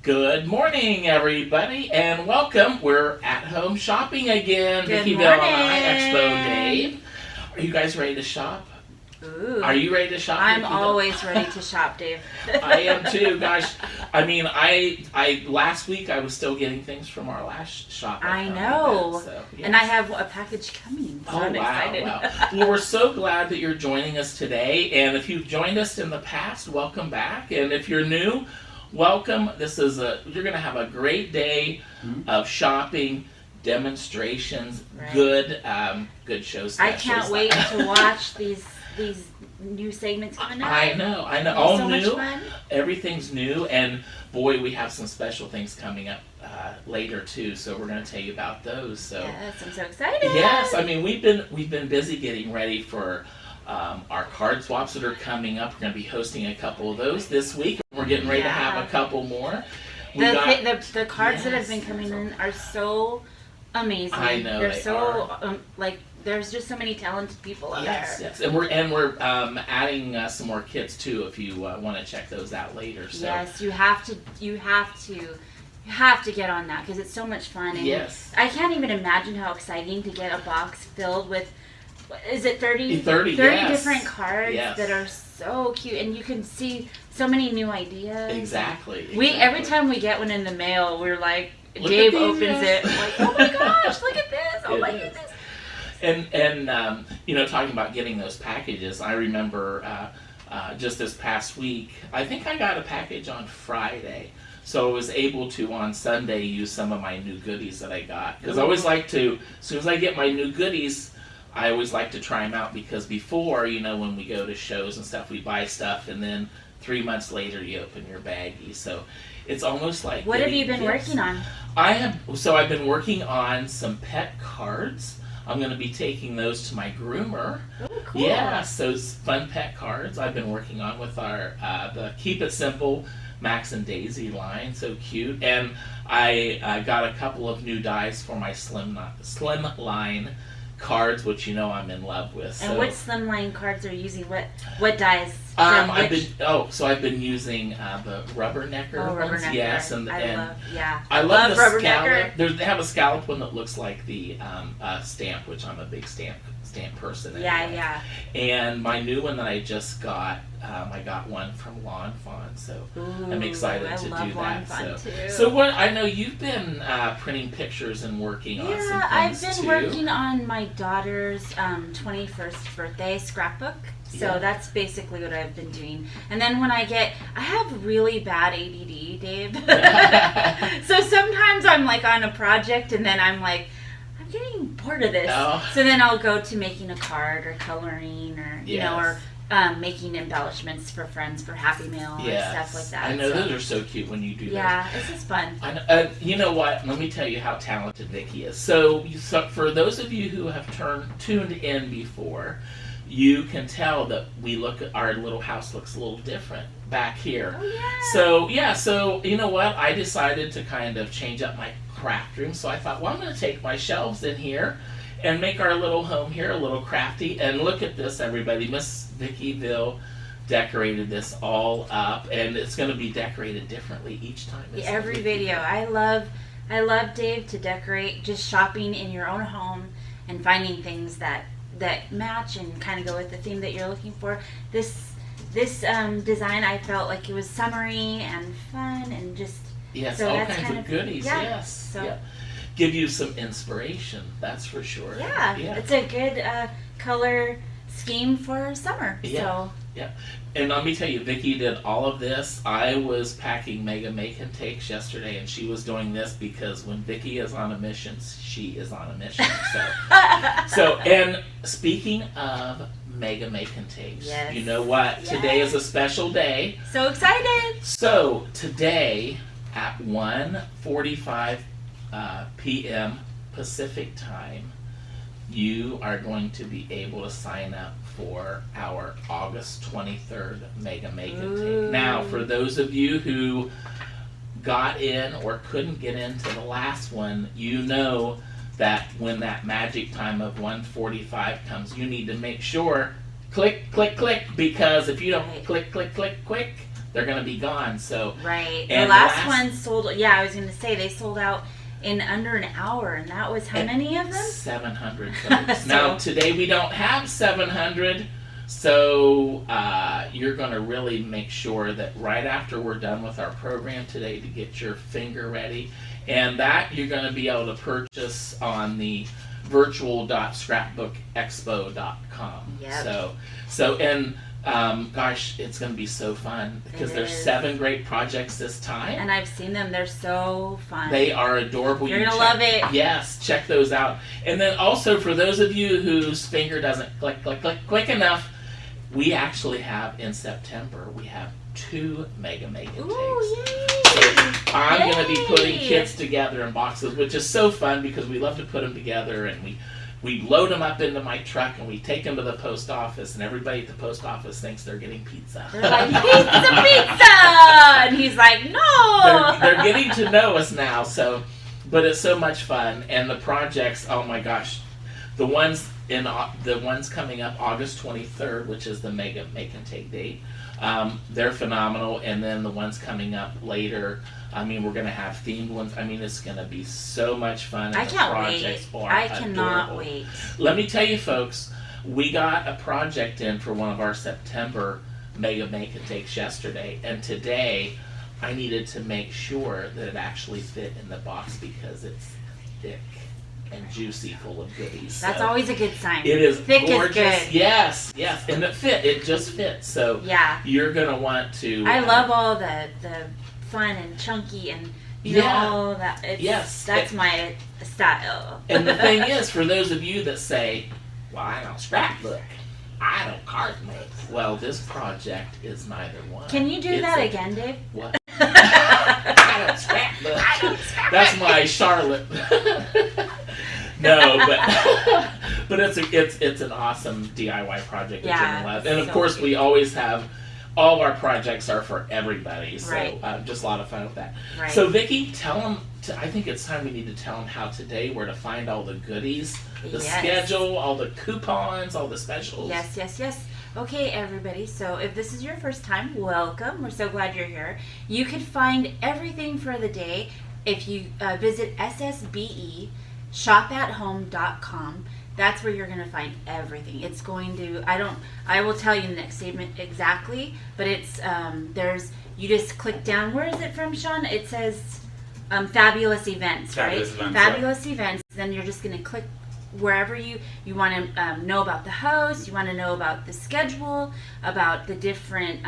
Good morning, everybody, and welcome. We're at home shopping again. Good Vicki Bill and I, Expo Dave. Are you guys ready to shop? Ooh. Are you ready to shop? I'm Vicki always ready to shop, Dave. I am too, gosh. I mean, I last week I was still getting things from our last shop. I know. Event, so, yes. And I have a package coming. So I'm excited. Wow. Well, we're so glad that you're joining us today. And if you've joined us in the past, welcome back. And if you're new, welcome. You're going to have a great day of shopping, demonstrations, Right. good shows. I can't wait to watch these new segments coming up. I know. All All new. So much fun. Everything's new, and boy, we have some special things coming up later too. So we're going to tell you about those. So Yes, I'm so excited. yes, I mean we've been busy getting ready for our card swaps that are coming up. We're going to be hosting a couple of those this week. We're getting ready to have a couple more. The cards that have been coming in are so amazing. I know They're they so are. there's just so many talented people out Yes, there. yes, and we're adding some more kits too. If you want to check those out later. So. Yes, you have to get on that because it's so much fun. And yes. I can't even imagine how exciting to get a box filled with, is it 30 yes. different cards Yes. that are so cute, and you can see so many new ideas. Exactly. Every time we get one in the mail, we're like, Look Dave at these, opens yes. it, I'm like, oh my gosh, look at this! Oh It my is. goodness! And talking about getting those packages, I remember just this past week, I think I got a package on Friday. So I was able to, on Sunday, use some of my new goodies that I got. Because I always like to, as soon as I get my new goodies, I always like to try them out. Because before, when we go to shows and stuff, we buy stuff, and then 3 months later, you open your baggie. So it's almost like What have you been gifts. working on? I've been working on some pet cards. I'm going to be taking those to my groomer. Oh, cool. Yeah, so it's fun pet cards I've been working on with our the Keep It Simple Max and Daisy line. So cute. And I got a couple of new dies for my slim line cards, which I'm in love with. And so. what slimline cards are you using? What dies? I've been using the rubbernecker rubber ones. necker. Yes, I love the rubber scallop. necker. They have a scallop one that looks like the stamp, which I'm a big stamp person. Anyway. Yeah. And my new one that I just got, I got one from Lawn Fawn, so I'm excited to do that. So what? I know you've been printing pictures and working on some things I've been too. working on my daughter's 21st birthday scrapbook. So that's basically what I've been doing. And then when I have really bad ADD, Dave. So sometimes I'm like on a project and then I'm like, I'm getting bored of this. Oh. So then I'll go to making a card or coloring or, Yes. making embellishments for friends for Happy Mail or stuff like that. I know those are so cute when you do that. Yeah, this is fun. I know, you know what? Let me tell you how talented Vicki is. So for those of you who have tuned in before, you can tell that our little house looks a little different back here. Oh, yeah. So you know what? I decided to kind of change up my craft room. So I thought, well, I'm going to take my shelves in here and make our little home here a little crafty. And look at this, everybody. Miss Vicki Bill decorated this all up, and it's going to be decorated differently each time. Every video. I love Dave to decorate, just shopping in your own home and finding things that match and kind of go with the theme that you're looking for. This design, I felt like it was summery and fun and just all kinds of goodies. Yeah, yes, so give you some inspiration. That's for sure. Yeah. It's a good color scheme for summer. Yeah. Yeah. And let me tell you, Vicki did all of this. I was packing Mega Make and Takes yesterday, and she was doing this because when Vicki is on a mission, she is on a mission. So and speaking of Mega Make and Takes, you know what? Yes. Today is a special day. So excited! So today at 1:45 p.m. Pacific time, you are going to be able to sign up for our August 23rd Mega Make and Take. Now, for those of you who got in or couldn't get into the last one, you know that when that magic time of 1:45 comes, you need to make sure click, click, click, because if you don't click, click, click, quick, they're going to be gone. So right. The and last one sold. Yeah, I was going to say they sold out in under an hour, and that was how many of them? 700 folks. Now today we don't have 700, so you're going to really make sure that right after we're done with our program today to get your finger ready, and that you're going to be able to purchase on the virtual.scrapbookexpo.com. Yep. So and gosh, it's going to be so fun because there's 7 great projects this time. And I've seen them. They're so fun. They are adorable. You're going to love it. Yes, check those out. And then also for those of you whose finger doesn't click quick enough, we actually have in September, we have 2 Mega Make and Takes. Yay! So I'm going to be putting kits together in boxes, which is so fun because we love to put them together, and we load them up into my truck and we take them to the post office, and everybody at the post office thinks they're getting pizza. They're like, pizza! And he's like, no! They're getting to know us now, but it's so much fun. And the projects, oh my gosh, the ones coming up August 23rd, which is the Mega Make and Take date, they're phenomenal. And then the ones coming up later, I mean, we're going to have themed ones. I mean, it's going to be so much fun. I can't wait. I cannot wait. Let me tell you, folks, we got a project in for one of our September Mega Make and Takes yesterday. And today, I needed to make sure that it actually fit in the box because it's thick and juicy, full of goodies. That's so always a good sign. It is thick gorgeous. Is good. Yes, and it just fits. So yeah, you're gonna want to. I love all the fun and chunky and you know all that. That's my style. And the thing is, for those of you that say, "Well, I don't scrapbook, I don't card make," well, this project is neither one. Can you do that again, Dave? What? I don't scrapbook. That's my Charlotte. No, but it's an awesome DIY project that you're gonna love. And of course, we always have all of our projects are for everybody. So just a lot of fun with that. Right. So Vicki, tell them. I think it's time we need to tell them how today where to find all the goodies, the schedule, all the coupons, all the specials. Yes. Okay, everybody. So if this is your first time, welcome. We're so glad you're here. You can find everything for the day if you visit SSBE. shopathome.com. That's where you're going to find everything. It's going to, I will tell you in the next statement exactly, but it's, you just click down. Where is it from, Sean? It says Fabulous Events, right? Fabulous Events. Then you're just going to click wherever you want to know about the host, you want to know about the schedule, about the different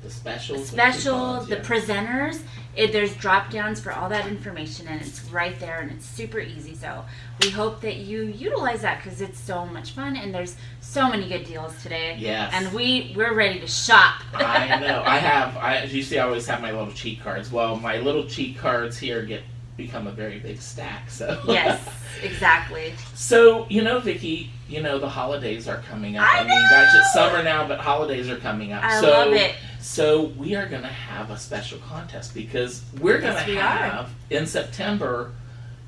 the specials, the presenters. There's drop downs for all that information, and it's right there, and it's super easy. So we hope that you utilize that because it's so much fun, and there's so many good deals today. Yes, and we're ready to shop. I know. As you see, I always have my little cheat cards. Well, my little cheat cards here become a very big stack. So yes, exactly. So Vicki, the holidays are coming up. I mean, gosh, it's summer now, but holidays are coming up. I love it. So we are going to have a special contest because we're going to have in September.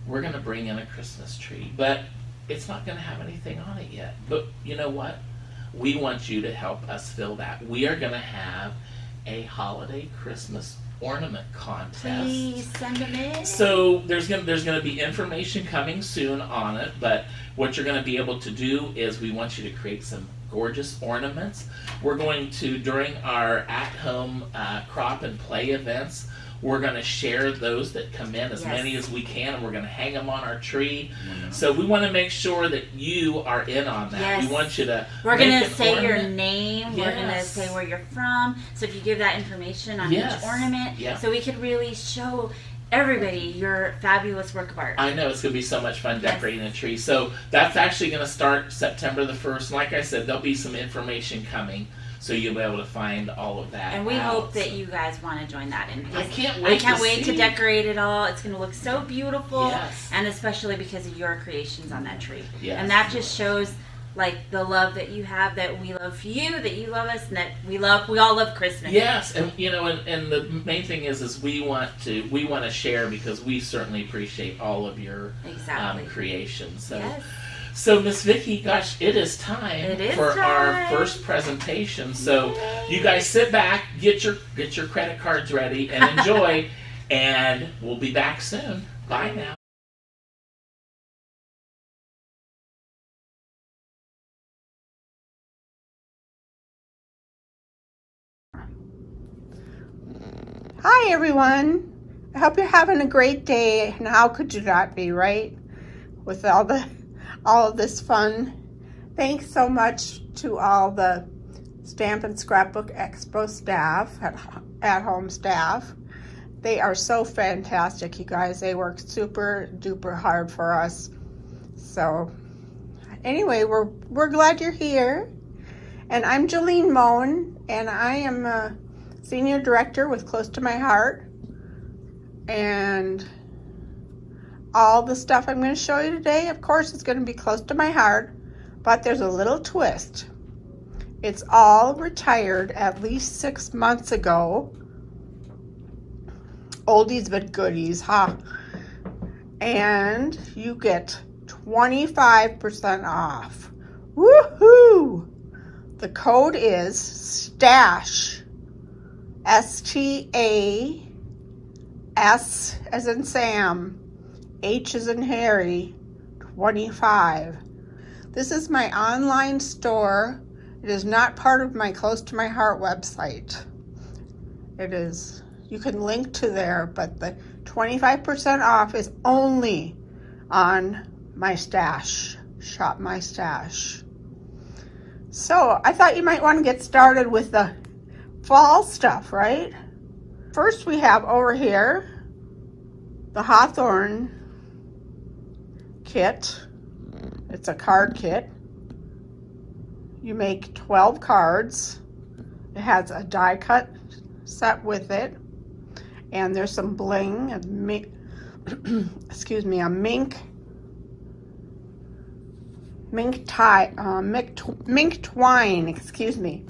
We're going to bring in a Christmas tree, but it's not going to have anything on it yet. But you know what? We want you to help us fill that. We are going to have a holiday Christmas ornament contest. Please send them in. So there's gonna be information coming soon on it, but what you're gonna be able to do is we want you to create some gorgeous ornaments. We're going to, during our at-home crop and play events, we're going to share those that come in, as many as we can, and we're going to hang them on our tree. Mm-hmm. So we want to make sure that you are in on that. Yes. We want you to We're going to say your name. We're going to say where you're from. So if you give that information on each ornament, so we could really show everybody your fabulous work of art. I know, it's going to be so much fun decorating a tree. So that's actually going to start September the 1st. And like I said, there'll be some information coming, so you'll be able to find all of that. And we hope that you guys want to join that in. I can't wait to decorate it all. It's going to look so beautiful. Yes. And especially because of your creations on that tree. Yes. And that just shows like the love that you have, that we love you, that you love us, and that we all love Christmas. Yes, and and the main thing is we want to share, because we certainly appreciate all of your creations. So So, Miss Vicki, gosh, it is time for our first presentation. So, you guys sit back, get your credit cards ready, and enjoy. And we'll be back soon. Bye now. Hi everyone. I hope you're having a great day, and how could you not be, right? With all of this fun. Thanks so much to all the Stamp and Scrapbook Expo staff, at home staff. They are so fantastic, you guys. They work super duper hard for us. So anyway, we're glad you're here. And I'm Jolene Moen, and I am a Senior Director with Close to My Heart. And all the stuff I'm going to show you today, of course, is going to be close to my heart, but there's a little twist. It's all retired at least 6 months ago. Oldies but goodies, huh? And you get 25% off. Woohoo! The code is STASH. S-T-A-S as in Sam, H as in Harry, 25. This is my online store. It is not part of my Close to My Heart website. It is, you can link to there, but the 25% off is only on my stash, Shop My Stash. So I thought you might want to get started with the fall stuff, right? First we have over here the Hawthorne kit. It's a card kit. You make 12 cards. It has a die cut set with it, and there's some bling and excuse me, a mink twine, excuse me.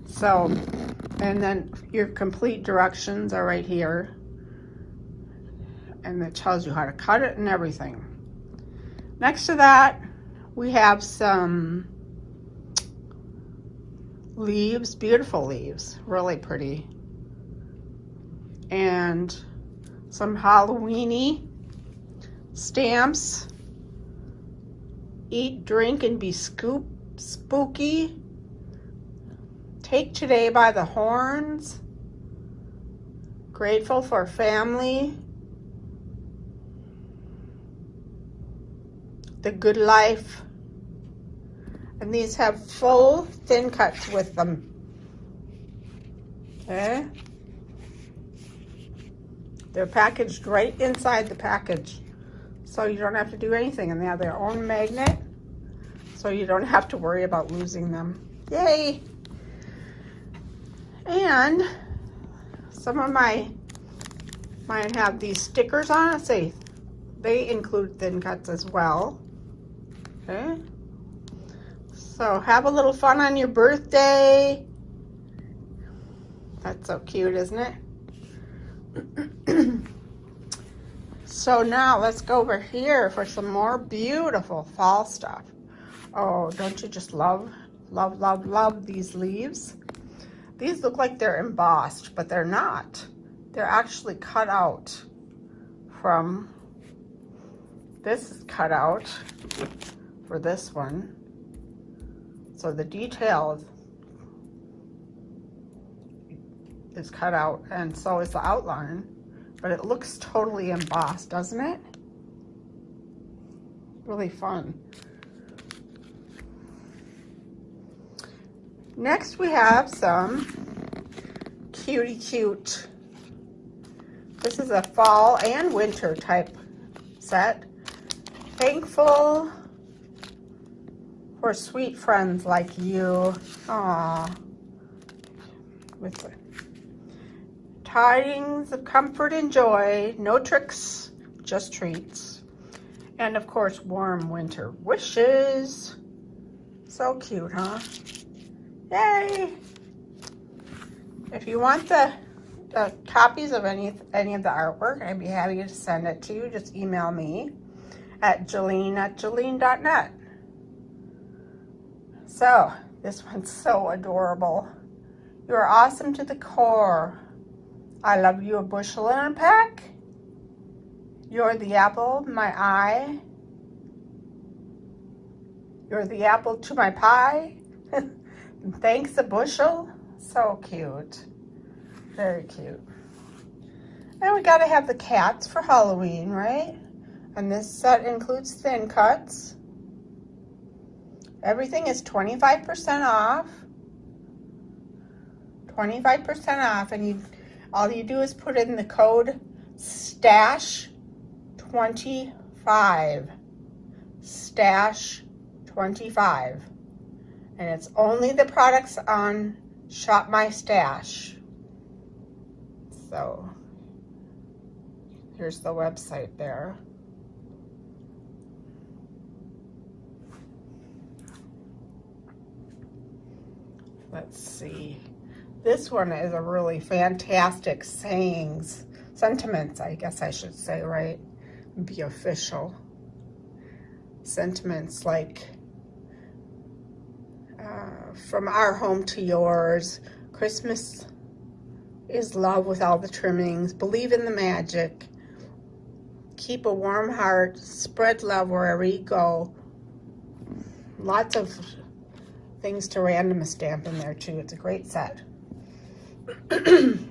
So, and then your complete directions are right here, and it tells you how to cut it and everything. Next to that, we have some leaves, beautiful leaves, really pretty, and some Halloween-y stamps. Eat, drink, and be spooky. Take today by the horns. Grateful for family. The good life. And these have full thin cuts with them. Okay. They're packaged right inside the package, so you don't have to do anything, and they have their own magnet, so you don't have to worry about losing them. Yay! And some of mine have these stickers on it. Say they include thin cuts as well. Okay. So have a little fun on your birthday. That's so cute, isn't it? So now let's go over here for some more beautiful fall stuff. Oh, don't you just love these leaves? These look like they're embossed, but they're not. They're actually cut out from, this is cut out for this one. So the detail is cut out, and so is the outline, but it looks totally embossed, doesn't it? Really fun. Next we have some cutie cute. This is a fall and winter type set. Thankful for sweet friends like you. Aww. With the tidings of comfort and joy, no tricks, just treats. And of course, warm winter wishes. So cute, huh? Yay! If you want the copies of any of the artwork, I'd be happy to send it to you. Just email me at jolene@jolene.net. So, this one's so adorable. You are awesome to the core. I love you a bushel and a peck. You're the apple of my eye. You're the apple to my pie. Thanks a bushel. So cute. Very cute. And we gotta have the cats for Halloween, right? And this set includes thin cuts. Everything is 25% off. 25% off, and all you do is put in the code STASH25. STASH25. And it's only the products on Shop My Stash. So here's the website there. Let's see. This one is a really fantastic sayings, sentiments, I guess I should say, right? Be official. Sentiments like, from our home to yours, Christmas is love with all the trimmings, believe in the magic, keep a warm heart, spread love wherever you go. Lots of things to random stamp in there too. It's a great set. And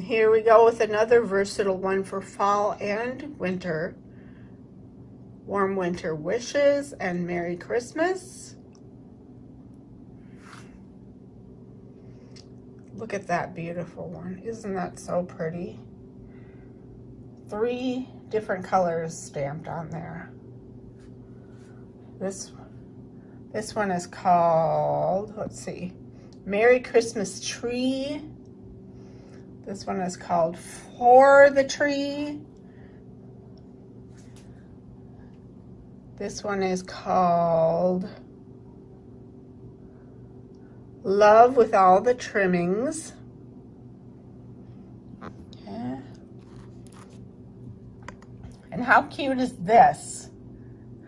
here we go with another versatile one for fall and winter. Warm winter wishes and Merry Christmas. Look at that beautiful one. Isn't that so pretty? 3 different colors stamped on there. This one is called, let's see, Merry Christmas Tree. This one is called For the Tree. This one is called Love with All the Trimmings. Okay. And how cute is this?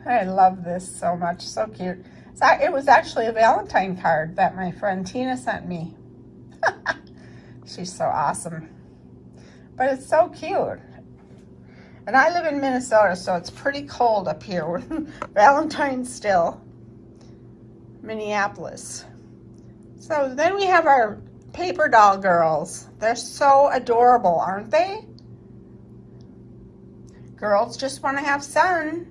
I love this so much, so cute. It was actually a Valentine card that my friend Tina sent me. She's so awesome. But it's so cute. And I live in Minnesota, so it's pretty cold up here. We're Valentine's still. Minneapolis. So then we have our paper doll girls. They're so adorable, aren't they? Girls just want to have fun.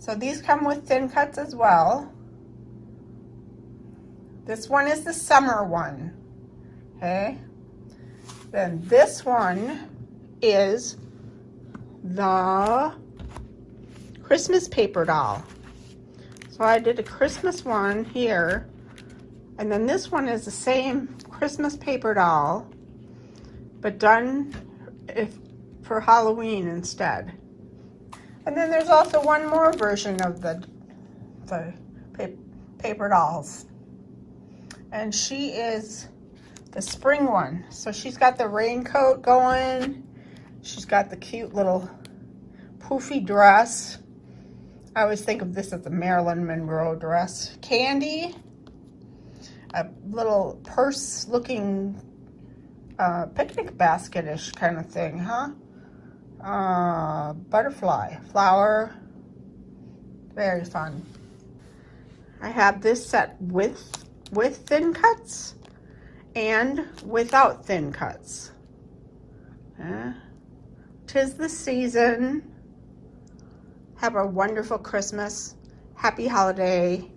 So these come with thin cuts as well. This one is the summer one. Okay. Then this one is the Christmas paper doll. So I did a Christmas one here. And then this one is the same Christmas paper doll, but done for Halloween instead. And then there's also one more version of the paper dolls. And she is the spring one. So she's got the raincoat going. She's got the cute little poofy dress. I always think of this as a Marilyn Monroe dress. Candy. A little purse-looking picnic basket-ish kind of thing, huh? Butterfly, flower, very fun. I have this set with thin cuts and without thin cuts. 'Tis the season. Have a wonderful Christmas. Happy holiday.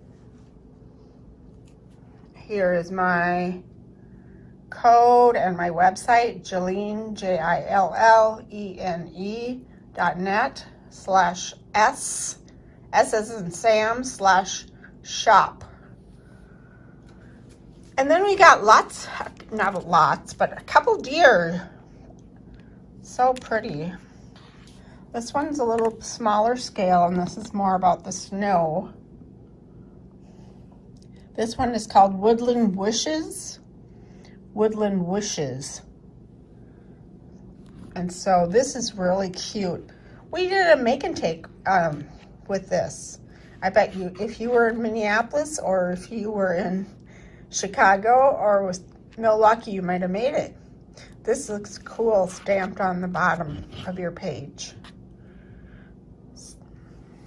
Here is my code and my website, Jilene, JILLENE.net/S as in Sam /shop. And then we got lots, not lots, but a couple deer. So pretty. This one's a little smaller scale, and this is more about the snow. This one is called Woodland Wishes. Woodland Wishes. And so this is really cute. We did a make and take with this. I bet you, if you were in Minneapolis or if you were in Chicago or was Milwaukee, you might have made it. This looks cool stamped on the bottom of your page.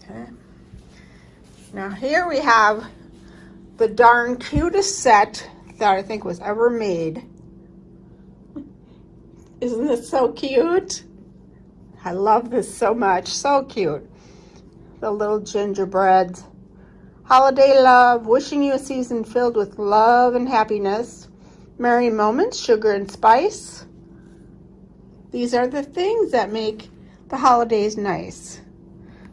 Okay. Now here we have the darn cutest set that I think was ever made. Isn't this so cute? I love this so much. So cute. The little gingerbreads. Holiday love, wishing you a season filled with love and happiness. Merry moments, sugar and spice. These are the things that make the holidays nice.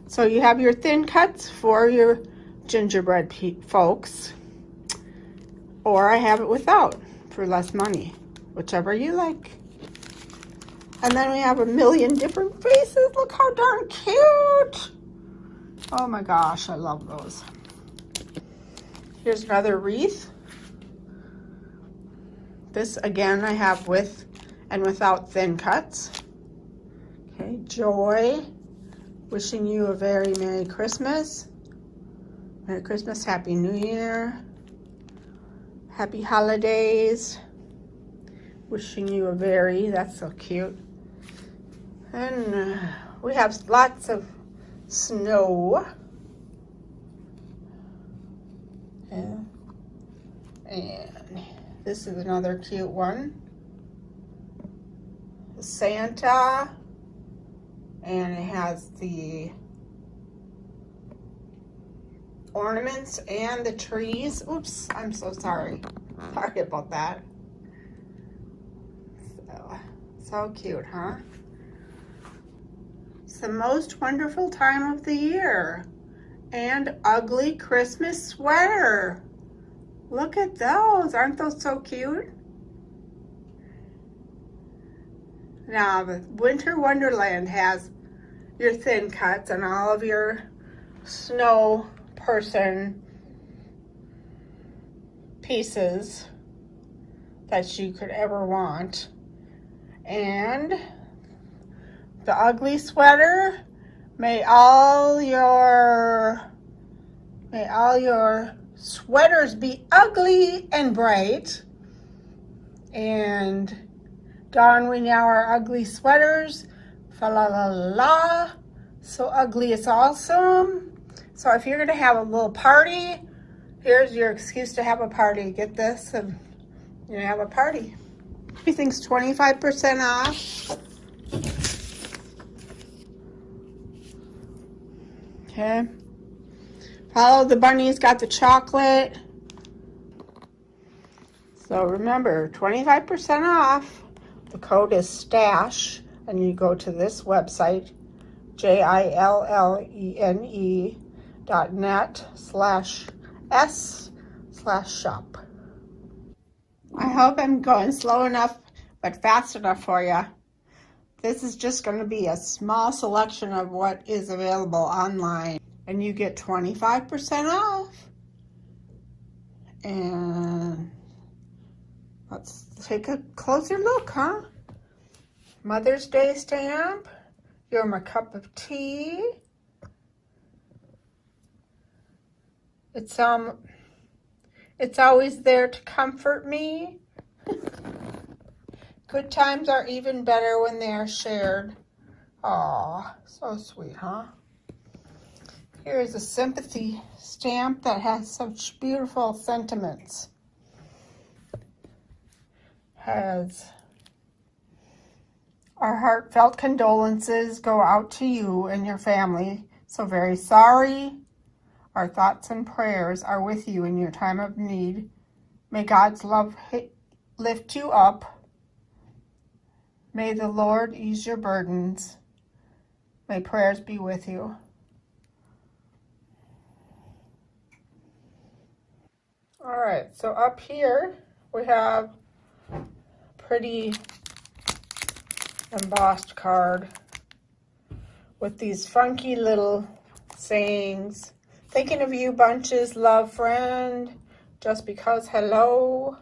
So you have your thin cuts for your gingerbread folks. Or I have it without for less money. Whichever you like. And then we have a million different faces. Look how darn cute. Oh my gosh, I love those. Here's another wreath. This again I have with and without thin cuts. Okay, joy. Wishing you a very Merry Christmas. Merry Christmas, Happy New Year. Happy holidays. Wishing you a very, that's so cute. And we have lots of snow. Yeah. And this is another cute one. Santa. And it has the ornaments and the trees. Oops, I'm so sorry. Sorry about that. So cute, huh? It's the most wonderful time of the year. And ugly Christmas sweater. Look at those. Aren't those so cute? Now, the Winter Wonderland has your thin cuts and all of your snow person pieces that you could ever want. And the ugly sweater, may all your sweaters be ugly and bright. And darn, we now are ugly sweaters. Fa la la la. So ugly it's awesome. So if you're gonna have a little party, here's your excuse to have a party. Get this and you have a party. Everything's 25% off. Okay. Follow the bunnies, got the chocolate. So remember, 25% off. The code is STASH, and you go to this website, JILLENE.net/S/shop. I hope I'm going slow enough, but fast enough for you. This is just going to be a small selection of what is available online. And you get 25% off. And let's take a closer look, huh? Mother's Day stamp. You're my cup of tea. It's always there to comfort me. Good times are even better when they are shared. Aw, so sweet, huh? Here is a sympathy stamp that has such beautiful sentiments. Has our heartfelt condolences go out to you and your family. So very sorry. Our thoughts and prayers are with you in your time of need. May God's love lift you up. May the Lord ease your burdens. May prayers be with you. All right, so up here we have a pretty embossed card with these funky little sayings. Thinking of you bunches, love, friend, just because, hello.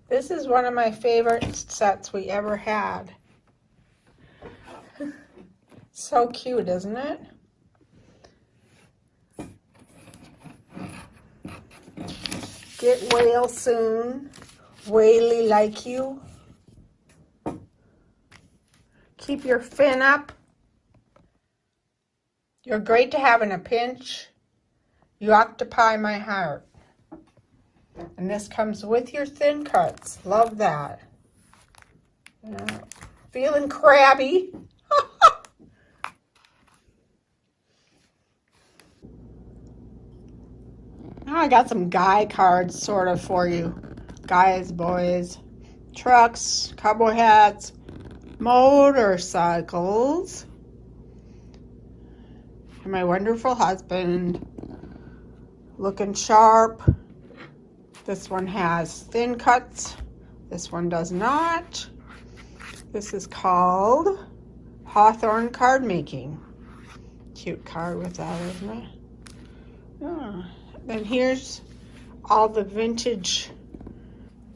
This is one of my favorite sets we ever had. So cute, isn't it? Get whale soon. Whaley like you. Keep your fin up. You're great to have in a pinch. You occupy my heart. And this comes with your thin cuts. Love that. Yeah. Feeling crabby. Now I got some guy cards sort of for you. Guys, boys, trucks, cowboy hats, motorcycles, and my wonderful husband looking sharp. This one has thin cuts. This one does not. This is called Hawthorne Card Making. Cute card with that, isn't it? Oh. Then here's all the vintage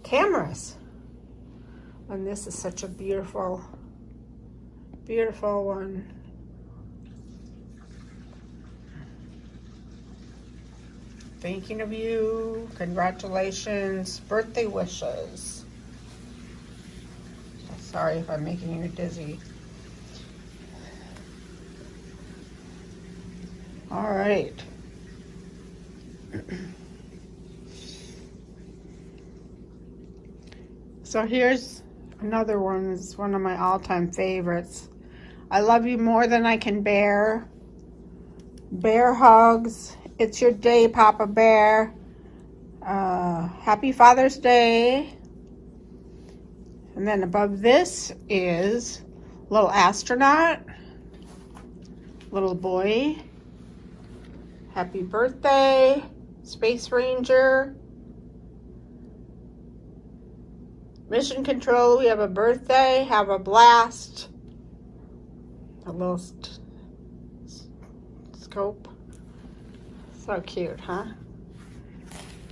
cameras. And this is such a beautiful, beautiful one. Thinking of you. Congratulations. Birthday wishes. Sorry if I'm making you dizzy. All right. So here's another one. It's one of my all-time favorites. I love you more than I can bear. Bear hugs. It's your day, Papa Bear. Happy Father's Day. And then above this is little astronaut, little boy. Happy birthday, Space Ranger. Mission Control, we have a birthday. Have a blast. A little scope. So cute, huh?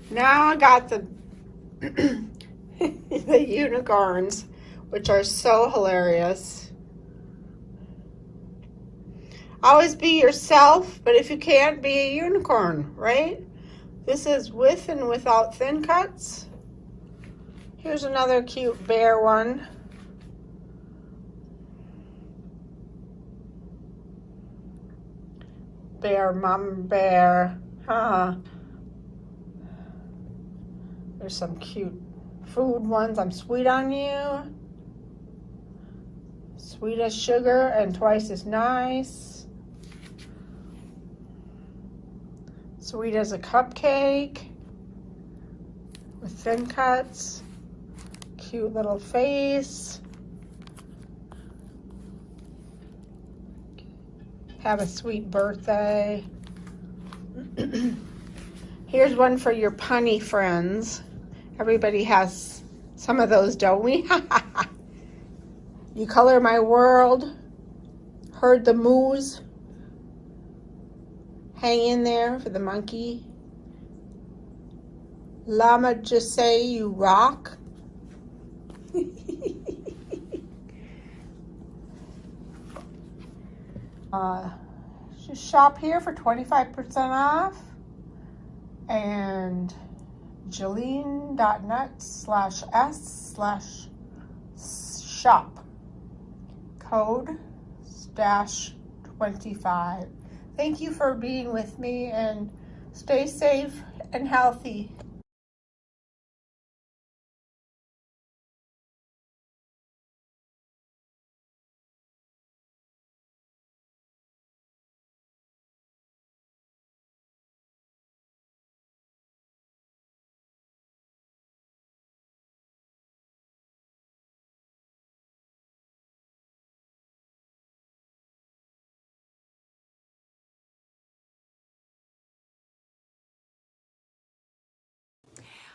Now I got the the unicorns, which are so hilarious. Always be yourself, but if you can't, be a unicorn, right? This is with and without thin cuts. Here's another cute bear one. Bear, mom bear. Huh. There's some cute food ones. I'm sweet on you. Sweet as sugar and twice as nice. Sweet as a cupcake with thin cuts. Cute little face. Have a sweet birthday. Here's one for your punny friends. Everybody has some of those, don't we? You color my world. Heard the moose. Hang in there for the monkey. Llama just say you rock. Just shop here for 25% off. And Jolene.net/s/shop. Code /25. Thank you for being with me, and stay safe and healthy.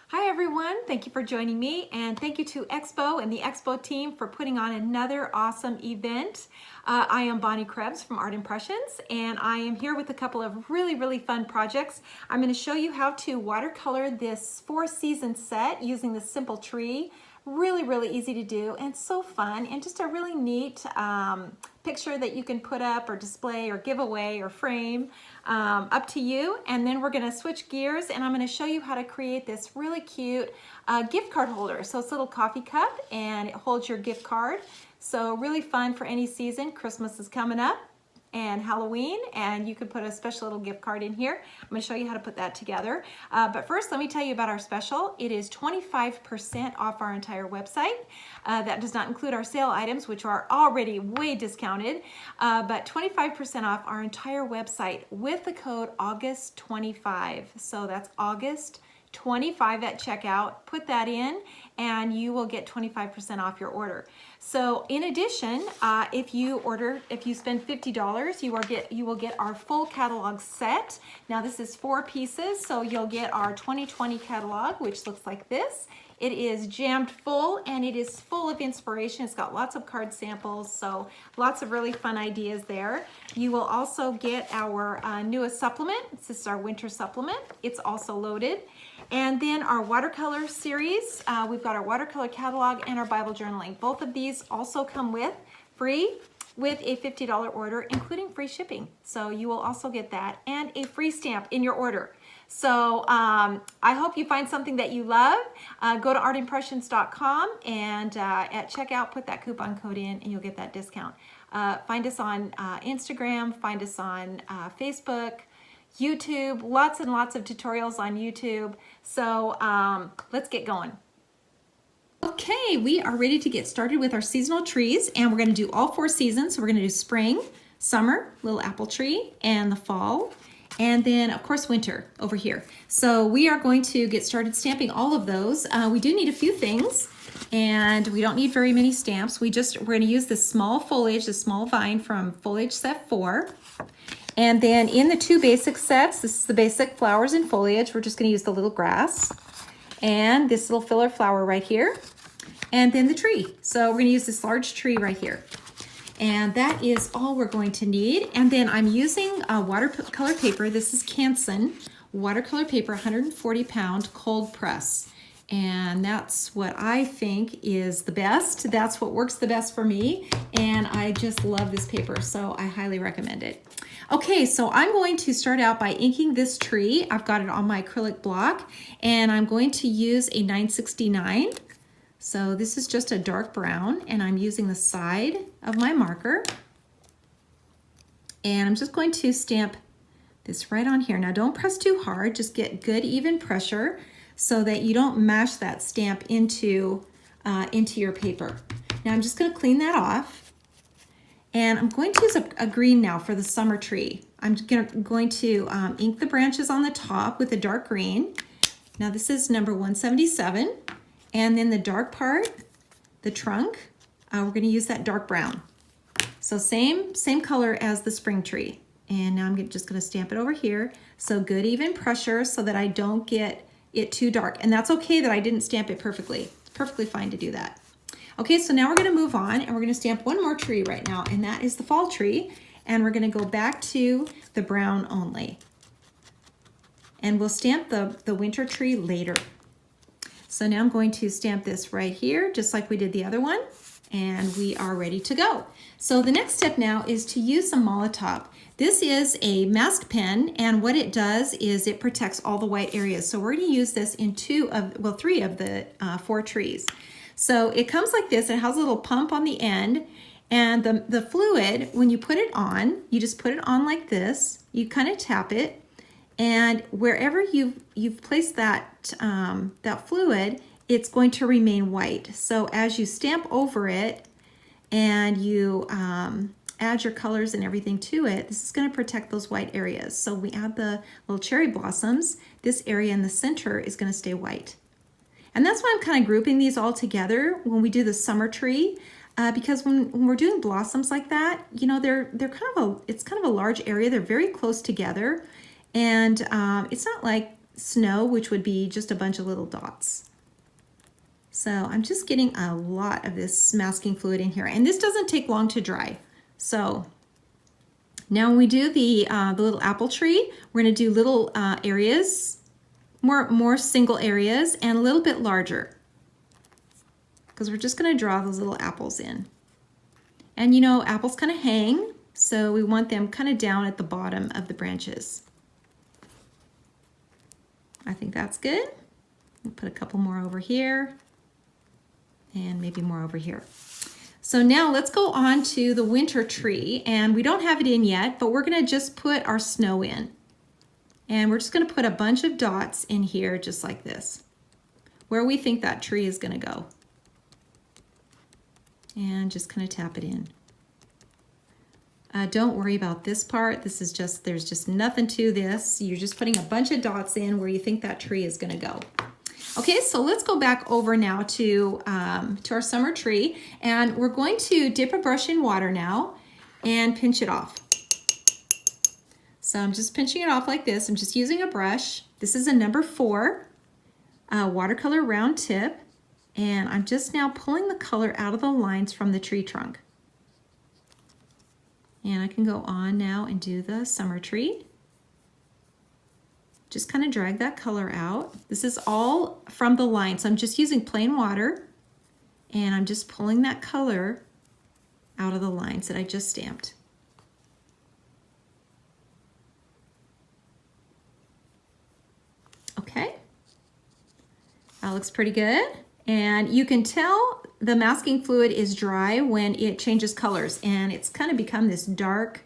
Hi everyone, thank you for joining me, and thank you to Expo and the Expo team for putting on another awesome event. I am Bonnie Krebs from Art Impressions, and I am here with a couple of really fun projects. I'm going to show you how to watercolor this 4-season set using the Simple Tree Really, really easy to do and so fun, and just a really neat picture that you can put up or display or give away or frame, up to you. And then we're going to switch gears, and I'm going to show you how to create this really cute gift card holder. So it's a little coffee cup and it holds your gift card. So really fun for any season. Christmas is coming up and Halloween, and you could put a special little gift card in here. I'm going to show you how to put that together. But first, let me tell you about our special. It is 25% off our entire website. That does not include our sale items, which are already way discounted, but 25% off our entire website with the code August25. So that's August 25 at checkout. Put that in and you will get 25% off your order. So in addition, if you spend $50, you will get our full catalog set. Now this is 4 pieces, so you'll get our 2020 catalog, which looks like this. It is jammed full, and it is full of inspiration. It's got lots of card samples, so lots of really fun ideas there. You will also get our newest supplement. This is our winter supplement. It's also loaded. And then our watercolor series. We've got our watercolor catalog and our Bible journaling. Both of these also come with free with a $50 order, including free shipping. So you will also get that and a free stamp in your order. So I hope you find something that you love. Go to artimpressions.com and at checkout, put that coupon code in and you'll get that discount. Find us on Instagram, find us on Facebook, YouTube, lots and lots of tutorials on YouTube. So let's get going. Okay, we are ready to get started with our seasonal trees, and we're going to do all 4 seasons. So we're going to do spring, summer, little apple tree, and the fall, and then of course winter over here. So we are going to get started stamping all of those. We do need a few things, and we don't need very many stamps. We're going to use this small foliage, this small vine from foliage set 4. And then in the 2 basic sets, this is the basic flowers and foliage. We're just going to use the little grass and this little filler flower right here, and then the tree. So we're going to use this large tree right here. And that is all we're going to need. And then I'm using watercolor paper. This is Canson watercolor paper, 140 pound cold press. And that's what I think is the best. That's what works the best for me. And I just love this paper, so I highly recommend it. Okay, so I'm going to start out by inking this tree. I've got it on my acrylic block, and I'm going to use a 969. So this is just a dark brown, and I'm using the side of my marker. And I'm just going to stamp this right on here. Now don't press too hard, just get good even pressure so that you don't mash that stamp into your paper. Now I'm just going to clean that off. And I'm going to use a green now for the summer tree. I'm going to ink the branches on the top with a dark green. Now this is number 177. And then the dark part, the trunk, we're going to use that dark brown. So same color as the spring tree. And now I'm just going to stamp it over here. So good even pressure so that I don't get it too dark. And that's okay that I didn't stamp it perfectly. It's perfectly fine to do that. Okay, so now we're going to move on, and we're going to stamp one more tree right now, and that is the fall tree. And we're going to go back to the brown only. And we'll stamp the winter tree later. So now I'm going to stamp this right here, just like we did the other one, and we are ready to go. So the next step now is to use some Molotov. This is a mask pen, and what it does is it protects all the white areas. So we're going to use this in 3 of the 4 trees. So it comes like this. It has a little pump on the end, and the fluid, when you put it on, you just put it on like this. You kind of tap it, and wherever you've placed that fluid, it's going to remain white. So as you stamp over it and you add your colors and everything to it, this is going to protect those white areas. So we add the little cherry blossoms. This area in the center is going to stay white. And that's why I'm kind of grouping these all together when we do the summer tree, because when we're doing blossoms like that, you know, it's kind of a large area. They're very close together, and it's not like snow, which would be just a bunch of little dots. So I'm just getting a lot of this masking fluid in here, and this doesn't take long to dry. So now when we do the little apple tree, we're going to do little areas. More single areas and a little bit larger. because we're just going to draw those little apples in. And you know, apples kind of hang, so we want them kind of down at the bottom of the branches. I think that's good. We'll put a couple more over here and maybe more over here. So now let's go on to the winter tree, and we don't have it in yet, but we're gonna just put our snow in. And we're just gonna put a bunch of dots in here just like this, where we think that tree is gonna go. And just kind of tap it in. Don't worry about this part. This is just, there's just nothing to this. You're just putting a bunch of dots in where you think that tree is gonna go. Okay, so let's go back over now to our summer tree, and we're going to dip a brush in water now and pinch it off. So I'm just pinching it off like this. I'm just using a brush. This is a number 4 watercolor round tip, and I'm just now pulling the color out of the lines from the tree trunk. And I can go on now and do the summer tree. Just kind of drag that color out. This is all from the line, so I'm just using plain water, and I'm just pulling that color out of the lines that I just stamped. Okay, that looks pretty good. And you can tell the masking fluid is dry when it changes colors, and it's kind of become this dark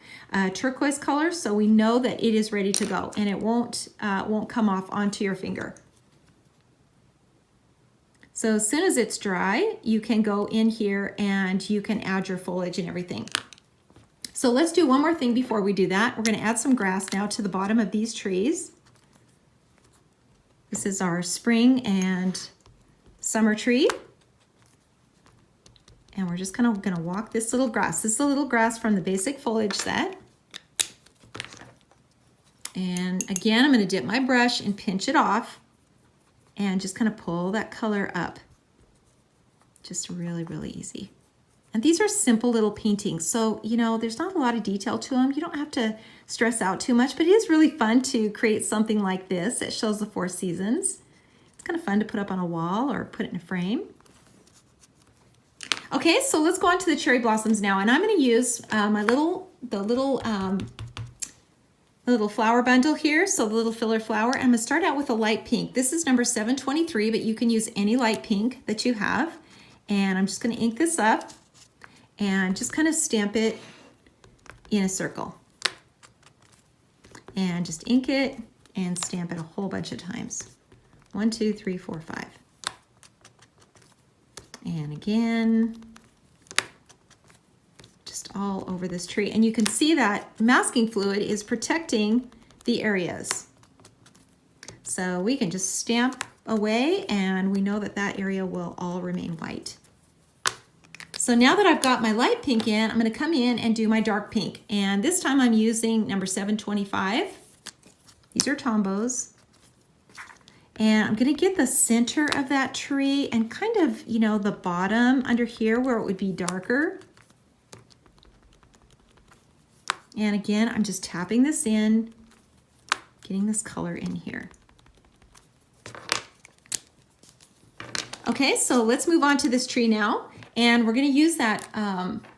turquoise color, so we know that it is ready to go, and it won't come off onto your finger. So as soon as it's dry, you can go in here and you can add your foliage and everything. So let's do one more thing before we do that. We're going to add some grass now to the bottom of these trees. This is our spring and summer tree. And we're just kind of going to walk this little grass. This is a little grass from the basic foliage set. And again, I'm going to dip my brush and pinch it off and just kind of pull that color up. Just really, really easy. And these are simple little paintings, so you know, there's not a lot of detail to them. You don't have to stress out too much, but it is really fun to create something like this that shows the 4 seasons. It's kind of fun to put up on a wall or put it in a frame. Okay, so let's go on to the cherry blossoms now, and I'm going to use the little flower bundle here, so the little filler flower. I'm going to start out with a light pink. This is number 723, but you can use any light pink that you have. And I'm just going to ink this up and just kind of stamp it in a circle. And just ink it and stamp it a whole bunch of times. 1, 2, 3, 4, 5. And again, just all over this tree. And you can see that masking fluid is protecting the areas. So we can just stamp away, and we know that that area will all remain white. So now that I've got my light pink in, I'm going to come in and do my dark pink. And this time I'm using number 725. These are tombos. And I'm going to get the center of that tree and kind of, you know, the bottom under here where it would be darker. And again, I'm just tapping this in, getting this color in here. Okay, so let's move on to this tree now. And we're going to use that,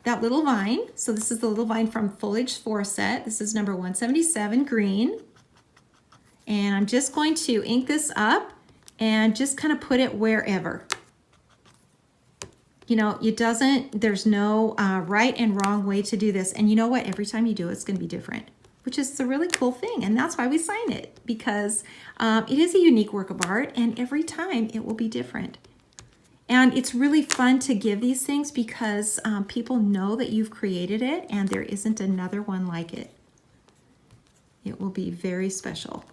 that little vine. So this is the little vine from Foliage 4 set. This is number 177 green. And I'm just going to ink this up and just kind of put it wherever. You know, there's no right and wrong way to do this. And you know what? Every time you do it, it's going to be different, which is the really cool thing. And that's why we sign it, because it is a unique work of art, and every time it will be different. And it's really fun to give these things because people know that you've created it and there isn't another one like it. It will be very special.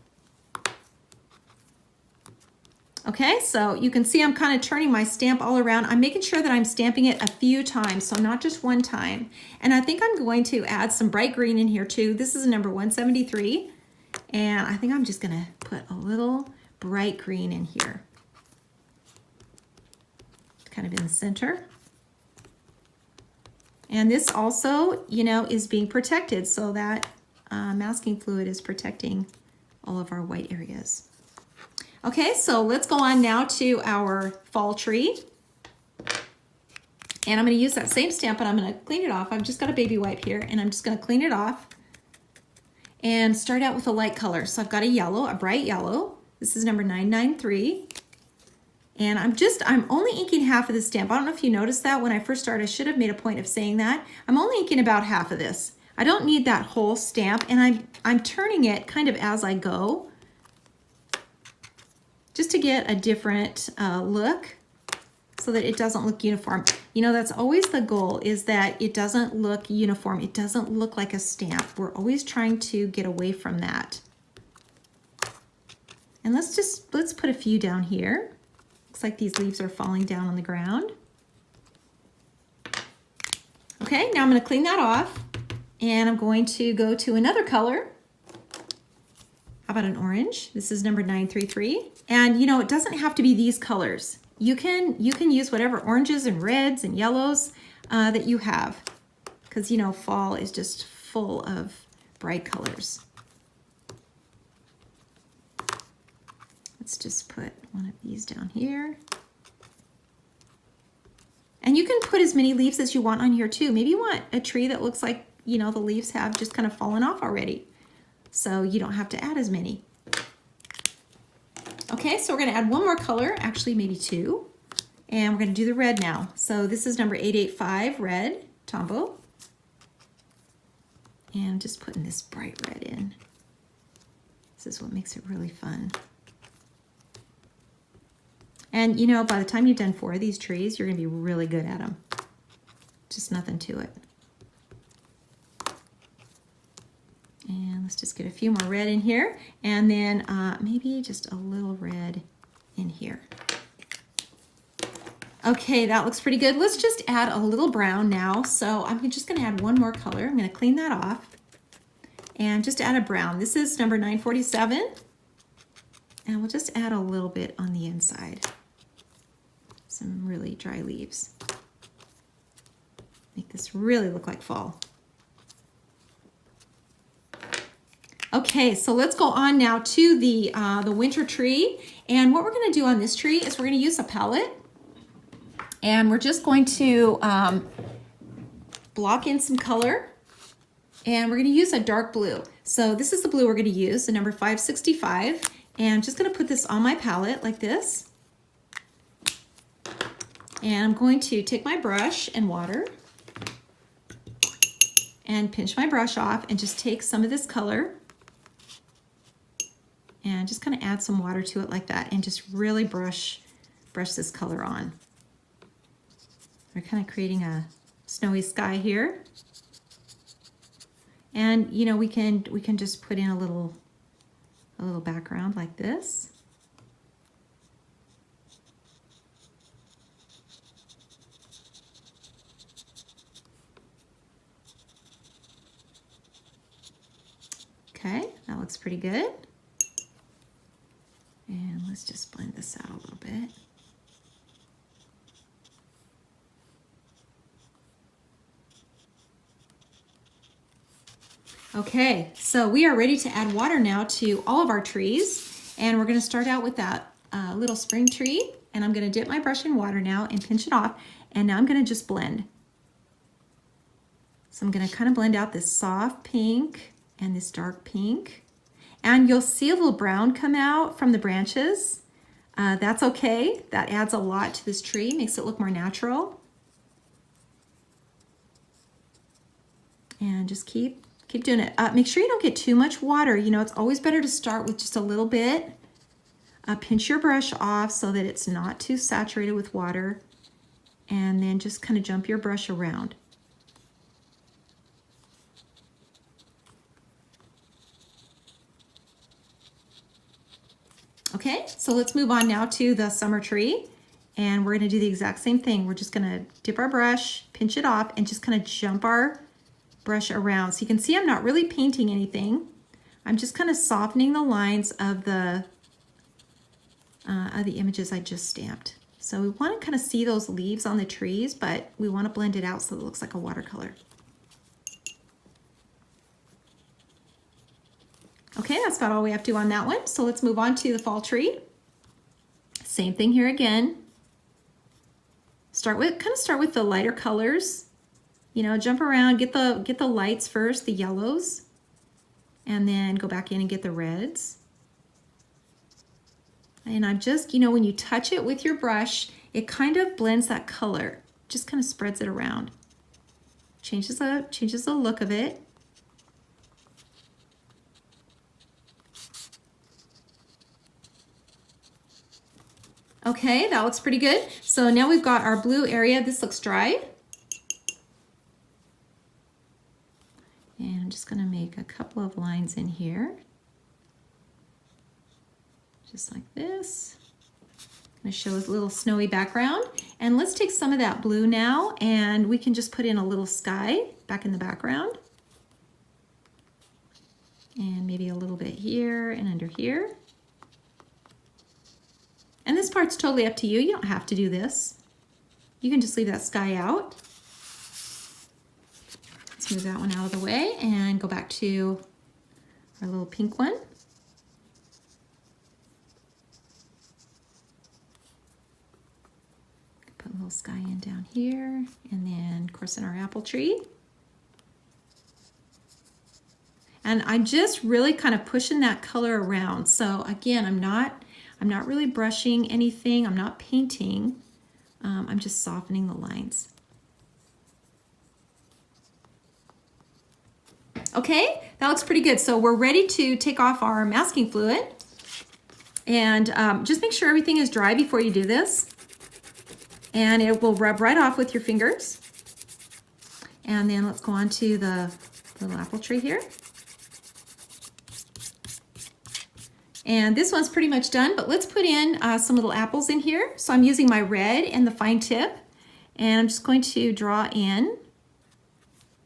Okay, so you can see I'm kind of turning my stamp all around. I'm making sure that I'm stamping it a few times, so not just one time. And I think I'm going to add some bright green in here too. This is number 173. And I think I'm just gonna put a little bright green in here. Kind of in the center. And this also, you know, is being protected, so that masking fluid is protecting all of our white areas. Okay, so let's go on now to our fall tree. And I'm going to use that same stamp, and I'm going to clean it off. I've just got a baby wipe here, and I'm just going to clean it off and start out with a light color. So I've got a yellow, a bright yellow. This is number 993. And I'm only inking half of the stamp. I don't know if you noticed that when I first started. I should have made a point of saying that. I'm only inking about half of this. I don't need that whole stamp, and I'm turning it kind of as I go, just to get a different look, so that it doesn't look uniform. You know, that's always the goal, is that it doesn't look uniform. It doesn't look like a stamp. We're always trying to get away from that. And let's put a few down here. Looks like these leaves are falling down on the ground. Okay, now I'm going to clean that off, and I'm going to go to another color. How about an orange? This is number 933. And you know, it doesn't have to be these colors. You can use whatever oranges and reds and yellows that you have, because you know, fall is just full of bright colors. Let's just put one of these down here. And you can put as many leaves as you want on here too. Maybe you want a tree that looks like, you know, the leaves have just kind of fallen off already, so you don't have to add as many. Okay, so we're going to add one more color, actually maybe two, and we're going to do the red now. So this is number 885, red, Tombow. And I'm just putting this bright red in. This is what makes it really fun. And you know, by the time you've done 4 of these trees, you're going to be really good at them. Just nothing to it. And let's just get a few more red in here, and then maybe just a little red in here. Okay, that looks pretty good. Let's just add a little brown now. So I'm just going to add one more color. I'm going to clean that off and just add a brown. This is number 947, and we'll just add a little bit on the inside. Some really dry leaves. Make this really look like fall. Okay, so let's go on now to the winter tree. And what we're going to do on this tree is we're going to use a palette. And we're just going to block in some color. And we're going to use a dark blue. So this is the blue we're going to use, the number 565. And I'm just going to put this on my palette like this. And I'm going to take my brush and water and pinch my brush off and just take some of this color and just kind of add some water to it like that, and just really brush this color on. We're kind of creating a snowy sky here. And you know, we can just put in a little background like this. Okay, that looks pretty good. And let's just blend this out a little bit. Okay, so we are ready to add water now to all of our trees. And we're going to start out with that little spring tree. And I'm going to dip my brush in water now and pinch it off. And now I'm going to just blend. So I'm going to kind of blend out this soft pink and this dark pink. And you'll see a little brown come out from the branches. That's okay. That adds a lot to this tree, makes it look more natural. And just keep doing it. Make sure you don't get too much water. You know, it's always better to start with just a little bit. Pinch your brush off so that it's not too saturated with water. And then just kind of jump your brush around. Okay, so let's move on now to the summer tree, and we're going to do the exact same thing. We're just going to dip our brush, pinch it off, and just kind of jump our brush around. So you can see I'm not really painting anything. I'm just kind of softening the lines of the images I just stamped. So we want to kind of see those leaves on the trees, but we want to blend it out so it looks like a watercolor. Okay, that's about all we have to do on that one. So let's move on to the fall tree. Same thing here again. start with the lighter colors. You know, jump around, get the lights first, the yellows, and then go back in and get the reds. And I'm just, you know, when you touch it with your brush, it kind of blends that color, just kind of spreads it around. Changes the look of it. Okay, that looks pretty good. So now we've got our blue area. This looks dry. And I'm just gonna make a couple of lines in here. Just like this. I'm gonna show a little snowy background. And let's take some of that blue now, and we can just put in a little sky back in the background. And maybe a little bit here and under here. And this part's totally up to you. You don't have to do this. You can just leave that sky out. Let's move that one out of the way and go back to our little pink one. Put a little sky in down here, and then of course in our apple tree. And I'm just really kind of pushing that color around. So again, I'm not really brushing anything. I'm not painting. I'm just softening the lines. Okay, that looks pretty good. So we're ready to take off our masking fluid. And just make sure everything is dry before you do this. And it will rub right off with your fingers. And then let's go on to the little apple tree here. And this one's pretty much done, but let's put in some little apples in here. So I'm using my red and the fine tip, and I'm just going to draw in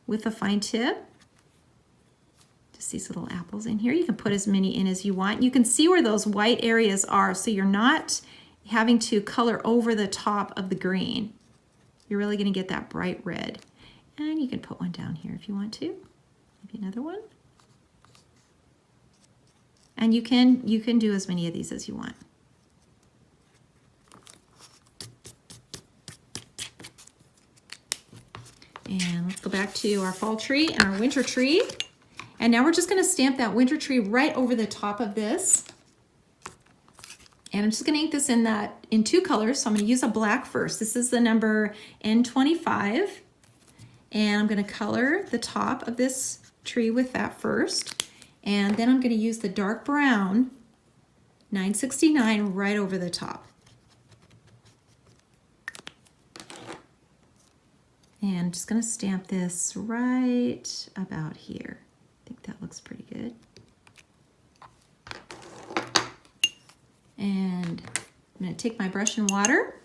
with the fine tip. Just these little apples in here. You can put as many in as you want. You can see where those white areas are, so you're not having to color over the top of the green. You're really gonna get that bright red. And you can put one down here if you want to. Maybe another one. And you can do as many of these as you want. And let's go back to our fall tree and our winter tree. And now we're just gonna stamp that winter tree right over the top of this. And I'm just gonna ink this in two colors. So I'm gonna use a black first. This is the number N25. And I'm gonna color the top of this tree with that first. And then I'm going to use the dark brown 969 right over the top. And I'm just going to stamp this right about here. I think that looks pretty good. And I'm going to take my brush and water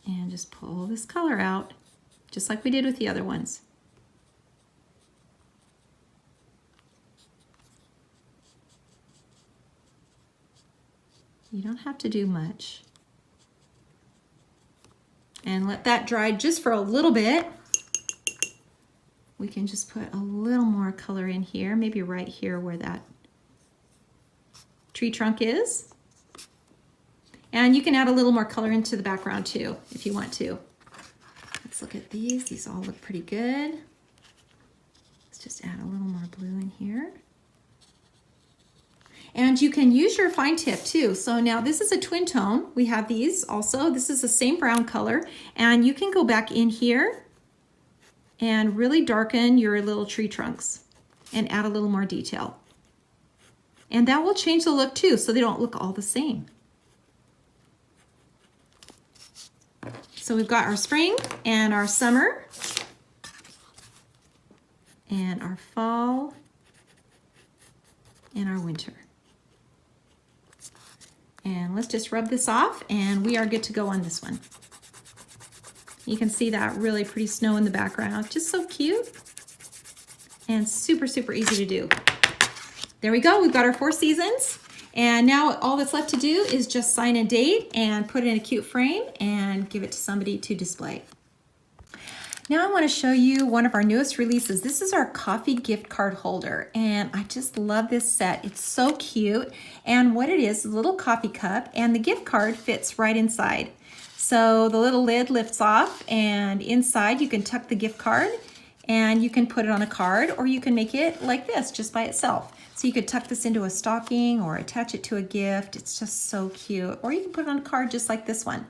and just pull this color out, just like we did with the other ones. You don't have to do much. And let that dry just for a little bit. We can just put a little more color in here, maybe right here where that tree trunk is. And you can add a little more color into the background too, if you want to. Let's look at these. These all look pretty good. Let's just add a little more blue in here. And you can use your fine tip too. So now this is a twin tone. We have these also. This is the same brown color. And you can go back in here and really darken your little tree trunks and add a little more detail. And that will change the look too, so they don't look all the same. So we've got our spring and our summer and our fall and our winter. And let's just rub this off and we are good to go on this one. You can see that really pretty snow in the background. Just so cute and super, super easy to do. There we go. We've got our 4 seasons. And now all that's left to do is just sign a date and put it in a cute frame and give it to somebody to display. Now I want to show you one of our newest releases. This is our coffee gift card holder, and I just love this set. It's so cute, and what it is a little coffee cup, and the gift card fits right inside. So the little lid lifts off, and inside you can tuck the gift card, and you can put it on a card, or you can make it like this, just by itself. So you could tuck this into a stocking or attach it to a gift. It's just so cute. Or you can put it on a card just like this one.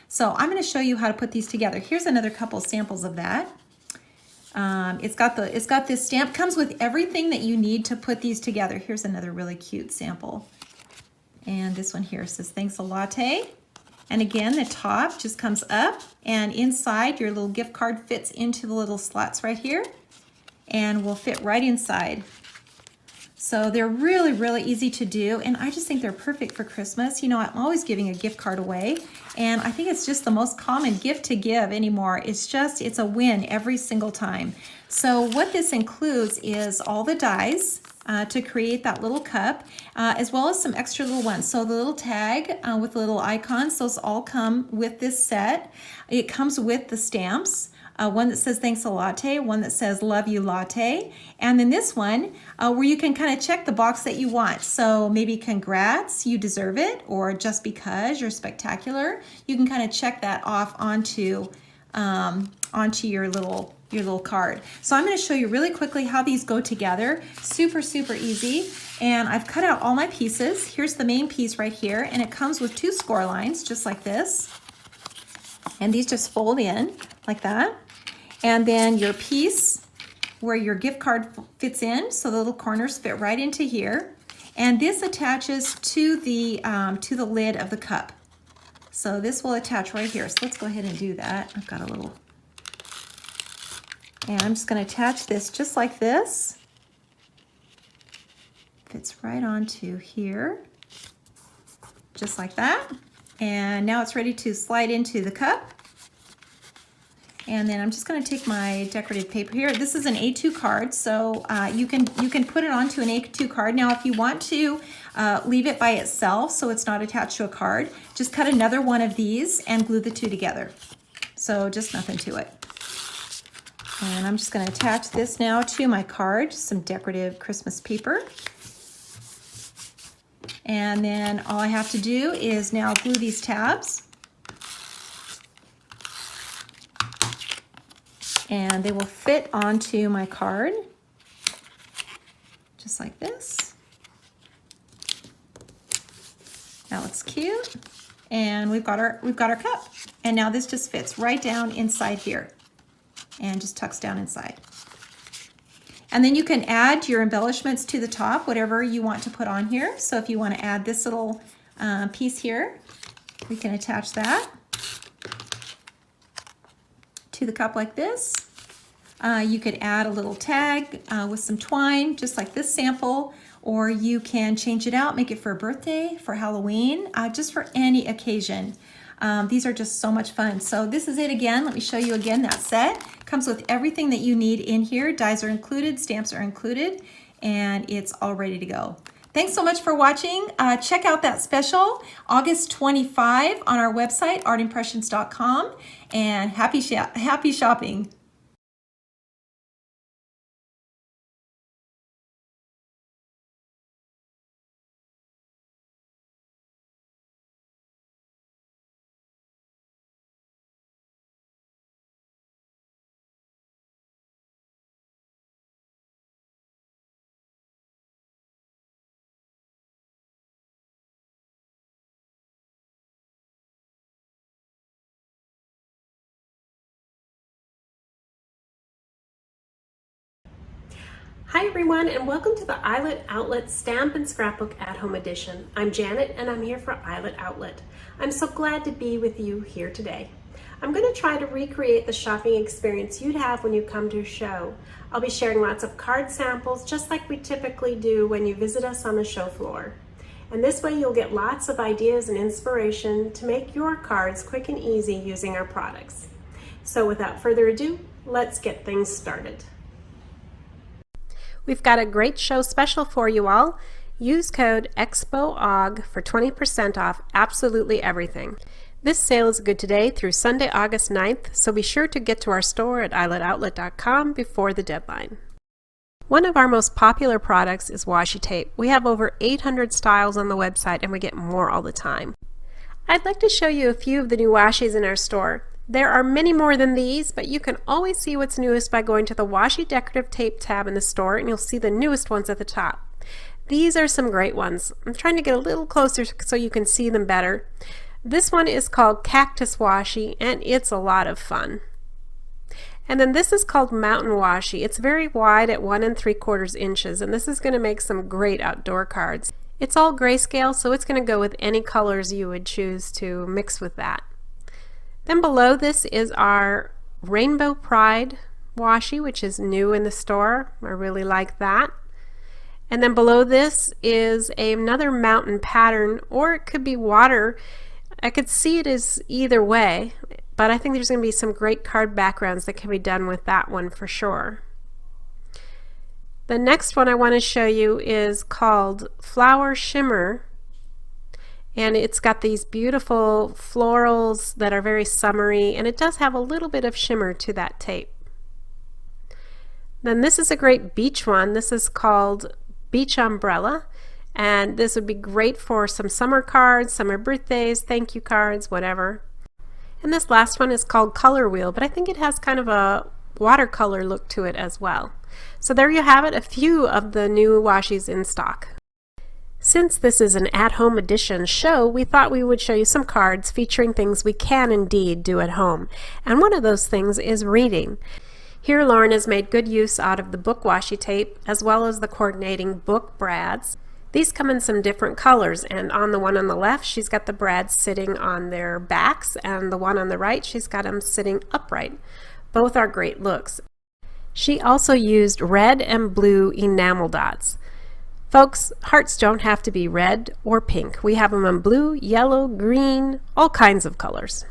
So I'm going to show you how to put these together. Here's another couple samples of that. It's got this stamp. Comes with everything that you need to put these together. Here's another really cute sample. And this one here says, "Thanks a latte." And again, the top just comes up, and inside your little gift card fits into the little slots right here and will fit right inside. So they're really, really easy to do, and I just think they're perfect for Christmas. You know, I'm always giving a gift card away, and I think it's just the most common gift to give anymore. It's a win every single time. So what this includes is all the dies to create that little cup, as well as some extra little ones. So the little tag with the little icons, those all come with this set. It comes with the stamps. One that says "Thanks a latte," one that says "Love you latte," and then this one where you can kind of check the box that you want. So maybe "Congrats, you deserve it," or "Just because you're spectacular." You can kind of check that off onto your little card. So I'm going to show you really quickly how these go together. Super, super easy. And I've cut out all my pieces. Here's the main piece right here, and it comes with 2 score lines, just like this. And these just fold in like that. And then your piece where your gift card fits in, so the little corners fit right into here. And this attaches to the lid of the cup. So this will attach right here. So let's go ahead and do that. I've got a little, and I'm just going to attach this just like this. Fits right onto here, just like that. And now it's ready to slide into the cup. And then I'm just going to take my decorative paper here. This is an A2 card, so you can put it onto an A2 card. Now, if you want to leave it by itself so it's not attached to a card, just cut another one of these and glue the 2 together. So just nothing to it. And I'm just going to attach this now to my card, some decorative Christmas paper. And then all I have to do is now glue these tabs. And they will fit onto my card, just like this. That looks cute. And we've got our cup. And now this just fits right down inside here and just tucks down inside. And then you can add your embellishments to the top, whatever you want to put on here. So if you want to add this little piece here, we can attach that to the cup like this. You could add a little tag with some twine, just like this sample, or you can change it out, make it for a birthday, for Halloween, just for any occasion. These are just so much fun. So this is it again. Let me show you again that set. Comes with everything that you need in here. Dies are included, stamps are included, and it's all ready to go. Thanks so much for watching. Check out that special, August 25 on our website, artimpressions.com, and happy shopping. Hi everyone, and welcome to the Eyelet Outlet Stamp and Scrapbook at Home Edition. I'm Janet and I'm here for Eyelet Outlet. I'm so glad to be with you here today. I'm going to try to recreate the shopping experience you'd have when you come to a show. I'll be sharing lots of card samples just like we typically do when you visit us on the show floor. And this way you'll get lots of ideas and inspiration to make your cards quick and easy using our products. So without further ado, let's get things started. We've got a great show special for you all. Use code EXPOAUG for 20% off absolutely everything. This sale is good today through Sunday, August 9th, so be sure to get to our store at eyeletoutlet.com before the deadline. One of our most popular products is washi tape. We have over 800 styles on the website and we get more all the time. I'd like to show you a few of the new washis in our store. There are many more than these, but you can always see what's newest by going to the Washi Decorative Tape tab in the store and you'll see the newest ones at the top. These are some great ones. I'm trying to get a little closer so you can see them better. This one is called Cactus Washi and it's a lot of fun. And then this is called Mountain Washi. It's very wide at 1 3/4 inches and this is going to make some great outdoor cards. It's all grayscale, so it's going to go with any colors you would choose to mix with that. Then below this is our Rainbow Pride washi, which is new in the store. I really like that. And then below this is another mountain pattern, or it could be water. I could see it as either way, but I think there's going to be some great card backgrounds that can be done with that one for sure. The next one I want to show you is called Flower Shimmer, and it's got these beautiful florals that are very summery, and it does have a little bit of shimmer to that tape. Then this is a great beach one. This is called Beach Umbrella, and this would be great for some summer cards, summer birthdays, thank you cards, whatever. And this last one is called Color Wheel, but I think it has kind of a watercolor look to it as well. So there you have it, a few of the new washis in stock. Since this is an at-home edition show, we thought we would show you some cards featuring things we can indeed do at home. And one of those things is reading. Here Lauren has made good use out of the book washi tape as well as the coordinating book brads. These come in some different colors, and on the one on the left she's got the brads sitting on their backs, and the one on the right she's got them sitting upright. Both are great looks. She also used red and blue enamel dots. Folks, hearts don't have to be red or pink. We have them in blue, yellow, green, all kinds of colors.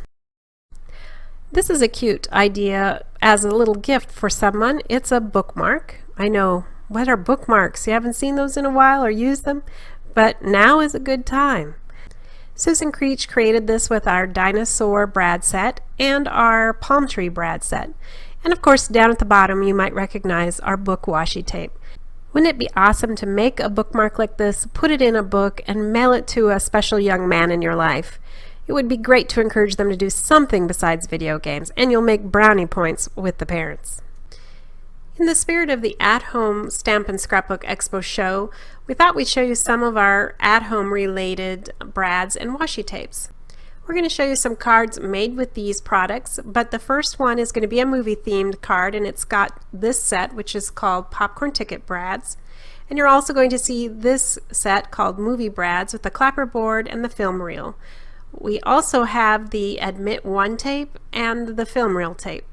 This is a cute idea as a little gift for someone. It's a bookmark. I know, what are bookmarks? You haven't seen those in a while or used them? But now is a good time. Susan Creech created this with our dinosaur brad set and our palm tree brad set. And of course, down at the bottom you might recognize our book washi tape. Wouldn't it be awesome to make a bookmark like this, put it in a book, and mail it to a special young man in your life? It would be great to encourage them to do something besides video games, and you'll make brownie points with the parents. In the spirit of the at-home Stamp and Scrapbook Expo show, we thought we'd show you some of our at-home related brads and washi tapes. We're going to show you some cards made with these products, but the first one is going to be a movie themed card, and it's got this set which is called Popcorn Ticket Brads. And you're also going to see this set called Movie Brads with the clapperboard and the film reel. We also have the Admit 1 tape and the film reel tape.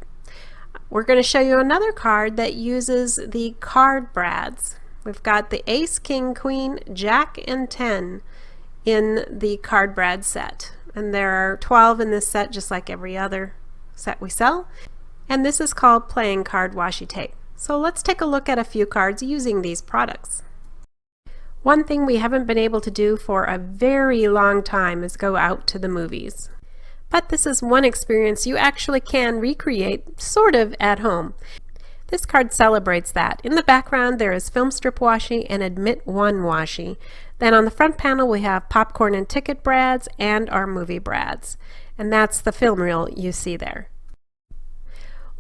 We're going to show you another card that uses the card brads. We've got the Ace, King, Queen, Jack, and 10 in the card brad set. And there are 12 in this set, just like every other set we sell. And this is called Playing Card Washi Tape. So let's take a look at a few cards using these products. One thing we haven't been able to do for a very long time is go out to the movies. But this is one experience you actually can recreate sort of at home. This card celebrates that. In the background there is Film Strip Washi and Admit 1 Washi. Then on the front panel we have Popcorn and Ticket Brads and our Movie Brads. And that's the film reel you see there.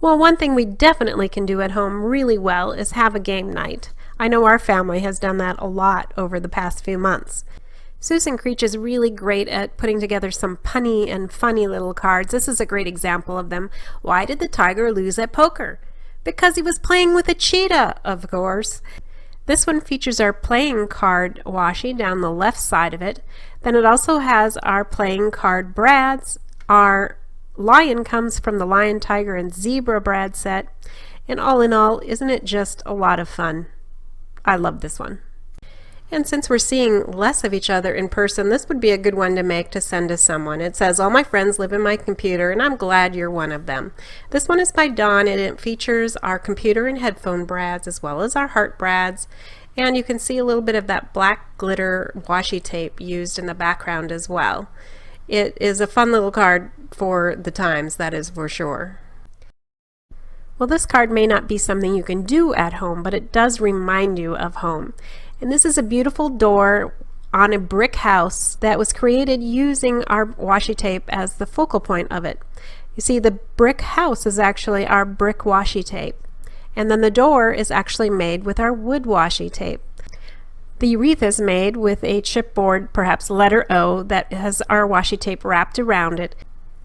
Well, one thing we definitely can do at home really well is have a game night. I know our family has done that a lot over the past few months. Susan Creech is really great at putting together some punny and funny little cards. This is a great example of them. Why did the tiger lose at poker? Because he was playing with a cheetah, of course. This one features our playing card washi down the left side of it. Then it also has our playing card brads. Our lion comes from the lion, tiger, and zebra brad set. And all in all, isn't it just a lot of fun? I love this one. And since we're seeing less of each other in person, this would be a good one to make to send to someone. It says, all my friends live in my computer and I'm glad you're one of them. This one is by Dawn and it features our computer and headphone brads as well as our heart brads. And you can see a little bit of that black glitter washi tape used in the background as well. it is a fun little card for the times, that is for sure. Well, this card may not be something you can do at home, but it does remind you of home. And this is a beautiful door on a brick house that was created using our washi tape as the focal point of it. You see, the brick house is actually our brick washi tape, and then the door is actually made with our wood washi tape. The wreath is made with a chipboard, perhaps letter O, that has our washi tape wrapped around it,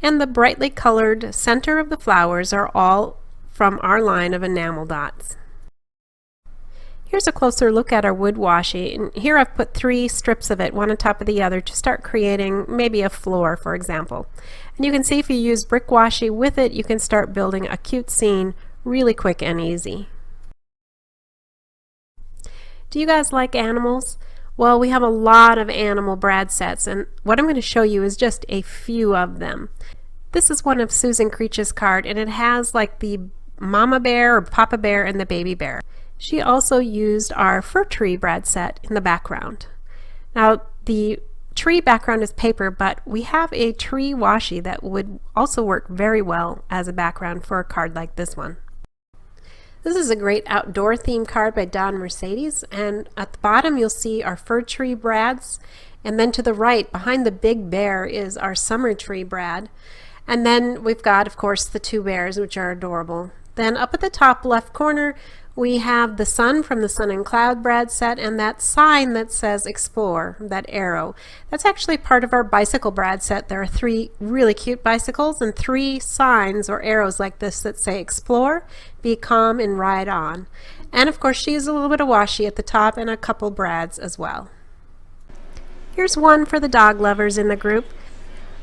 and the brightly colored center of the flowers are all from our line of enamel dots. Here's a closer look at our wood washi, and here I've put 3 strips of it, one on top of the other, to start creating maybe a floor, for example. And you can see if you use brick washi with it, you can start building a cute scene really quick and easy. Do you guys like animals? Well, we have a lot of animal brad sets, and what I'm going to show you is just a few of them. This is one of Susan Creech's card, and it has like the mama bear or papa bear and the baby bear. She also used our fir tree brad set in the background. Now, the tree background is paper, but we have a tree washi that would also work very well as a background for a card like this one. This is a great outdoor theme card by Don Mercedes, and at the bottom you'll see our fir tree brads, and then to the right behind the big bear is our summer tree brad, and then we've got, of course, the 2 bears, which are adorable. Then up at the top left corner we have the sun from the Sun and Cloud brad set, and that sign that says Explore, that arrow. That's actually part of our bicycle brad set. There are 3 really cute bicycles and 3 signs or arrows like this that say Explore, Be Calm, and Ride On. And of course she used a little bit of washi at the top and a couple brads as well. Here's one for the dog lovers in the group.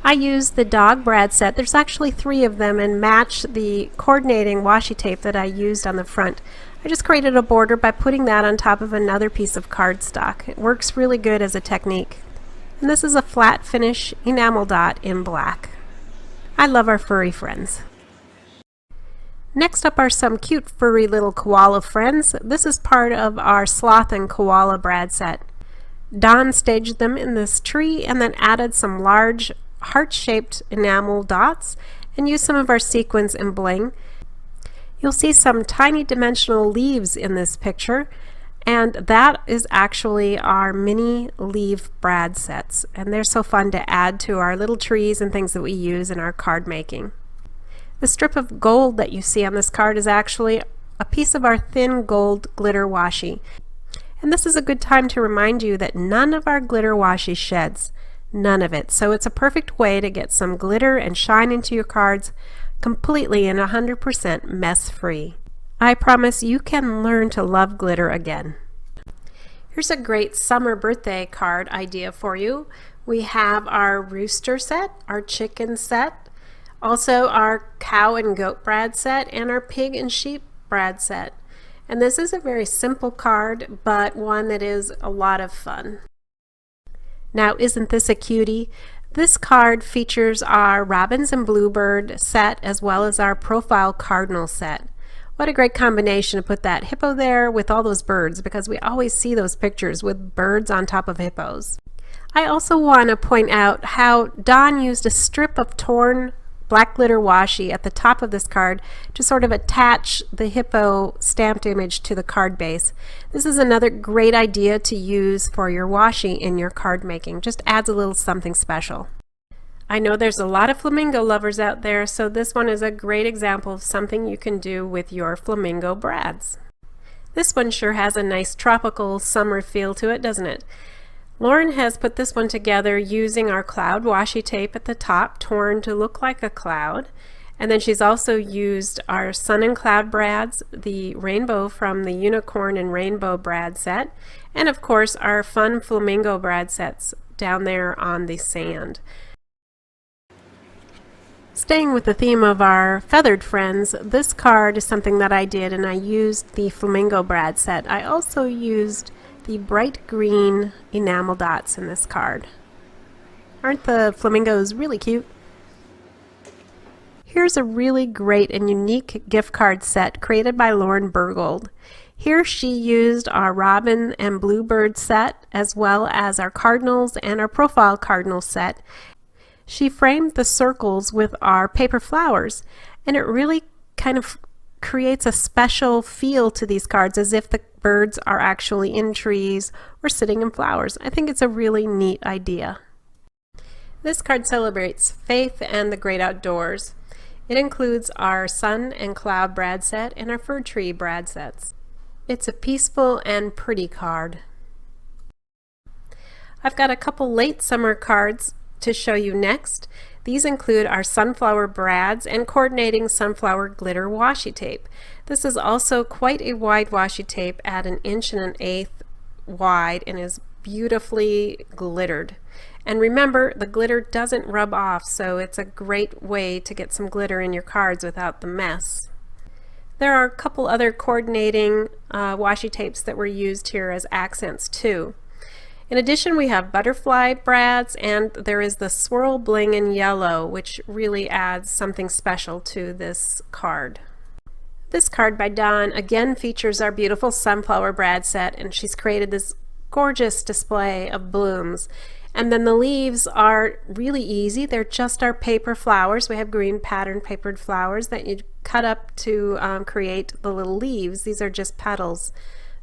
I used the dog brad set. There's actually 3 of them, and match the coordinating washi tape that I used on the front. I just created a border by putting that on top of another piece of cardstock. It works really good as a technique. And this is a flat finish enamel dot in black. I love our furry friends. Next up are some cute furry little koala friends. This is part of our sloth and koala brad set. Don staged them in this tree and then added some large heart-shaped enamel dots and used some of our sequins and bling. You'll see some tiny dimensional leaves in this picture, and that is actually our mini leaf brad sets, and they're so fun to add to our little trees and things that we use in our card making. The strip of gold that you see on this card is actually a piece of our thin gold glitter washi, and this is a good time to remind you that none of our glitter washi sheds. None of it. So it's a perfect way to get some glitter and shine into your cards completely and 100% mess-free. I promise you can learn to love glitter again. Here's a great summer birthday card idea for you. We have our rooster set, our chicken set, also our cow and goat brad set, and our pig and sheep brad set. And this is a very simple card, but one that is a lot of fun. Now, isn't this a cutie? This card features our Robins and Bluebird set as well as our Profile Cardinal set. What a great combination to put that hippo there with all those birds, because we always see those pictures with birds on top of hippos. I also want to point out how Don used a strip of torn black glitter washi at the top of this card to sort of attach the hippo stamped image to the card base. This is another great idea to use for your washi in your card making. Just adds a little something special. I know there's a lot of flamingo lovers out there, so this one is a great example of something you can do with your flamingo brads. This one sure has a nice tropical summer feel to it, doesn't it? Lauren has put this one together using our cloud washi tape at the top, torn to look like a cloud. And then she's also used our sun and cloud brads, the rainbow from the unicorn and rainbow brad set, and of course our fun flamingo brad sets down there on the sand. Staying with the theme of our feathered friends, this card is something that I did, and I used the flamingo brad set. I also used the bright green enamel dots in this card. Aren't the flamingos really cute? Here's a really great and unique gift card set created by Lauren Burgold. Here she used our Robin and Bluebird set as well as our Cardinals and our Profile Cardinal set. She framed the circles with our paper flowers, and it really kind of creates a special feel to these cards, as if the birds are actually in trees or sitting in flowers. I think it's a really neat idea. This card celebrates faith and the great outdoors. It includes our sun and cloud brad set and our fir tree brad sets. It's a peaceful and pretty card. I've got a couple late summer cards to show you next. These include our sunflower brads and coordinating sunflower glitter washi tape. This is also quite a wide washi tape at 1 1/8 wide and is beautifully glittered. And remember, the glitter doesn't rub off, so it's a great way to get some glitter in your cards without the mess. There are a couple other coordinating washi tapes that were used here as accents too. In addition, we have butterfly brads, and there is the swirl bling in yellow, which really adds something special to this card. This card by Dawn again features our beautiful sunflower brad set, and she's created this gorgeous display of blooms. And then the leaves are really easy. They're just our paper flowers. We have green pattern papered flowers that you cut up to create the little leaves. These are just petals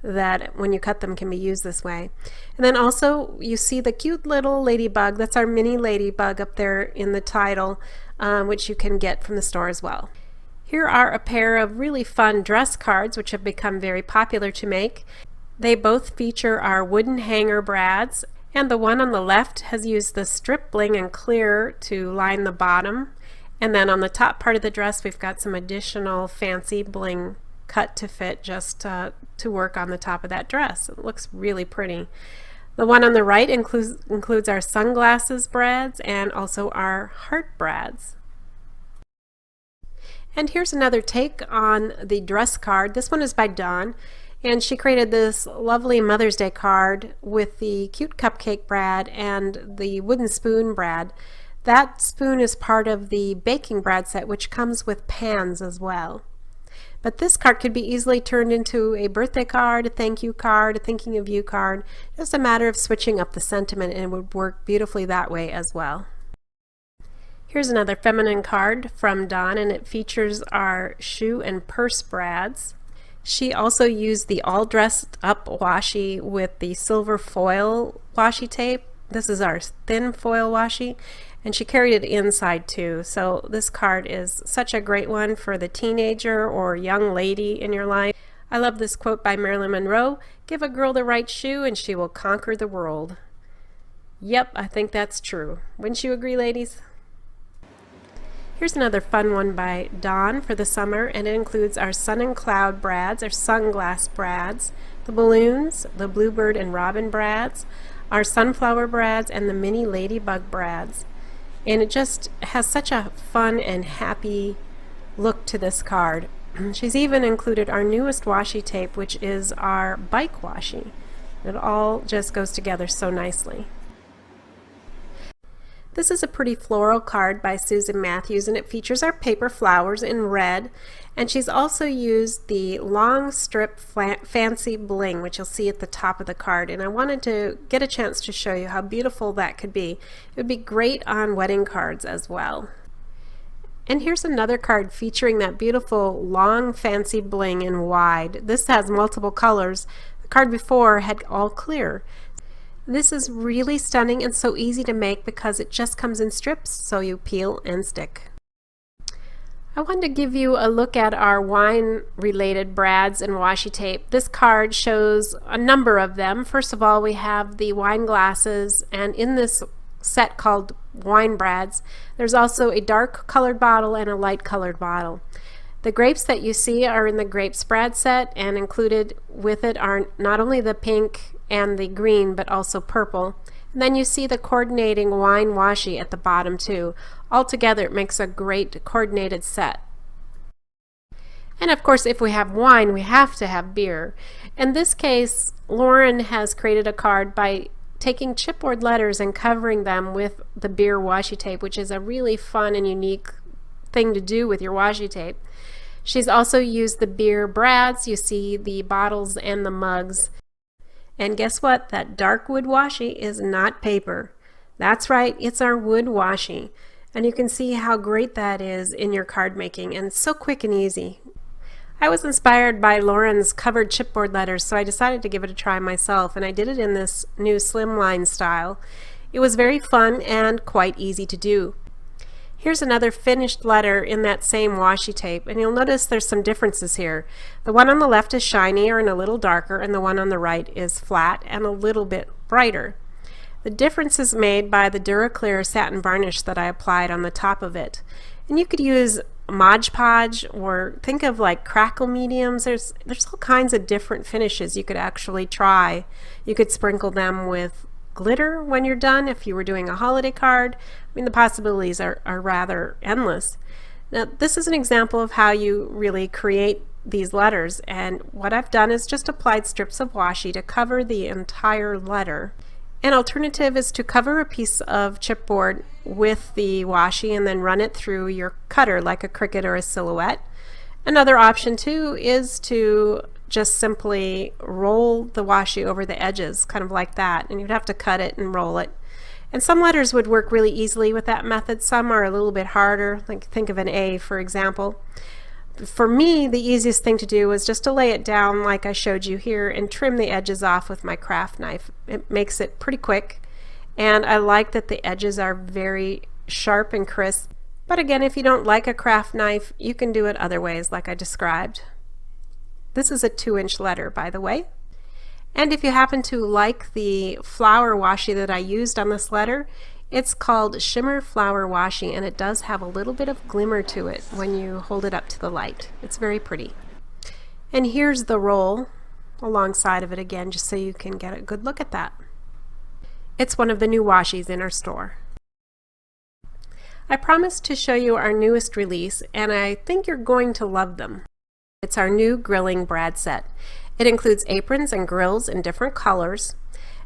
that when you cut them can be used this way. And then also you see the cute little ladybug. That's our mini ladybug up there in the title, which you can get from the store as well. Here are a pair of really fun dress cards which have become very popular to make. They both feature our wooden hanger brads, and the one on the left has used the strip bling and clear to line the bottom, and then on the top part of the dress we've got some additional fancy bling cut to fit just to work on the top of that dress. It looks really pretty. The one on the right includes our sunglasses brads and also our heart brads. And here's another take on the dress card. This one is by Dawn, and she created this lovely Mother's Day card with the cute cupcake brad and the wooden spoon brad. That spoon is part of the baking brad set, which comes with pans as well. But this card could be easily turned into a birthday card, a thank you card, a thinking of you card. Just a matter of switching up the sentiment, and it would work beautifully that way as well. Here's another feminine card from Dawn, and it features our shoe and purse brads. She also used the all dressed up washi with the silver foil washi tape. This is our thin foil washi, and she carried it inside too. So this card is such a great one for the teenager or young lady in your life. I love this quote by Marilyn Monroe: "Give a girl the right shoe and she will conquer the world." Yep, I think that's true. Wouldn't you agree, ladies? Here's another fun one by Dawn for the summer, and it includes our sun and cloud brads, our sunglass brads, the balloons, the bluebird and robin brads, our sunflower brads, and the mini ladybug brads. And it just has such a fun and happy look to this card. She's even included our newest washi tape, which is our bike washi. It all just goes together so nicely. This is a pretty floral card by Susan Matthews, and it features our paper flowers in red, and she's also used the long strip fancy bling, which you'll see at the top of the card, and I wanted to get a chance to show you how beautiful that could be. It would be great on wedding cards as well. And here's another card featuring that beautiful long fancy bling in wide. This has multiple colors. The card before had all clear. This is really stunning and so easy to make because it just comes in strips, so you peel and stick. I wanted to give you a look at our wine related brads and washi tape. This card shows a number of them. First of all, we have the wine glasses, and in this set called wine brads, there's also a dark colored bottle and a light colored bottle. The grapes that you see are in the grapes brad set, and included with it are not only the pink and the green but also purple. And then you see the coordinating wine washi at the bottom too. Altogether it makes a great coordinated set. And of course, if we have wine, we have to have beer. In this case, Lauren has created a card by taking chipboard letters and covering them with the beer washi tape, which is a really fun and unique thing to do with your washi tape. She's also used the beer brads. You see the bottles and the mugs. And guess what? That dark wood washi is not paper. That's right, it's our wood washi. And you can see how great that is in your card making, and it's so quick and easy. I was inspired by Lauren's covered chipboard letters, so I decided to give it a try myself, and I did it in this new slimline style. It was very fun and quite easy to do. Here's another finished letter in that same washi tape, and you'll notice there's some differences here. The one on the left is shinier and a little darker, and the one on the right is flat and a little bit brighter. The difference is made by the DuraClear satin varnish that I applied on the top of it. And you could use Mod Podge, or think of like crackle mediums. There's all kinds of different finishes you could actually try. You could sprinkle them with glitter when you're done if you were doing a holiday card. I mean, the possibilities are rather endless. Now, this is an example of how you really create these letters, and what I've done is just applied strips of washi to cover the entire letter. An alternative is to cover a piece of chipboard with the washi and then run it through your cutter like a Cricut or a Silhouette. Another option too is to just simply roll the washi over the edges, kind of like that, and you'd have to cut it and roll it. And some letters would work really easily with that method. Some are a little bit harder, like think of an A, for example. For me, the easiest thing to do was just to lay it down like I showed you here and trim the edges off with my craft knife. It makes it pretty quick, and I like that the edges are very sharp and crisp. But again, if you don't like a craft knife, you can do it other ways like I described. This is a 2-inch letter, by the way. And if you happen to like the flower washi that I used on this letter, it's called Shimmer Flower Washi, and it does have a little bit of glimmer to it when you hold it up to the light. It's very pretty. And here's the roll alongside of it again, just so you can get a good look at that. It's one of the new washis in our store. I promised to show you our newest release, and I think you're going to love them. It's our new grilling brad set. It includes aprons and grills in different colors.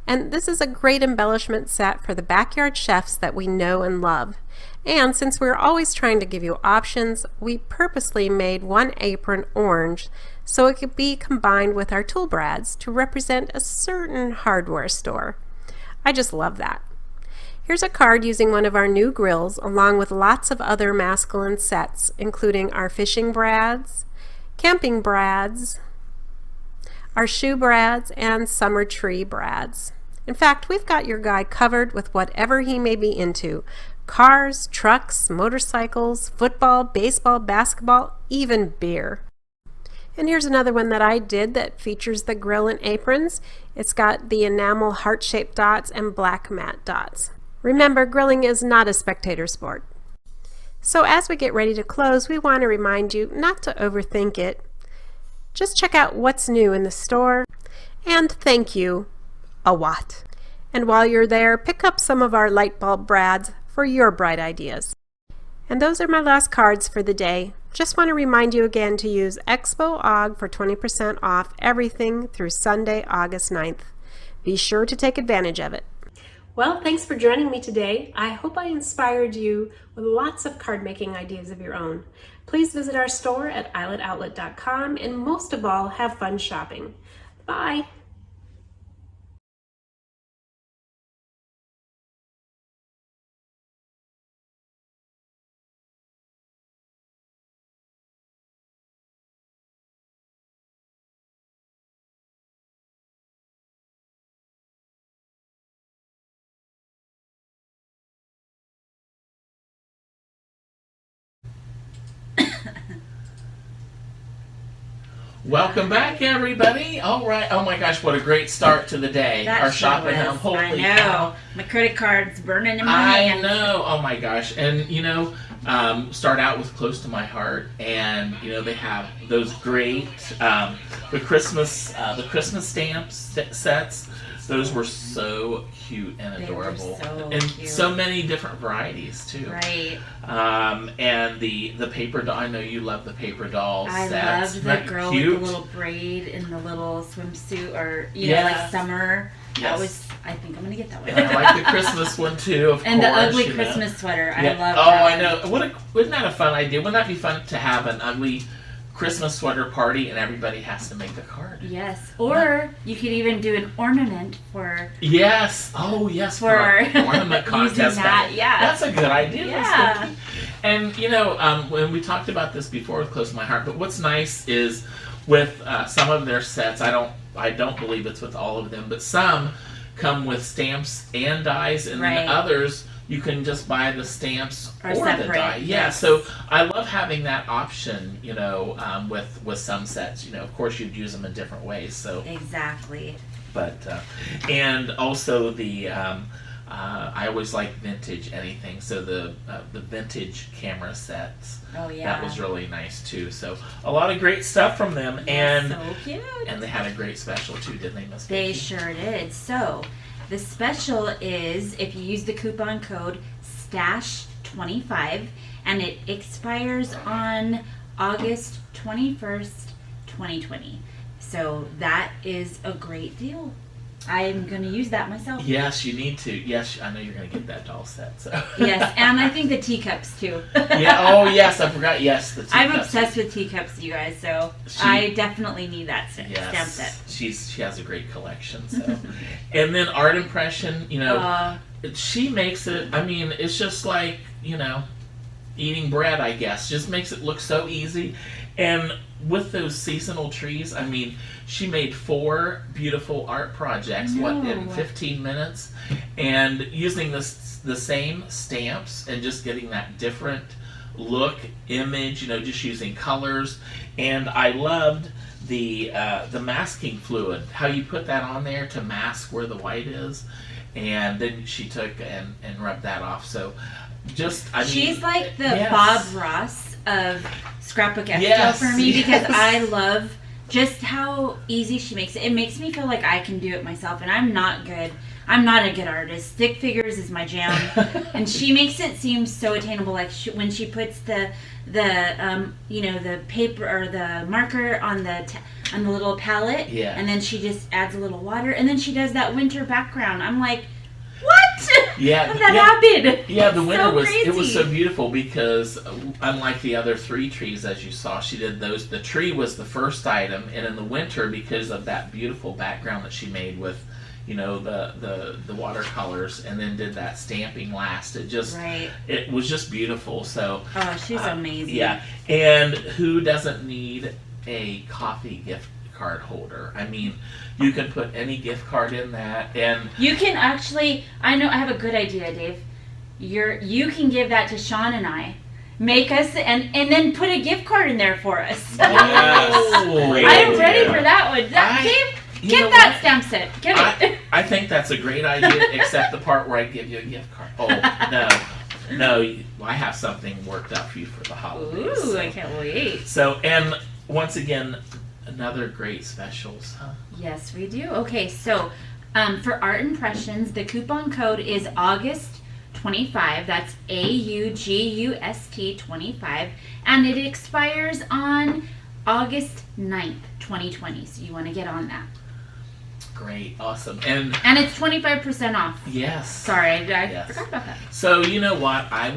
And this is a great embellishment set for the backyard chefs that we know and love. And since we're always trying to give you options, we purposely made one apron orange so it could be combined with our tool brads to represent a certain hardware store. I just love that. Here's a card using one of our new grills along with lots of other masculine sets, including our fishing brads, camping brads, our shoe brads, and summer tree brads. In fact, we've got your guy covered with whatever he may be into. Cars, trucks, motorcycles, football, baseball, basketball, even beer. And here's another one that I did that features the grill and aprons. It's got the enamel heart-shaped dots and black matte dots. Remember, grilling is not a spectator sport. So as we get ready to close, we want to remind you not to overthink it. Just check out what's new in the store, and thank you a lot. And while you're there, pick up some of our light bulb brads for your bright ideas. And those are my last cards for the day. Just want to remind you again to use ExpoOG for 20% off everything through Sunday, August 9th. Be sure to take advantage of it. Well, thanks for joining me today. I hope I inspired you with lots of card making ideas of your own. Please visit our store at eyeletoutlet.com, and most of all, have fun shopping. Bye. Welcome back, everybody. All right. Oh my gosh, what a great start to the day. That Our sure shopping. was. Holy I know. cow. My credit card's burning in my I hand. know. Oh my gosh. And you know, start out with Close to My Heart, and you know they have those great the Christmas stamps sets. Those were so cute and They were adorable, so and cute. so many different varieties too. Right. And the paper doll. I know you love the paper doll I sets. loved Isn't the that girl cute? with the little braid and the little swimsuit, or you know, Yeah. like summer. Yes. That was. I think I'm gonna get that one. And I like the Christmas one too, of And course. the ugly you know. Christmas sweater. Yeah. I love Oh, that I know. Wouldn't that a fun idea? Wouldn't that be fun to have an ugly Christmas sweater party and everybody has to make a card. Yes. Or you could even do an ornament for. Yes. Oh, yes. For ornament contest. using that. Yeah. That's a good idea. Yeah. And when we talked about this before with Close to My Heart, but what's nice is with some of their sets, I don't believe it's with all of them, but some come with stamps and dies, and then others you can just buy the stamps or the die. Yeah, so I love having that option, with some sets. Of course you'd use them in different ways. So exactly. But and also the I always like vintage anything. So the vintage camera sets. Oh yeah. That was really nice too. So a lot of great stuff from them, and so cute. And they had a great special too, didn't they, Miss They Vicki? sure did. So the special is if you use the coupon code STASH25, and it expires on August 21st, 2020. So that is a great deal. I'm going to use that myself. Yes, you need to. Yes, I know you're going to get that doll set. So. Yes, and I think the teacups too. Yeah. Oh, yes. I forgot. Yes, the teacups. I'm obsessed with teacups, you guys. So I definitely need that stamp set. She has a great collection. So, and then art impression. She makes it. I mean, it's just like eating bread. I guess just makes it look so easy, and with those seasonal trees, I mean, she made 4 beautiful art projects, in 15 minutes, and using the same stamps and just getting that different look, image, just using colors. And I loved the masking fluid, how you put that on there to mask where the white is, and then she took and rubbed that off. So she's like the Bob Ross of Scrapbook Expo for me, because I love just how easy she makes it. It makes me feel like I can do it myself, and I'm not good. I'm not a good artist. Stick figures is my jam, and she makes it seem so attainable. Like when she puts the paper or the marker on the little palette, and then she just adds a little water, and then she does that winter background. I'm like, what? Yeah, how did that happen? Yeah, the winter it was so beautiful because unlike the other 3 trees, as you saw, she did those. The tree was the first item, and in the winter, because of that beautiful background that she made with, the watercolors, and then did that stamping last. It was just beautiful. So she's amazing. Yeah, and who doesn't need a coffee gift card holder? I mean, you can put any gift card in that, and you can actually. I have a good idea, Dave. You can give that to Sean and I. Make us and then put a gift card in there for us. I'm ready for that one. Dave, get that stamp set. Get it. I think that's a great idea, except the part where I give you a gift card. Oh no, I have something worked out for you for the holidays. Ooh, I can't wait. So, and once again, another great specials, huh? Yes, we do. Okay, so for art impressions, the coupon code is August 25. That's AUGUST 25, and it expires on August 9th, 2020. So you want to get on that. Great, awesome, and it's 25% off. Yes. Sorry, I forgot about that. So you know what? I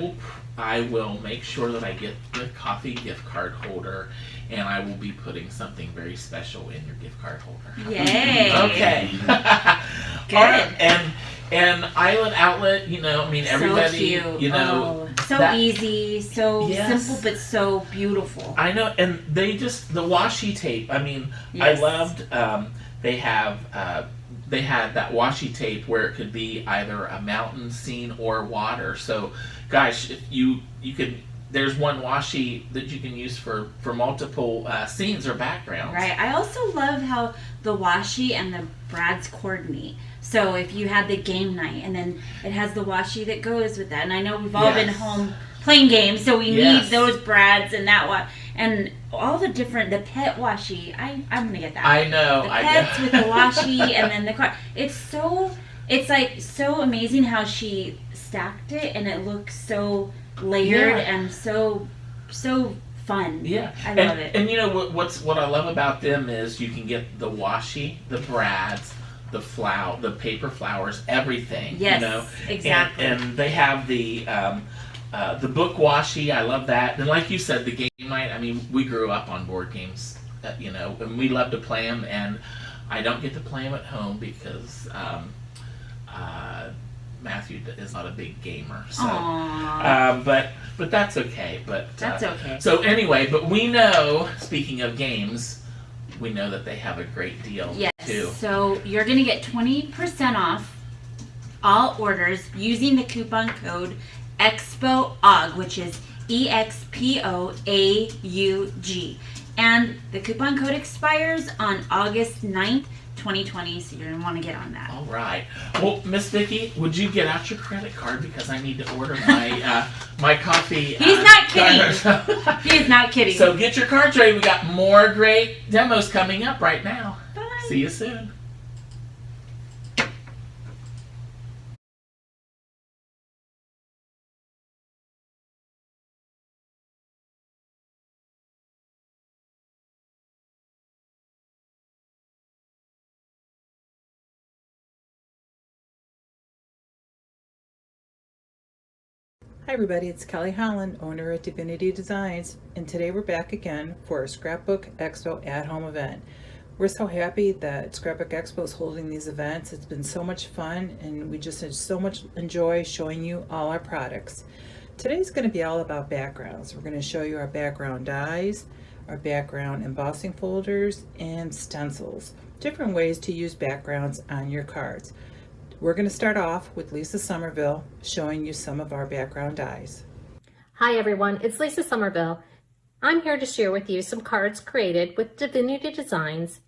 will make sure that I get the coffee gift card holder, and I will be putting something very special in your gift card holder. Yay! Okay. Good. And Eyelet Outlet, everybody, so cute. So easy, so simple, but so beautiful. I know, and the washi tape. I mean, I loved. They had that washi tape where it could be either a mountain scene or water. So, gosh, if you could. There's one washi that you can use for multiple scenes or backgrounds. Right. I also love how the washi and the brads coordinate. So if you had the game night, and then it has the washi that goes with that. And I know we've all been home playing games, so we need those brads and that and all the pet washi. I'm gonna get that. I know. The pets with the washi and then the car. It's like so amazing how she stacked it, and it looks so layered and so fun. Yeah, I love it. And what I love about them is you can get the washi, the brads, the paper flowers, everything. Yes, exactly. And they have the The book washi, I love that. And like you said, the game night, I mean, we grew up on board games, you know, and we love to play them. And I don't get to play them at home because Matthew is not a big gamer. So, but that's okay. But That's okay. So anyway, but we know, speaking of games, we know that they have a great deal too. So you're going to get 20% off all orders using the coupon code EXPOAUG, which is EXPOAUG. And the coupon code expires on August 9th, 2020, so you're going to want to get on that. All right. Well, Miss Vicki, would you get out your credit card because I need to order my my coffee? He's not kidding. He is not kidding. So get your cards ready. We got more great demos coming up right now. Bye. See you soon. Hi everybody, it's Kelly Holland, owner at Divinity Designs, and today we're back again for our Scrapbook Expo at-home event. We're so happy that Scrapbook Expo is holding these events. It's been so much fun and we just so much enjoy showing you all our products. Today's going to be all about backgrounds. We're going to show you our background dies, our background embossing folders, and stencils. Different ways to use backgrounds on your cards. We're going to start off with Lisa Somerville showing you some of our background dies. Hi everyone, it's Lisa Somerville. I'm here to share with you some cards created with Divinity Designs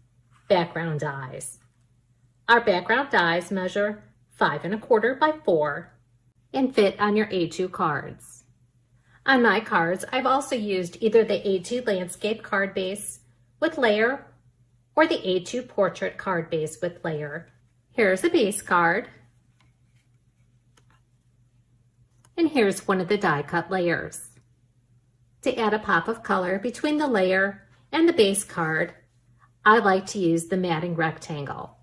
background dies. Our background dies measure 5 1/4 by 4 and fit on your A2 cards. On my cards, I've also used either the A2 landscape card base with layer or the A2 portrait card base with layer. Here's a base card, and here's one of the die cut layers. To add a pop of color between the layer and the base card, I like to use the matting rectangle.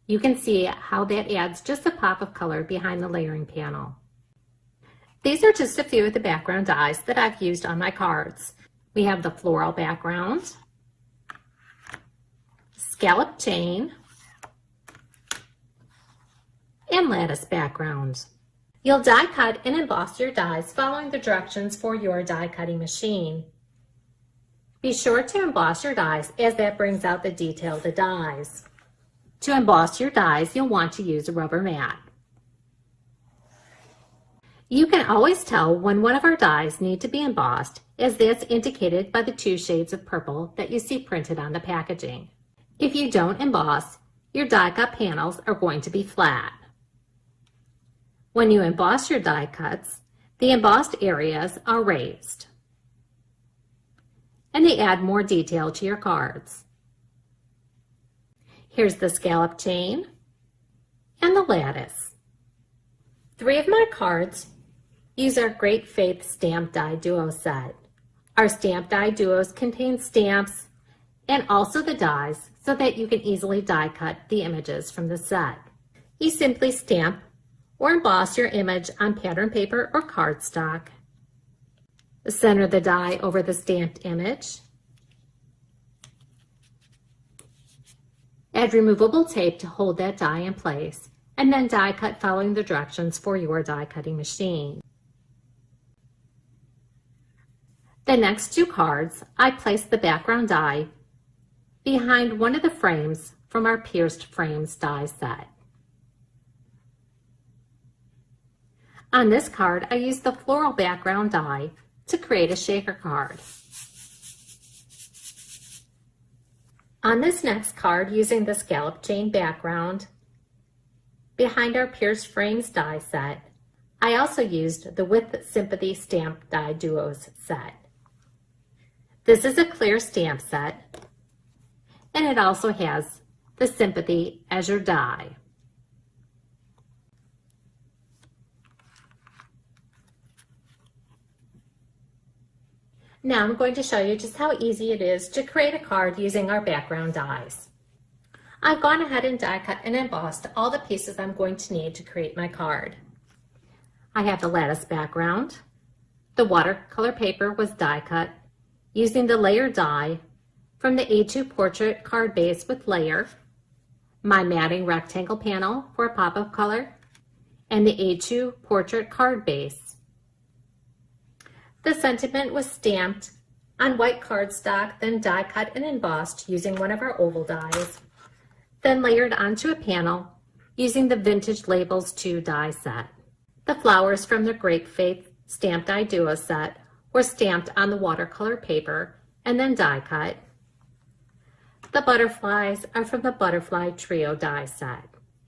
You can see how that adds just a pop of color behind the layering panel. These are just a few of the background dies that I've used on my cards. We have the floral background, scallop chain, and lattice background. You'll die cut and emboss your dies following the directions for your die cutting machine. Be sure to emboss your dies as that brings out the detail of the dies. To emboss your dies, you'll want to use a rubber mat. You can always tell when one of our dies need to be embossed, as that's indicated by the 2 shades of purple that you see printed on the packaging. If you don't emboss, your die cut panels are going to be flat. When you emboss your die cuts, the embossed areas are raised, and they add more detail to your cards. Here's the scallop chain and the lattice. 3 of my cards use our Great Faith Stamp Die Duo set. Our Stamp Die Duos contain stamps and also the dies so that you can easily die cut the images from the set. You simply stamp or emboss your image on pattern paper or cardstock. Center the die over the stamped image. Add removable tape to hold that die in place, and then die cut following the directions for your die cutting machine. The next 2 cards, I place the background die behind one of the frames from our Pierced Frames die set. On this card, I use the floral background die to create a shaker card. On this next card, using the scallop chain background behind our Pierced Frames die set, I also used the With Sympathy Stamp Die Duos set. This is a clear stamp set, and it also has the Sympathy as your die. Now I'm going to show you just how easy it is to create a card using our background dies. I've gone ahead and die cut and embossed all the pieces I'm going to need to create my card. I have the lattice background. The watercolor paper was die cut using the layer die from the A2 portrait card base with layer, my matting rectangle panel for a pop of color, and the A2 portrait card base. The sentiment was stamped on white cardstock, then die cut and embossed using one of our oval dies, then layered onto a panel using the Vintage Labels 2 die set. The flowers from the Great Faith Stamped Die Duo set were stamped on the watercolor paper and then die cut. The butterflies are from the Butterfly Trio die set.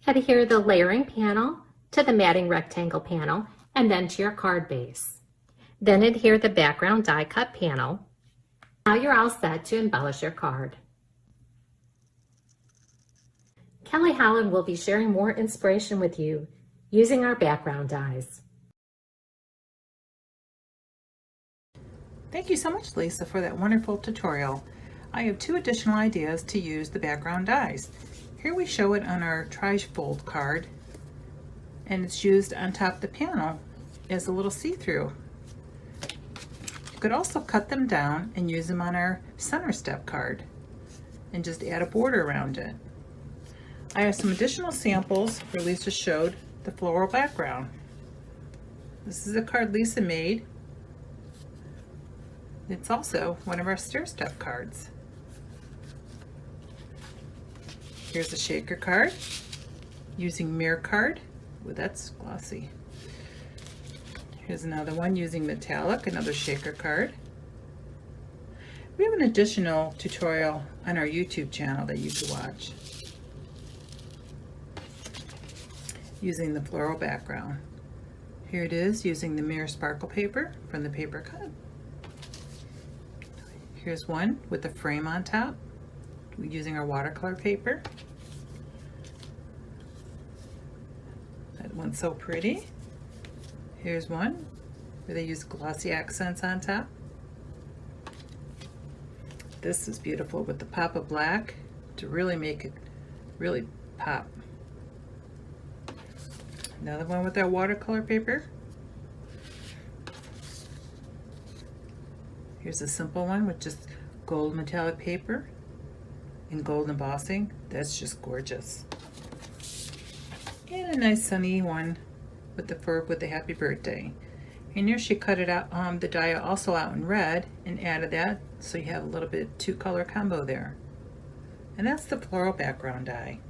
Adhere the layering panel to the matting rectangle panel and then to your card base. Then adhere the background die cut panel. Now you're all set to embellish your card. Kelly Holland will be sharing more inspiration with you using our background dies. Thank you so much, Lisa, for that wonderful tutorial. I have 2 additional ideas to use the background dies. Here we show it on our tri-fold card, and it's used on top of the panel as a little see-through. You could also cut them down and use them on our center step card and just add a border around it. I have some additional samples where Lisa showed the floral background. This is a card Lisa made. It's also one of our stair step cards. Here's a shaker card using mirror card. Ooh, that's glossy. Here's another one using metallic, another shaker card. We have an additional tutorial on our YouTube channel that you can watch using the floral background. Here it is using the mirror sparkle paper from the paper cut. Here's one with the frame on top using our watercolor paper. That one's so pretty. Here's one where they use glossy accents on top. This is beautiful with the pop of black to really make it really pop. Another one with our watercolor paper. Here's a simple one with just gold metallic paper and gold embossing. That's just gorgeous. And a nice sunny one with the fur with the happy birthday. And here she cut it out, the die also out in red and added that, so you have a little bit 2-color combo there. And that's the floral background die.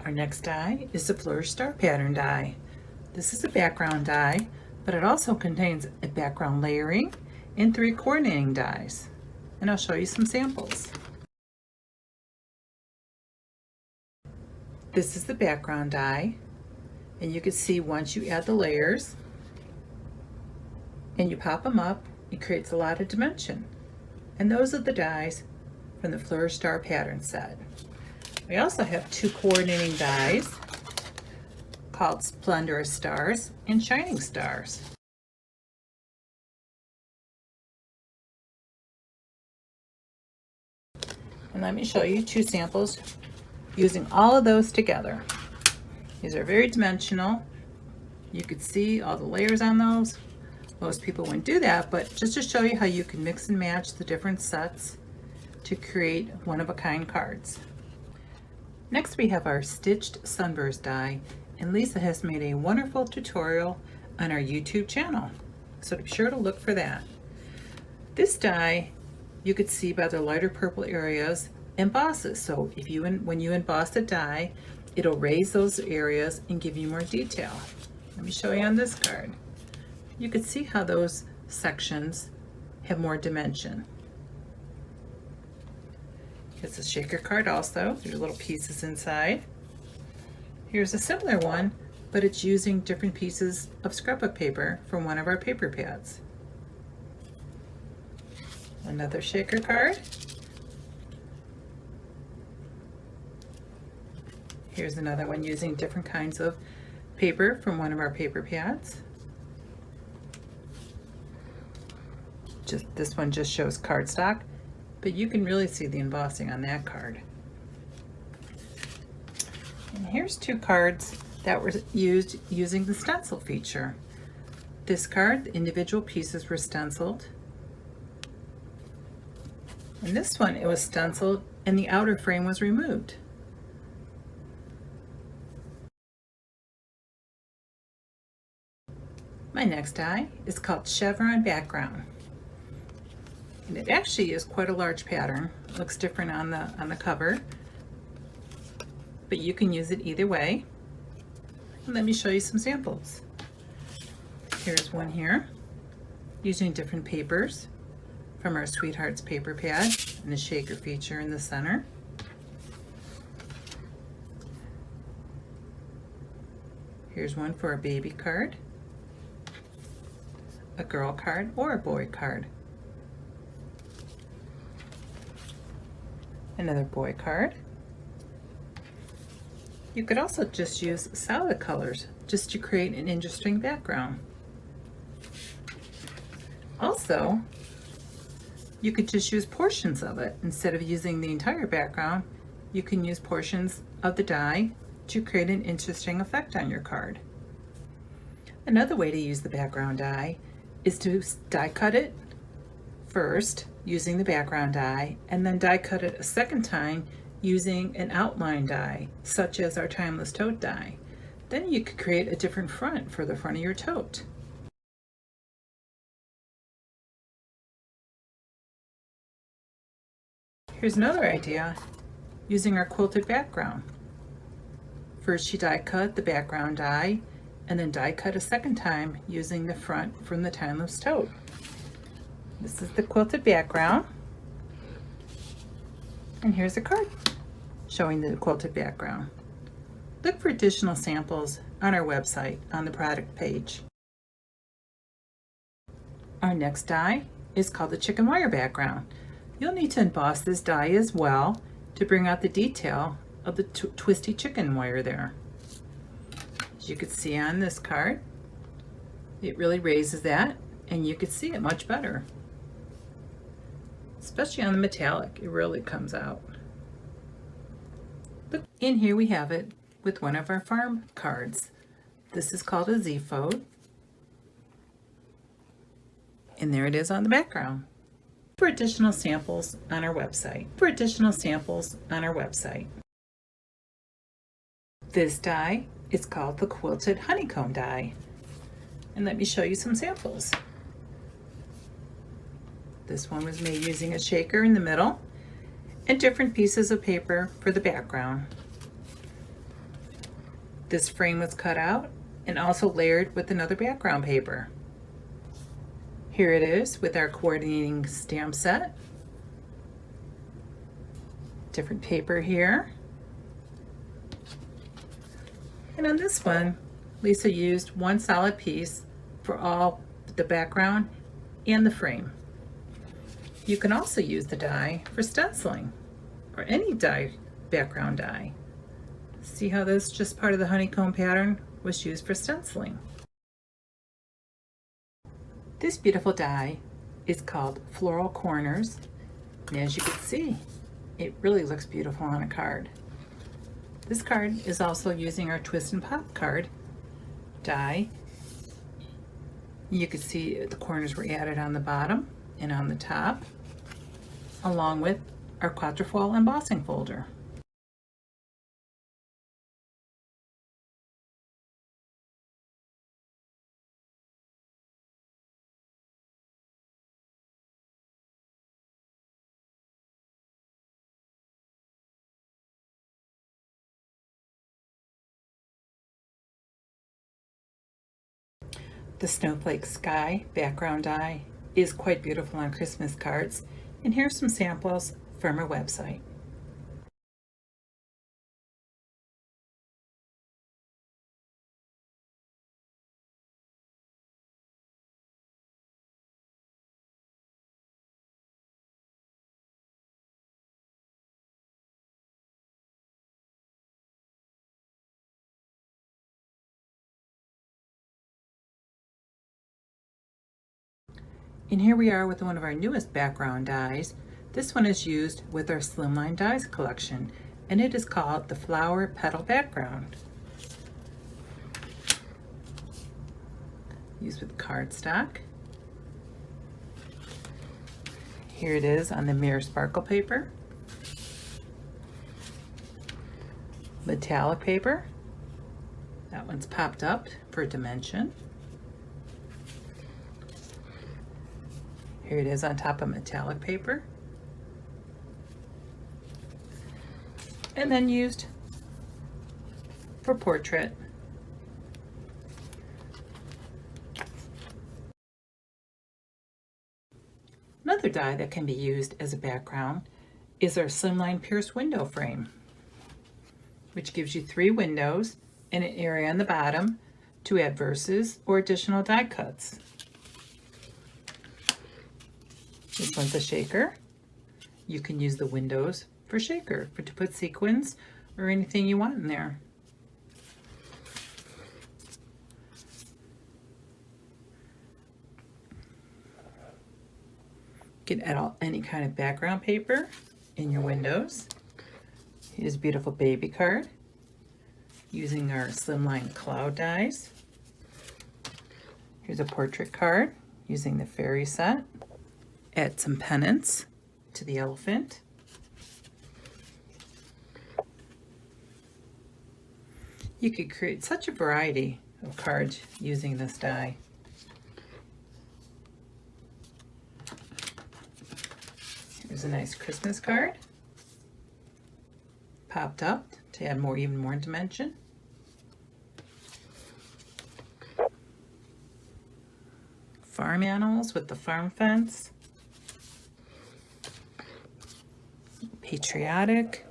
Our next die is the Flourish Star Pattern die. This is a background die, but it also contains a background layering and 3 coordinating dies. And I'll show you some samples. This is the background die, and you can see once you add the layers and you pop them up, it creates a lot of dimension. And those are the dies from the Flourish Star Pattern set. We also have 2 coordinating dies called Splendorous Stars and Shining Stars. And let me show you 2 samples using all of those together. These are very dimensional. You could see all the layers on those. Most people wouldn't do that, but just to show you how you can mix and match the different sets to create one-of-a-kind cards. Next we have our Stitched Sunburst die, and Lisa has made a wonderful tutorial on our YouTube channel, so be sure to look for that. This die, you could see by the lighter purple areas, embosses. So if you when you emboss the die, it'll raise those areas and give you more detail. Let me show you on this card. You can see how those sections have more dimension. It's a shaker card also. There's little pieces inside. Here's a similar one, but it's using different pieces of scrapbook paper from one of our paper pads. Another shaker card. Here's another one using different kinds of paper from one of our paper pads. This one just shows cardstock, but you can really see the embossing on that card. And here's two cards that were used using the stencil feature. This card, the individual pieces were stenciled. And this one, it was stenciled and the outer frame was removed. My next die is called Chevron Background. And it actually is quite a large pattern. It looks different on the cover, but you can use it either way. And let me show you some samples. Here's one here, using different papers from our Sweethearts paper pad and the shaker feature in the center. Here's one for a baby card, a girl card, or a boy card. Another boy card. You could also just use solid colors just to create an interesting background. Also, you could just use portions of it. Instead of using the entire background, you can use portions of the die to create an interesting effect on your card. Another way to use the background die is to die cut it first using the background die, and then die cut it a second time using an outline die, such as our Timeless Tote die. Then you could create a different front for the front of your tote. Here's another idea using our quilted background. First you die cut the background die, and then die cut a second time using the front from the Timeless Tote. This is the quilted background, and here's a card showing the quilted background. Look for additional samples on our website on the product page. Our next die is called the chicken wire background. You'll need to emboss this die as well to bring out the detail of the twisty chicken wire there. As you can see on this card, it really raises that, and you can see it much better. Especially on the metallic, it really comes out. Look, in here we have it with one of our farm cards. This is called a Z-fold. And there it is on the background. For additional samples on our website. This die is called the quilted honeycomb die. And let me show you some samples. This one was made using a shaker in the middle and different pieces of paper for the background. This frame was cut out and also layered with another background paper. Here it is with our coordinating stamp set. Different paper here. And on this one, Lisa used one solid piece for all the background and the frame. You can also use the die for stenciling or any die, background die. See how this, just part of the honeycomb pattern, was used for stenciling. This beautiful die is called Floral Corners, and as you can see, it really looks beautiful on a card. This card is also using our Twist and Pop card die. You can see the corners were added on the bottom and on the top, along with our quatrefoil embossing folder. The Snowflake Sky background die is quite beautiful on Christmas cards, and here's some samples from our website. And here we are with one of our newest background dies. This one is used with our Slimline Dies collection, and it is called the Flower Petal Background. Used with cardstock. Here it is on the mirror sparkle paper. Metallic paper. That one's popped up for dimension. Here it is on top of metallic paper. And then used for portrait. Another die that can be used as a background is our Slimline Pierced window frame, which gives you 3 windows and an area on the bottom to add verses or additional die cuts. This one's a shaker. You can use the windows for shaker to put sequins or anything you want in there. You can add any kind of background paper in your windows. Here's a beautiful baby card using our Slimline cloud dies. Here's a portrait card using the fairy set. Add some pennants to the elephant. You could create such a variety of cards using this die. Here's a nice Christmas card, popped up to add even more dimension. Farm animals with the farm fence. Patriotic.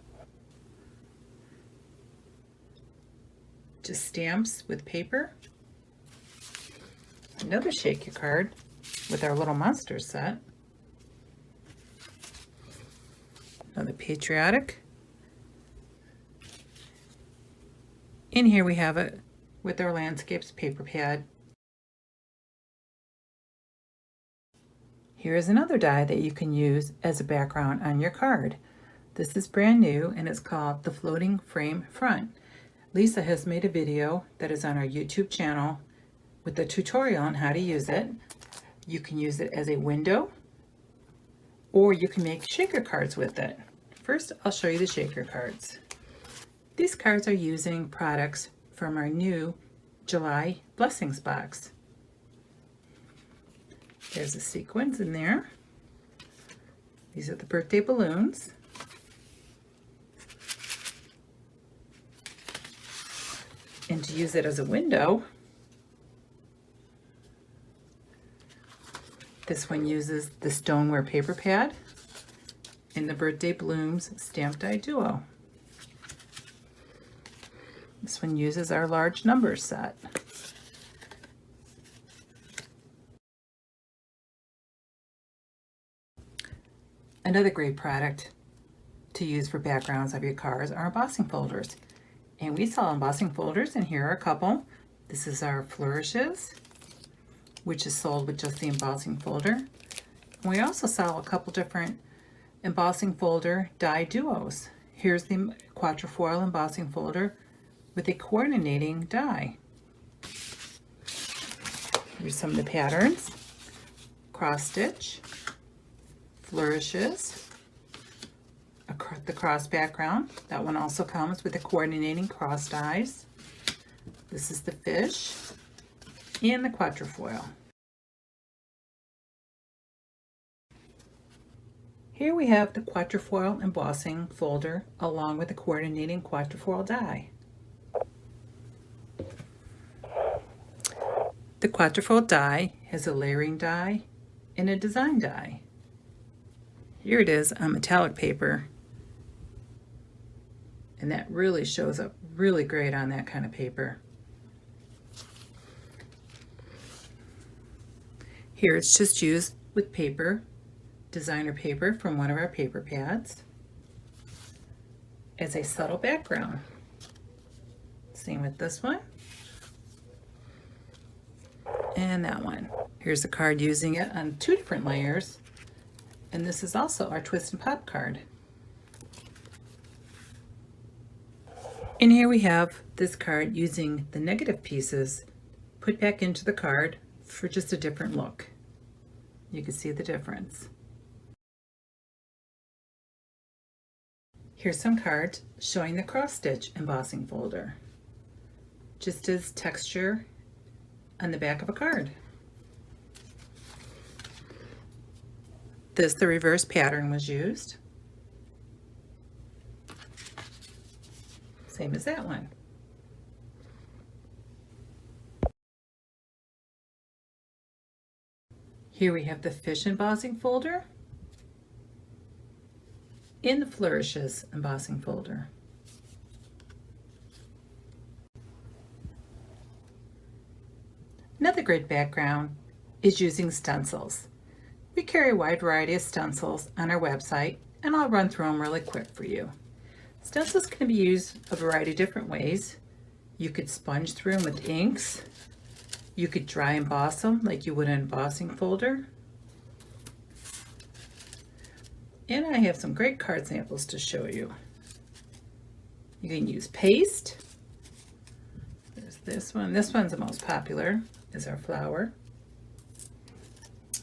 Just stamps with paper. Another shaker card with our little monster set. Another patriotic. In here we have it with our landscapes paper pad. Here is another die that you can use as a background on your card. This is brand new and it's called the Floating Frame Front. Lisa has made a video that is on our YouTube channel with a tutorial on how to use it. You can use it as a window or you can make shaker cards with it. First, I'll show you the shaker cards. These cards are using products from our new July Blessings box. There's a sequins in there. These are the birthday balloons. And to use it as a window, this one uses the stoneware paper pad and the Birthday Blooms Stamp Die Duo. This one uses our large number set. Another great product to use for backgrounds of your cards are embossing folders. And we sell embossing folders, and here are a couple. This is our Flourishes, which is sold with just the embossing folder. And we also sell a couple different embossing folder die duos. Here's the quatrefoil embossing folder with a coordinating die. Here's some of the patterns. Cross stitch, flourishes, the cross background. That one also comes with the coordinating cross dies. This is the fish and the quatrefoil. Here we have the quatrefoil embossing folder along with the coordinating quatrefoil die. The quatrefoil die has a layering die and a design die. Here it is on metallic paper, and that really shows up really great on that kind of paper. Here it's just used with paper, designer paper from one of our paper pads, as a subtle background. Same with this one. and that one. Here's a card using it on 2 different layers. And this is also our twist and pop card. And here we have this card using the negative pieces put back into the card for just a different look. You can see the difference. Here's some cards showing the cross stitch embossing folder, just as texture on the back of a card. The reverse pattern was used. Same as that one. Here we have the fish embossing folder and the flourishes embossing folder. Another great background is using stencils. We carry a wide variety of stencils on our website, and I'll run through them really quick for you. Stencils can be used a variety of different ways. You could sponge through them with inks. You could dry emboss them like you would an embossing folder. And I have some great card samples to show you. You can use paste. There's this one. This one's the most popular, is our flower.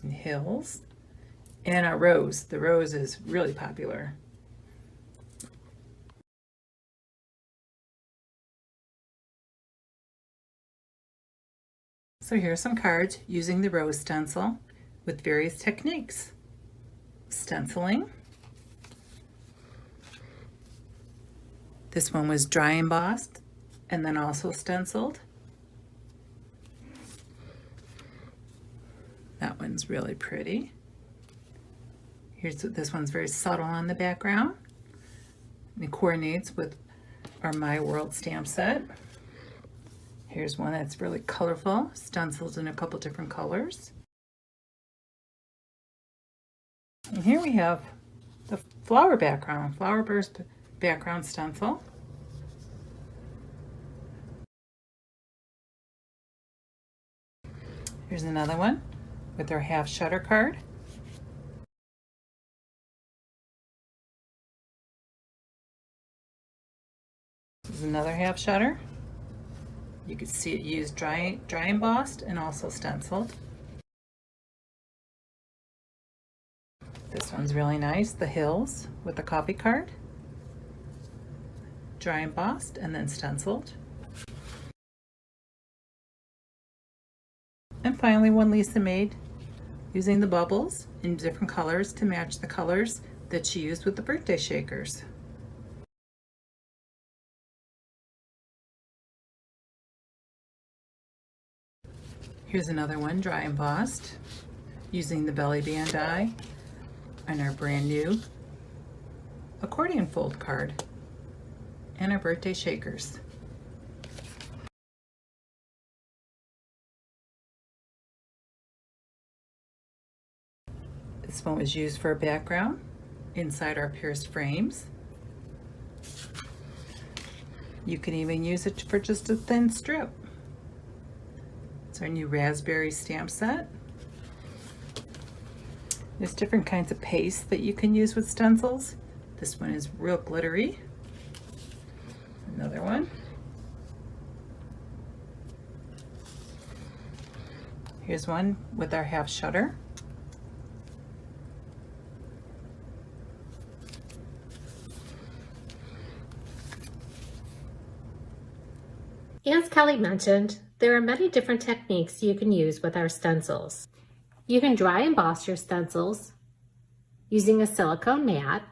And hills. And our rose. The rose is really popular. So here are some cards using the rose stencil with various techniques. Stenciling. This one was dry embossed and then also stenciled. That one's really pretty. This one's very subtle on the background. And it coordinates with our My World stamp set. Here's one that's really colorful, stenciled in a couple different colors. And here we have the flower background, flower burst background stencil. Here's another one with our half shutter card. This is another half shutter. You can see it used dry embossed and also stenciled. This one's really nice, the hills with the copy card. Dry embossed and then stenciled. And finally, one Lisa made using the bubbles in different colors to match the colors that she used with the birthday shakers. Here's another one, dry embossed, using the belly band die and our brand new accordion fold card and our birthday shakers. This one was used for a background inside our pierced frames. You can even use it for just a thin strip. It's our new raspberry stamp set. There's different kinds of paste that you can use with stencils. This one is real glittery. Another one. Here's one with our half shutter. As Kelly mentioned, there are many different techniques you can use with our stencils. You can dry emboss your stencils using a silicone mat,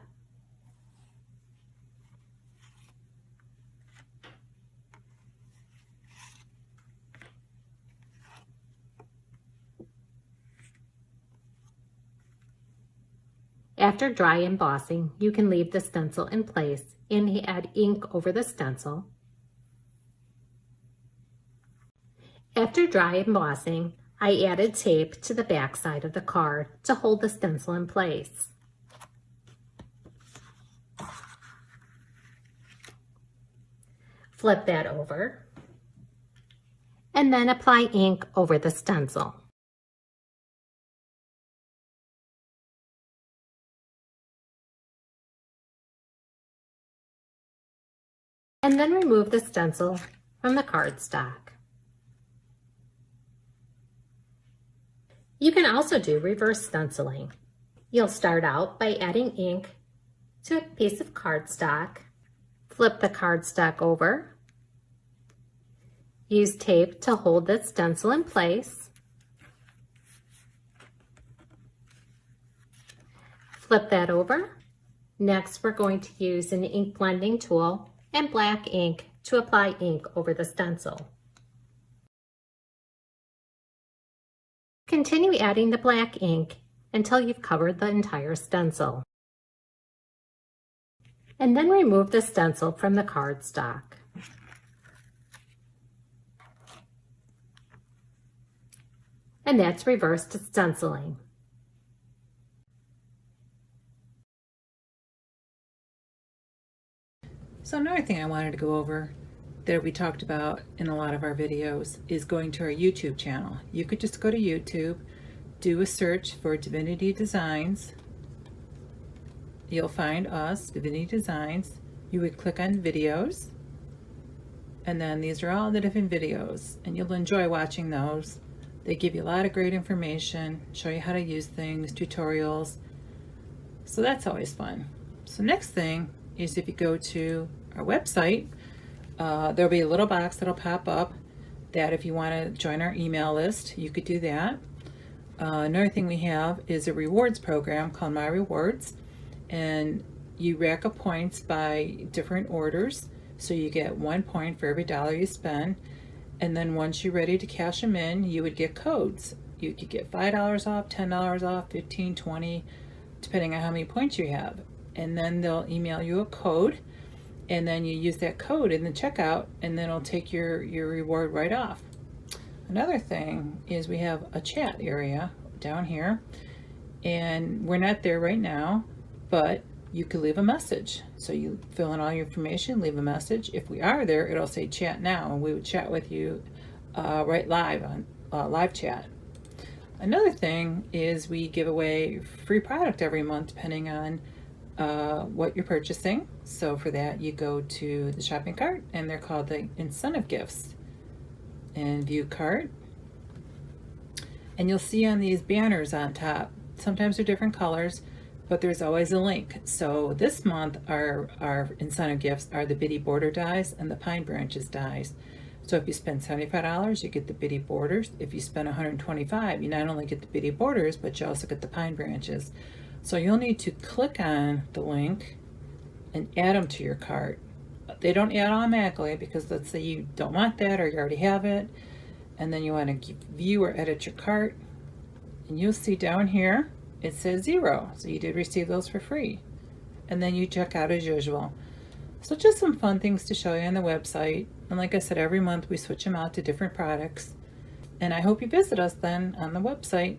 After dry embossing, you can leave the stencil in place and add ink over the stencil. After dry embossing, I added tape to the back side of the card to hold the stencil in place. Flip that over and then apply ink over the stencil. And then remove the stencil from the cardstock. You can also do reverse stenciling. You'll start out by adding ink to a piece of cardstock, flip the cardstock over, use tape to hold the stencil in place, flip that over. Next, we're going to use an ink blending tool and black ink to apply ink over the stencil. Continue adding the black ink until you've covered the entire stencil. And then remove the stencil from the cardstock. And that's reverse stenciling. So another thing I wanted to go over that we talked about in a lot of our videos is going to our YouTube channel. You could just go to YouTube, do a search for Divinity Designs. You'll find us, Divinity Designs. You would click on videos, and then these are all the different videos, and you'll enjoy watching those. They give you a lot of great information, show you how to use things, tutorials. So that's always fun. So next thing is if you go to our website, there'll be a little box that'll pop up that if you want to join our email list, you could do that. Another thing we have is a rewards program called My Rewards, and you rack up points by different orders. So you get 1 point for every dollar you spend, and then once you're ready to cash them in, you would get codes. You could get $5 off, $10 off, 15, 20, depending on how many points you have. And then they'll email you a code, and then you use that code in the checkout, and then it'll take your reward right off. Another thing is we have a chat area down here, and we're not there right now, but you could leave a message. So you fill in all your information, leave a message. If we are there, it'll say chat now, and we would chat with you right live on live chat. Another thing is we give away free product every month depending on what you're purchasing. So for that, you go to the shopping cart, and they're called the incentive gifts, and view cart, and you'll see on these banners on top, sometimes they're different colors, but there's always a link. So this month our incentive gifts are the bitty border dies and the pine branches dies. So if you spend $75, you get the bitty borders. If you spend $125, you not only get the bitty borders, but you also get the pine branches. So you'll need to click on the link and add them to your cart. They don't add automatically, because let's say you don't want that or you already have it, and then you want to view or edit your cart, and you'll see down here it says 0, so you did receive those for free, and then you check out as usual. So just some fun things to show you on the website, and like I said, every month we switch them out to different products, and I hope you visit us then on the website.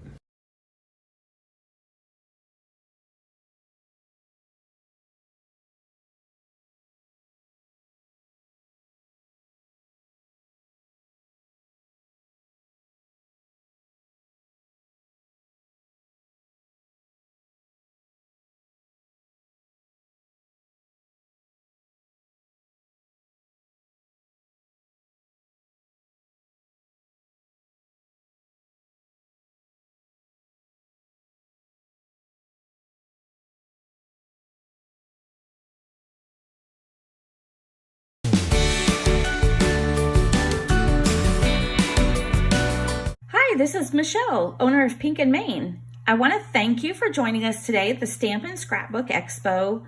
Hi, this is Michelle, owner of Pink and Main. I want to thank you for joining us today at the Stamp and Scrapbook Expo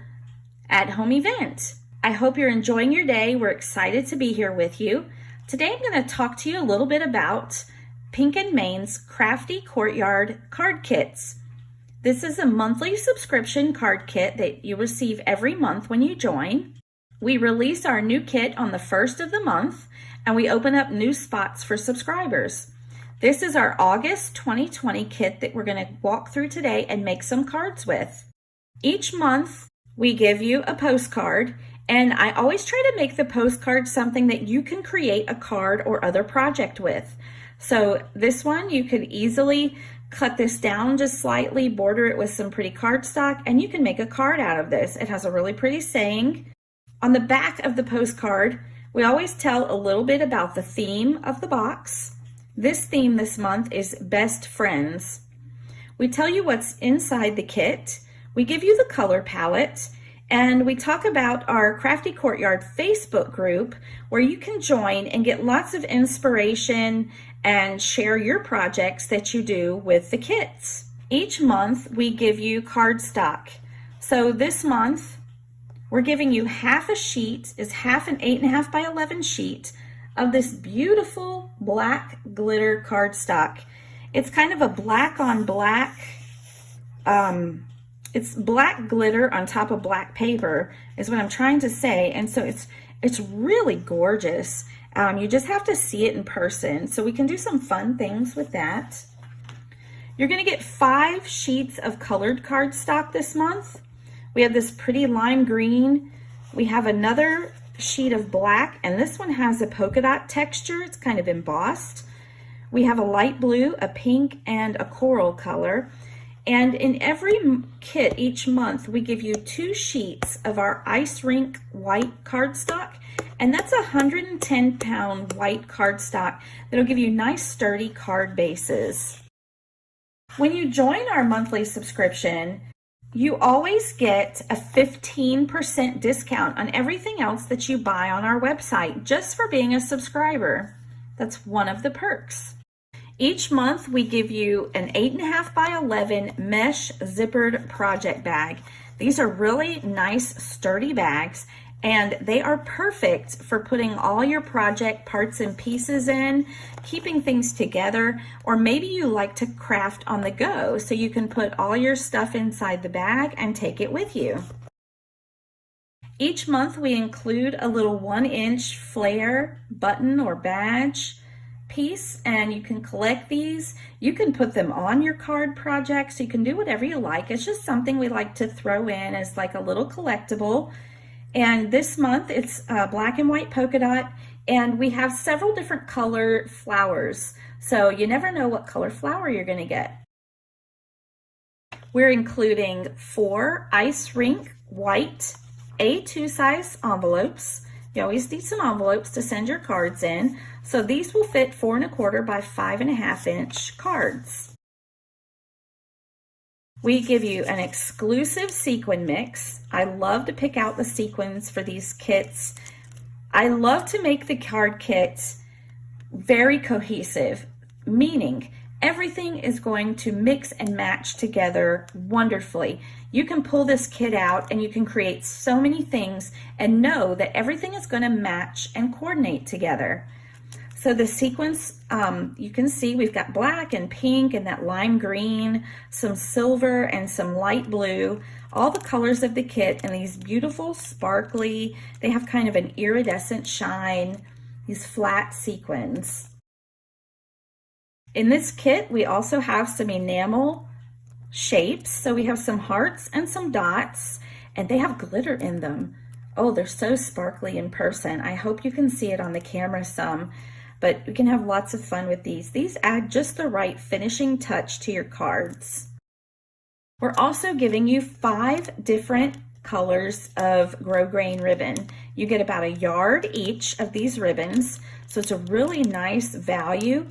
at Home event. I hope you're enjoying your day. We're excited to be here with you. Today I'm going to talk to you a little bit about Pink and Main's Crafty Courtyard card kits. This is a monthly subscription card kit that you receive every month when you join. We release our new kit on the 1st of the month, and we open up new spots for subscribers. This is our August 2020 kit that we're going to walk through today and make some cards with. Each month, we give you a postcard, And I always try to make the postcard something that you can create a card or other project with. So this one, you could easily cut this down just slightly, border it with some pretty cardstock, and you can make a card out of this. It has a really pretty saying. On the back of the postcard, we always tell a little bit about the theme of the box. This theme this month is Best Friends. We tell you what's inside the kit. We give you the color palette, and we talk about our Crafty Courtyard Facebook group where you can join and get lots of inspiration and share your projects that you do with the kits. Each month we give you cardstock. So this month we're giving you half a sheet, is half an 8.5 by 11 sheet of this beautiful black glitter cardstock. It's kind of a black on black, it's black glitter on top of black paper is what I'm trying to say. And so it's really gorgeous. You just have to see it in person. So we can do some fun things with that. You're gonna get 5 sheets of colored cardstock this month. We have this pretty lime green. We have another sheet of black, and this one has a polka dot texture. It's kind of embossed. We have a light blue, a pink, and a coral color. And in every kit each month, we give you 2 sheets of our ice rink white cardstock, and that's a 110-pound white cardstock that'll give you nice sturdy card bases. When you join our monthly subscription, you always get a 15% discount on everything else that you buy on our website just for being a subscriber. That's one of the perks. Each month we give you an 8.5 by 11 mesh zippered project bag. These are really nice sturdy bags, and they are perfect for putting all your project parts and pieces in, keeping things together, or maybe you like to craft on the go so you can put all your stuff inside the bag and take it with you. Each month we include a little 1-inch flare button or badge piece, and you can collect these. You can put them on your card projects. You can do whatever you like. It's just something we like to throw in as like a little collectible. And this month it's black and white polka dot, and we have several different color flowers. So you never know what color flower you're going to get. We're including 4 ice rink white A2 size envelopes. You always need some envelopes to send your cards in. So these will fit 4 1/4 by 5.5 inch cards. We give you an exclusive sequin mix. I love to pick out the sequins for these kits. I love to make the card kits very cohesive, meaning everything is going to mix and match together wonderfully. You can pull this kit out and you can create so many things and know that everything is going to match and coordinate together. So the sequins, you can see we've got black and pink and that lime green, some silver and some light blue, all the colors of the kit, and these beautiful sparkly, they have kind of an iridescent shine, these flat sequins. In this kit, we also have some enamel shapes. So we have some hearts and some dots, and they have glitter in them. Oh, they're so sparkly in person. I hope you can see it on the camera some, but we can have lots of fun with these. These add just the right finishing touch to your cards. We're also giving you 5 different colors of grosgrain ribbon. You get about 1 yard each of these ribbons, so it's a really nice value,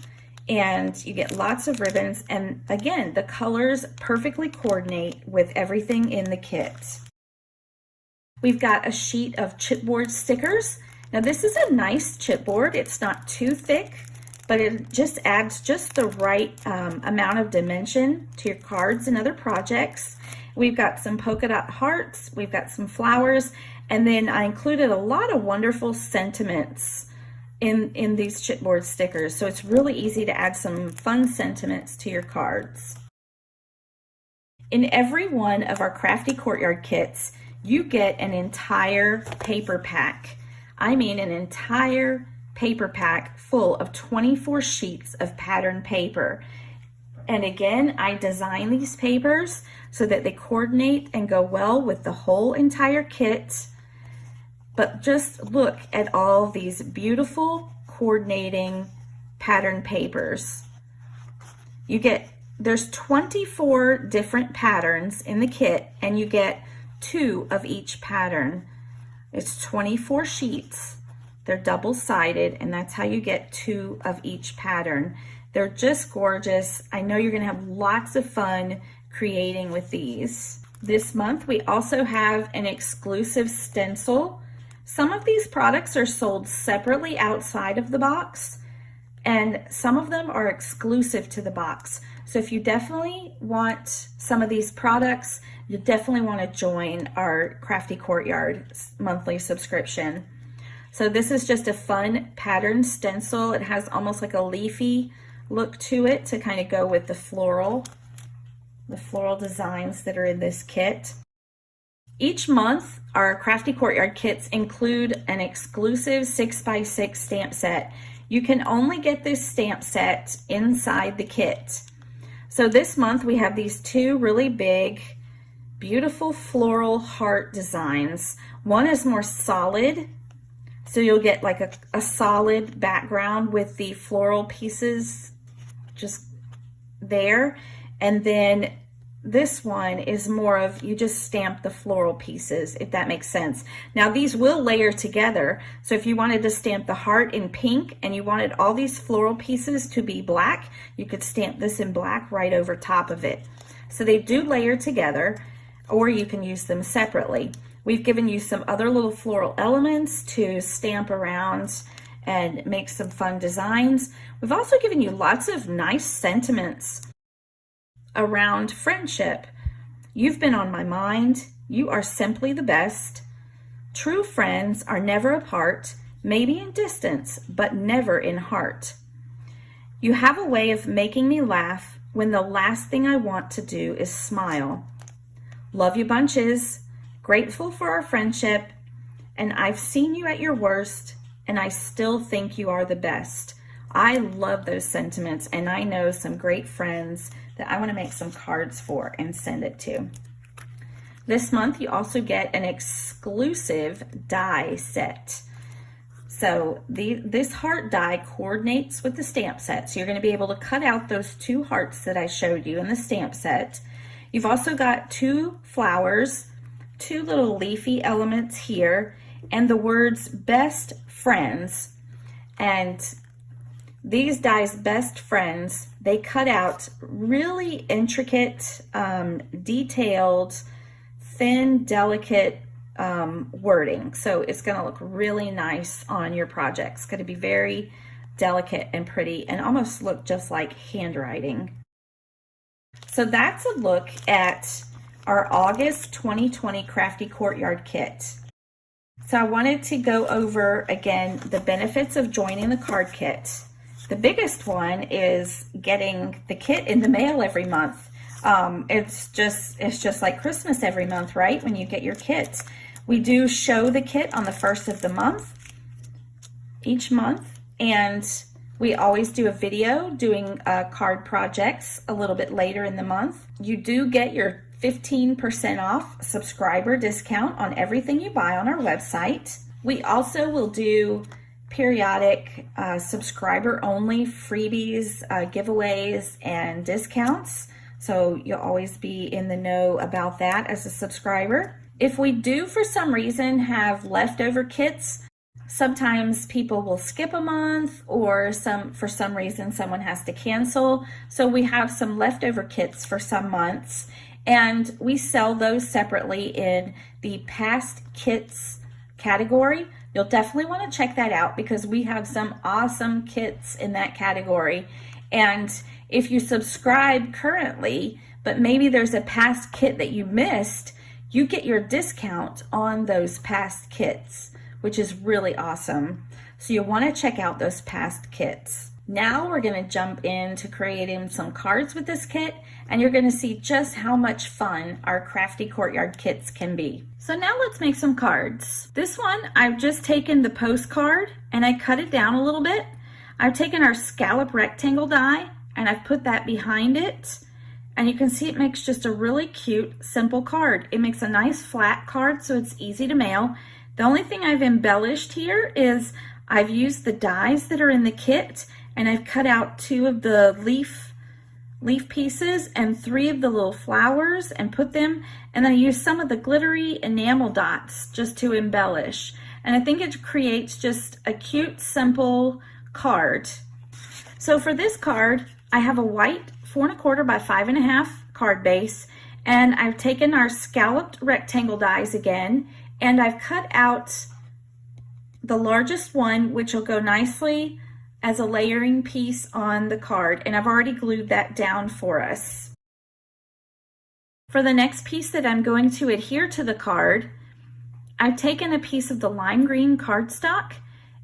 and you get lots of ribbons, and again, the colors perfectly coordinate with everything in the kit. We've got a sheet of chipboard stickers. Now this is a nice chipboard. It's not too thick, but it just adds just the right amount of dimension to your cards and other projects. We've got some polka dot hearts, we've got some flowers, and then I included a lot of wonderful sentiments in these chipboard stickers. So it's really easy to add some fun sentiments to your cards. In every one of our Crafty Courtyard kits, you get an entire paper pack. I mean an entire paper pack full of 24 sheets of pattern paper. And again, I design these papers so that they coordinate and go well with the whole entire kit. But just look at all these beautiful coordinating pattern papers. There's 24 different patterns in the kit, and you get 2 of each pattern. It's 24 sheets. They're double-sided, and that's how you get 2 of each pattern. They're just gorgeous. I know you're gonna have lots of fun creating with these. This month, we also have an exclusive stencil. Some of these products are sold separately outside of the box, and some of them are exclusive to the box. So if you definitely want some of these products, you definitely want to join our Crafty Courtyard monthly subscription. So this is just a fun pattern stencil. It has almost like a leafy look to it to kind of go with the floral designs that are in this kit. Each month, our Crafty Courtyard kits include an exclusive 6x6 stamp set. You can only get this stamp set inside the kit. So this month we have these 2 really big, beautiful floral heart designs. One is more solid, so you'll get like a solid background with the floral pieces just there. And then this one is more of, you just stamp the floral pieces, if that makes sense. Now these will layer together. So if you wanted to stamp the heart in pink and you wanted all these floral pieces to be black, you could stamp this in black right over top of it. So they do layer together, or you can use them separately. We've given you some other little floral elements to stamp around and make some fun designs. We've also given you lots of nice sentiments around friendship. You've been on my mind. You are simply the best. True friends are never apart, maybe in distance, but never in heart. You have a way of making me laugh when the last thing I want to do is smile. Love you bunches. Grateful for our friendship. And I've seen you at your worst, and I still think you are the best. I love those sentiments, and I know some great friends that I want to make some cards for and send it to. This month, you also get an exclusive die set. So this heart die coordinates with the stamp set. So you're going to be able to cut out those 2 hearts that I showed you in the stamp set. You've also got 2 flowers, 2 little leafy elements here, and the words best friends. And these dies best friends, they cut out really intricate, detailed, thin, delicate wording. So it's going to look really nice on your project. It's going to be very delicate and pretty and almost look just like handwriting. So that's a look at our August 2020 Crafty Courtyard kit. So I wanted to go over again the benefits of joining the card kit. The biggest one is getting the kit in the mail every month. It's just like Christmas every month, right? When you get your kit. We do show the kit on the 1st of the month, each month, and we always do a video doing card projects a little bit later in the month. You do get your 15% off subscriber discount on everything you buy on our website. We also will do periodic subscriber-only freebies, giveaways, and discounts. So you'll always be in the know about that as a subscriber. If we do, for some reason, have leftover kits, sometimes people will skip a month, or for some reason someone has to cancel. So we have some leftover kits for some months, and we sell those separately in the past kits category. You'll definitely want to check that out because we have some awesome kits in that category. And if you subscribe currently, but maybe there's a past kit that you missed, you get your discount on those past kits, which is really awesome. So you'll want to check out those past kits. Now we're going to jump into creating some cards with this kit, and you're going to see just how much fun our Crafty Courtyard kits can be. So now let's make some cards. This one, I've just taken the postcard and I cut it down a little bit. I've taken our scallop rectangle die and I've put that behind it. And you can see it makes just a really cute, simple card. It makes a nice flat card so it's easy to mail. The only thing I've embellished here is I've used the dies that are in the kit, and I've cut out 2 of the leaf pieces and 3 of the little flowers and put them, and then I use some of the glittery enamel dots just to embellish. And I think it creates just a cute, simple card. So for this card, I have a white 4 1/4 by 5 1/2 card base, and I've taken our scalloped rectangle dies again, and I've cut out the largest one, which will go nicely as a layering piece on the card, and I've already glued that down for us. For the next piece that I'm going to adhere to the card, I've taken a piece of the lime green cardstock,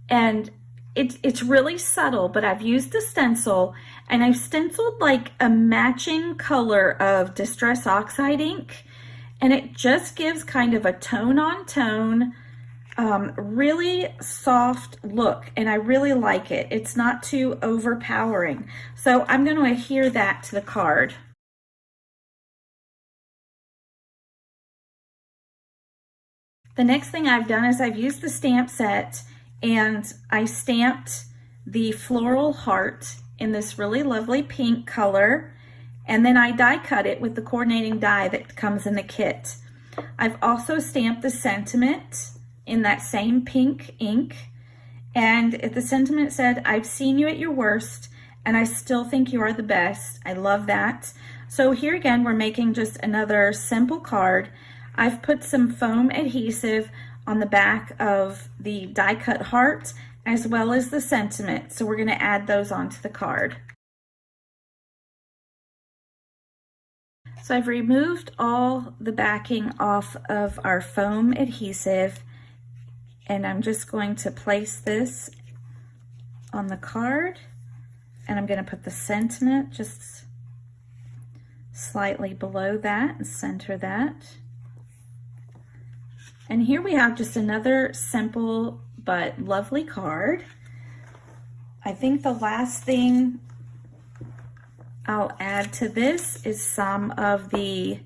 and it's really subtle, but I've used the stencil, and I've stenciled like a matching color of Distress Oxide ink, and it just gives kind of a tone on tone, really soft look, and I really like it. It's not too overpowering. So I'm going to adhere that to the card. The next thing I've done is I've used the stamp set, and I stamped the floral heart in this really lovely pink color, and then I die cut it with the coordinating die that comes in the kit. I've also stamped the sentiment in that same pink ink, and the sentiment said, "I've seen you at your worst, and I still think you are the best." I love that. So here again, we're making just another simple card. I've put some foam adhesive on the back of the die cut heart as well as the sentiment. So we're going to add those onto the card. So I've removed all the backing off of our foam adhesive, and I'm just going to place this on the card, and I'm going to put the sentiment just slightly below that and center that. And here we have just another simple but lovely card. I think the last thing I'll add to this is some of the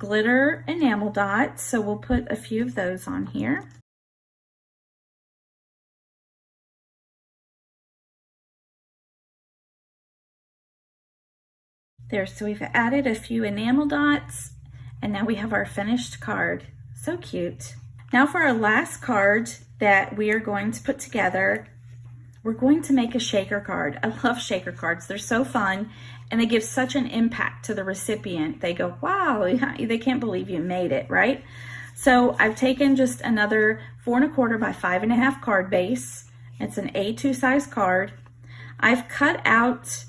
glitter enamel dots. So we'll put a few of those on here. There, so we've added a few enamel dots, and now we have our finished card. So cute. Now for our last card that we are going to put together, we're going to make a shaker card. I love shaker cards. They're so fun, and they give such an impact to the recipient. They go, wow, they can't believe you made it, right? So I've taken just another 4 1/4 by 5 1/2 card base. It's an A2 size card. I've cut out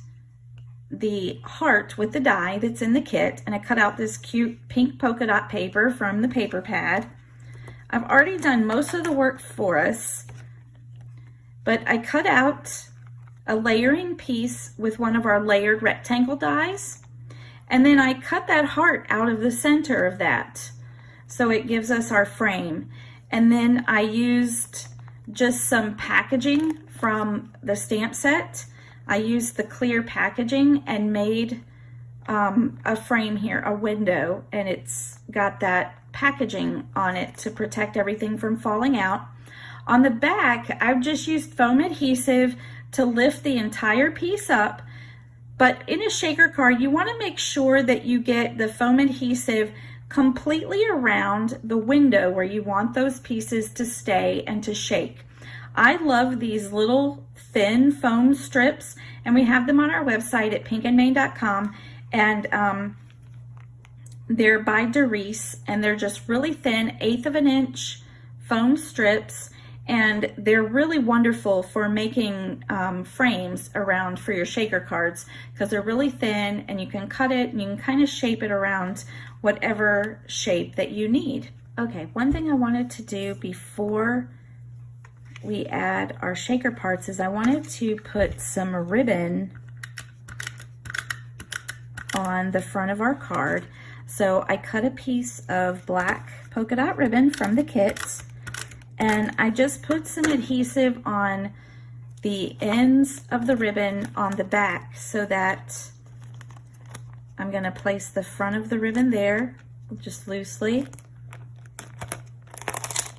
the heart with the die that's in the kit, and I cut out this cute pink polka dot paper from the paper pad. I've already done most of the work for us, but I cut out a layering piece with one of our layered rectangle dies, and then I cut that heart out of the center of that so it gives us our frame. And then I used just some packaging from the stamp set. I used the clear packaging and made a frame here, a window, and it's got that packaging on it to protect everything from falling out. On the back, I've just used foam adhesive to lift the entire piece up, but in a shaker card, you want to make sure that you get the foam adhesive completely around the window where you want those pieces to stay and to shake. I love these little thin foam strips, and we have them on our website at pinkandmain.com, and they're by Doris, and they're just really thin, 1/8 of an inch foam strips, and they're really wonderful for making frames around for your shaker cards because they're really thin, and you can cut it and you can kind of shape it around whatever shape that you need. Okay, one thing I wanted to do before we add our shaker parts is I wanted to put some ribbon on the front of our card. So I cut a piece of black polka dot ribbon from the kit, and I just put some adhesive on the ends of the ribbon on the back so that I'm going to place the front of the ribbon there just loosely.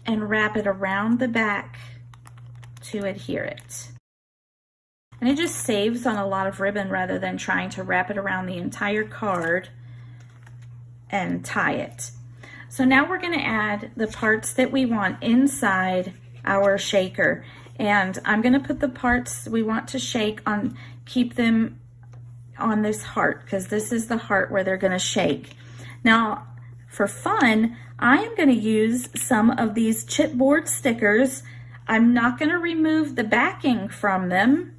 and wrap it around the back to adhere it. And it just saves on a lot of ribbon rather than trying to wrap it around the entire card and tie it. So now we're going to add the parts that we want inside our shaker. And I'm going to put the parts we want to shake on, keep them on this heart, because this is the heart where they're going to shake. Now, for fun, I am going to use some of these chipboard stickers. I'm not going to remove the backing from them.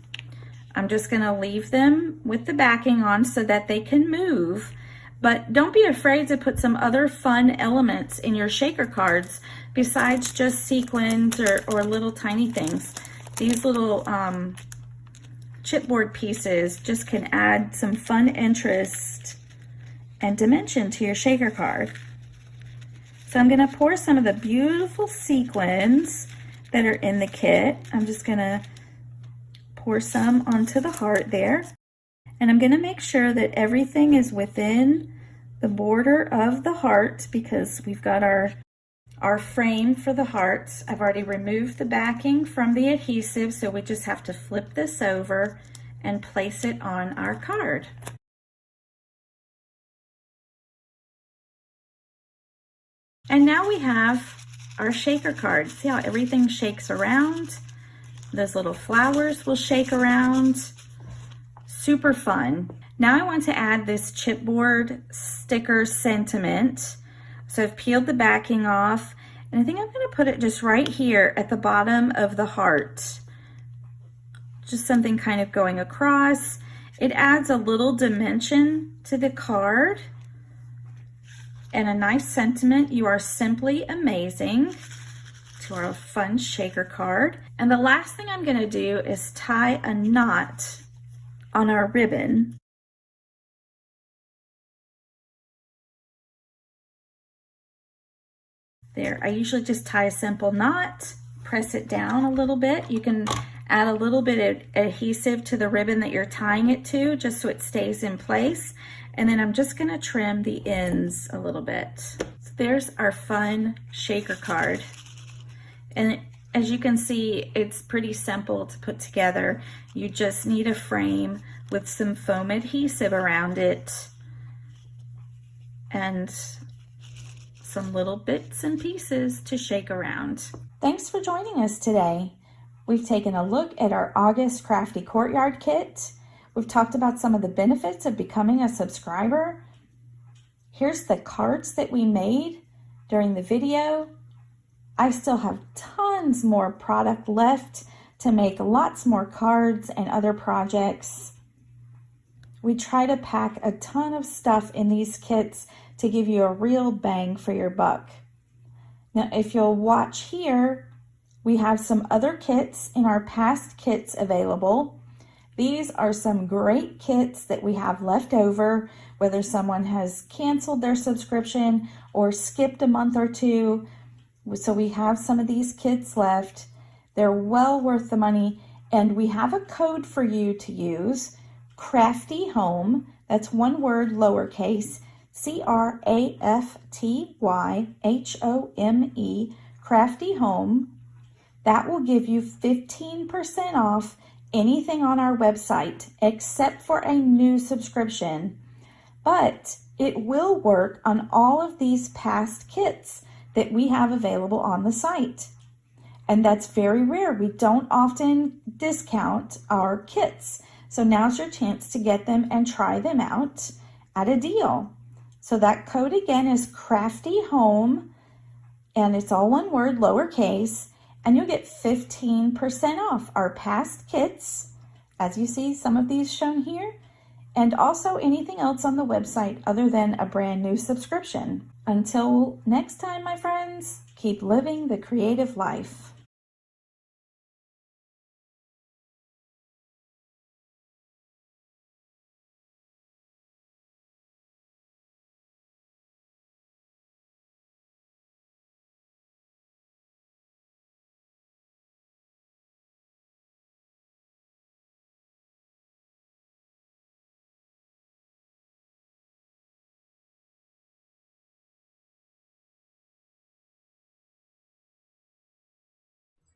I'm just going to leave them with the backing on so that they can move. But don't be afraid to put some other fun elements in your shaker cards besides just sequins or little tiny things. These little chipboard pieces just can add some fun interest and dimension to your shaker card. So I'm going to pour some of the beautiful sequins that are in the kit. I'm just going to pour some onto the heart there. And I'm going to make sure that everything is within the border of the heart, because we've got our frame for the hearts. I've already removed the backing from the adhesive, so we just have to flip this over and place it on our card. And now we have our shaker card. See how everything shakes around? Those little flowers will shake around. Super fun. Now I want to add this chipboard sticker sentiment. So I've peeled the backing off, and I think I'm going to put it just right here at the bottom of the heart. Just something kind of going across. It adds a little dimension to the card and a nice sentiment. You are simply amazing to our fun shaker card. And the last thing I'm going to do is tie a knot on our ribbon. There, I usually just tie a simple knot, press it down a little bit. You can add a little bit of adhesive to the ribbon that you're tying it to, just so it stays in place. And then I'm just going to trim the ends a little bit. So there's our fun shaker card. And as you can see, it's pretty simple to put together. You just need a frame with some foam adhesive around it and some little bits and pieces to shake around. Thanks for joining us today. We've taken a look at our August Crafty Courtyard kit. We've talked about some of the benefits of becoming a subscriber. Here's the cards that we made during the video. I still have tons more product left to make lots more cards and other projects. We try to pack a ton of stuff in these kits to give you a real bang for your buck. Now, if you'll watch here, we have some other kits in our past kits available. These are some great kits that we have left over, whether someone has canceled their subscription or skipped a month or two. So we have some of these kits left. They're well worth the money, and we have a code for you to use, Crafty Home. That's one word, lowercase, CRAFTYHOME, Crafty Home. That will give you 15% off anything on our website except for a new subscription. But it will work on all of these past kits that we have available on the site. And that's very rare. We don't often discount our kits. So now's your chance to get them and try them out at a deal. So that code again is Crafty Home, and it's all one word, lowercase, and you'll get 15% off our past kits, as you see some of these shown here, and also anything else on the website other than a brand new subscription. Until next time, my friends, keep living the creative life.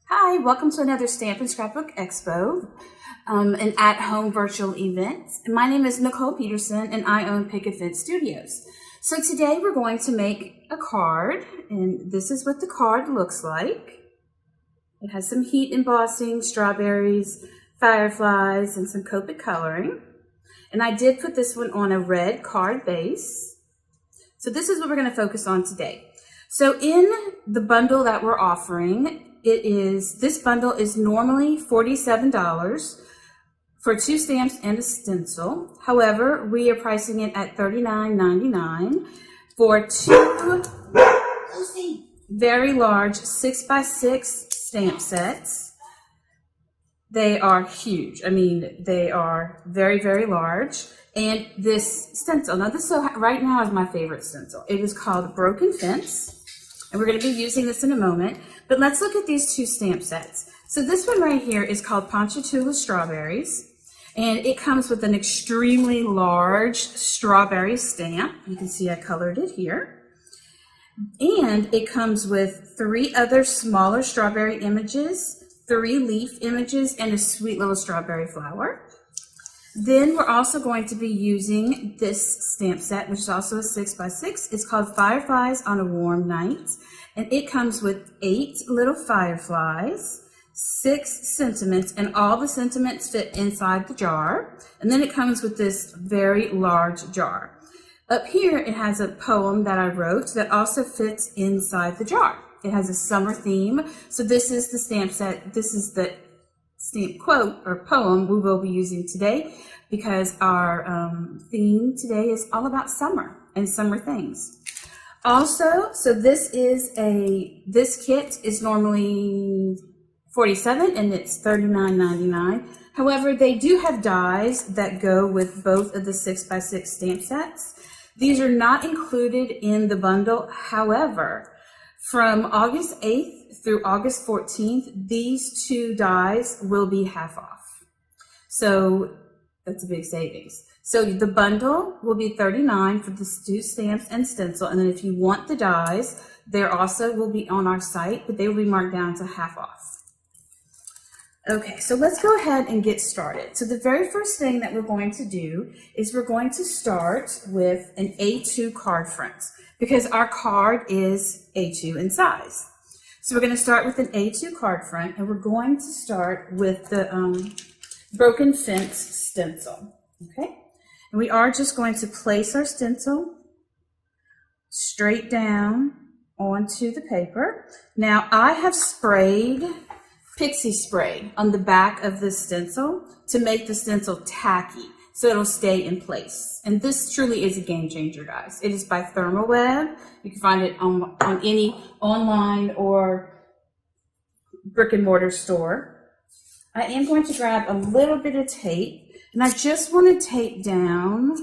Hi, welcome to another Stamp and Scrapbook Expo, an at-home virtual event. My name is Nicole Peterson and I own Picket Fence Studios. So today we're going to make a card, and this is what the card looks like. It has some heat embossing, strawberries, fireflies, and some Copic coloring. And I did put this one on a red card base. So this is what we're going to focus on today. So in the bundle that we're offering, this bundle is normally $47 for 2 stamps and a stencil. However, we are pricing it at $39.99 for 2 very large 6x6 stamp sets. They are huge. I mean, they are very, very large. And this stencil, now this right now is my favorite stencil. It is called Broken Fence. And we're going to be using this in a moment. But let's look at these 2 stamp sets. So this one right here is called Ponchatoula Strawberries. And it comes with an extremely large strawberry stamp. You can see I colored it here. And it comes with 3 other smaller strawberry images, 3 leaf images, and a sweet little strawberry flower. Then we're also going to be using this stamp set, which is also a 6x6. It's called Fireflies on a Warm Night. And it comes with 8 little fireflies, 6 sentiments, and all the sentiments fit inside the jar. And then it comes with this very large jar. Up here, it has a poem that I wrote that also fits inside the jar. It has a summer theme. So this is the stamp set. This is the stamp quote or poem we will be using today, because our theme today is all about summer and summer things. Also, so this kit is normally $47 and it's $39.99. However, they do have dies that go with both of the 6x6 stamp sets. These are not included in the bundle. However, from August 8th through August 14th, these 2 dies will be half off. So that's a big savings. So the bundle will be $39 for the 2 stamps and stencil. And then if you want the dies, they also will be on our site, but they will be marked down to half off. Okay, so let's go ahead and get started. So the very first thing that we're going to do is we're going to start with an A2 card front, because our card is A2 in size. So we're going to start with an A2 card front, and we're going to start with the Broken Fence stencil. Okay, and we are just going to place our stencil straight down onto the paper. Now I have sprayed Pixie spray on the back of the stencil to make the stencil tacky so it'll stay in place. And this truly is a game changer, guys. It is by Thermoweb. You can find it on any online or brick and mortar store. I am going to grab a little bit of tape, and I just want to tape down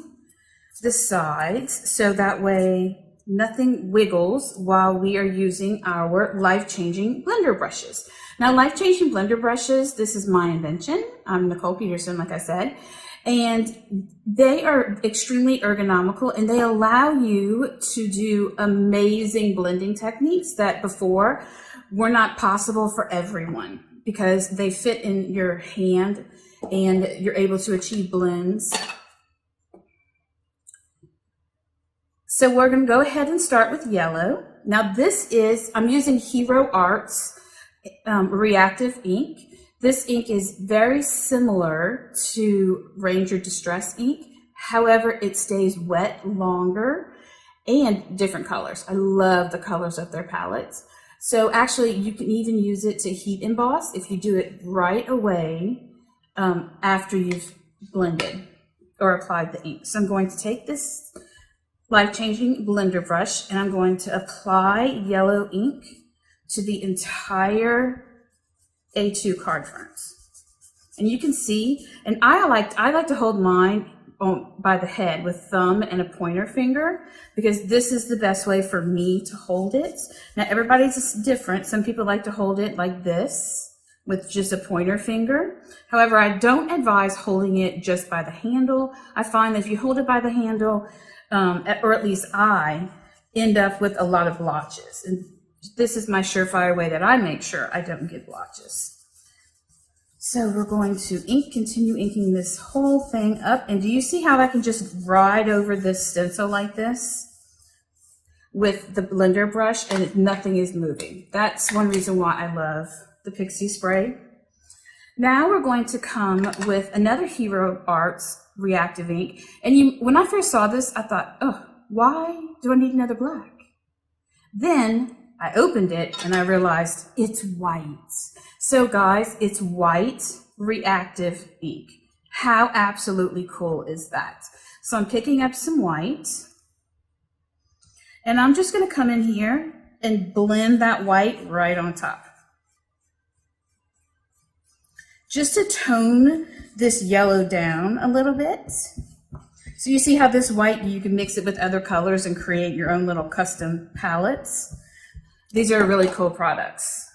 the sides so that way nothing wiggles while we are using our life-changing blender brushes. Now, life-changing blender brushes, this is my invention. I'm Nicole Peterson, like I said, and they are extremely ergonomical, and they allow you to do amazing blending techniques that before were not possible for everyone, because they fit in your hand and you're able to achieve blends. So we're going to go ahead and start with yellow. Now this is, I'm using Hero Arts reactive ink. This ink is very similar to Ranger Distress ink. However, it stays wet longer and different colors. I love the colors of their palettes. So actually you can even use it to heat emboss if you do it right away after you've blended or applied the ink. So I'm going to take this life-changing blender brush and I'm going to apply yellow ink to the entire A2 card fronts. And you can see, and I like to hold mine by the head with thumb and a pointer finger, because this is the best way for me to hold it. Now everybody's different. Some people like to hold it like this with just a pointer finger. However, I don't advise holding it just by the handle. I find that if you hold it by the handle, or at least I end up with a lot of blotches. And this is my surefire way that I make sure I don't get blotches. So we're going to continue inking this whole thing up. And do you see how I can just ride over this stencil like this with the blender brush and nothing is moving? That's one reason why I love the Pixie spray. Now we're going to come with another Hero Arts reactive ink. And when I first saw this, I thought, oh, why do I need another black? Then I opened it and I realized it's white. So guys, it's white reactive ink. How absolutely cool is that? So I'm picking up some white and I'm just going to come in here and blend that white right on top. Just to tone this yellow down a little bit. So you see how this white, you can mix it with other colors and create your own little custom palettes. These are really cool products.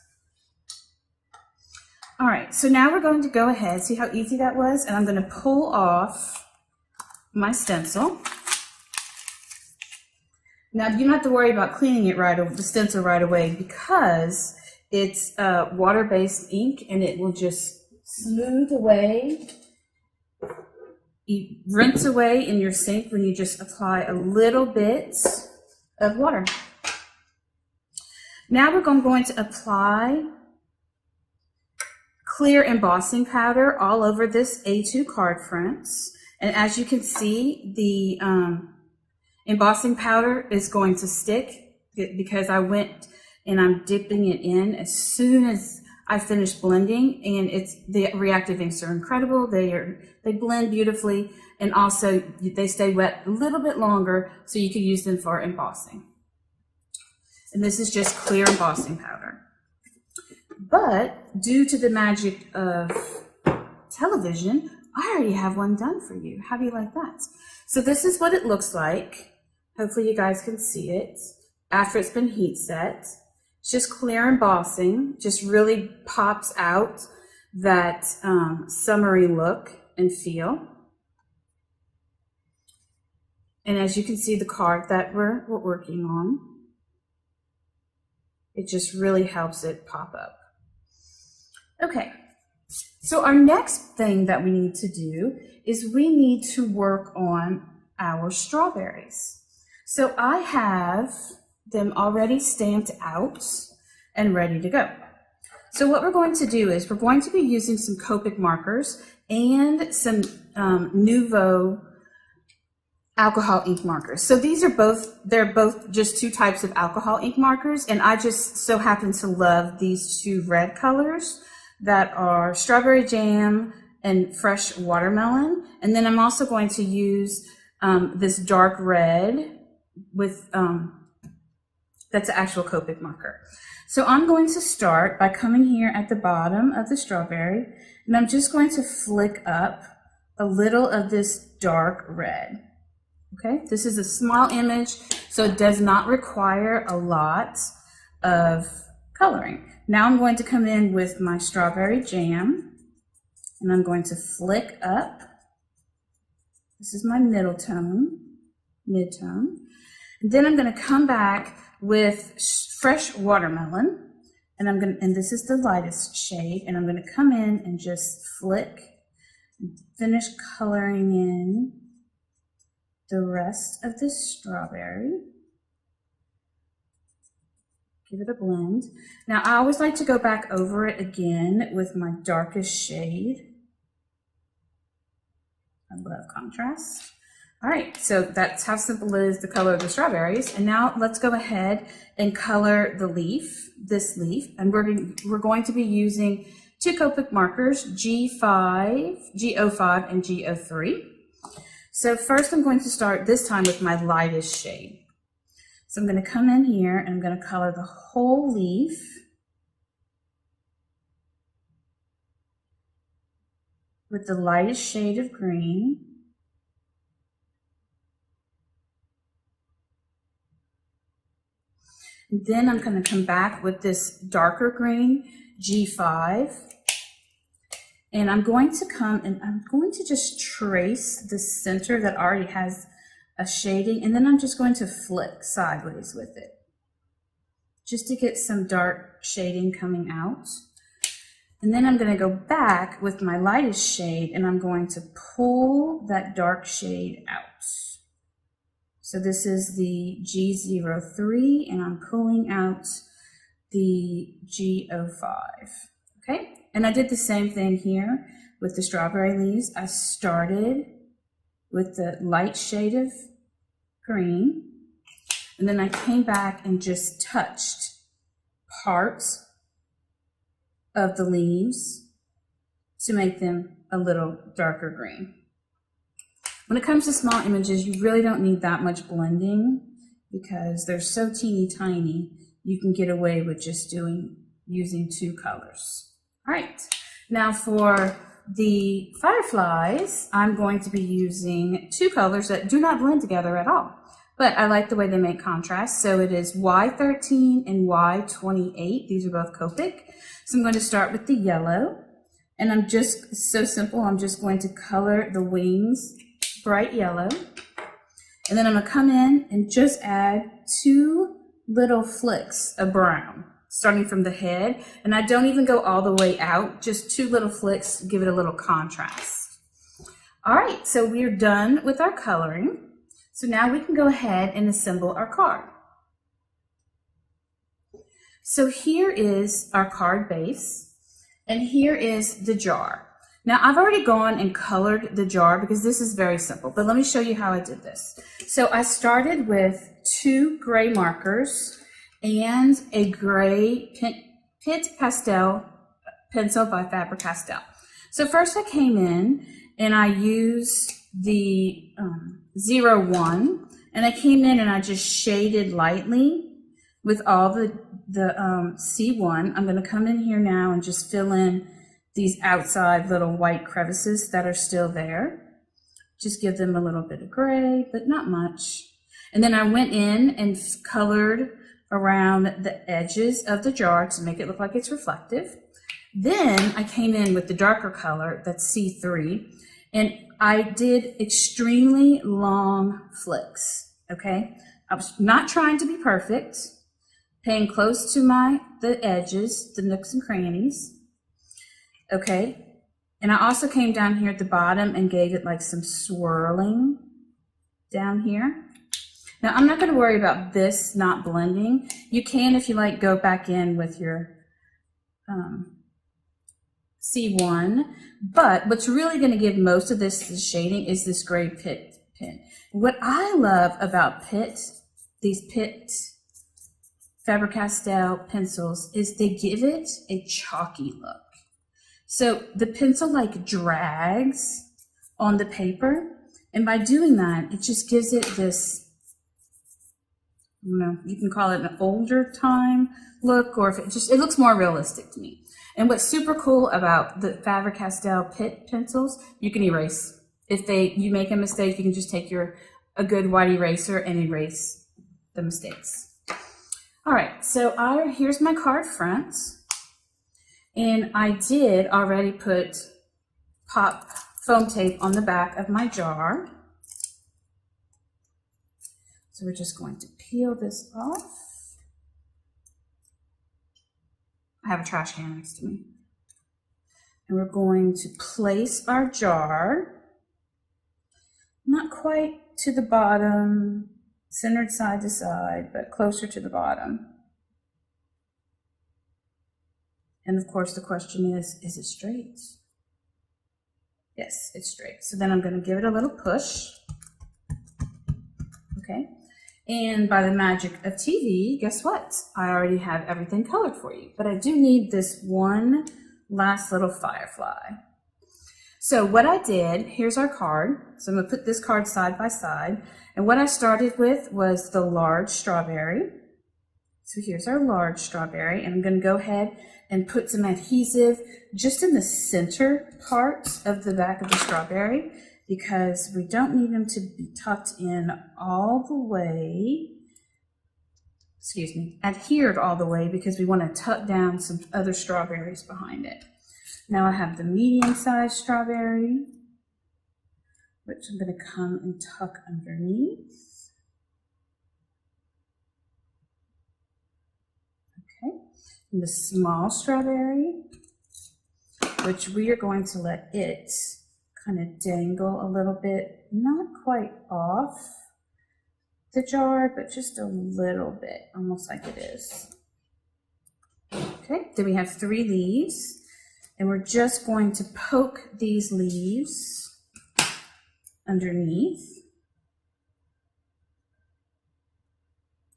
All right, so now we're going to go ahead, see how easy that was? And I'm going to pull off my stencil. Now you don't have to worry about cleaning it the stencil right away because it's water-based ink and it will just smooth away. You rinse away in your sink when you just apply a little bit of water. Now we're going to apply clear embossing powder all over this A2 card fronts. And as you can see, the embossing powder is going to stick because I went and I'm dipping it in as soon as I finish blending, and the reactive inks are incredible. They blend beautifully, and also they stay wet a little bit longer, so you can use them for embossing. And this is just clear embossing powder. But due to the magic of television, I already have one done for you. How do you like that? So this is what it looks like. Hopefully you guys can see it after it's been heat set. It's just clear embossing, just really pops out that summery look and feel. And as you can see, the card that we're working on, it just really helps it pop up. Okay, so our next thing that we need to do is we need to work on our strawberries. So I have them already stamped out and ready to go. So what we're going to do is we're going to be using some Copic markers and some Nuvo alcohol ink markers. So these are they're both just two types of alcohol ink markers, and I just so happen to love these two red colors that are strawberry jam and fresh watermelon. And then I'm also going to use this dark red with that's an actual Copic marker. So I'm going to start by coming here at the bottom of the strawberry, and I'm just going to flick up a little of this dark red. Okay, this is a small image, so it does not require a lot of coloring. Now I'm going to come in with my strawberry jam, and I'm going to flick up. This is my middle tone, mid-tone. And then I'm going to come back with fresh watermelon, and this is the lightest shade, and I'm going to come in and just flick and finish coloring in the rest of this strawberry. Give it a blend. Now I always like to go back over it again with my darkest shade. I love contrast. All right, so that's how simple it is, the color of the strawberries. And now let's go ahead and color the leaf, this leaf. And we're going to be using two Copic markers, G05 and G03. So first I'm going to start this time with my lightest shade. So I'm going to come in here and I'm going to color the whole leaf. With the lightest shade of green. And then I'm going to come back with this darker green, G5. And I'm going to come and I'm going to just trace the center that already has a shading, and then I'm just going to flick sideways with it. just to get some dark shading coming out. And then I'm going to go back with my lightest shade and I'm going to pull that dark shade out. So this is the G03 and I'm pulling out the G05. Okay, and I did the same thing here with the strawberry leaves. I started with the light shade of green and then I came back and just touched parts of the leaves to make them a little darker green. When it comes to small images, you really don't need that much blending because they're so teeny tiny, you can get away with just using 2 colors. All right, now for the fireflies, I'm going to be using 2 colors that do not blend together at all, but I like the way they make contrast. So it is Y13 and Y28. These are both Copic. So I'm going to start with the yellow, and I'm just, so simple, I'm just going to color the wings bright yellow. And then I'm going to come in and just add 2 little flicks of brown, starting from the head. And I don't even go all the way out, just 2 little flicks to give it a little contrast. All right, so we're done with our coloring. So now we can go ahead and assemble our card. So here is our card base, and here is the jar. Now I've already gone and colored the jar because this is very simple, but let me show you how I did this. So I started with 2 gray markers and a gray Pitt Pastel pencil by Faber-Castell. So first I came in and I used the 01, and I came in and I just shaded lightly with all the C1. I'm going to come in here now and just fill in these outside little white crevices that are still there. Just give them a little bit of gray, but not much. And then I went in and colored around the edges of the jar to make it look like it's reflective. Then I came in with the darker color, that's C3, and I did extremely long flicks, okay? I was not trying to be perfect, paying close to the edges, the nooks and crannies, okay? And I also came down here at the bottom and gave it like some swirling down here. Now I'm not gonna worry about this not blending. You can, if you like, go back in with your C1, but what's really gonna give most of this shading is this gray Pitt pen. What I love about these Pitt Faber-Castell pencils is they give it a chalky look. So the pencil like drags on the paper, and by doing that, it just gives it this, you can call it an older time look, or if it looks more realistic to me. And what's super cool about the Faber-Castell Pitt pencils, you can erase. If you make a mistake, you can just take a good white eraser and erase the mistakes. All right, so here's my card front, and I did already put pop foam tape on the back of my jar. So we're just going to peel this off. I have a trash can next to me. And we're going to place our jar, not quite to the bottom, centered side to side, but closer to the bottom. And of course the question is it straight? Yes, it's straight. So then I'm going to give it a little push. Okay. And by the magic of TV, guess what? I already have everything colored for you, but I do need this one last little firefly. So what I did, here's our card. So I'm gonna put this card side by side. And what I started with was the large strawberry. So here's our large strawberry, and I'm gonna go ahead and put some adhesive just in the center part of the back of the strawberry, because we don't need them to be tucked in all the way, adhered all the way, because we want to tuck down some other strawberries behind it. Now I have the medium-sized strawberry, which I'm going to come and tuck underneath. And the small strawberry, which we are going to let it kind of dangle a little bit, not quite off the jar, but just a little bit, almost like it is. Okay, then we have 3 leaves, and we're just going to poke these leaves underneath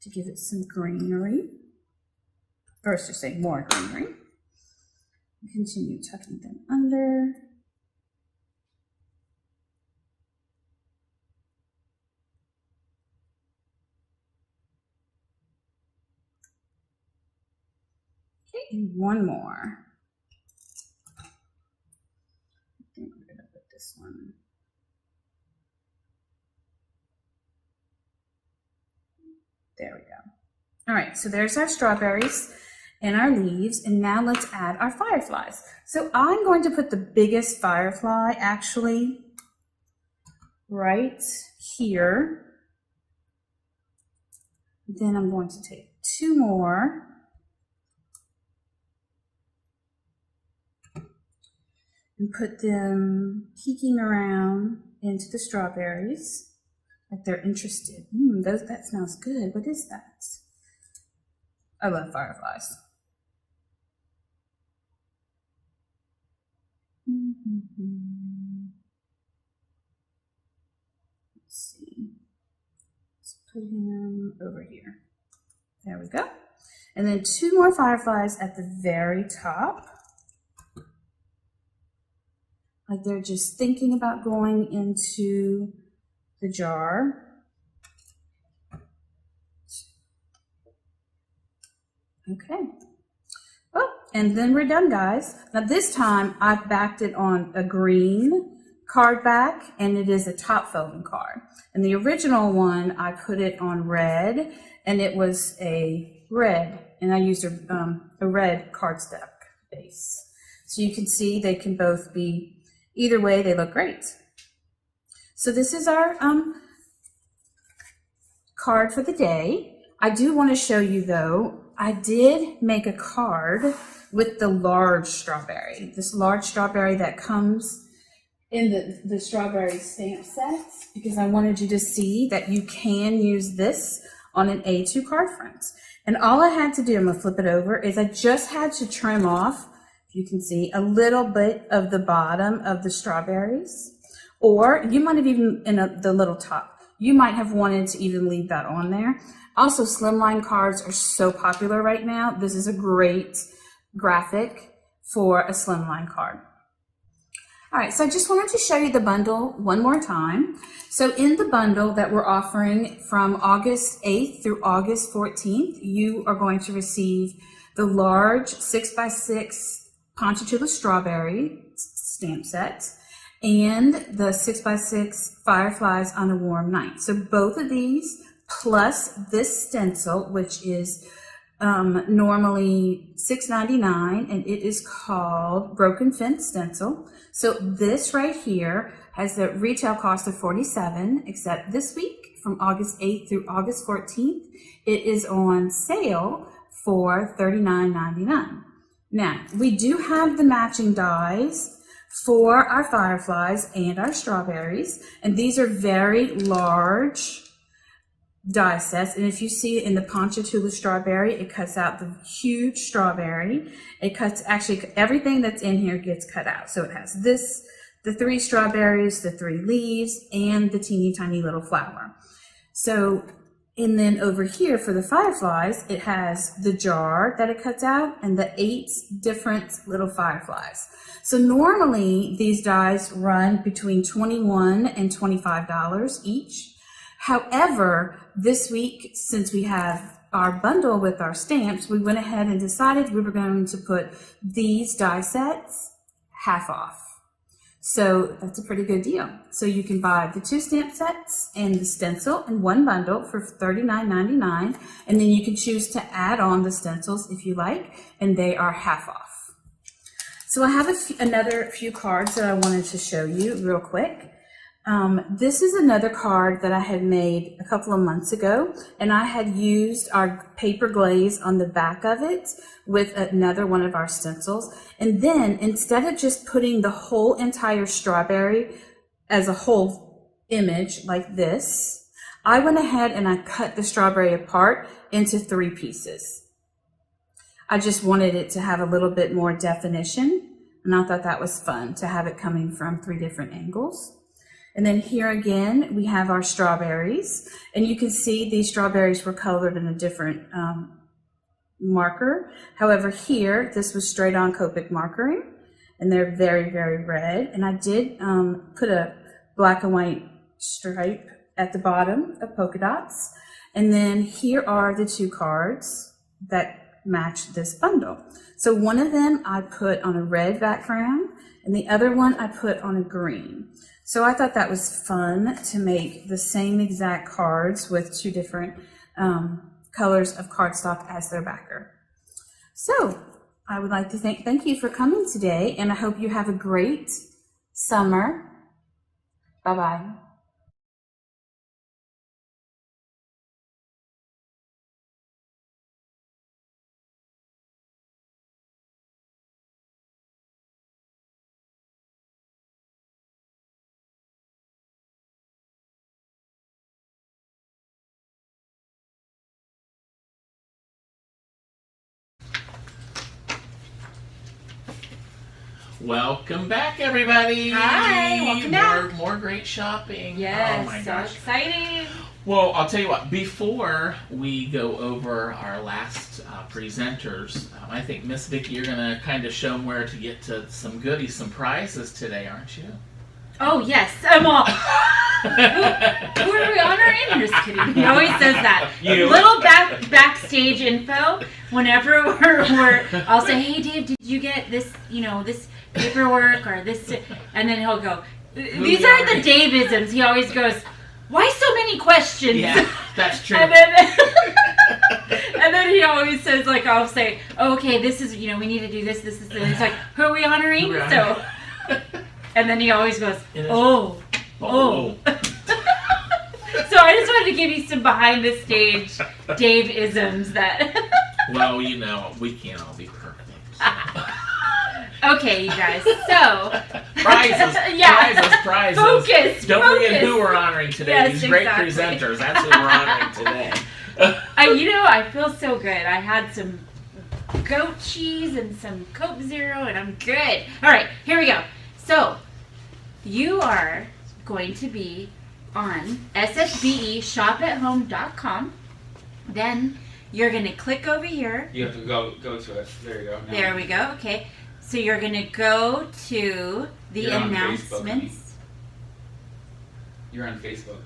to give it some greenery. Or to say more greenery. Continue tucking them under. Okay, and one more. I think we're gonna put this one. There we go. All right, so there's our strawberries and our leaves, and now let's add our fireflies. So I'm going to put the biggest firefly actually right here. Then I'm going to take 2 more and put them peeking around into the strawberries like they're interested. That smells good. What is that? I love fireflies. Let's see. Let's put him over here. There we go. And then 2 more fireflies at the very top. Like they're just thinking about going into the jar. Okay. Oh, and then we're done, guys. Now this time I've backed it on a green card back, and it is a top folding card. And the original one, I put it on red, and it was a red, and I used a red cardstock base. So you can see they can both be either way, they look great. So this is our card for the day. I do want to show you though, I did make a card with the large strawberry. This large strawberry that comes in the strawberry stamp sets, because I wanted you to see that you can use this on an A2 card front. And all I had to do, I'm gonna flip it over, is I just had to trim off, if you can see, a little bit of the bottom of the strawberries. Or you might have even, the little top, you might have wanted to even leave that on there. Also, slimline cards are so popular right now. This is a great graphic for a slimline card. All right, so I just wanted to show you the bundle one more time. So in the bundle that we're offering from August 8th through August 14th, you are going to receive the large 6x6 Ponchatoula Strawberry stamp set and the 6x6 Fireflies on a Warm Night. So both of these plus this stencil, which is normally $6.99, and it is called Broken Fence Stencil. So this right here has the retail cost of $47, except this week from August 8th through August 14th, it is on sale for $39.99. Now, we do have the matching dies for our fireflies and our strawberries, and these are very large die sets. And if you see it in the Ponchatoula Strawberry, it cuts out the huge strawberry. It cuts, actually everything that's in here gets cut out. So it has this, the 3 strawberries, the 3 leaves, and the teeny tiny little flower. So, and then over here for the fireflies, it has the jar that it cuts out and the 8 different little fireflies. So normally these dies run between $21 and $25 each. However, this week, since we have our bundle with our stamps, we went ahead and decided we were going to put these die sets half off. So that's a pretty good deal. So you can buy the 2 stamp sets and the stencil in one bundle for $39.99, and then you can choose to add on the stencils if you like, and they are half off. So I have another few cards that I wanted to show you real quick. This is another card that I had made a couple of months ago, and I had used our paper glaze on the back of it with another one of our stencils. And then instead of just putting the whole entire strawberry as a whole image like this, I went ahead and I cut the strawberry apart into 3 pieces. I just wanted it to have a little bit more definition, and I thought that was fun to have it coming from 3 different angles. And then here again, we have our strawberries, and you can see these strawberries were colored in a different marker. However, here, this was straight on Copic markering, and they're very, very red. And I did put a black and white stripe at the bottom of polka dots. And then here are the 2 cards that match this bundle. So one of them I put on a red background, and the other one I put on a green. So I thought that was fun to make the same exact cards with 2 different colors of cardstock as their backer. So I would like to thank you for coming today, and I hope you have a great summer. Bye-bye. Welcome back, everybody. Hi, welcome back. More great shopping. Yes, oh my so gosh. exciting. Well, I'll tell you what, before we go over our last presenters, I think, Miss Vicki, you're going to kind of show them where to get to some goodies, some prizes today, aren't you? Oh, yes. I'm all. Who are we honoring? Just kidding. He always says that. You. Little backstage info. Whenever I'll say, hey, Dave, did you get this, this paperwork or this? And then he'll go, these are the Dave-isms. He always goes, why so many questions? Yeah, that's true. And then he always says, like, I'll say, oh, okay, this is, we need to do this. And it's like, who are we honoring? Who are we honoring? So, and then he always goes, oh. Oh. So I just wanted to give you some behind the stage Dave-isms that. Well, we can't all be perfect. Okay, you guys. So prizes. Yeah. Prizes. Focus. Don't forget who we're honoring today. Yes, These great exactly. presenters. That's who we're honoring today. I feel so good. I had some goat cheese and some Coke Zero, and I'm good. All right, here we go. So you are going to be on SSBE shopathome.com. Then you're going to click over here. You have to go to it. There you go. Now. There we go. Okay. So you're going to go to the You're on announcements. You're on Facebook.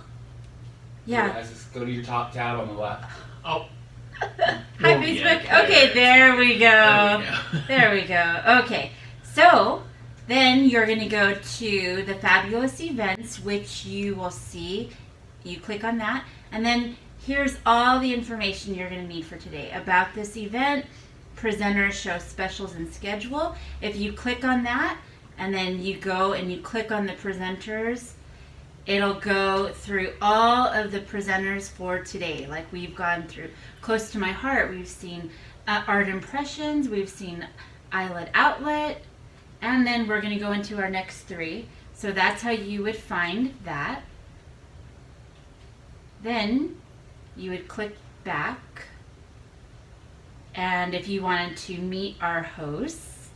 Yeah. Just go to your top tab on the left. Oh. Hi, Oh, Facebook. yeah, Okay, there we go. There There we go. Okay. So then you're going to go to the fabulous events, which you will see. You click on that. And then here's all the information you're going to need for today about this event, presenters, show specials, and schedule. If you click on that and then you go and you click on the presenters, it'll go through all of the presenters for today. Like we've gone through Close to My Heart, we've seen Art Impressions, we've seen Eyelet Outlet, and then we're going to go into our next 3. So that's how you would find that. Then you would click back, and if you wanted to meet our hosts,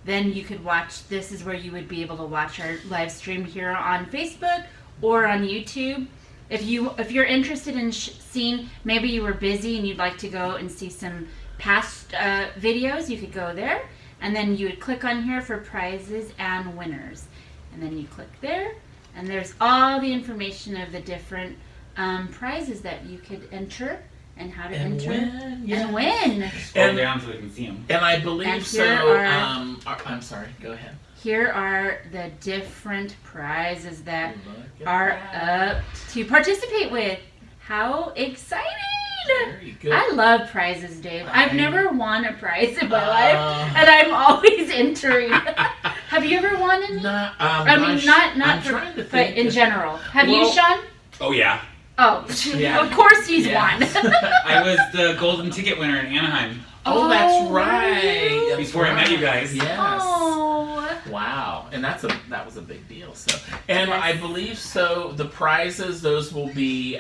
then you could watch. This is where you would be able to watch our live stream here on Facebook or on YouTube. If you're interested in seeing, maybe you were busy and you'd like to go and see some past videos, you could go there, and then you would click on here for prizes and winners, and then you click there, and there's all the information of the different prizes that you could enter and how to enter and win. Scroll down so they can see them. And I believe And so. here are- I'm sorry. Go ahead. Here are the different prizes that Look at are that. up to participate with. How exciting! Very good. I love prizes, Dave. I've I- never won a prize in my life, and I'm always entering. Have you ever won any? Not, I mean, not I'm for, trying to but think in if- general. Have you, Well- Sean? Oh yeah. Oh, Yeah. of course he's Yeah. won. I was the golden ticket winner in Anaheim Oh, that's Oh, right. That's before I met you right. guys. Yes. Oh. Wow, and that was a big deal. So, and Yes. I believe so. The prizes, those will be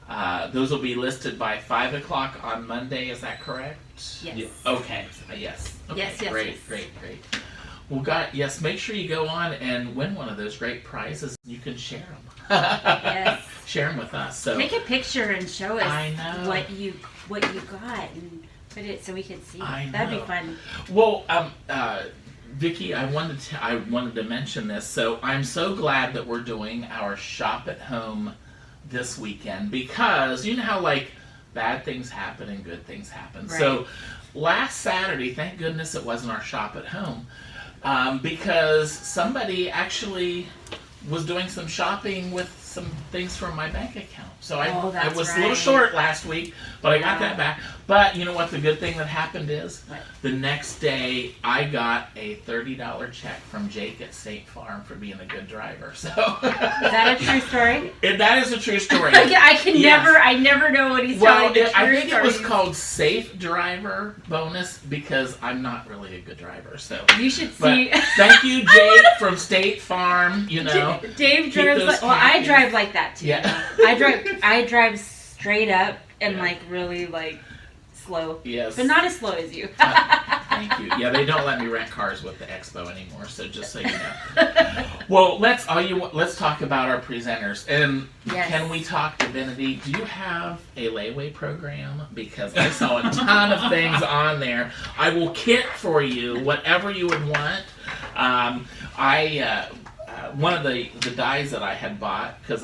listed by 5 o'clock on Monday. Is that correct? Yes. Yeah. Okay. Yes. Okay. Yes, yes, Great. yes. Great. Well, yes. Make sure you go on and win one of those great prizes. You can share them. Yes. Share them with us. So Take a picture and show us I know. what you got and put it so we could see. I That'd know. be fun. Well, Vicki, I wanted to mention this. So I'm so glad that we're doing our shop at home this weekend, because you know how like bad things happen and good things happen. Right. So last Saturday, thank goodness it wasn't our shop at home, because somebody actually was doing some shopping with some things from my bank account. So I that's was a little right. short last week, but I got Yeah. that back. But you know what? The good thing that happened is What? the next day I got a $30 check from Jake at State Farm for being a good driver. So Is that a true story? that is a true story. I Yes. never know what he's Well, telling the truth. I think it or was he's- called Safe Driver Bonus because I'm not really a good driver. So, You should but see. thank you, Jake from State Farm. You know, Dave keep drives those like, well, I khakis. drive like that too. Yeah. I drive straight up and Yeah. like really like slow, yes. but not as slow as you. Thank you. Yeah, they don't let me rent cars with the expo anymore. So just so you know. Well, let's talk about our presenters. And Yes. can we talk Divinity? Do you have a layaway program? Because I saw a ton of things on there. I will kit for you whatever you would want. One of the dyes that I had bought, because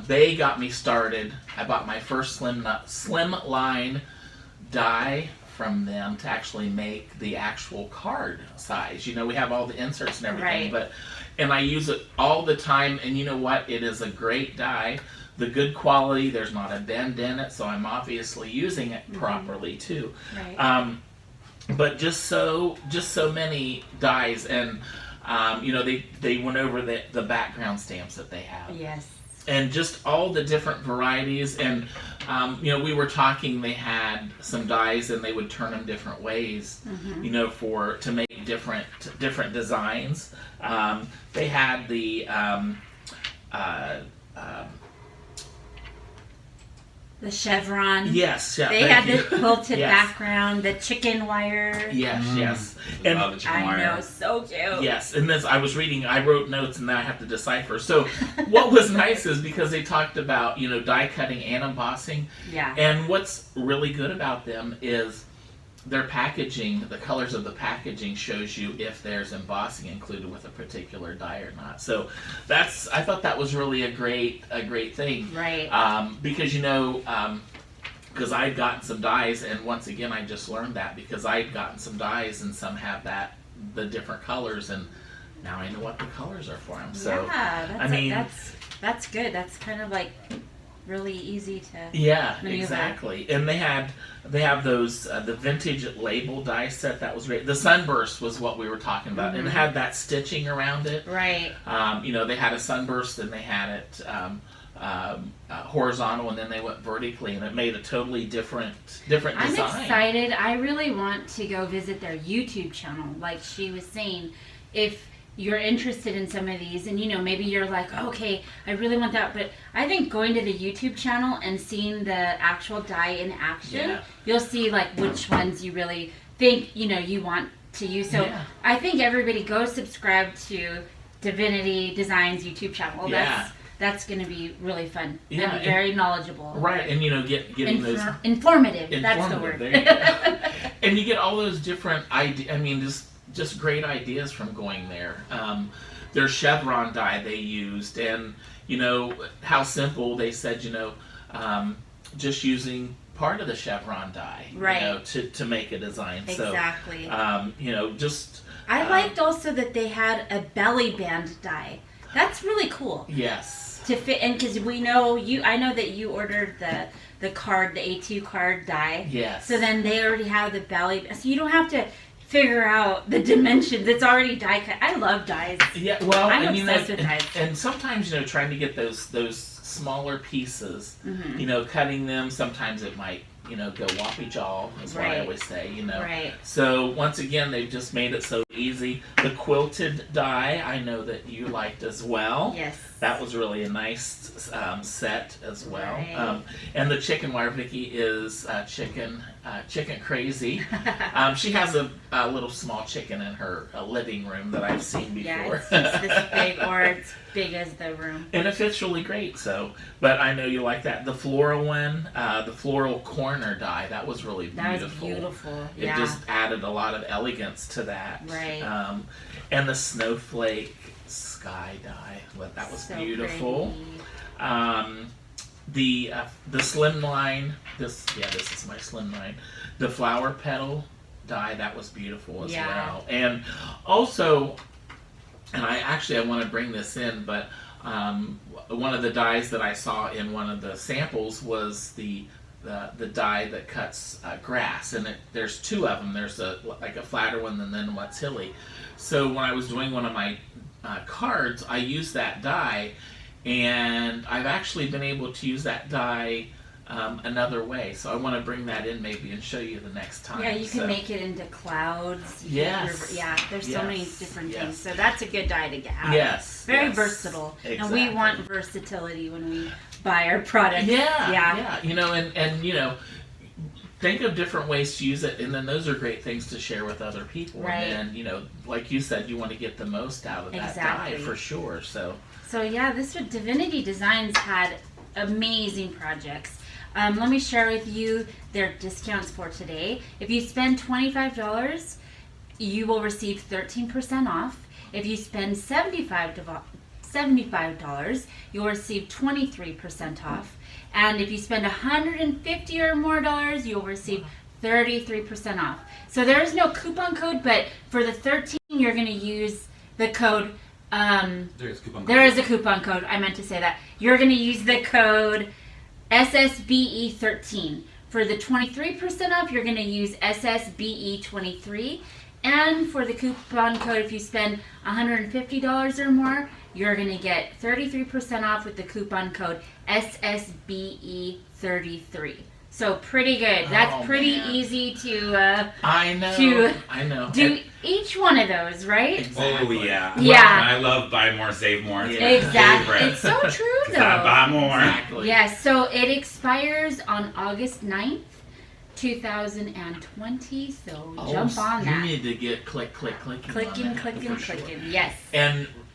they got me started. I bought my first slim line dye from them to actually make the actual card size. You know, we have all the inserts and everything, Right. and I use it all the time. And you know what? It is a great dye. The good quality. There's not a bend in it, so I'm obviously using it properly too. Right. But just so many dyes, and you know, they went over the background stamps that they have. Yes. And just all the different varieties, and you know, we were talking. They had some dyes, and they would turn them different ways, you know, to make different designs. They had the The chevron. yes, yeah. They thank had you. the quilted Yes. background, the chicken wire. Yes, and Love the chicken I wire. know, so cute. yes, and this I wrote notes, and now I have to decipher. So what was nice is because they talked about, you know, die cutting and embossing, Yeah. and what's really good about them is their packaging. The colors of the packaging shows you if there's embossing included with a particular die or not. So I thought that was really a great thing. Right. Because you know, because I'd gotten some dyes, and once again I just learned that because I'd gotten some dyes, and some have the different colors, and now I know what the colors are for them. So yeah, that's good. That's kind of like really easy to yeah, maneuver. exactly. And they have those the vintage label die set. That was great. The Sunburst was what we were talking about, and it had that stitching around it. Right. You know, they had a Sunburst, and they had it horizontal, and then they went vertically, and it made a totally different design. I'm excited. I really want to go visit their YouTube channel. Like she was saying, if you're interested in some of these, and you know, maybe you're like, okay, I really want that, but I think going to the YouTube channel and seeing the actual dye in action, Yeah. you'll see like which ones you really think, you know, you want to use. So Yeah. I think everybody go subscribe to Divinity Designs YouTube channel. Yeah. That's going to be really fun Yeah, and very knowledgeable. Right, and you know, getting those Informative. That's the word. There you go. And you get all those different ideas. I mean, just great ideas from going there. Their chevron dye they used, and you know how simple they said. You know, just using part of the chevron dye, Right. You know, to make a design. Exactly. So, you know, just I liked also that they had a belly band dye. That's really cool. yes. To fit in, because I know that you ordered the card, the A2 card dye. Yes. So then they already have the belly, so you don't have to figure out the dimensions. It's already die cut. I love dies. Yeah, well, I'm and, obsessed with dies. and sometimes, trying to get those smaller pieces, cutting them, sometimes it might, go whoppy jaw, is what I always say, Right. So once again, they've just made it so easy. The quilted die, I know that you liked as well. Yes. That was really a nice set as well. Right. And the chicken wire, Vicky, is chicken crazy. She has a little small chicken in her living room that I've seen before. Yeah, it's just this big, or it's big as the room. And it fits really great. So, but I know you like that. The floral one, the floral corner die, that was really beautiful. That was beautiful. It Yeah. just added a lot of elegance to that. Right. And the snowflake sky die, that was So beautiful. pretty. The slimline, this is my slimline. The flower petal die, that was beautiful as well. And also, and I want to bring this in, but one of the dies that I saw in one of the samples was the die that cuts grass, and there's two of them. There's a flatter one and then what's hilly. So when I was doing one of my cards, I used that die, and I've actually been able to use that die another way. So I want to bring that in maybe and show you the next time. Yeah, you can make it into clouds. Yes. There's so many different things. So that's a good die to have. Yes. Very versatile. Exactly. And we want versatility when we buy our products. Yeah. And think of different ways to use it, and then those are great things to share with other people. Right. And then, like you said, you want to get the most out of that die for sure. So yeah, this was Divinity Designs had amazing projects. Let me share with you their discounts for today. If you spend $25, you will receive 13% off. If you spend $75, you'll receive 23% off. And if you spend $150 or more, you'll receive 33% off. So there is no coupon code, but for the 13, you're going to use the code. There is a coupon code. I meant to say that. You're going to use the code SSBE13. For the 23% off, you're going to use SSBE23. And for the coupon code, if you spend $150 or more, you're going to get 33% off with the coupon code SSBE33. So pretty good. That's pretty easy to I know. Do each one of those, right? Exactly. Oh yeah. Yeah. And I love buy more, save more. It's exactly. It's so true though. I buy more. Exactly. Yes. So it expires on August 9th, 2020. So jump on that. You need to get clicking. Clicking. Yes.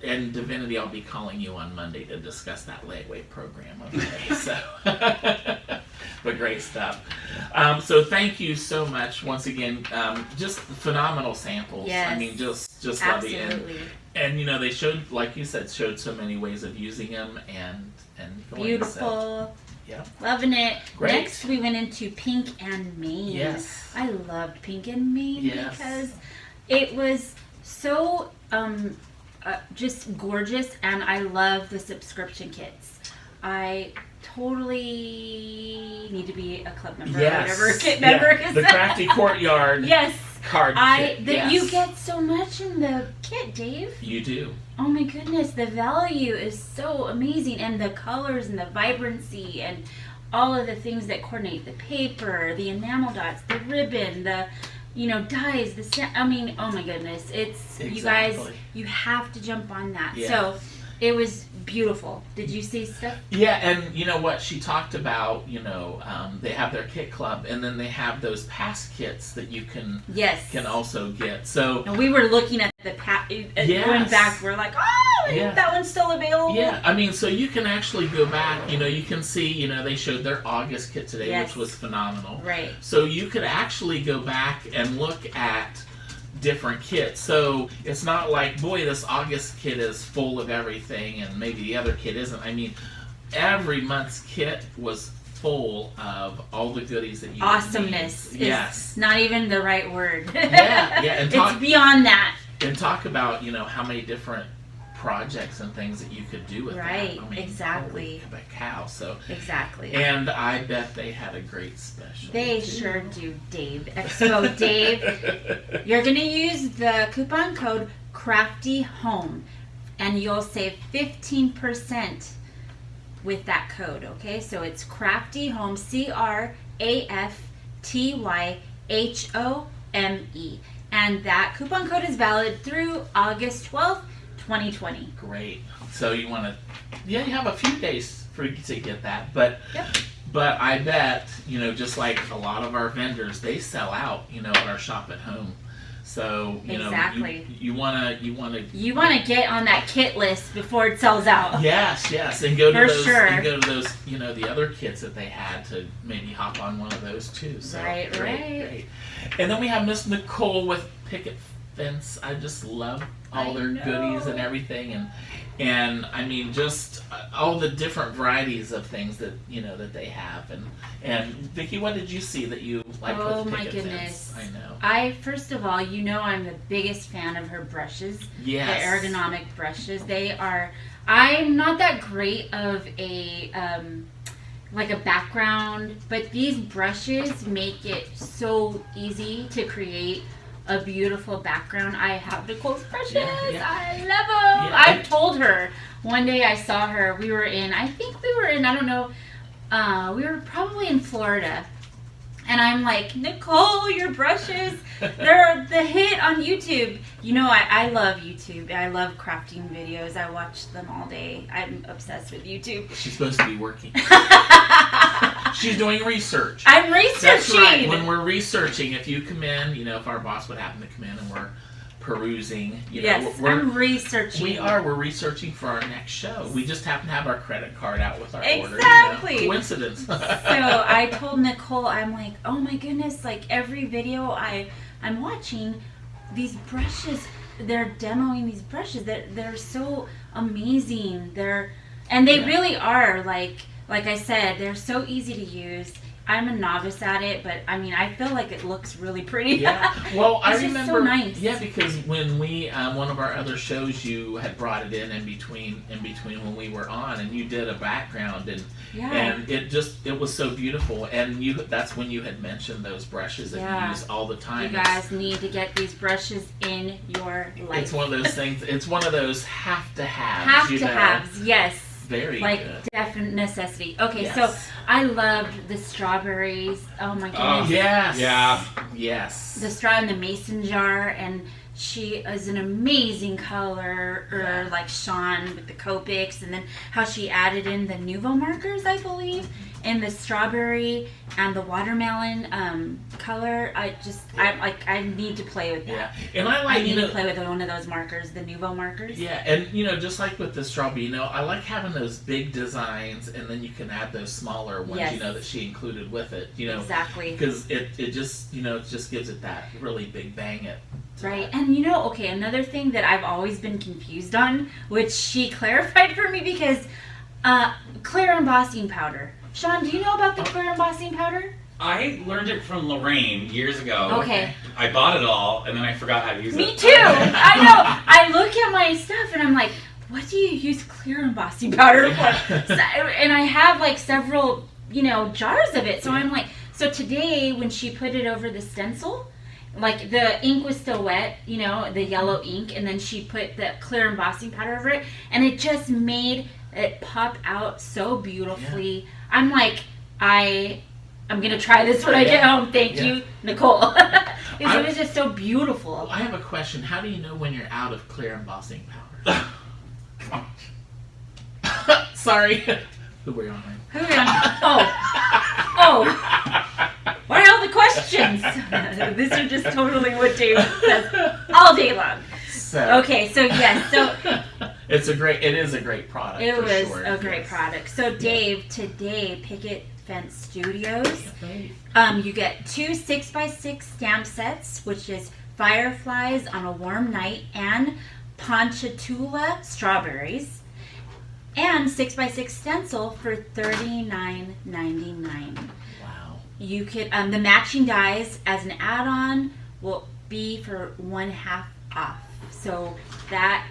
And Divinity, I'll be calling you on Monday to discuss that layaway program. Okay, so, but great stuff. So thank you so much once again. Just phenomenal samples. Yes. I mean, just Absolutely. lovely. And they showed, like you said, so many ways of using them and going. Beautiful. So, yeah. Loving it. Great. Next, we went into Pink and Mane. Yes. I loved Pink and Mane Yes. because it was so just gorgeous, and I love the subscription kits. I totally need to be a club member or whatever kit member. The Crafty Courtyard yes. card kit. You get so much in the kit, Dave. You do. Oh my goodness, the value is so amazing, and the colors and the vibrancy and all of the things that coordinate the paper, the enamel dots, the ribbon, the dyes, oh my goodness, it's you guys, you have to jump on that. Yes. So it was beautiful. Did you see stuff? Yeah, and you know what she talked about, they have their kit club, and then they have those past kits that you can also get. So and we were looking at the going back, we're like, that one's still available. Yeah, I mean, so you can actually go back, you can see, they showed their August kit today, which was phenomenal. Right. So you could actually go back and look at different kits. So it's not like, boy, this August kit is full of everything and maybe the other kit isn't. I mean, every month's kit was full of all the goodies that you awesomeness need. Yes. Not even the right word. Yeah. And it's beyond that. And talk about, how many different projects and things that you could do with Right, that. I mean, exactly. holy cow. So Exactly. and I bet they had a great special. They sure do, Dave. Expo Dave. You're going to use the coupon code CRAFTYHOME and you'll save 15% with that code, okay? So it's CRAFTYHOME, CRAFTYHOME. And that coupon code is valid through August 12th, 2020. Great. So you want to, you have a few days for you to get that, but but I bet, just like a lot of our vendors, they sell out, at our shop at home. So Exactly. you want to You want to get on that kit list before it sells out. yes, and go to For those, sure. and go to those, the other kits that they had to maybe hop on one of those too. So Right. great. And then we have Miss Nicole with Picket Fence. I just love all their goodies and everything, and I mean just all the different varieties of things that that they have. And Vicki, what did you see that you liked Oh with my Picket goodness. Fence? I know. First of all, I'm the biggest fan of her brushes. Yes. The ergonomic brushes. I'm not that great of a like a background, but these brushes make it so easy to create a beautiful background. I have Nicole's brushes. Yeah. I love them. Yeah. I've told her. One day I saw her. We were in, I don't know, we were probably in Florida. And I'm like, Nicole, your brushes, they're the hit on YouTube. I love YouTube. I love crafting videos. I watch them all day. I'm obsessed with YouTube. She's supposed to be working. She's doing research. I'm researching. That's right. When we're researching, if you come in, if our boss would happen to come in and we're perusing, I'm researching. We're researching for our next show. We just happen to have our credit card out with our order. Exactly. Coincidence. So I told Nicole, I'm like, oh my goodness, like every video I'm watching, these brushes, they're demoing these brushes. They're so amazing. They really are, like I said, they're so easy to use. I'm a novice at it, but I feel like it looks really pretty. Yeah. Well, I It's just remember. so nice. Yeah, because when we one of our other shows, you had brought it in between when we were on, and you did a background, and it was so beautiful, and that's when you had mentioned those brushes that you use all the time. You guys need to get these brushes in your life. It's one of those things. It's one of those have to haves. Have-to-haves, yes. Very like good. Definite necessity. Okay, Yes. so I loved the strawberries. Oh my goodness. Yes. Yeah. Yes. The straw in the mason jar, and she is an amazing color, like Sean with the Copics, and then how she added in the Nuvo markers, I believe, and the strawberry and the watermelon color. I need to play with that. Yeah, and I need to play with one of those markers, the Nuvo markers. Yeah, and just like with the strawberry, I like having those big designs, and then you can add those smaller ones, Yes. that she included with it, Exactly. because it just it just gives it that really big bang it. Right, and another thing that I've always been confused on, which she clarified for me, because clear embossing powder. Sean, do you know about the clear embossing powder? I learned it from Lorraine years ago. Okay. I bought it all, and then I forgot how to use it. Me too! I know! I look at my stuff and I'm like, what do you use clear embossing powder for? And I have like several, jars of it. So I'm like, so today when she put it over the stencil, like the ink was still wet, the yellow ink, and then she put the clear embossing powder over it, and it just made it pop out so beautifully. Yeah. I'm like, I'm gonna try this when I get home. Thank you, Nicole. It was just so beautiful. I have a question. How do you know when you're out of clear embossing powder? Sorry. Who were you on? Oh. Why all the questions? These are just totally what Dave says all day long. Okay, so yes, so it is a great product. It was a great product. So Dave, today Picket Fence Studios, you get 2 6x6 stamp sets, which is Fireflies on a Warm Night and Ponchatoula Strawberries, and 6x6 stencil for $39.99. Wow. You could the matching dies as an add-on will be for 1/2 off. So that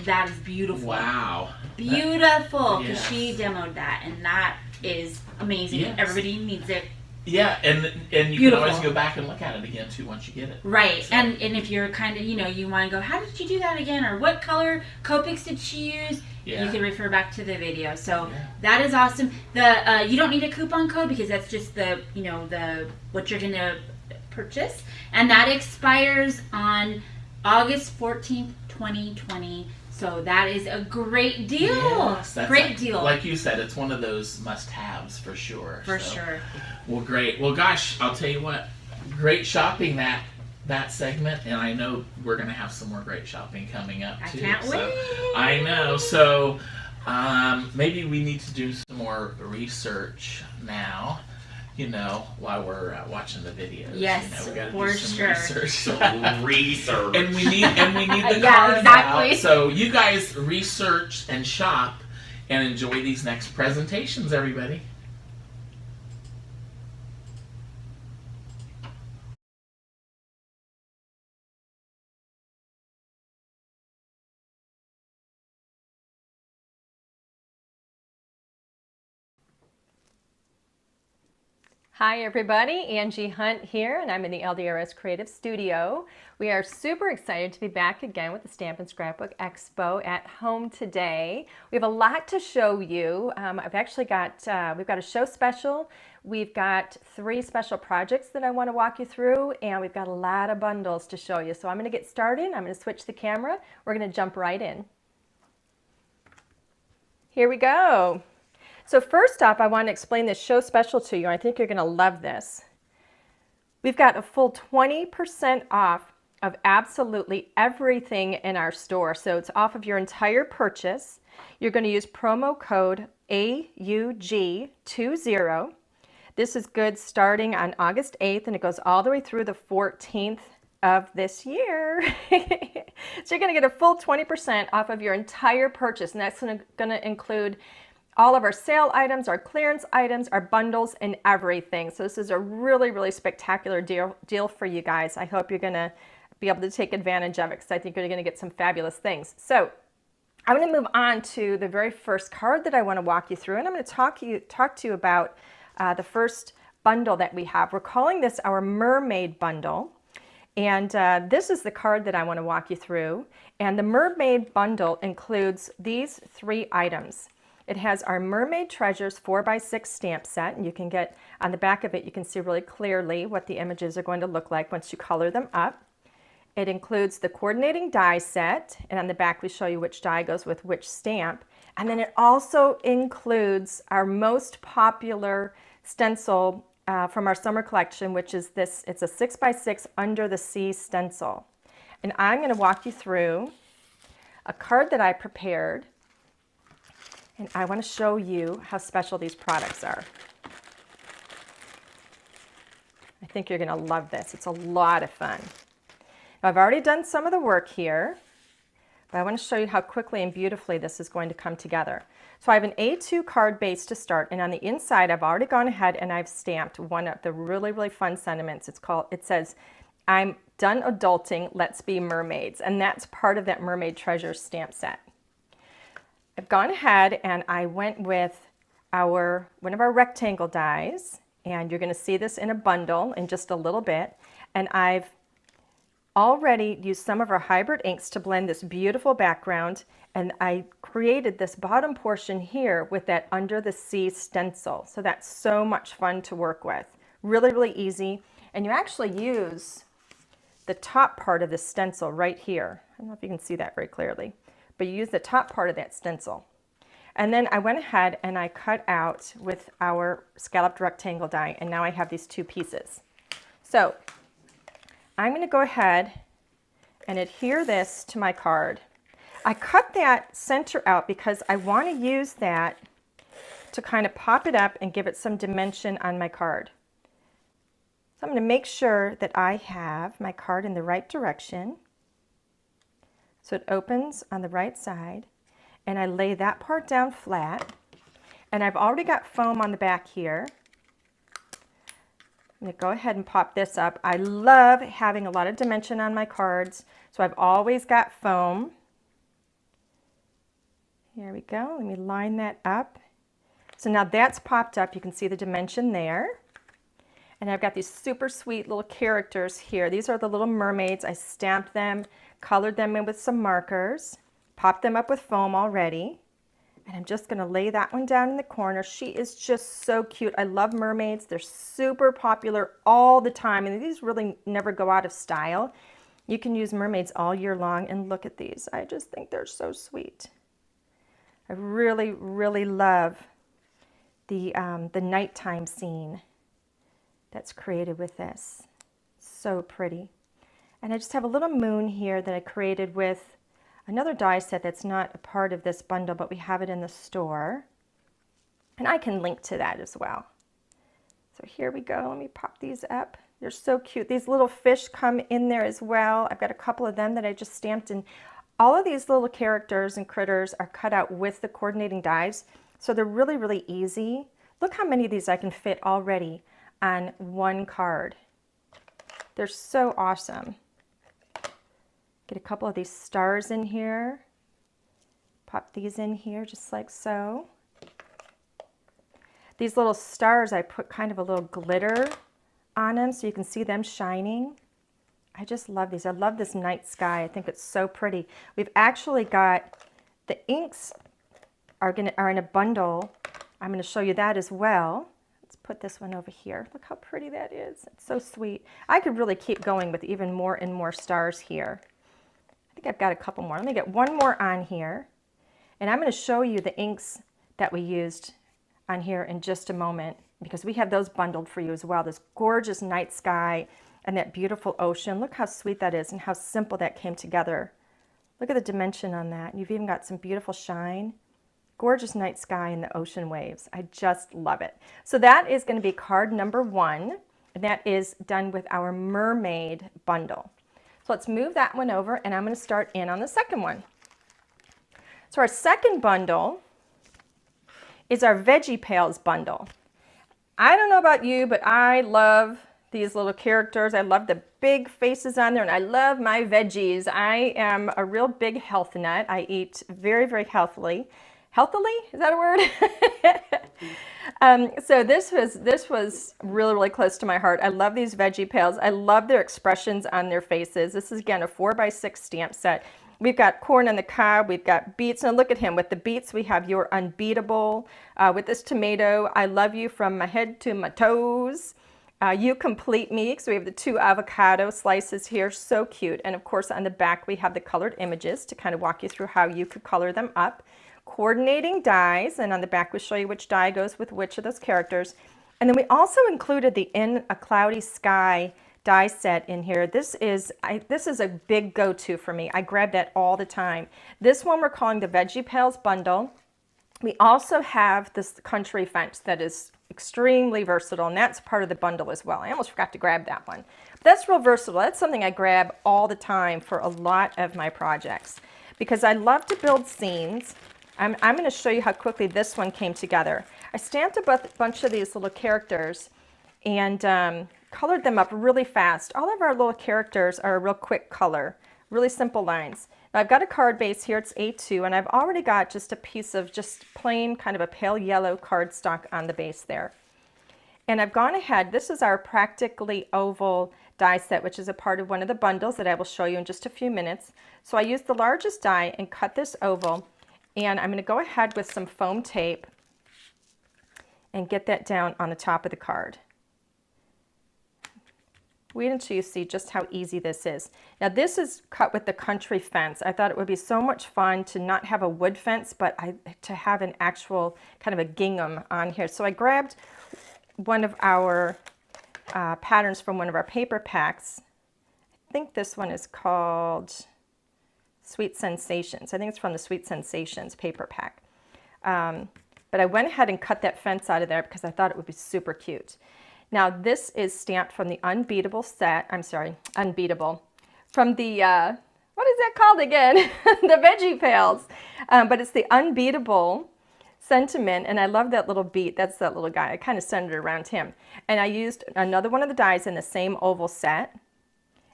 that is beautiful. Wow. Beautiful, because Yes. she demoed that, and that is amazing. Yes. Everybody needs it. Yeah, and you Beautiful. can always go back and look at it again too once you get it. Right, So- and if you're kind of, you want to go, how did you do that again, or what color Copics did she use? Yeah. You can refer back to the video. So Yeah. that is awesome. The you don't need a coupon code because that's just the what you're gonna purchase, and that expires on August 14th, 2020. So that is a great deal. Yes, that's Great deal. Like you said, it's one of those must-haves for sure. For So, sure. Well, great. Well, gosh, I'll tell you what, great shopping that segment, and I know we're gonna have some more great shopping coming up too. I can't so, wait. I know. So maybe we need to do some more research now. While we're watching the videos. Yes, we gotta for do some sure. research. Research. And we need the Yeah, cards exactly. out. So you guys research and shop and enjoy these next presentations, everybody. Hi everybody, Angie Hunt here, and I'm in the LDRS Creative Studio. We are super excited to be back again with the Stamp and Scrapbook Expo at home today. We have a lot to show you. I've actually got, we've got a show special, we've got 3 special projects that I want to walk you through, and we've got a lot of bundles to show you. So I'm going to get started, I'm going to switch the camera, we're going to jump right in. Here we go. So first off, I want to explain this show special to you. I think you're going to love this. We've got a full 20% off of absolutely everything in our store. So it's off of your entire purchase. You're going to use promo code AUG20. This is good starting on August 8th, and it goes all the way through the 14th of this year. So you're going to get a full 20% off of your entire purchase, and that's going to include all of our sale items, our clearance items, our bundles, and everything. So this is a really, really spectacular deal for you guys. I hope you're going to be able to take advantage of it because I think you're going to get some fabulous things. So I'm going to move on to the very first card that I want to walk you through, and I'm going to talk to you about the first bundle that we have. We're calling this our Mermaid Bundle. And this is the card that I want to walk you through. And the Mermaid Bundle includes these 3 items. It has our Mermaid Treasures 4x6 stamp set, and you can get on the back of it, you can see really clearly what the images are going to look like once you color them up. It includes the coordinating die set, and on the back we show you which die goes with which stamp. And then it also includes our most popular stencil from our summer collection, which is this. It's a 6x6 Under the Sea stencil. And I'm going to walk you through a card that I prepared. And I want to show you how special these products are. I think you're going to love this. It's a lot of fun. Now, I've already done some of the work here, but I want to show you how quickly and beautifully this is going to come together. So I have an A2 card base to start, and on the inside I've already gone ahead and I've stamped one of the really, really fun sentiments. It says, "I'm done adulting, let's be mermaids," and that's part of that Mermaid Treasure stamp set. I've gone ahead and I went with one of our rectangle dies, and you're going to see this in a bundle in just a little bit, and I've already used some of our hybrid inks to blend this beautiful background, and I created this bottom portion here with that Under the Sea stencil. So that's so much fun to work with. Really, really easy, and you actually use the top part of the stencil right here. I don't know if you can see that very clearly, but you use the top part of that stencil. And then I went ahead and I cut out with our scalloped rectangle die, and now I have these 2 pieces. So I'm going to go ahead and adhere this to my card. I cut that center out because I want to use that to kind of pop it up and give it some dimension on my card. So I'm going to make sure that I have my card in the right direction. So it opens on the right side, and I lay that part down flat, and I've already got foam on the back here. I'm going to go ahead and pop this up. I love having a lot of dimension on my cards, so I've always got foam. Here we go. Let me line that up. So now that's popped up. You can see the dimension there. And I've got these super sweet little characters here. These are the little mermaids. I stamped them, colored them in with some markers, popped them up with foam already. And I'm just gonna lay that one down in the corner. She is just so cute. I love mermaids. They're super popular all the time. And these really never go out of style. You can use mermaids all year long. And look at these. I just think they're so sweet. I really, really love the nighttime scene that's created with this. So pretty. And I just have a little moon here that I created with another die set that's not a part of this bundle, but we have it in the store. And I can link to that as well. So here we go. Let me pop these up. They're so cute. These little fish come in there as well. I've got a couple of them that I just stamped in. All of these little characters and critters are cut out with the coordinating dies. So they're really, really easy. Look how many of these I can fit already on one card. They're so awesome. Get a couple of these stars in here. Pop these in here just like so. These little stars, I put kind of a little glitter on them so you can see them shining. I just love these. I love this night sky. I think it's so pretty. We've actually got the inks are in a bundle. I'm going to show you that as well. Let's put this one over here. Look how pretty that is. It's so sweet. I could really keep going with even more and more stars here. I think I've got a couple more. Let me get one more on here. And I'm going to show you the inks that we used on here in just a moment, because we have those bundled for you as well. This gorgeous night sky and that beautiful ocean. Look how sweet that is and how simple that came together. Look at the dimension on that. You've even got some beautiful shine. Gorgeous night sky and the ocean waves. I just love it. So that is going to be card number 1, and that is done with our mermaid bundle. So let's move that one over, and I'm going to start in on the second one. So our second bundle is our Veggie Pails bundle. I don't know about you, but I love these little characters. I love the big faces on there, and I love my veggies. I am a real big health nut. I eat very, very healthily. Healthily? Is that a word? So this was really, really close to my heart. I love these Veggie Pails. I love their expressions on their faces. This is, again, a 4x6 stamp set. We've got corn on the cob. We've got beets. And look at him. With the beets, we have You're Unbeatable. With this tomato, I love you from my head to my toes. You complete me. So we have the 2 avocado slices here. So cute. And, of course, on the back, we have the colored images to kind of walk you through how you could color them up. Coordinating dies, and on the back we'll show you which die goes with which of those characters. And then we also included the In a Cloudy Sky die set in here. This is a big go-to for me. I grab that all the time. This one we're calling the Veggie Pails bundle. We also have this country fence that is extremely versatile, and that's part of the bundle as well. I almost forgot to grab that one. But that's real versatile. That's something I grab all the time for a lot of my projects because I love to build scenes. I'm going to show you how quickly this one came together. I stamped a bunch of these little characters and colored them up really fast. All of our little characters are a real quick color, really simple lines. Now I've got a card base here, it's A2, and I've already got just a piece of just plain kind of a pale yellow cardstock on the base there. And I've gone ahead, this is our Practically Oval die set, which is a part of one of the bundles that I will show you in just a few minutes. So I used the largest die and cut this oval. And I'm going to go ahead with some foam tape and get that down on the top of the card. Wait until you see just how easy this is. Now this is cut with the country fence. I thought it would be so much fun to not have a wood fence, but to have an actual kind of a gingham on here. So I grabbed one of our patterns from one of our paper packs. I think this one is called Sweet Sensations. I think it's from the Sweet Sensations paper pack. But I went ahead and cut that fence out of there because I thought it would be super cute. Now this is stamped from the Unbeatable set. I'm sorry, Unbeatable. From the, what is that called again? The Veggie Pails. But it's the Unbeatable Sentiment, and I love that little beat. That's that little guy. I kind of centered it around him. And I used another one of the dies in the same oval set.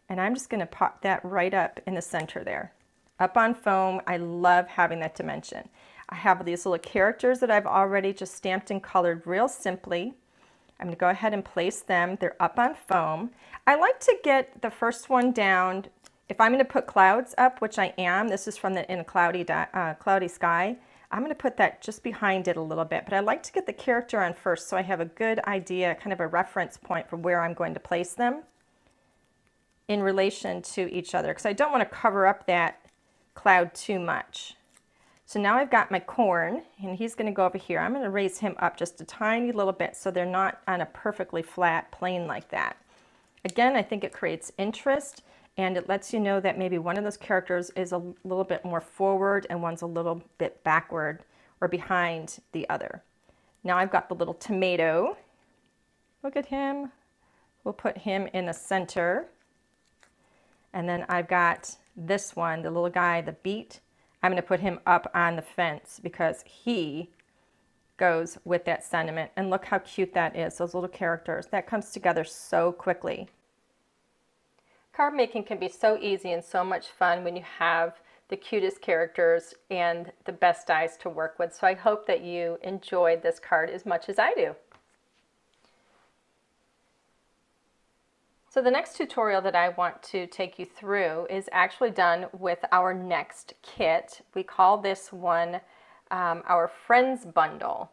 And I'm just going to pop that right up in the center there. Up on foam. I love having that dimension. I have these little characters that I've already just stamped and colored real simply. I'm going to go ahead and place them. They're up on foam. I like to get the first one down. If I'm going to put clouds up, which I am, this is from in a cloudy sky, I'm going to put that just behind it a little bit. But I like to get the character on first so I have a good idea, kind of a reference point for where I'm going to place them in relation to each other, because I don't want to cover up that cloud too much. So now I've got my corn, and he's going to go over here. I'm going to raise him up just a tiny little bit so they're not on a perfectly flat plane like that. Again, I think it creates interest, and it lets you know that maybe one of those characters is a little bit more forward and one's a little bit backward or behind the other. Now I've got the little tomato. Look at him. We'll put him in the center. And then I've got this one, the little guy, the beet. I'm going to put him up on the fence because he goes with that sentiment. And look how cute that is, those little characters. That comes together so quickly. Card making can be so easy and so much fun when you have the cutest characters and the best dies to work with. So I hope that you enjoyed this card as much as I do. So the next tutorial that I want to take you through is actually done with our next kit. We call this one our Friends Bundle.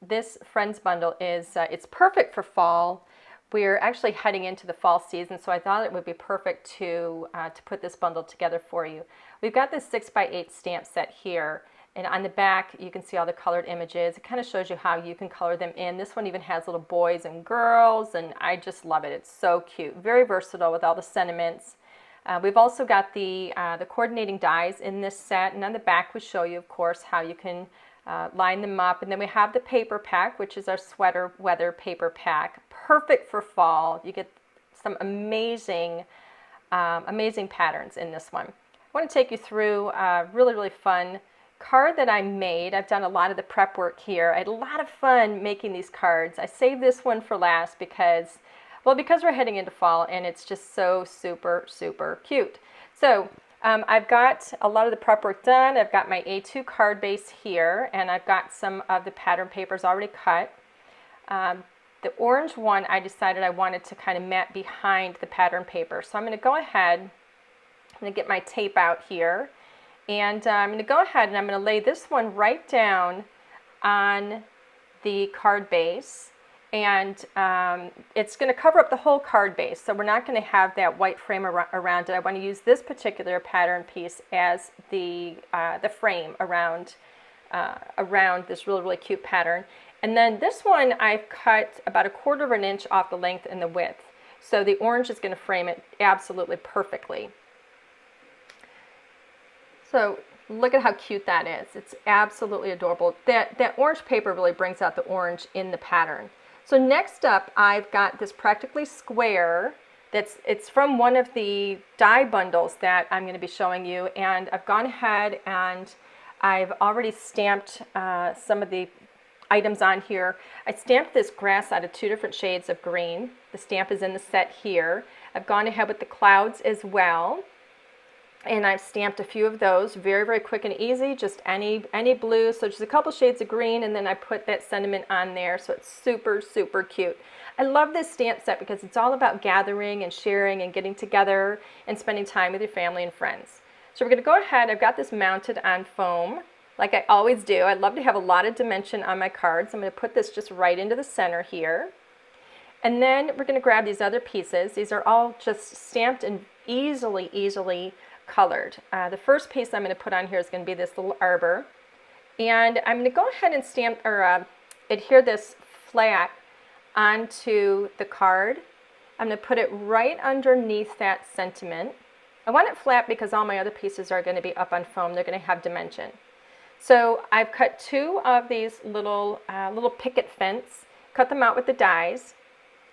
This Friends Bundle is it's perfect for fall. We're actually heading into the fall season, so I thought it would be perfect to put this bundle together for you. We've got this 6x8 stamp set here, and on the back you can see all the colored images. It kind of shows you how you can color them in. This one even has little boys and girls, and I just love it. It's so cute, very versatile with all the sentiments. We've also got the coordinating dies in this set, and on the back we show you, of course, how you can line them up. And then we have the paper pack, which is our sweater weather paper pack. Perfect for fall. You get some amazing, amazing patterns in this one. I want to take you through a really, really fun card that I made. I've done a lot of the prep work here. I had a lot of fun making these cards. I saved this one for last because, well, because we're heading into fall and it's just so super, super cute. So I've got a lot of the prep work done. I've got my A2 card base here, and I've got some of the pattern papers already cut. The orange one I decided I wanted to kind of mat behind the pattern paper. So I'm going to go ahead, I'm going to get my tape out here, and I'm going to go ahead and I'm going to lay this one right down on the card base. And it's going to cover up the whole card base, so we're not going to have that white frame around it. I want to use this particular pattern piece as the frame around this really, really cute pattern. And then this one I've cut about 1/4 inch off the length and the width, so the orange is going to frame it absolutely perfectly. So look at how cute that is. It's absolutely adorable. That orange paper really brings out the orange in the pattern. So next up, I've got this practically square it's from one of the die bundles that I'm going to be showing you, and I've gone ahead and I've already stamped some of the items on here. I stamped this grass out of 2 different shades of green. The stamp is in the set here. I've gone ahead with the clouds as well, and I've stamped a few of those. Very, very quick and easy, just any blue. So just a couple shades of green, and then I put that sentiment on there, so it's super, super cute. I love this stamp set because it's all about gathering and sharing and getting together and spending time with your family and friends. So we're going to go ahead. I've got this mounted on foam like I always do. I love to have a lot of dimension on my cards. I'm going to put this just right into the center here. And then we're going to grab these other pieces. These are all just stamped and easily colored. The first piece I'm going to put on here is going to be this little arbor. And I'm going to go ahead and stamp or adhere this flat onto the card. I'm going to put it right underneath that sentiment. I want it flat because all my other pieces are going to be up on foam. They're going to have dimension. So I've cut 2 of these little picket fence, cut them out with the dies,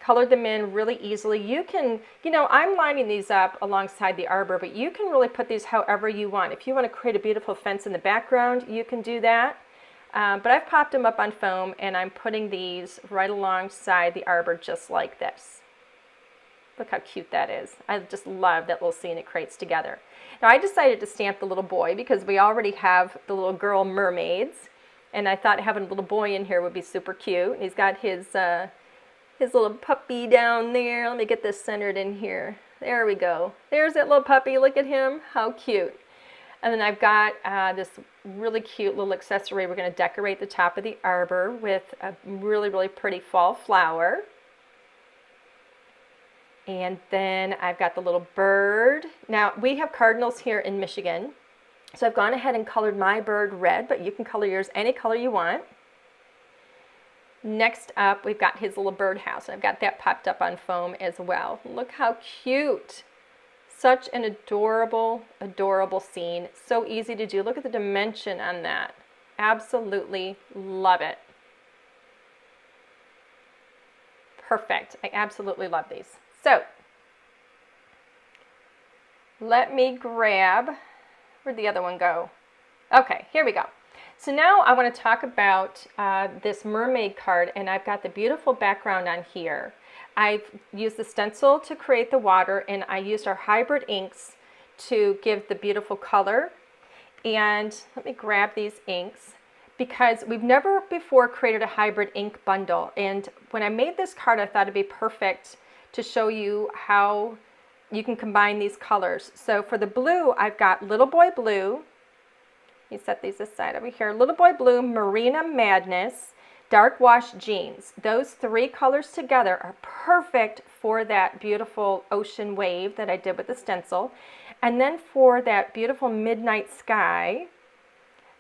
colored them in really easily. You can, I'm lining these up alongside the arbor, but you can really put these however you want. If you want to create a beautiful fence in the background, you can do that. But I've popped them up on foam, and I'm putting these right alongside the arbor just like this. Look how cute that is. I just love that little scene it creates together. Now I decided to stamp the little boy because we already have the little girl mermaids, and I thought having a little boy in here would be super cute. He's got his little puppy down there. Let me get this centered in here. There we go. There's that little puppy. Look at him. How cute. And then I've got this really cute little accessory. We're going to decorate the top of the arbor with a really, really pretty fall flower. And then I've got the little bird. Now, we have cardinals here in Michigan. So I've gone ahead and colored my bird red, but you can color yours any color you want. Next up, we've got his little birdhouse. I've got that popped up on foam as well. Look how cute. Such an adorable, adorable scene. So easy to do. Look at the dimension on that. Absolutely love it. Perfect. I absolutely love these. So, let me grab, where'd the other one go? Okay, here we go. So now I want to talk about this mermaid card, and I've got the beautiful background on here. I've used the stencil to create the water, and I used our hybrid inks to give the beautiful color. And let me grab these inks because we've never before created a hybrid ink bundle. And when I made this card, I thought it'd be perfect to show you how you can combine these colors. So for the blue, I've got Little Boy Blue. You set these aside over here. Little Boy Blue, Marina Madness, Dark Wash Jeans. Those three colors together are perfect for that beautiful ocean wave that I did with the stencil. And then for that beautiful Midnight Sky,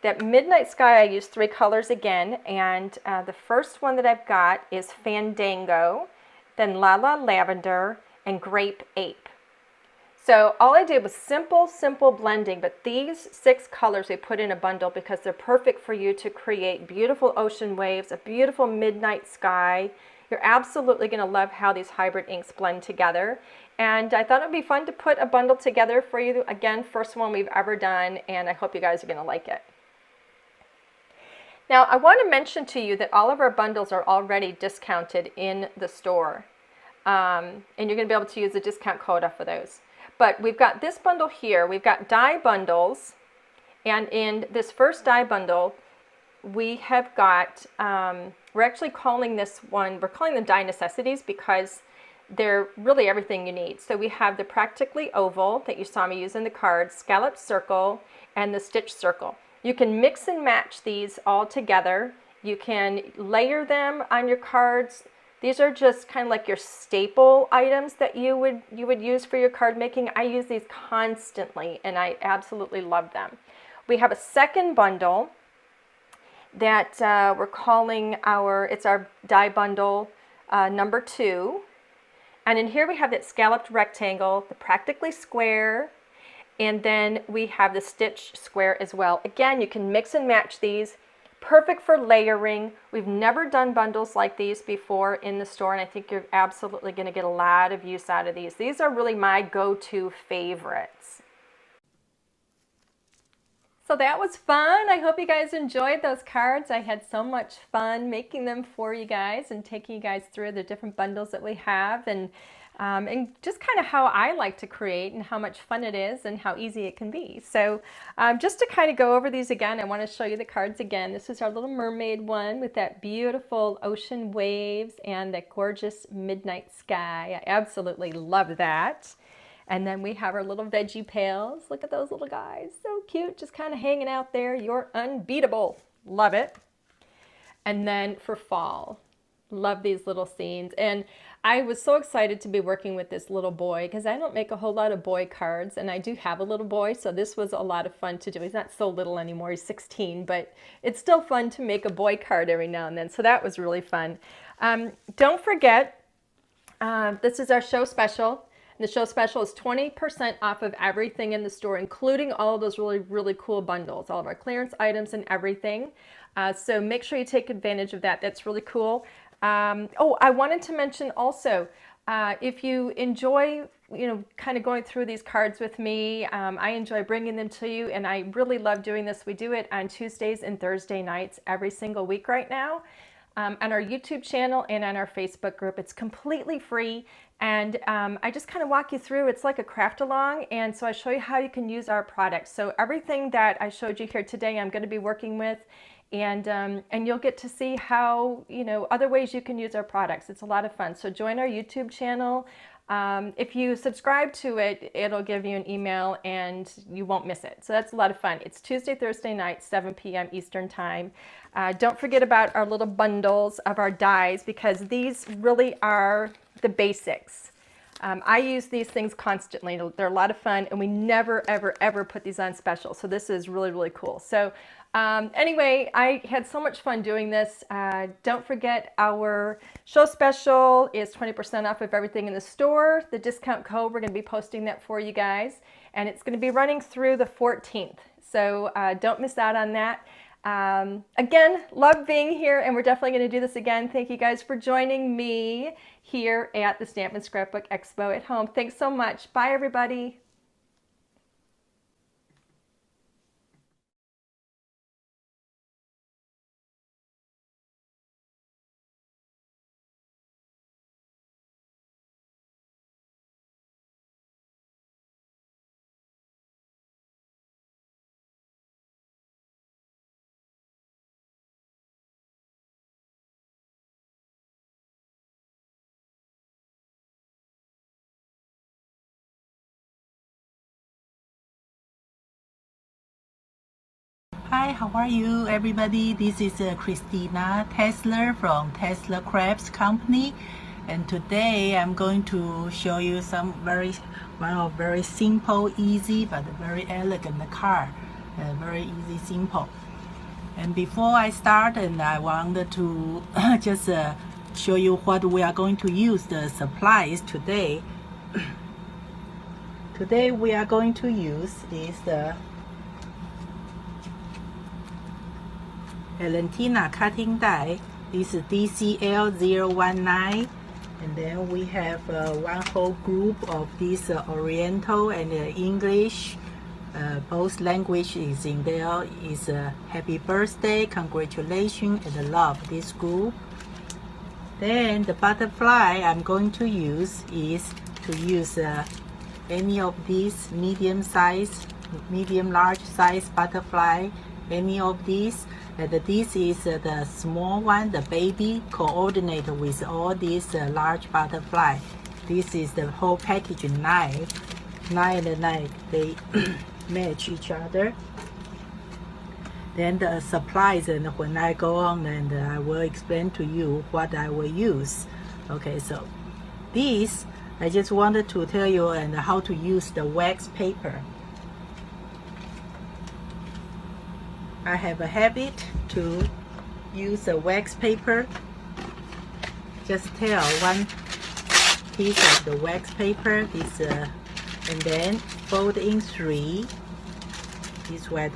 I used three colors again. And the first one that I've got is Fandango, then Lala Lavender, and Grape Ape. So all I did was simple blending, but these 6 colors we put in a bundle because they're perfect for you to create beautiful ocean waves, a beautiful midnight sky. You're absolutely going to love how these hybrid inks blend together. And I thought it would be fun to put a bundle together for you. Again, first one we've ever done, and I hope you guys are going to like it. Now, I want to mention to you that all of our bundles are already discounted in the store. And you're going to be able to use the discount code for those. But we've got this bundle here. We've got die bundles. And in this first die bundle, we have got, we're actually calling this one, we're calling them Die Necessities because they're really everything you need. So we have the Practically Oval that you saw me use in the card, Scalloped Circle, and the Stitch Circle. You can mix and match these all together. You can layer them on your cards. These are just kind of like your staple items that you would use for your card making. I use these constantly and I absolutely love them. We have a second bundle that we're calling it's our die bundle number 2. And in here we have that scalloped rectangle, the Practically Square, and then we have the Stitch Square as well. Again, you can mix and match these. Perfect for layering. We've never done bundles like these before in the store, and I think you're absolutely going to get a lot of use out of these. These are really my go-to favorites. So that was fun. I hope you guys enjoyed those cards. I had so much fun making them for you guys and taking you guys through the different bundles that we have and just kind of how I like to create and how much fun it is and how easy it can be. So just to kind of go over these again, I want to show you the cards again. This is our little mermaid one with that beautiful ocean waves and that gorgeous midnight sky. I absolutely love that. And then we have our little veggie pails. Look at those little guys. So cute, just kind of hanging out there. You're unbeatable. Love it. And then for fall, love these little scenes. And I was so excited to be working with this little boy because I don't make a whole lot of boy cards, and I do have a little boy, so this was a lot of fun to do. He's not so little anymore, he's 16, but it's still fun to make a boy card every now and then, so that was really fun. Don't forget, this is our show special. And the show special is 20% off of everything in the store, including all of those really, really cool bundles, all of our clearance items and everything. So make sure you take advantage of that. That's really cool. Oh, I wanted to mention also, if you enjoy, kind of going through these cards with me, I enjoy bringing them to you, and I really love doing this. We do it on Tuesdays and Thursday nights every single week right now. On our YouTube channel and on our Facebook group. It's completely free, And I just kind of walk you through. It's like a craft along, and so I show you how you can use our products. So everything that I showed you here today, I'm going to be working with, and you'll get to see how, you know, other ways you can use our products. It's a lot of fun. So join our YouTube channel. If you subscribe to it, it'll give you an email and you won't miss it. So that's a lot of fun. It's Tuesday, Thursday night, 7 p.m. Eastern time. Don't forget about our little bundles of our dies, because these really are the basics. I use these things constantly. They're a lot of fun, and we never, ever, ever put these on special. So this is really, really cool. So anyway, I had so much fun doing this. Don't forget, our show special is 20% off of everything in the store. The discount code, we're going to be posting that for you guys, and it's going to be running through the 14th. So don't miss out on that. Again, love being here, and we're definitely going to do this again. Thank you guys for joining me here at the Stamp and Scrapbook Expo at home. Thanks so much. Bye, everybody. Hi, how are you everybody? This is Christina Tessler from Tessla Crafts company, and today I'm going to show you some very simple, easy but very elegant card. Very easy, simple. And before I start, and I wanted to just show you what we are going to use the supplies today. Today we are going to use is the Valentina cutting die. This is DCL019, and then we have one whole group of these Oriental and English. Both language is in there. Is happy birthday, congratulations, and love this group. Then the butterfly I'm going to use is to use any of these medium large size butterfly, any of these. And this is the small one, the baby, coordinate with all these large butterfly. This is the whole package 9 and 9, they match each other. Then the supplies, and when I go on, and I will explain to you what I will use. Okay, so this, I just wanted to tell you and how to use the wax paper. I have a habit to use a wax paper. Just tear one piece of the wax paper, this, and then fold in 3. This way I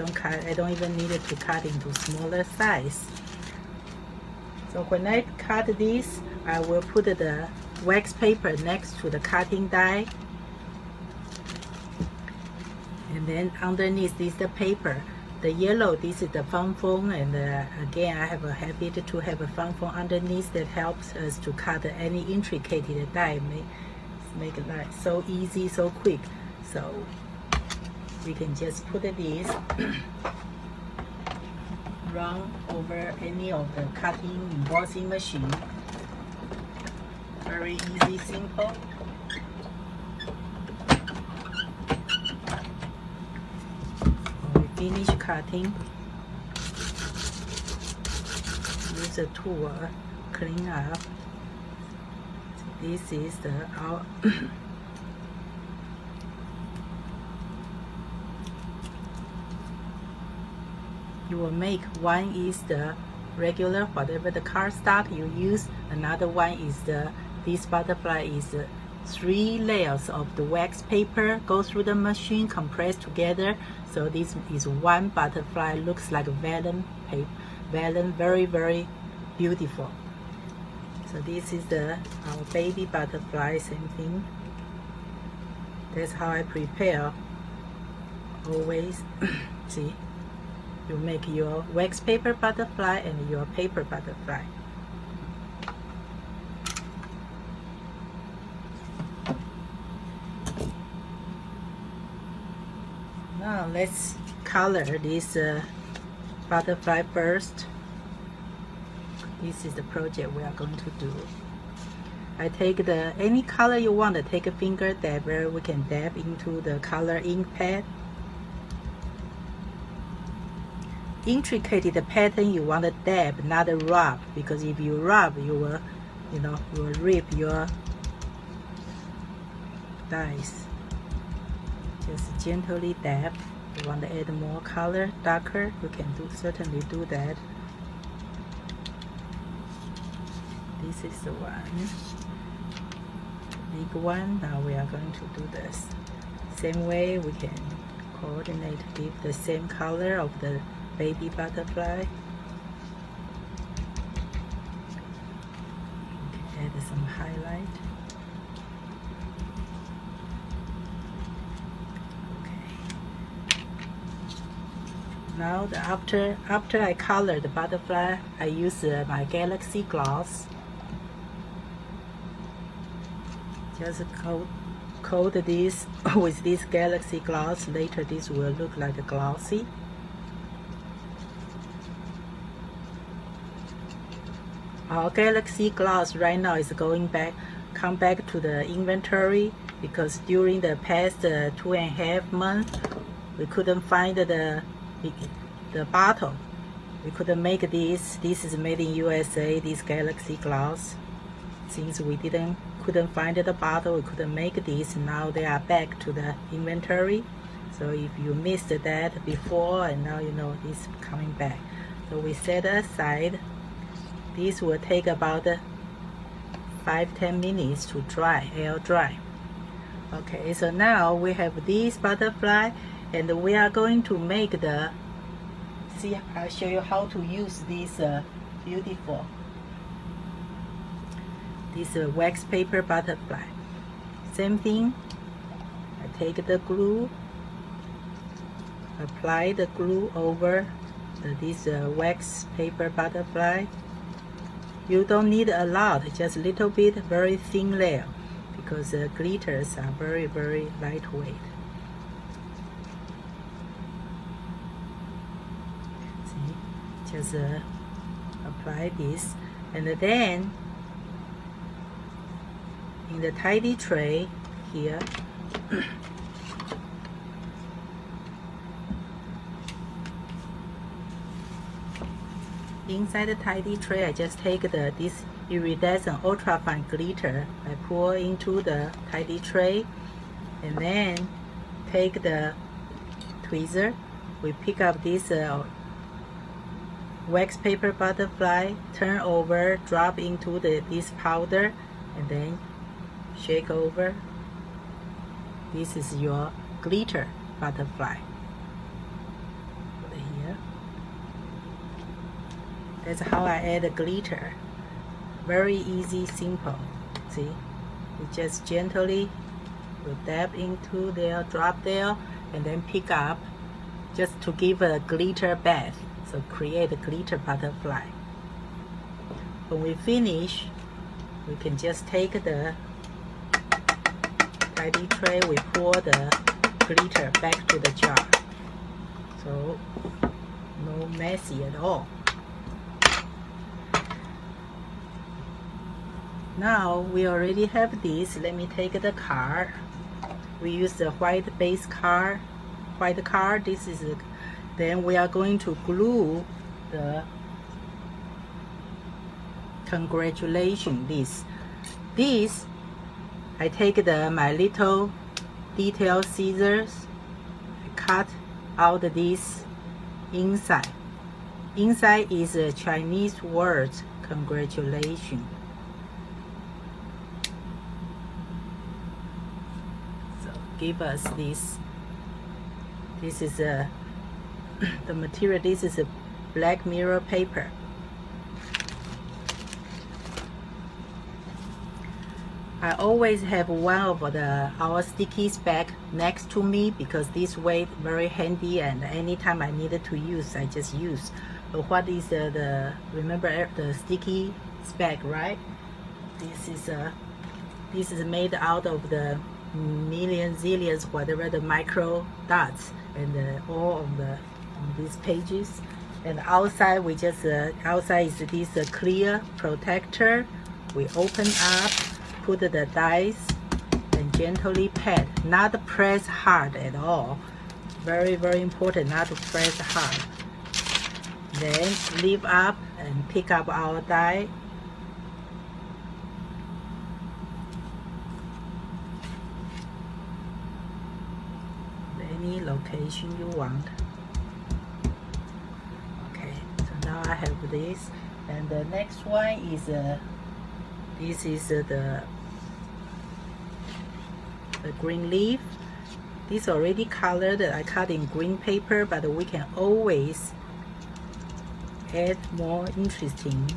don't even need it to cut into smaller size. So when I cut this, I will put the wax paper next to the cutting die, and then underneath is the paper. The yellow, this is the fun foam, and again I have a habit to have a fun foam underneath that helps us to cut any intricate die, make it like so easy, so quick. So we can just put this run over any of the cutting embossing machine. Very easy, simple. Finish cutting, use a tool, clean up. This is our you will make one is the regular, whatever the cardstock you use. Another one is this butterfly is 3 layers of the wax paper, go through the machine, compress together. So this is one butterfly, looks like a vellum paper, very, very beautiful. So this is our baby butterfly, same thing. That's how I prepare always. See, you make your wax paper butterfly and your paper butterfly. Now let's color this butterfly first. This is the project we are going to do. I take any color you want to take a finger dabber. We can dab into the color ink pad. Intricate the pattern you want to dab, not rub, because if you rub, you will, you will rip your dies. Just gently dab. You want to add more color, darker, you can certainly do that. This is the one, big one. Now we are going to do this. Same way we can coordinate, give the same color of the baby butterfly. You can add some highlight. Now after I color the butterfly, I use my Galaxy gloss. Just coat this with this Galaxy gloss. Later this will look like a glossy. Our Galaxy gloss right now is come back to the inventory because during the past 2.5 months we couldn't find the bottle. We couldn't make this. This is made in USA, this Galaxy gloss. Since we couldn't find the bottle, we couldn't make this. Now they are back to the inventory. So if you missed that before, and now you know this coming back. So we set aside. This will take about 5-10 minutes to dry, air dry. Okay, so now we have this butterfly, and we are going to make I'll show you how to use this beautiful, this wax paper butterfly. Same thing, I take the glue, apply the glue over this wax paper butterfly. You don't need a lot, just a little bit, very thin layer, because glitters are very, very lightweight. See, just apply this, and then in the tidy tray here, inside the tidy tray, I just take this iridescent ultrafine glitter. I pour into the tidy tray, and then take the tweezer. We pick up this wax paper butterfly, turn over, drop into this powder, and then shake over. This is your glitter butterfly. Put it here. That's how I add the glitter. Very easy, simple. See, you just gently dab into there, drop there, and then pick up, just to give a glitter bath. So create a glitter butterfly. When we finish, we can just take the tidy tray, we pour the glitter back to the jar. So no messy at all. Now we already have this. Let me take the card. We use the white base card. White card. This is. Then we are going to glue the congratulations. This I take my little detail scissors. I cut out this inside. Inside is a Chinese word, congratulations. Give us this. This is the material. This is a black mirror paper. I always have one of our sticky speck next to me because this way very handy, and anytime I needed to use, I just use. But what is remember the sticky speck, right? This is made out of the millions, zillions, whatever the micro dots, and all on these pages. And outside we just outside is this clear protector. We open up, put the dies, and gently pat, not press hard at all. Very, very important not to press hard. Then lift up and pick up our die. Any location you want. Okay, so now I have this, and the next one is this is the green leaf. This already colored. I cut in green paper, but we can always add more interesting,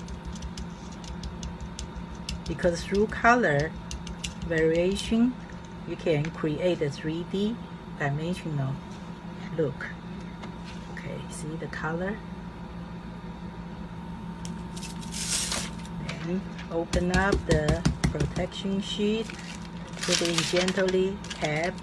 because through color variation you can create a 3D dimensional look. Okay, see the color? Then open up the protection sheet, put it in gently, tap.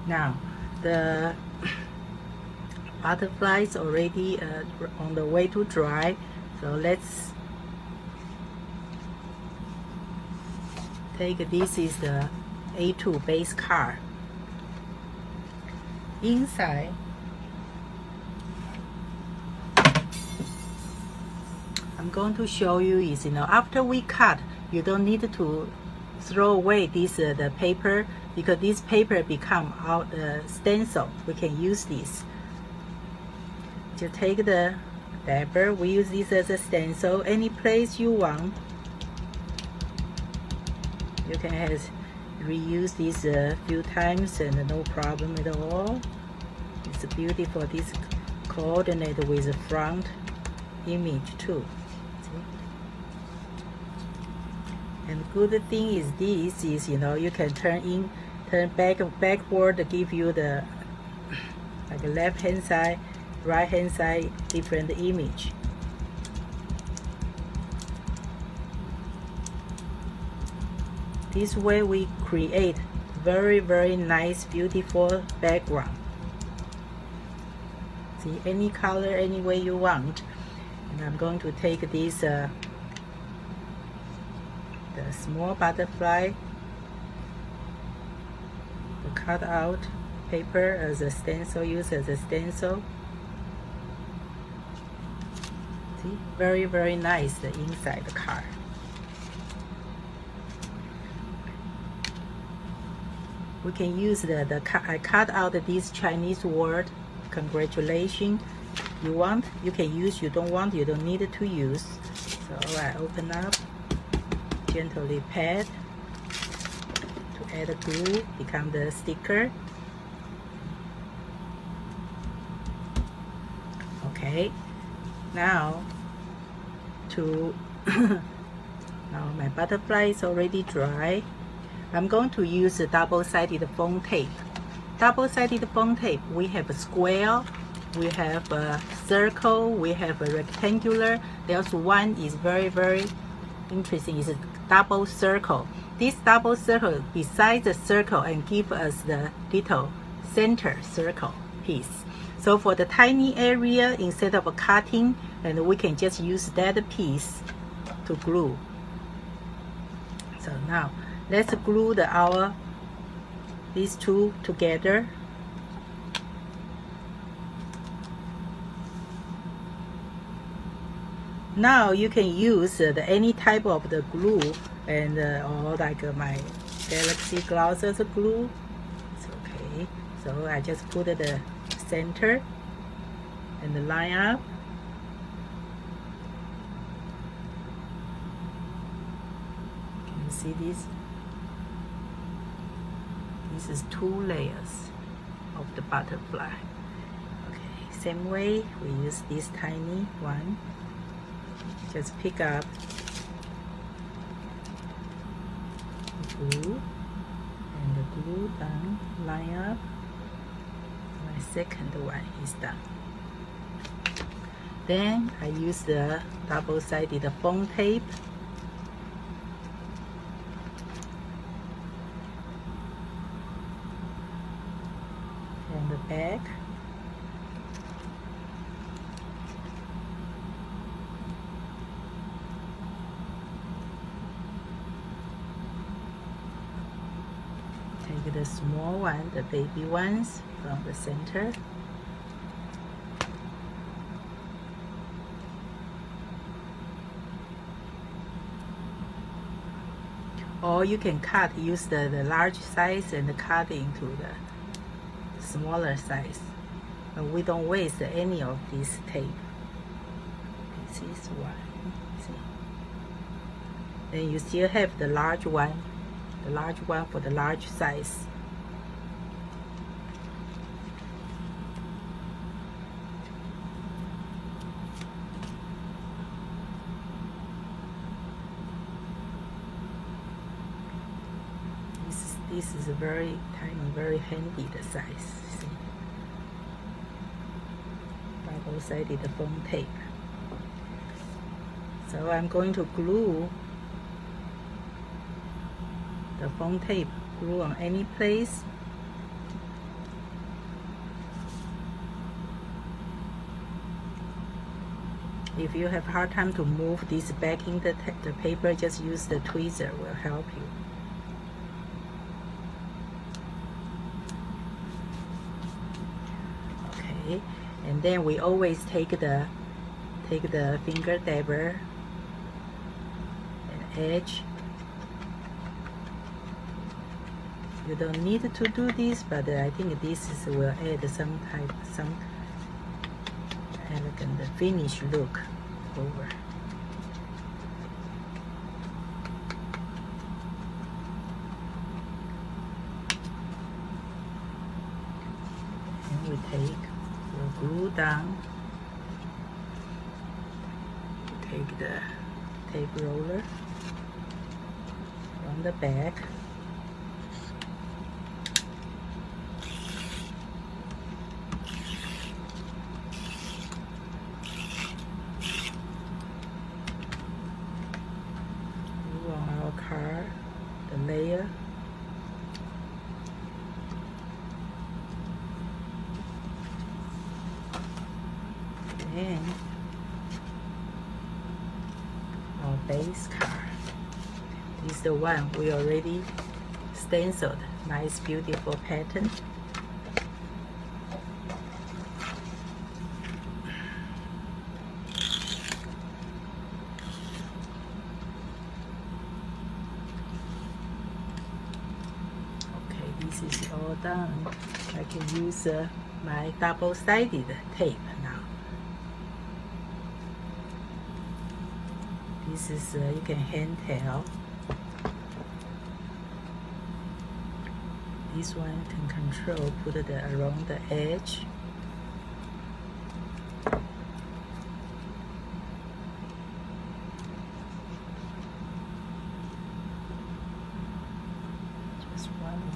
Now the butterflies already on the way to dry, so let's take this is the A2 base card. Inside I'm going to show you is, after we cut, you don't need to throw away this the paper, because this paper become our stencil. We can use this. To take the dabber, we use this as a stencil. Any place you want, you can reuse this a few times and no problem at all. It's beautiful. This coordinate with the front image too. See? And good thing is this is, you can turn backward to give you the like left hand side, right hand side different image. This way we create very, very nice, beautiful background. See, any color, any way you want. And I'm going to take this the small butterfly, the cut out paper as a stencil, use as a stencil. See, very, very nice the inside the card. We can use I cut out this Chinese word, congratulations. You want, you can use. You don't want, you don't need to use. So I open up, gently pat to add a glue, become the sticker. Okay, now now my butterfly is already dry. I'm going to use a double-sided foam tape. Double-sided foam tape, we have a square, we have a circle, we have a rectangular. There's one is very, very interesting, is a double circle. This double circle besides the circle and give us the little center circle piece. So for the tiny area, instead of cutting, and we can just use that piece to glue. So now let's glue these two together. Now you can use any type of the glue, and or like my Galaxy Gloss as a glue. It's okay. So I just put the center and line up. Can you see this? This is 2 layers of the butterfly. Okay, same way we use this tiny one. Just pick up glue and the glue down, line up My second one is done. Then I use the double-sided foam tape. From the back. Take the small one, the baby ones, from the center. Or you can use the large size and cut into the smaller size. But we don't waste any of this tape. This is one. See? Then you still have the large one for the large size. This is a very tiny, very handy the size. See? Double-sided foam tape. So I'm going to glue the foam tape, glue on any place. If you have hard time to move this backing the paper, just use the tweezer, will help you. Okay, and then we always take the finger dabber and edge. You don't need to do this, but I think this will add some elegant finish look over. And we'll glue down. Take the tape roller from the back. The layer, and our base card. This is the one we already stenciled. Nice, beautiful pattern. This is all done. I can use my double-sided tape now. This is, you can hand tell. This one can control, put it around the edge. Just one more.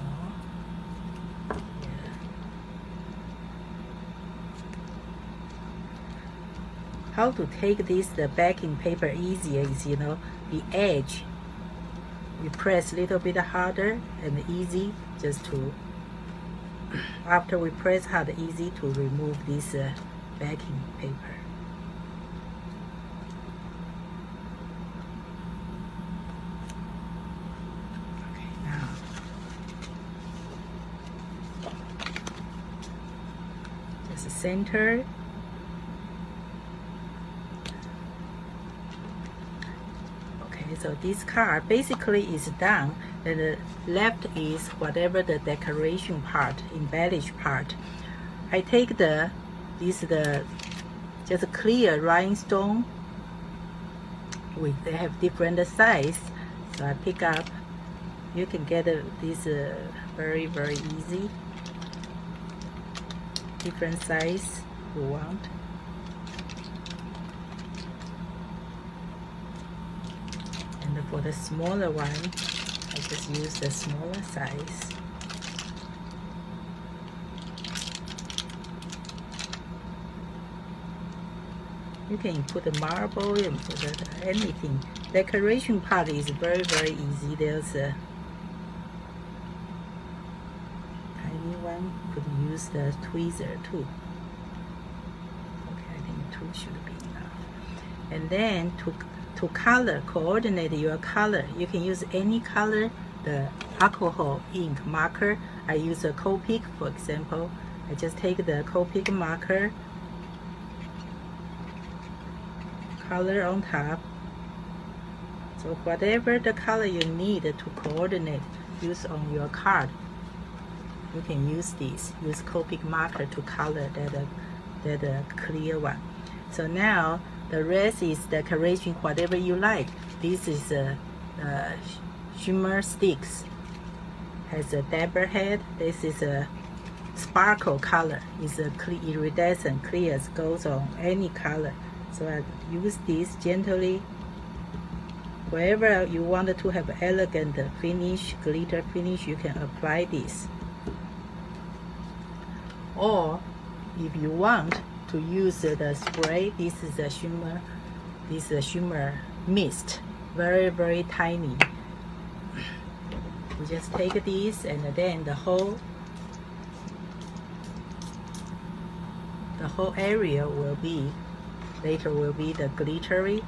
How to take this the backing paper easier is, you know, the edge you press a little bit harder and easy just to after we press hard, easy to remove this backing paper. Okay, now just center. So this card basically is done, and the left is whatever the decoration part, embellish part. I take just clear rhinestone. They have different size, so I pick up. You can get this very easy. Different size you want. And for the smaller one, I just use the smaller size. You can put a marble and put anything. Decoration part is very, very easy. There's a tiny one. Could use the tweezer too. Okay, I think 2 should be enough. And then to color, coordinate your color, you can use any color. The alcohol ink marker, I use a Copic, for example. I just take the Copic marker, color on top. So whatever the color you need to coordinate, use on your card. You can use this. Use Copic marker to color that clear one. So now the rest is decoration, whatever you like. This is a shimmer sticks. Has a dabber head. This is a sparkle color. It's a iridescent, clear, goes on any color. So I use this gently. Wherever you want to have elegant finish, glitter finish, you can apply this. Or if you want to use the spray, this is a shimmer. This is a shimmer mist, very, very tiny. You just take this, and then the whole area will be, later will be the glittery.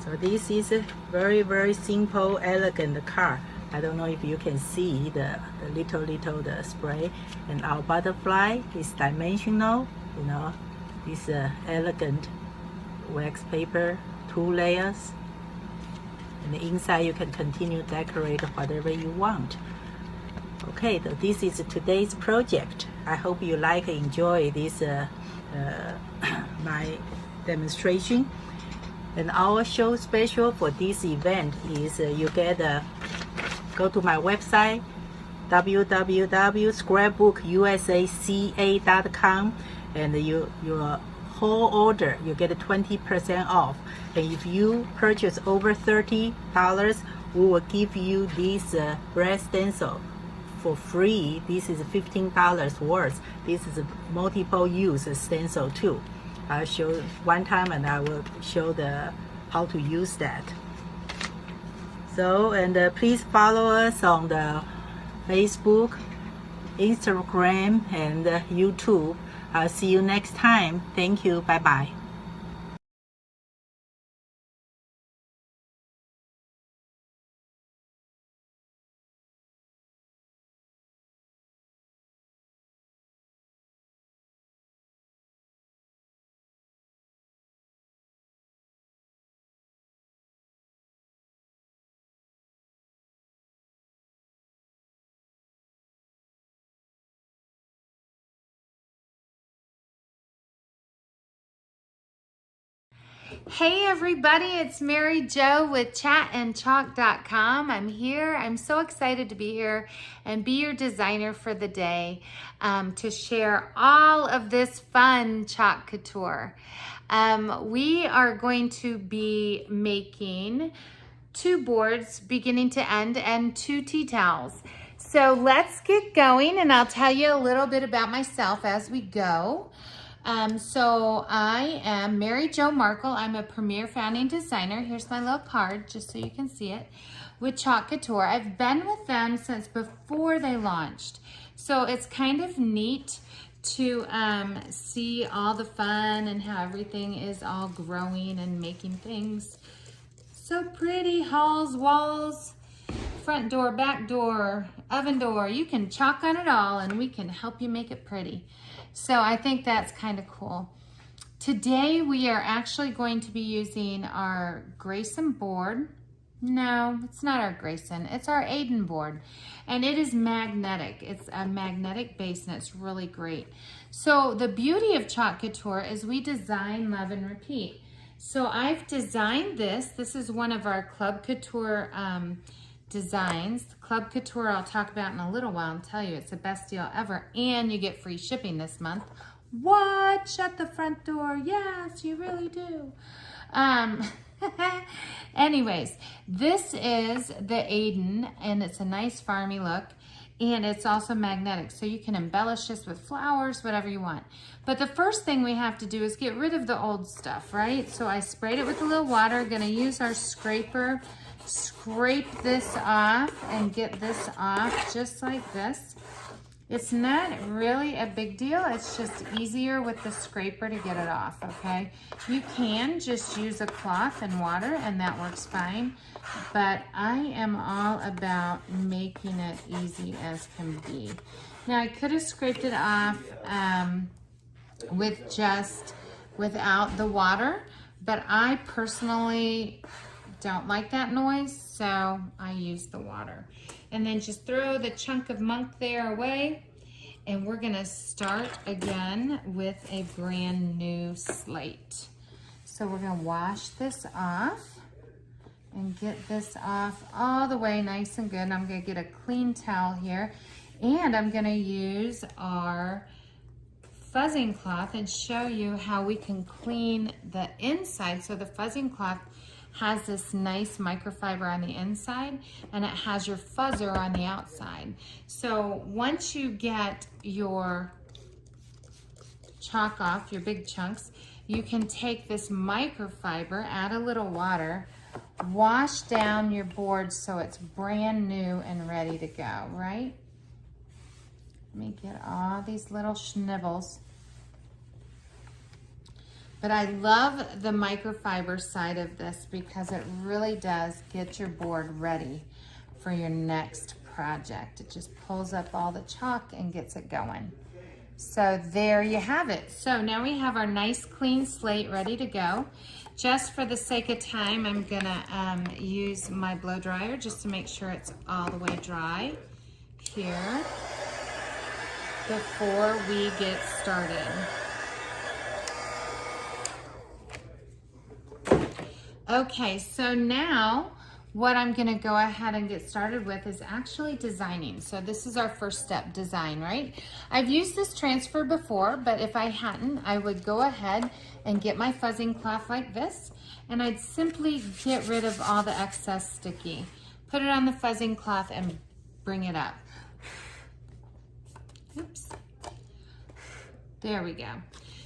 So this is a very, very simple, elegant card. I don't know if you can see the little the spray. And our butterfly is dimensional, you know. This elegant wax paper, 2 layers. And inside you can continue to decorate whatever you want. Okay, so this is today's project. I hope you enjoy this my demonstration. And our show special for this event is you get go to my website www.scrapbookusaca.com, and your whole order you get 20% off. And if you purchase over $30, we will give you this bread stencil for free. This is $15 worth. This is a multiple use stencil too. I'll show one time, and I will show how to use that. So, and please follow us on the Facebook, Instagram, and YouTube. I'll see you next time. Thank you. Bye bye. Hey everybody, it's Mary Jo with chatandchalk.com. I'm here. I'm so excited to be here and be your designer for the day to share all of this fun chalk couture. We are going to be making 2 boards beginning to end and 2 tea towels. So let's get going, and I'll tell you a little bit about myself as we go. So I am Mary Jo Markle. I'm a premier founding designer. Here's my little card, just so you can see it, with Chalk Couture. I've been with them since before they launched. So it's kind of neat to see all the fun and how everything is all growing and making things so pretty. Halls, walls, front door, back door, oven door. You can chalk on it all, and we can help you make it pretty. So I think that's kind of cool. Today we are actually going to be using our Grayson board. No, it's not our Grayson, it's our Aiden board. And it is magnetic. It's a magnetic base, and it's really great. So the beauty of Chalk Couture is we design, love, and repeat. So I've designed this. This is one of our Club Couture designs. Club Couture I'll talk about in a little while and tell you it's the best deal ever, and you get free shipping this month. What? Shut the front door. Yes, you really do. Anyways, this is the Aiden, and it's a nice farmy look, and it's also magnetic. So you can embellish this with flowers, whatever you want. But the first thing we have to do is get rid of the old stuff, right? So I sprayed it with a little water. Gonna use our scraper, scrape this off and get this off just like this. It's not really a big deal. It's just easier with the scraper to get it off, okay? You can just use a cloth and water and that works fine, but I am all about making it easy as can be. Now I could have scraped it off without the water, but I personally don't like that noise, so I use the water. And then just throw the chunk of muck there away, and we're gonna start again with a brand new slate. So we're gonna wash this off and get this off all the way nice and good. And I'm gonna get a clean towel here, and I'm gonna use our fuzzing cloth and show you how we can clean the inside. So the fuzzing cloth has this nice microfiber on the inside, and it has your fuzzer on the outside. So once you get your chalk off, your big chunks, you can take this microfiber, add a little water, wash down your board so it's brand new and ready to go, right? Let me get all these little schnibbles. But I love the microfiber side of this because it really does get your board ready for your next project. It just pulls up all the chalk and gets it going. So there you have it. So now we have our nice clean slate ready to go. Just for the sake of time, I'm gonna use my blow dryer just to make sure it's all the way dry here before we get started. Okay, so now what I'm gonna go ahead and get started with is actually designing. So this is our first step, design, right? I've used this transfer before, but if I hadn't, I would go ahead and get my fuzzing cloth like this, and I'd simply get rid of all the excess sticky. Put it on the fuzzing cloth and bring it up. Oops. There we go.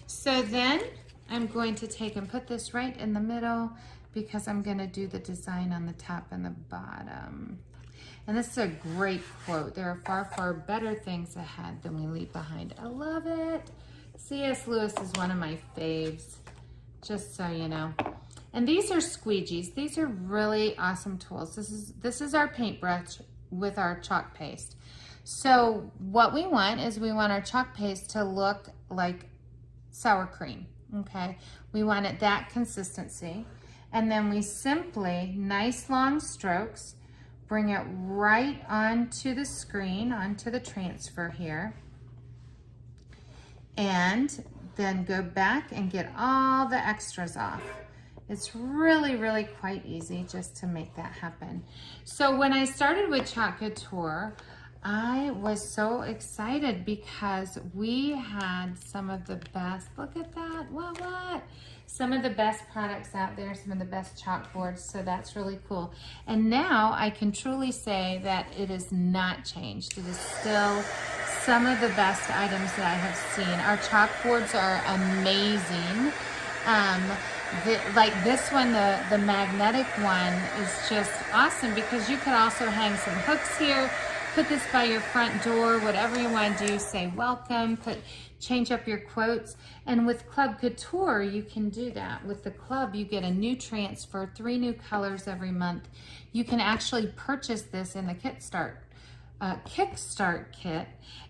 So then I'm going to take and put this right in the middle, because I'm gonna do the design on the top and the bottom. And this is a great quote. There are far, far better things ahead than we leave behind. I love it. C.S. Lewis is one of my faves, just so you know. And these are squeegees. These are really awesome tools. This is our paintbrush with our chalk paste. So what we want is we want our chalk paste to look like sour cream, okay? We want it that consistency. And then we simply, nice long strokes, bring it right onto the screen, onto the transfer here. And then go back and get all the extras off. It's really, really quite easy just to make that happen. So when I started with Chalk Couture, I was so excited because we had some of the best, look at that, what? Some of the best products out there, some of the best chalkboards, so that's really cool. And now I can truly say that it is not changed. It is still some of the best items that I have seen. Our chalkboards are amazing. Like this one, the magnetic one is just awesome because you could also hang some hooks here, put this by your front door, whatever you want to do, say welcome, change up your quotes. And with Club Couture, you can do that. With the club, you get a new transfer, 3 new colors every month. You can actually purchase this in the Kickstart kit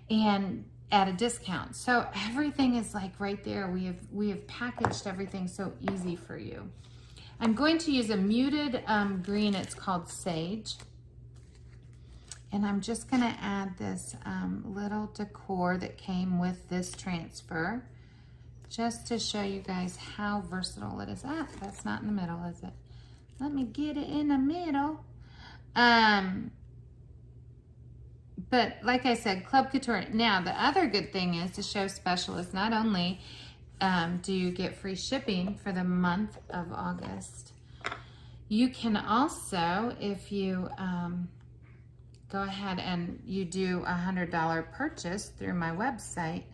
and at a discount. So everything is like right there. We have packaged everything so easy for you. I'm going to use a muted green. It's called Sage. And I'm just gonna add this little decor that came with this transfer, just to show you guys how versatile it is. Ah, that's not in the middle, is it? Let me get it in the middle. But like I said, Club Couture. Now, the other good thing is to show special is not only do you get free shipping for the month of August, you can also, if you go ahead and you do a $100 purchase through my website,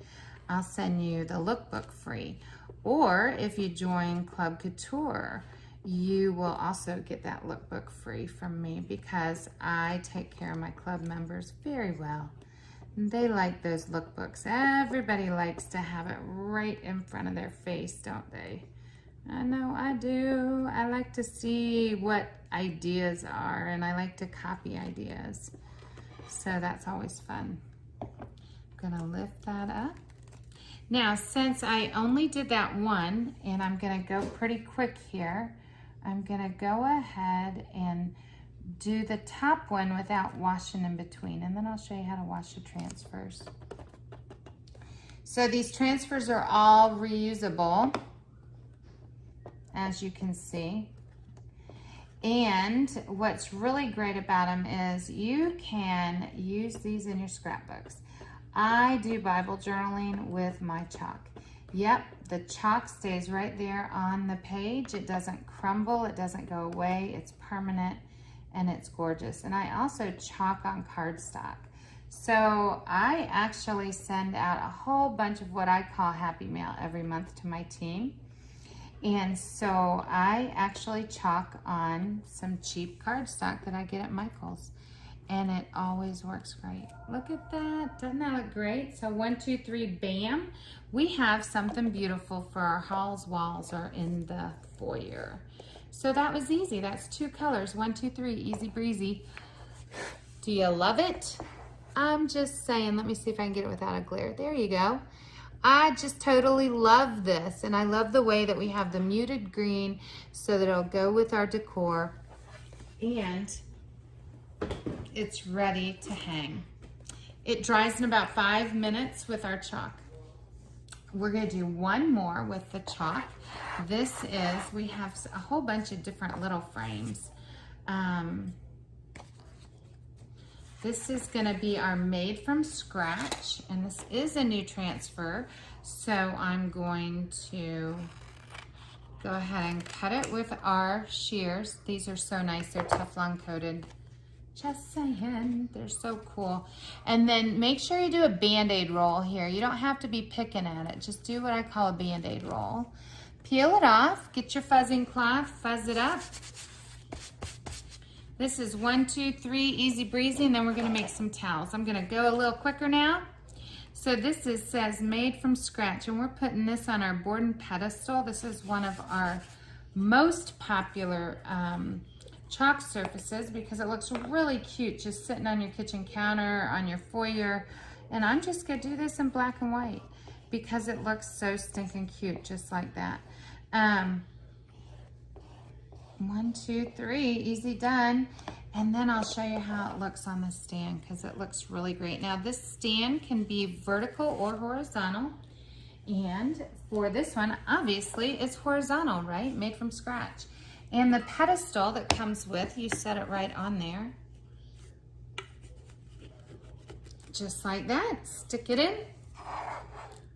I'll send you the lookbook free. Or if you join Club Couture, you will also get that lookbook free from me, because I take care of my club members very well. They like those lookbooks. Everybody likes to have it right in front of their face, don't they? I know I do. I like to see what ideas are, and I like to copy ideas. So that's always fun. I'm gonna lift that up. Now, since I only did that one, and I'm gonna go pretty quick here, I'm gonna go ahead and do the top one without washing in between, and then I'll show you how to wash the transfers. So these transfers are all reusable, as you can see. And what's really great about them is you can use these in your scrapbooks. I do Bible journaling with my chalk. Yep, the chalk stays right there on the page. It doesn't crumble, it doesn't go away, it's permanent, and it's gorgeous. And I also chalk on cardstock. So I actually send out a whole bunch of what I call Happy Mail every month to my team. And so I actually chalk on some cheap cardstock that I get at Michael's. And it always works great. Look at that, doesn't that look great? So 1, 2, 3, bam. We have something beautiful for our halls, walls, or in the foyer. So that was easy, that's 2 colors, 1, 2, 3, easy breezy. Do you love it? I'm just saying, let me see if I can get it without a glare. There you go. I just totally love this, and I love the way that we have the muted green so that it'll go with our decor, and it's ready to hang. It dries in about 5 minutes with our chalk. We're gonna do one more with the chalk. This is, we have a whole bunch of different little frames. This is gonna be our made from scratch, and this is a new transfer, so I'm going to go ahead and cut it with our shears. These are so nice, they're Teflon coated. Just saying, they're so cool. And then make sure you do a Band-Aid roll here. You don't have to be picking at it, just do what I call a Band-Aid roll. Peel it off, get your fuzzing cloth, fuzz it up. This is 1, 2, 3, easy breezy, and then we're gonna make some towels. I'm gonna go a little quicker now. So this says made from scratch, and we're putting this on our board and pedestal. This is one of our most popular chalk surfaces because it looks really cute just sitting on your kitchen counter, on your foyer. And I'm just gonna do this in black and white because it looks so stinking cute, just like that. 1, 2, 3, easy done. And then I'll show you how it looks on the stand because it looks really great. Now this stand can be vertical or horizontal. And for this one, obviously it's horizontal, right? Made from scratch. And the pedestal that comes with, you set it right on there. Just like that, stick it in.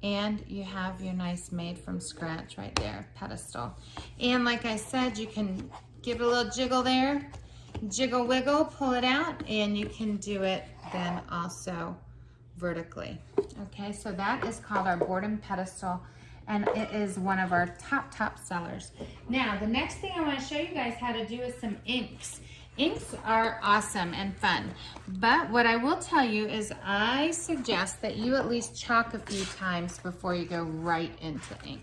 And you have your nice made from scratch right there, pedestal. And like I said, you can give it a little jiggle there, jiggle wiggle, pull it out, and you can do it then also vertically. Okay, so that is called our board and pedestal, and it is one of our top sellers. Now, the next thing I want to show you guys how to do is some inks. Inks are awesome and fun, but what I will tell you is I suggest that you at least chalk a few times before you go right into ink,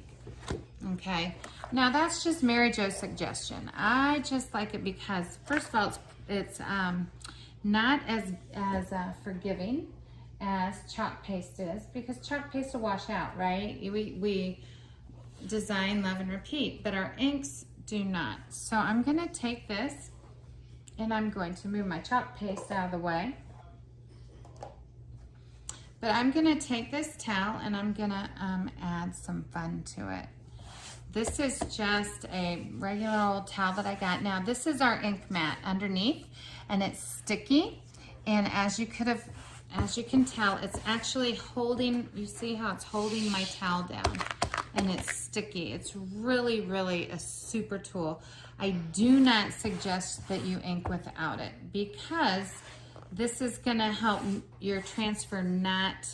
okay? Now that's just Mary Jo's suggestion. I just like it because, first of all, it's not as forgiving as chalk paste is, because chalk paste will wash out, right? We design, love, and repeat, but our inks do not. So I'm gonna take this and I'm going to move my chalk paste out of the way. But I'm gonna take this towel and I'm gonna add some fun to it. This is just a regular old towel that I got. Now this is our ink mat underneath, and it's sticky. And as you can tell, it's actually holding, you see how it's holding my towel down, and it's sticky. It's really, really a super tool. I do not suggest that you ink without it because this is gonna help your transfer not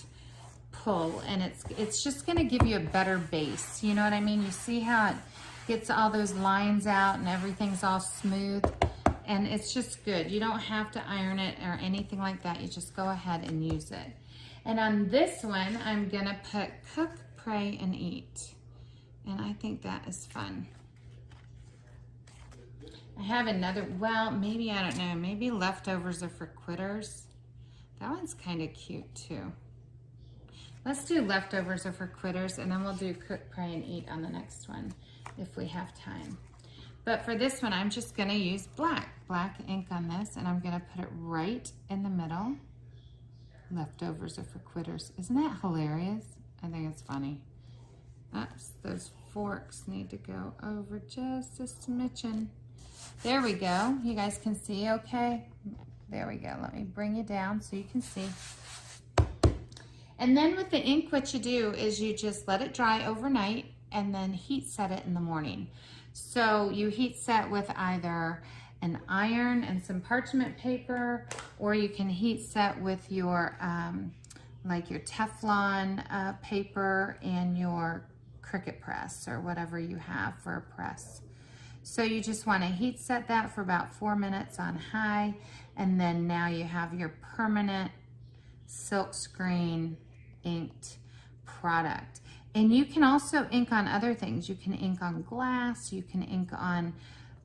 pull, and it's just gonna give you a better base. You know what I mean? You see how it gets all those lines out and everything's all smooth, and it's just good. You don't have to iron it or anything like that. You just go ahead and use it. And on this one, I'm gonna put cook, pray, and eat. And I think that is fun. I have another, well, maybe, I don't know, maybe leftovers are for quitters. That one's kind of cute too. Let's do leftovers are for quitters, and then we'll do cook, pray, and eat on the next one if we have time. But for this one, I'm just gonna use black ink on this, and I'm gonna put it right in the middle. Leftovers are for quitters. Isn't that hilarious? I think it's funny. Oops, those forks need to go over just a smidgen. There we go. You guys can see okay? There we go. Let me bring you down so you can see. And then with the ink, what you do is you just let it dry overnight and then heat set it in the morning. So you heat set with either an iron and some parchment paper, or you can heat set with your like your Teflon paper and your Cricut press or whatever you have for a press. So you just want to heat set that for about 4 minutes on high, and then now you have your permanent silk screen inked product. And you can also ink on other things. You can ink on glass, you can ink on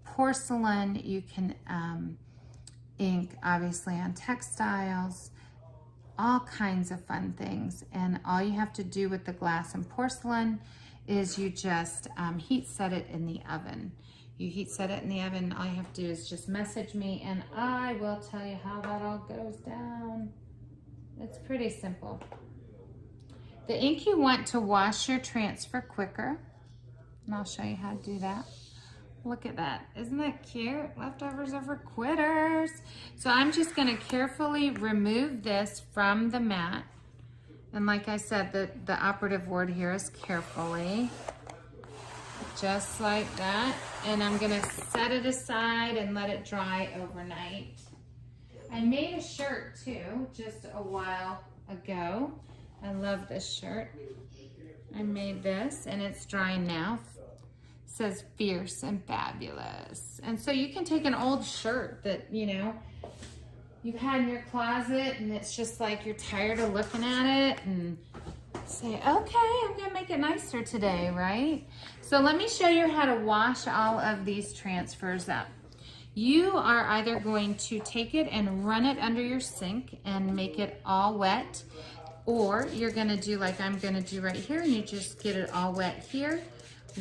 porcelain, you can ink obviously on textiles, all kinds of fun things. And all you have to do with the glass and porcelain is you just heat set it in the oven. You heat set it in the oven, all you have to do is just message me and I will tell you how that all goes down. It's pretty simple. The ink you want to wash your transfer quicker, and I'll show you how to do that. Look at that, isn't that cute? Leftovers are for quitters. So I'm just gonna carefully remove this from the mat. And like I said, the operative word here is carefully. Just like that. And I'm gonna set it aside and let it dry overnight. I made a shirt too, just a while ago. I love this shirt. I made this and it's drying now. It says fierce and fabulous. And so you can take an old shirt that, you know, you've had in your closet and it's just like you're tired of looking at it and say, okay, I'm gonna make it nicer today, right? So let me show you how to wash all of these transfers up. You are either going to take it and run it under your sink and make it all wet, or you're gonna do like I'm gonna do right here, and you just get it all wet here,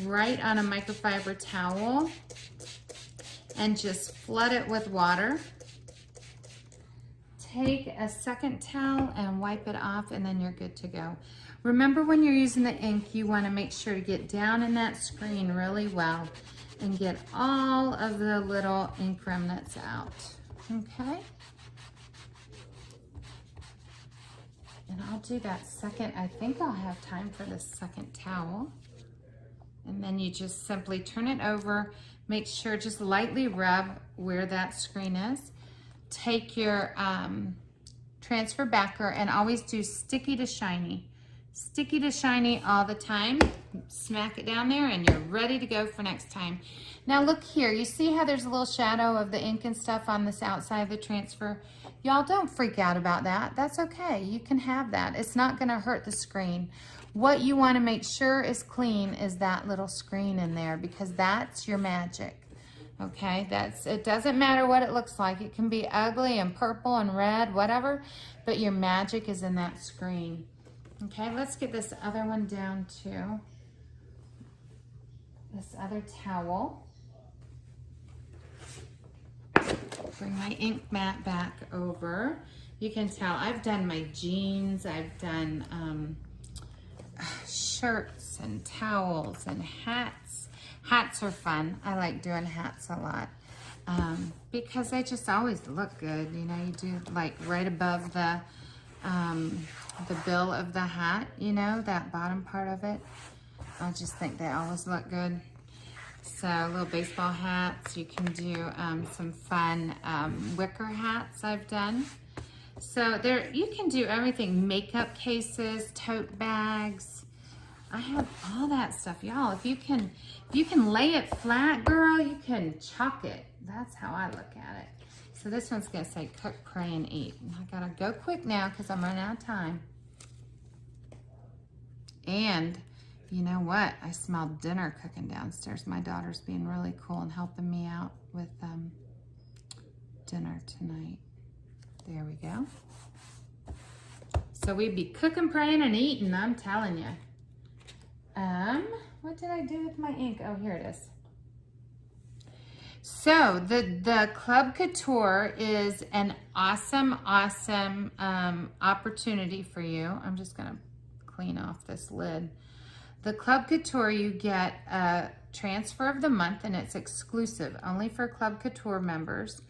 right on a microfiber towel, and just flood it with water. Take a second towel and wipe it off, and then you're good to go. Remember, when you're using the ink, you want to make sure to get down in that screen really well and get all of the little ink remnants out, okay? And I'll do that second. I think I'll have time for the second towel. And then you just simply turn it over, make sure, just lightly rub where that screen is. Take your transfer backer and always do sticky to shiny. Sticky to shiny all the time. Smack it down there and you're ready to go for next time. Now look here, you see how there's a little shadow of the ink and stuff on this outside of the transfer? Y'all don't freak out about that. That's okay, you can have that. It's not gonna hurt the screen. What you wanna make sure is clean is that little screen in there, because that's your magic. Okay, it doesn't matter what it looks like. It can be ugly and purple and red, whatever, but your magic is in that screen. Okay, let's get this other one down too. This other towel. Bring my ink mat back over. You can tell I've done my jeans, I've done shirts and towels and hats. Hats are fun. I like doing hats a lot because they just always look good. You know, you do like right above the bill of the hat, you know, that bottom part of it. I just think they always look good. So little baseball hats. You can do some fun wicker hats I've done. So there, you can do everything. Makeup cases, tote bags. I have all that stuff, y'all. If you can lay it flat, girl, you can chalk it. That's how I look at it. So this one's gonna say cook, pray, and eat. I gotta go quick now because I'm running out of time. And you know what? I smell dinner cooking downstairs. My daughter's being really cool and helping me out with dinner tonight. There we go. So we'd be cooking, praying, and eating, I'm telling you. What did I do with my ink? Oh, here it is. So the Club Couture is an awesome opportunity for you. I'm just gonna clean off this lid. The Club Couture, you get a transfer of the month, and it's exclusive only for Club Couture members.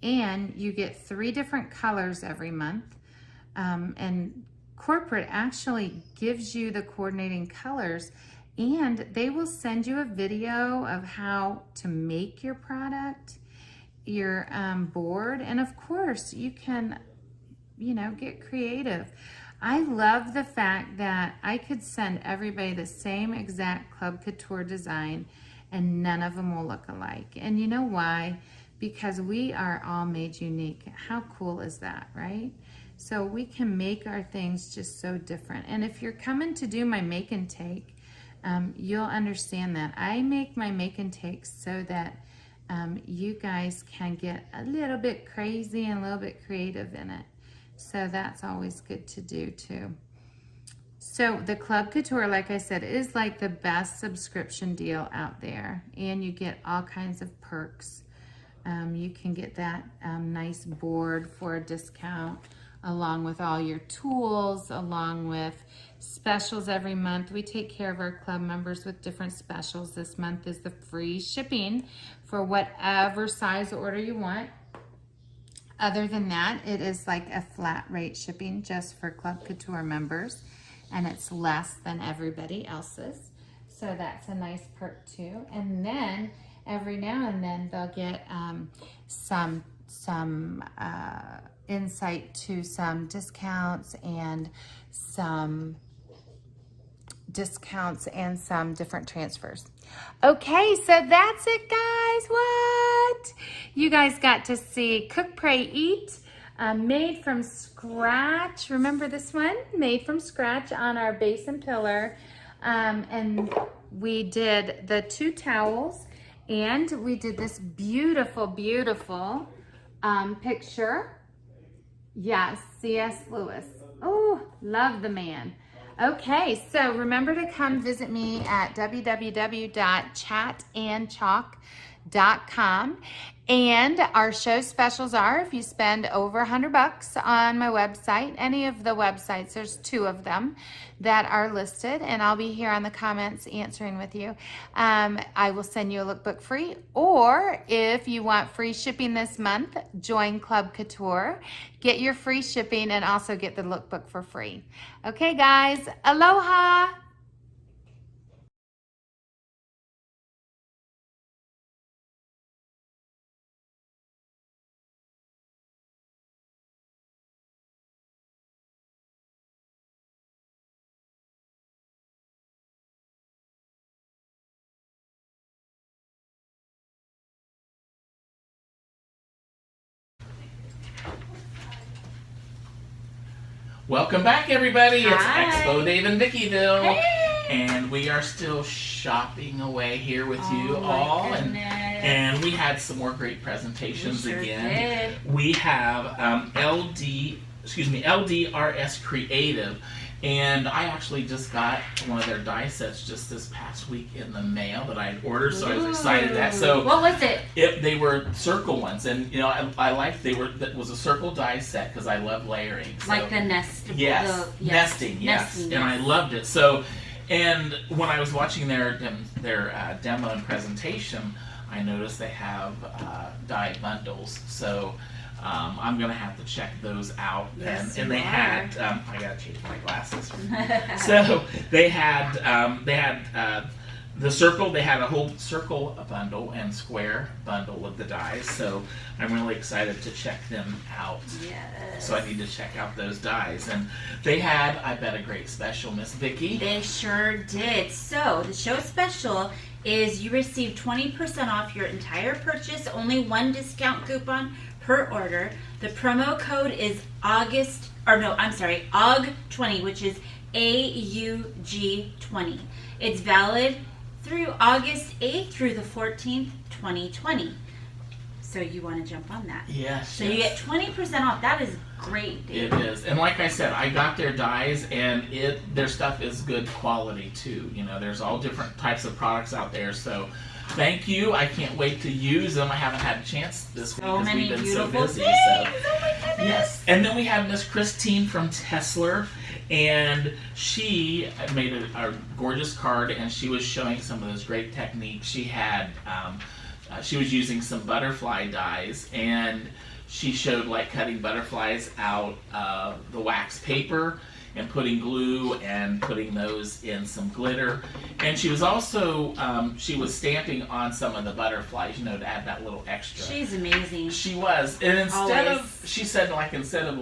And you get 3 different colors every month. And corporate actually gives you the coordinating colors, and they will send you a video of how to make your product, your board, and of course you can, you know, get creative. I love the fact that I could send everybody the same exact Club Couture design and none of them will look alike. And you know why? Because we are all made unique. How cool is that, right? So we can make our things just so different. And if you're coming to do my make and take, you'll understand that. I make my make and takes so that you guys can get a little bit crazy and a little bit creative in it. So that's always good to do too. So the Club Couture, like I said, is like the best subscription deal out there. And you get all kinds of perks. You can get that nice board for a discount, along with all your tools, along with specials every month. We take care of our club members with different specials. This month is the free shipping for whatever size order you want. Other than that, it is like a flat rate shipping just for Club Couture members, and it's less than everybody else's. So that's a nice perk too. And then every now and then they'll get some insight to some discounts and some different transfers. Okay, so that's it, guys. What? You guys got to see Cook, Pray, Eat, made from scratch. Remember this one? Made from scratch on our base and pillar. And we did the 2 towels, and we did this beautiful, beautiful picture. Yes, C.S. Lewis. Oh, love the man. Okay, so remember to come visit me at www.chatandchalk.com. And our show specials are, if you spend over $100 on my website, any of the websites, there's 2 of them that are listed, and I'll be here on the comments answering with you. I will send you a lookbook free, or if you want free shipping this month, join Club Couture, get your free shipping, and also get the lookbook for free. Okay, guys, aloha! Welcome back, everybody. It's Hi. Expo Dave in Vickyville. Hey. And we are still shopping away here with you Oh, all. my And goodness. we had some more great presentations We sure again. did. We have LDRS Creative. And I actually just got one of their die sets just this past week in the mail that I had ordered, so I was excited at that. So what was it? They were circle ones, and you know I liked that was a circle die set because I love layering. So, Like the nest. yes, nesting, yes, nesting, and I loved it. So, and when I was watching their demo and presentation, I noticed they have die bundles. So. I'm gonna have to check those out, Yes, and they you had I gotta change my glasses. So they had the circle, they had a whole circle bundle and square bundle of the dies, so I'm really excited to check them out. Yes. So I need to check out those dies. And they had, I bet, a great special, Miss Vicki. They sure did. So the show special is you receive 20% off your entire purchase, only one discount coupon per order. The promo code is AUG20, which is AUG20. It's valid through August 8th through the 14th, 2020. So you want to jump on that. Yes. So you get 20% off. That is great, Dave. It is. And like I said, I got their dies, and their stuff is good quality too. You know, there's all different types of products out there. So thank you. I can't wait to use them. I haven't had a chance this week because we've been so busy. Things. So. Oh my goodness. Yes. And then we have Miss Christine from Tessla, and she made a gorgeous card, and she was showing some of those great techniques. She had, she was using some butterfly dies, and she showed like cutting butterflies out of the wax paper and putting glue and putting those in some glitter. And she was also, she was stamping on some of the butterflies, you know, to add that little extra. She's amazing. She was. And instead of, she said like, instead of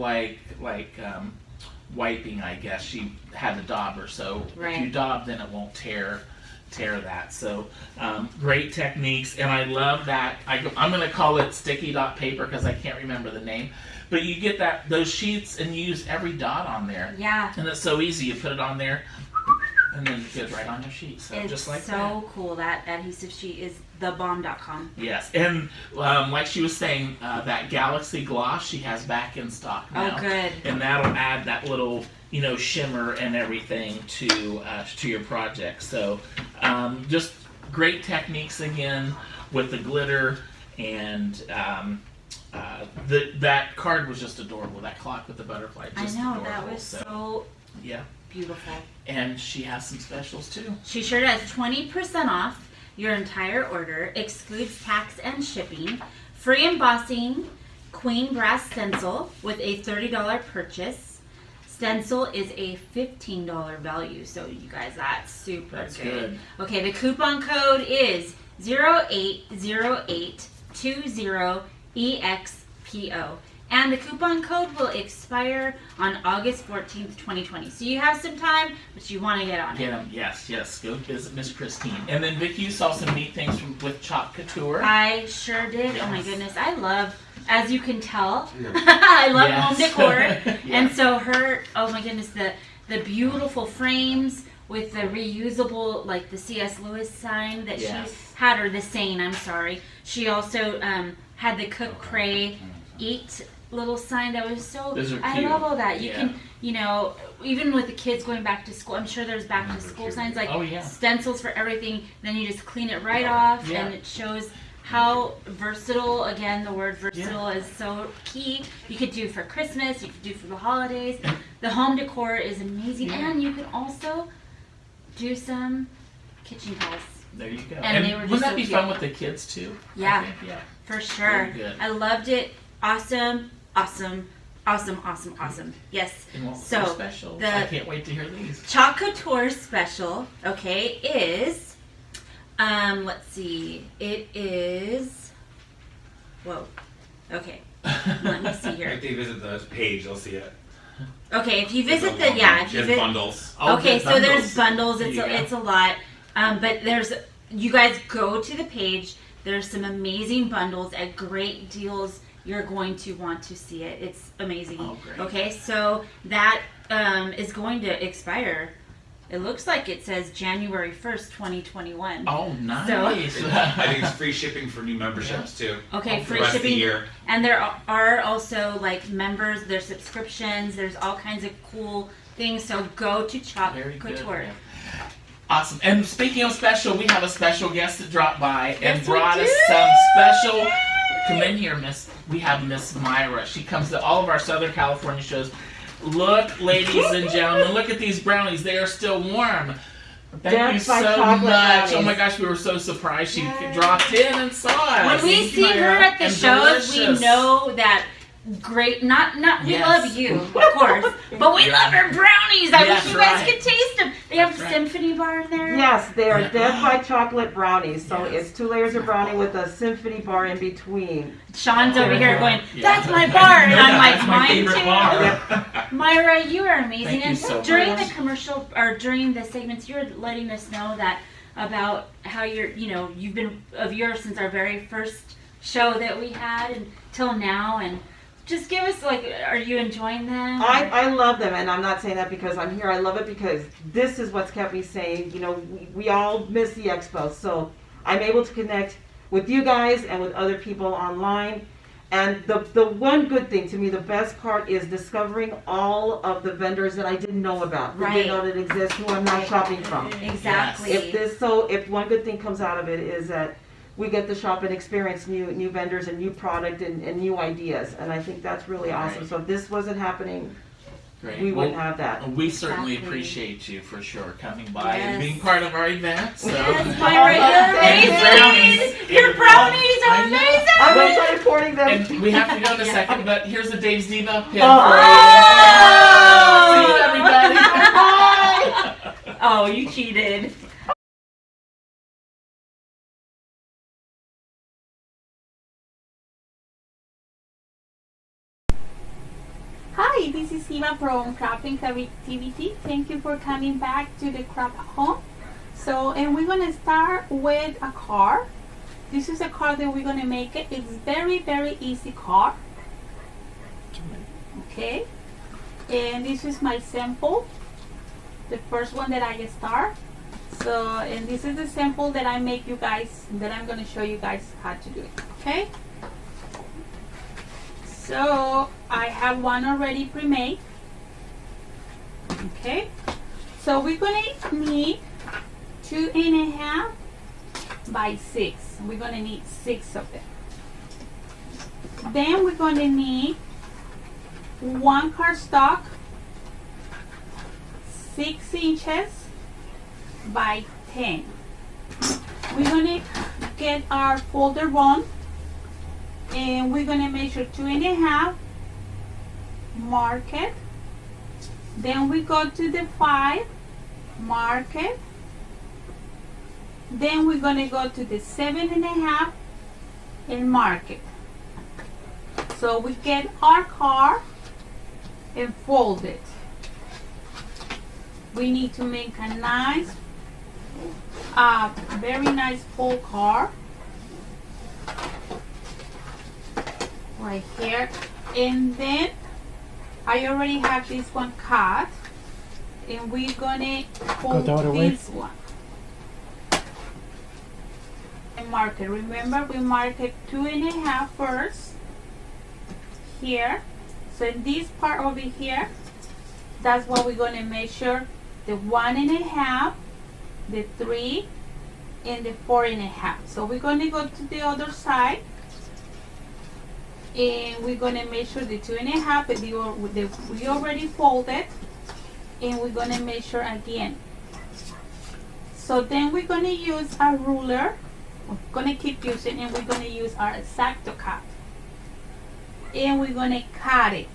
wiping, I guess, she had a dauber. So if you daub, then it won't tear that. So great techniques, and I love that. I'm going to call it sticky dot paper because I can't remember the name. But you get those sheets and you use every dot on there. Yeah. And it's so easy. You put it on there, and then it goes right on your sheet. So it's just like so that. cool. That adhesive sheet is thebomb.com. Yes, and like she was saying, that Galaxy gloss she has back in stock now. Oh, good. And that'll add that little, you know, shimmer and everything to your project. So just great techniques again with the glitter, and that card was just adorable. That clock with the butterfly, just I know, adorable. that was so yeah, beautiful. And she has some specials too. She sure does. 20% off your entire order, excludes tax and shipping, free embossing, queen brass stencil with a $30 purchase. Stencil is a $15 value, so you guys, that's super good. Okay, the coupon code is 080820EXPO. And the coupon code will expire on August 14th, 2020. So you have some time, but you want to get on it. Get them, yes. Go visit Miss Christine. And then Vicki, you saw some neat things with Chop Couture. I sure did. Yes. Oh my goodness, I love, as you can tell, I love home decor. And so oh my goodness, the beautiful frames with the reusable, like the C.S. Lewis sign that she had, or the saying, I'm sorry. She also had the Cook, Pray, Eat little sign that was so, I love all that. You can, you know, even with the kids going back to school, I'm sure there's back to school signs, like stencils for everything. Then you just clean it right off, and it shows how versatile, again, the word versatile is so key. You could do for Christmas, you could do for the holidays. The home decor is amazing, and you can also do some kitchen tiles. There you go. And they were just wouldn't that so be cute. fun with the kids too? Yeah, yeah, for sure. Very good. I loved it. Awesome. Yes. So special. I can't wait to hear these. Chalk Couture special, okay, is let's see. It is okay. Let me see here. If you visit the page, you'll see it. Okay, if you visit if you visit bundles. Okay, so there's bundles. It's a lot. But you guys go to the page. There's some amazing bundles at great deals. You're going to want to see it. It's amazing. Oh, great. Okay, so that is going to expire. It looks like it says January 1st, 2021. Oh, nice. So, I think it's free shipping for new memberships too. Okay, free the rest shipping. Of the year. And there are also like members, there's subscriptions, there's all kinds of cool things. So go to Chalk Couture. Awesome. And speaking of special, we have a special guest that dropped by and brought us some special. Come in here, Miss. We have Miss Myra. She comes to all of our Southern California shows. Look, ladies and gentlemen, look at these brownies. They are still warm. Thank you so much. Brownies. Oh my gosh, we were so surprised she dropped in and saw us. When we see her at the shows, we know that great. Not we love you, of course, but we love her brownies. I wish you guys could taste them. They have That's right. symphony bar in there. Yes, they are Death by Chocolate brownies. So it's 2 layers of brownie with a symphony bar in between. Sean's over here going, Yeah. "That's my bar," and I'm like, That's my "Mine favorite too." bar. Myra, you are amazing. Thank you And so during much. the commercial or during the segments, you were letting us know that about how you've been of yours since our very first show that we had until now, and just give us are you enjoying them? I love them, and I'm not saying that because I'm here. I love it because this is what's kept me sane. We all miss the expo, so I'm able to connect with you guys and with other people online. And the one good thing to me, the best part is discovering all of the vendors that I didn't know about, who didn't know that exist, who I'm not shopping from. Exactly. If one good thing comes out of it is that we get to shop and experience new vendors and new product and new ideas, and I think that's really awesome. So if this wasn't happening, Great. we wouldn't have that. We certainly appreciate you for sure coming by and being part of our event. So. Yes, Myra, you're amazing. Your brownies are amazing. I'm going to start reporting them. And we have to go in a second, but here's a Dave's Diva pin Oh. for you. See you, everybody. Bye. Oh, you cheated. Hi, this is Eva from Crafting Creativity. Thank you for coming back to the craft home. And we're gonna start with a card. This is a card that we're gonna make it. It's very, very easy card. Okay. And this is my sample. The first one that I start. And this is the sample that I make you guys, that I'm gonna show you guys how to do it. Okay. So I have one already pre-made. Okay, so we're gonna need 2.5 by 6. We're gonna need 6 of them. Then we're gonna need 1 cardstock, 6 inches by 10. We're gonna get our folder bond. And we're going to measure 2.5, mark it. Then we go to the 5, mark it. Then we're going to go to the 7.5 and mark it. So we get our card and fold it. We need to make a nice, very nice fold card. Right here, and then I already have this one cut, and we're gonna fold this one and mark it. Remember, we mark it 2.5 first here. So in this part over here, that's what we're gonna measure: the 1.5, the 3, and the 4.5. So we're gonna go to the other side. And we're going to measure the 2.5 that we already folded, and we're going to measure again. So then we're going to use a ruler. We're going to keep using, and we're going to use our X-Acto cut, and we're going to cut it,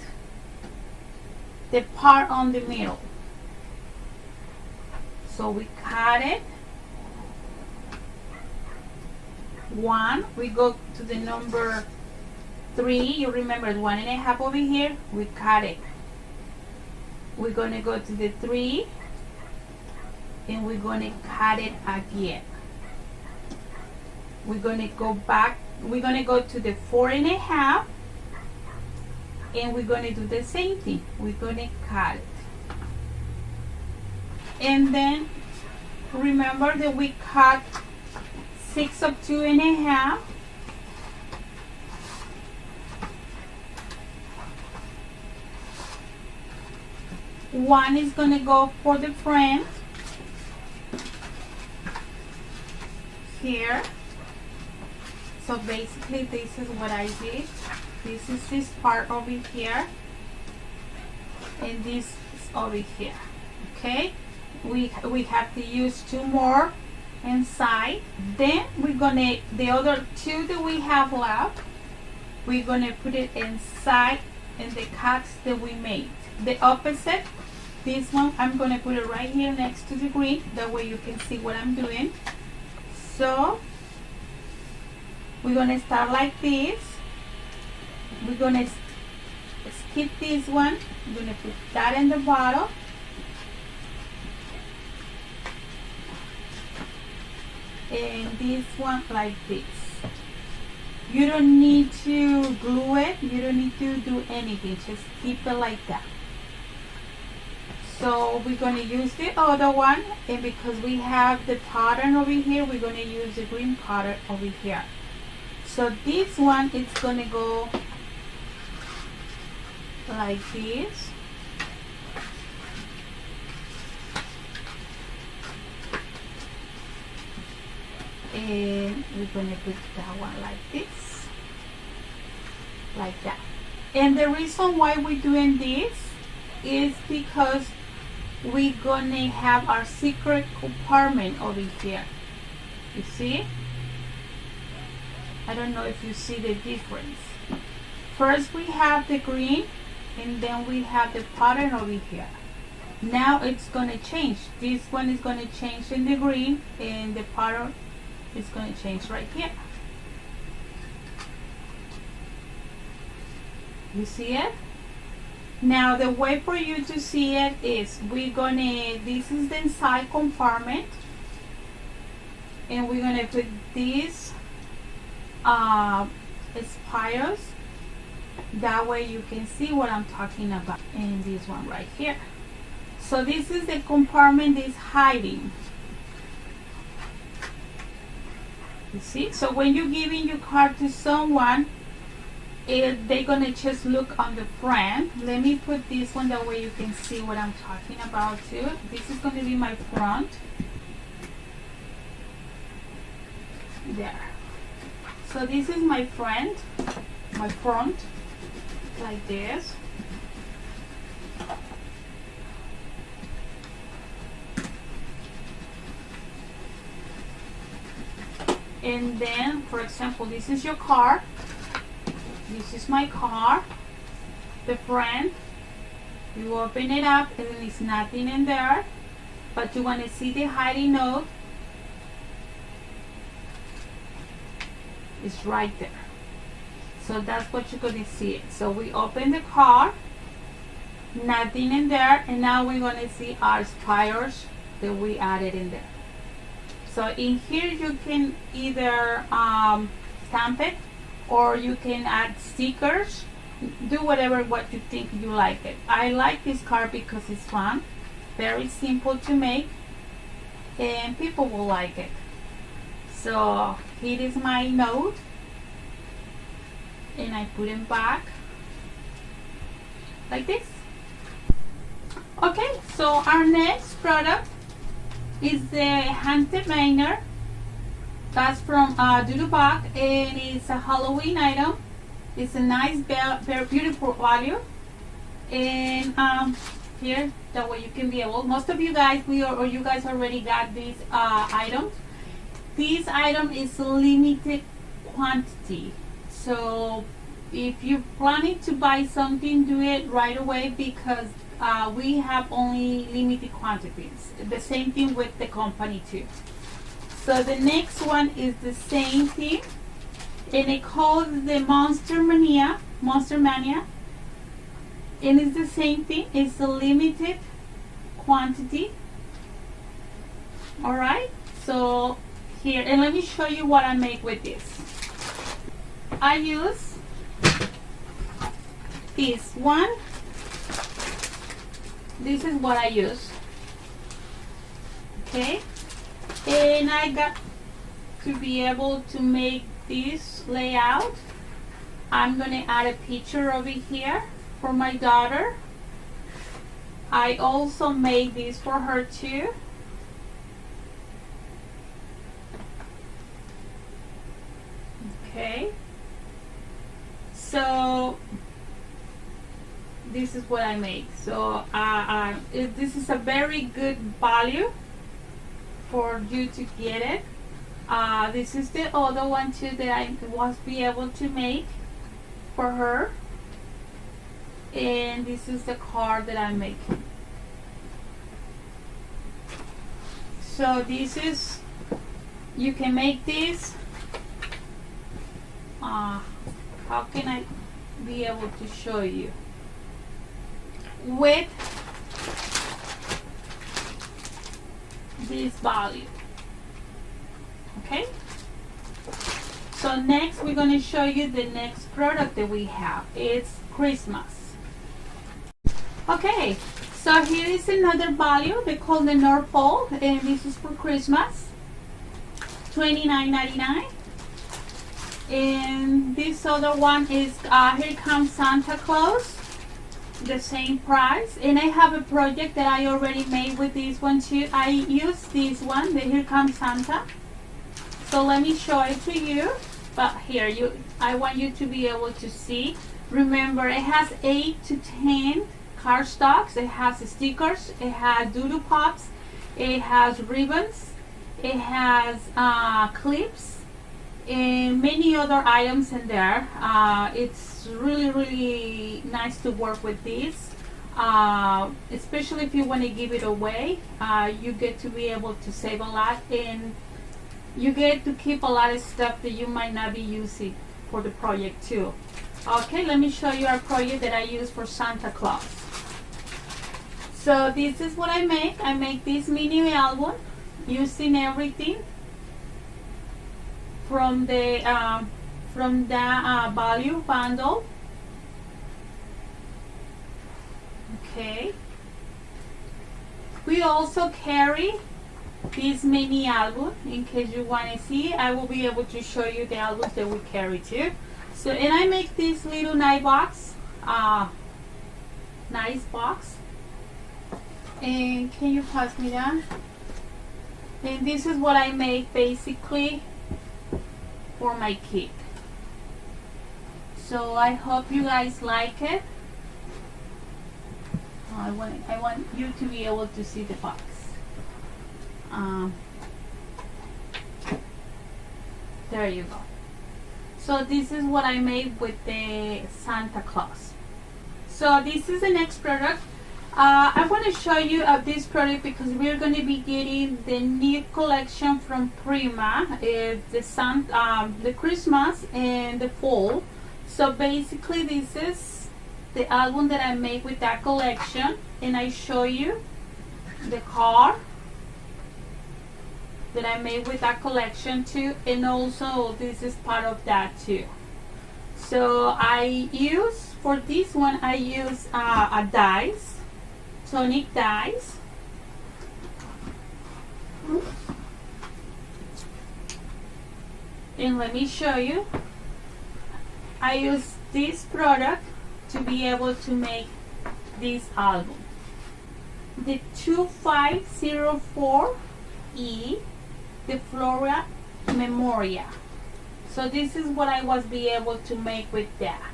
the part on the middle. So we cut it. 1, we go to the number 3, you remember 1.5 over here, we cut it. We're going to go to the 3, and we're going to cut it again. We're going to go back, we're going to go to the 4.5, and we're going to do the same thing. We're going to cut it. And then remember that we cut 6 of 2.5. One is going to go for the front here. So basically this is what I did. This is this part over here, and this is over here. Okay, we have to use 2 more inside. Then we're gonna, the other 2 that we have left, we're gonna put it inside in the cuts that we made. The opposite This one, I'm gonna put it right here next to the green. That way you can see what I'm doing. So, we're gonna start like this. We're gonna skip this one. I'm gonna put that in the bottom. And this one like this. You don't need to glue it. You don't need to do anything. Just keep it like that. So we're going to use the other one, and because we have the pattern over here, we're going to use the green pattern over here. So this one is going to go like this. And we're going to put that one like this, like that. And the reason why we're doing this is because we're gonna have our secret compartment over here. You see? I don't know if you see the difference. First we have the green, and then we have the pattern over here. Now it's gonna change. This one is gonna change in the green, and the pattern is gonna change right here. You see it? Now the way for you to see it is this is the inside compartment, and we're gonna put these spirals. That way you can see what I'm talking about. And this one right here. So this is the compartment that's hiding. You see? So when you're giving your card to someone, they're gonna just look on the front. Let me put this one that way you can see what I'm talking about too. This is gonna be my front. There. So this is my front, like this. And then, for example, this is your car. This is my car, the front. You open it up and there's nothing in there, but you want to see the hiding note. It's right there. So that's what you're going to see. So we open the car, nothing in there, and now we're going to see our spirals that we added in there. So in here you can either stamp it, or you can add stickers. Do whatever what you think you like it. I like this card because it's fun, very simple to make, and people will like it. So here is my note, and I put it back like this. Okay, so our next product is the Haunted Manor. That's from Dudubak, and it's a Halloween item. It's a nice, very beautiful value. And here, that way you can be able. Most of you guys, you guys already got these items. This item is limited quantity. So if you're planning to buy something, do it right away, because we have only limited quantities. The same thing with the company too. So the next one is the same thing, and it calls the Monster Mania, and it's the same thing. It's a limited quantity. All right. So here, and let me show you what I make with this. I use this one. This is what I use. Okay. And I got to be able to make this layout. I'm gonna add a picture over here for my daughter. I also made this for her too. Okay. So this is what I make. So this is a very good value for you to get it. This is the other one too that I was be able to make for her, and this is the card that I'm making. So this is, you can make this, how can I be able to show you, with this value. Okay, so next we're going to show you the next product that we have. It's Christmas. Okay, so here is another value. They call the North Pole, and this is for Christmas, $29.99. And this other one is Here Comes Santa Claus, the same price. And I have a project that I already made with this one too. I use this one, the Here Comes Santa. So let me show it to you. But here, I want you to be able to see. Remember, it has 8 to 10 cardstocks. It has stickers. It has doodle pops. It has ribbons. It has clips and many other items in there. It's really nice to work with this, especially if you want to give it away. You get to be able to save a lot, and you get to keep a lot of stuff that you might not be using for the project too. Okay, let me show you our project that I use for Santa Claus. So this is what I make. I make this mini album using everything from the value bundle. Okay. We also carry this mini album. In case you want to see, I will be able to show you the albums that we carry too. So, and I make this little nice box. And can you pass me that? And this is what I make basically for my kit. So I hope you guys like it. I want you to be able to see the box. There you go. So this is what I made with the Santa Claus. So this is the next product. I want to show you this product because we're going to be getting the new collection from Prima. It's the Christmas and the fall. So basically this is the album that I made with that collection, and I show you the card that I made with that collection too, and also this is part of that too. So I use, for this one, I use a dies, tonic dies. And let me show you. I use this product to be able to make this album. The 2504E, the Flora Memoria. So this is what I was be able to make with that.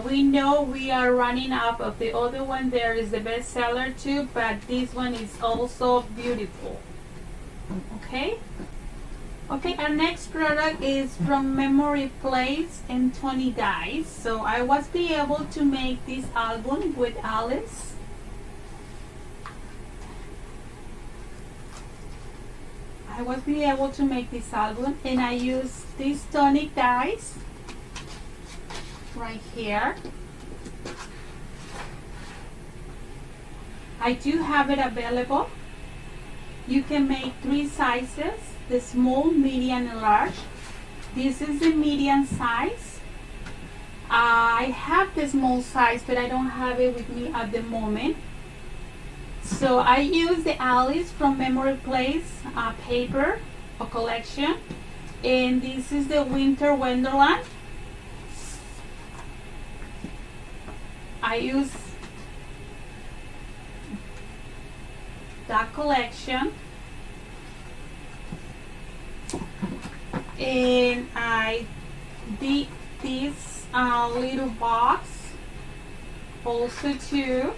We know we are running out of the other one. There is the bestseller too, but this one is also beautiful. Okay. Okay, our next product is from Memory Plates and Tony Dies. So I was be able to make this album with Alice. I was be able to make this album, and I use these tonic dies right here. I do have it available. You can make 3 sizes, the small, medium, and large. This is the medium size. I have the small size, but I don't have it with me at the moment. So I use the Alice from Memory Place paper or collection, and this is the Winter Wonderland. I use that collection, and I did this little box also too,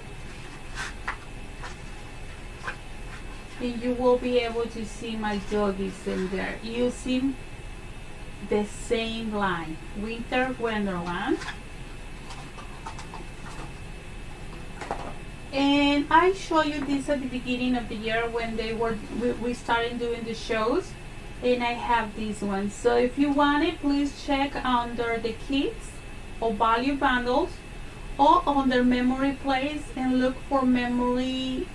and you will be able to see my doggies in there using the same line, Winter Wonderland. And I show you this at the beginning of the year when we started doing the shows, and I have these ones. So if you want it, please check under the kits or value bundles or under memory place and look for memory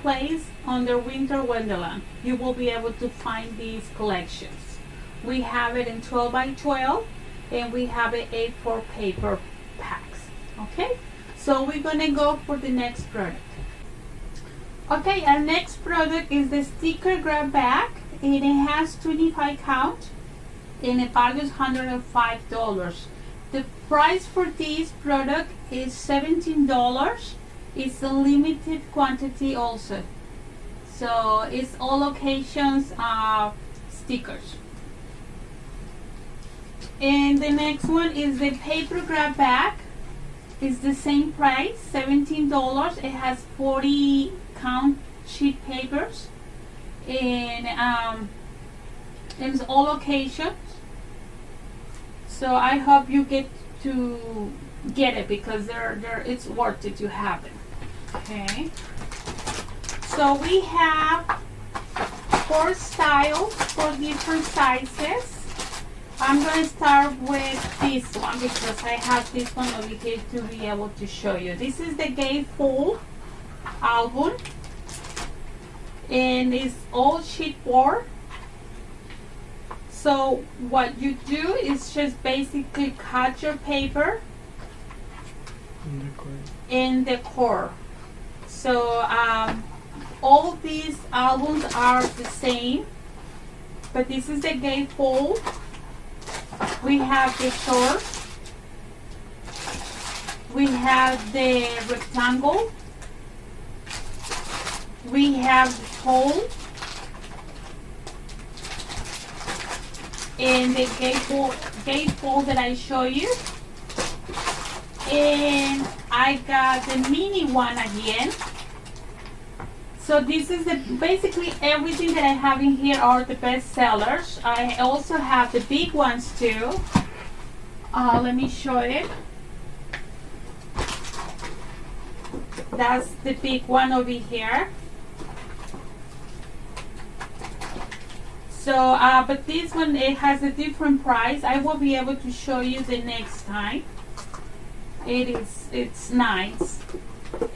place under Winter Wonderland. You will be able to find these collections. We have it in 12 by 12 and we have it A4 paper packs. Okay, so we're gonna go for the next product. Okay, our next product is the sticker grab bag, and it has 25 count and it values $105. The price for this product is $17. It's a limited quantity also, so it's all occasions stickers. And the next one is the paper grab bag. It's the same price, $17. It has 40 count sheet papers, and it's all occasions. So I hope you get it because it's worth it to have it. Okay. So we have 4 styles for different sizes. I'm going to start with this one because I have this one over here to be able to show you. This is the gatefold album, and it's all chipboard. So what you do is just basically cut your paper in the core. So all these albums are the same, but this is the gatefold. We have the short, we have the rectangle, we have the tall, and the gatefold that I show you. And I got the mini one again. So this is basically everything that I have in here are the best sellers. I also have the big ones too. Let me show it. That's the big one over here. So, but this one, it has a different price. I will be able to show you the next time. It's nice.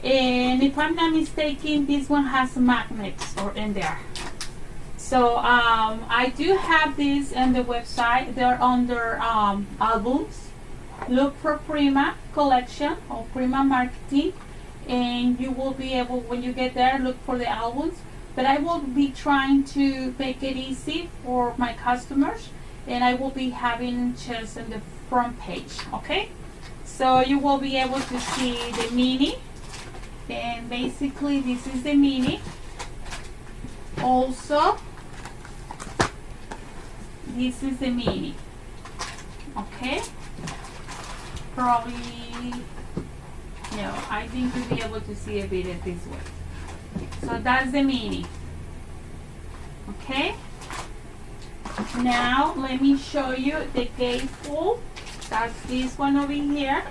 And if I'm not mistaken, this one has magnets in there. So I do have these on the website. They're under albums. Look for Prima Collection or Prima Marketing, and you will be able, when you get there, look for the albums. But I will be trying to make it easy for my customers, and I will be having just in the front page. Okay, so you will be able to see the mini. And basically this is the mini. Also, this is the mini. Okay, probably, no, I think you'll be able to see a bit of this way. So that's the mini. Okay, now let me show you the gatefold. That's this one over here.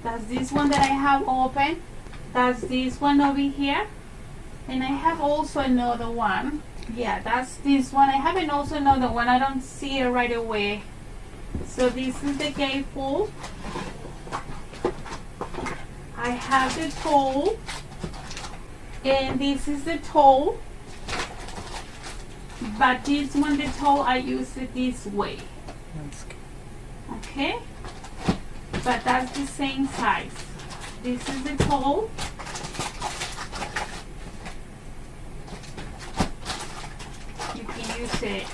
That's this one that I have open. That's this one over here, and I have also another one. Yeah, that's this one. I have also another one. I don't see it right away. So this is the gatefold. I have the tall, and this is the tall. But this one, the tall, I use it this way. Okay, but that's the same size. This is the tall. You can use it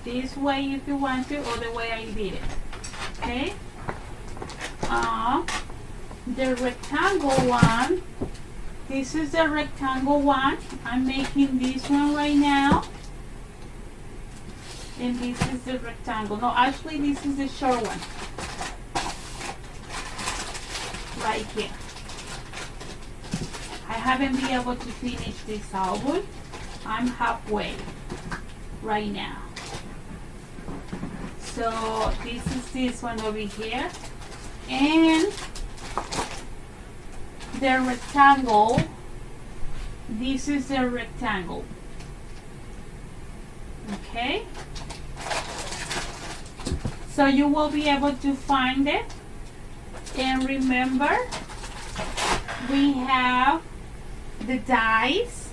this way if you want to, or the way I did it. Okay. The rectangle one. This is the rectangle one. I'm making this one right now. And this is the rectangle. No, actually this is the short one. Right here. I haven't been able to finish this album. I'm halfway right now. So this is this one over here. And the rectangle. This is the rectangle. Okay, so you will be able to find it. And remember, we have the dies.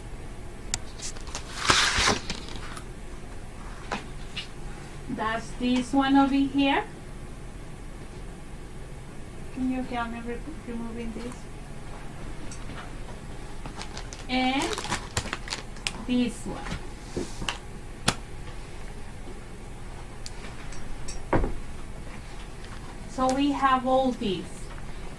That's this one over here. Can you help me removing this? And this one. So we have all these.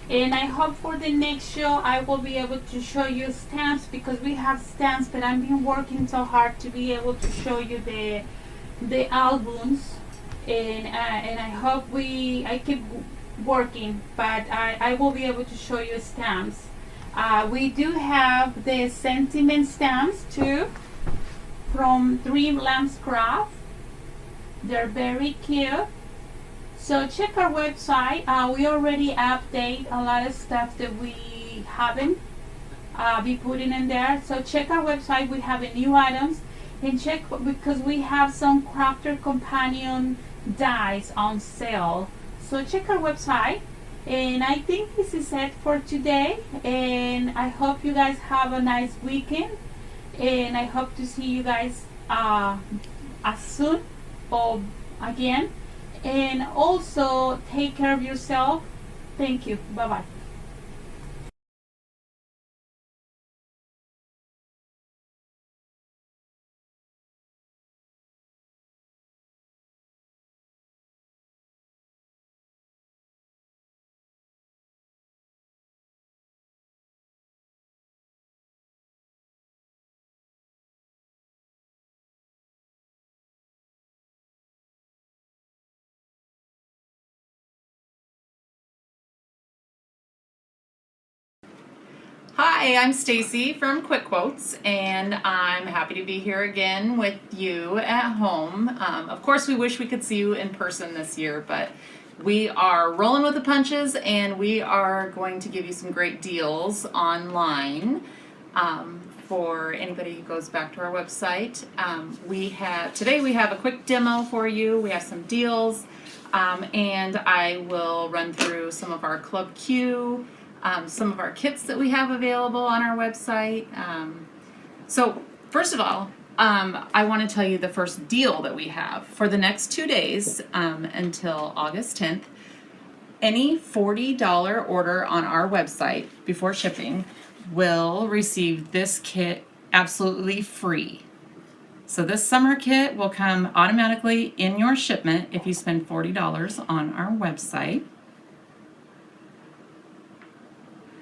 And I hope for the next show I will be able to show you stamps, because we have stamps, but I've been working so hard to be able to show you the albums. And I hope I keep working, but I will be able to show you stamps. We do have the sentiment stamps too from Dreamlands Craft. They're very cute. So check our website. We already update a lot of stuff that we haven't be putting in there. So check our website. We have new items, and check because we have some Crafter Companion dies on sale. So check our website. And I think this is it for today. And I hope you guys have a nice weekend. And I hope to see you guys as soon or again. And also take care of yourself. Thank you. Bye-bye. Hi, I'm Stacy from Quick Quotes, and I'm happy to be here again with you at home. Of course, we wish we could see you in person this year, but we are rolling with the punches, and we are going to give you some great deals online. For anybody who goes back to our website, today we have a quick demo for you. We have some deals, and I will run through some of our Club Q. Some of our kits that we have available on our website. So first of all, I want to tell you the first deal that we have for the next 2 days until August 10th. Any $40 order on our website before shipping will receive this kit absolutely free. So this summer kit will come automatically in your shipment if you spend $40 on our website.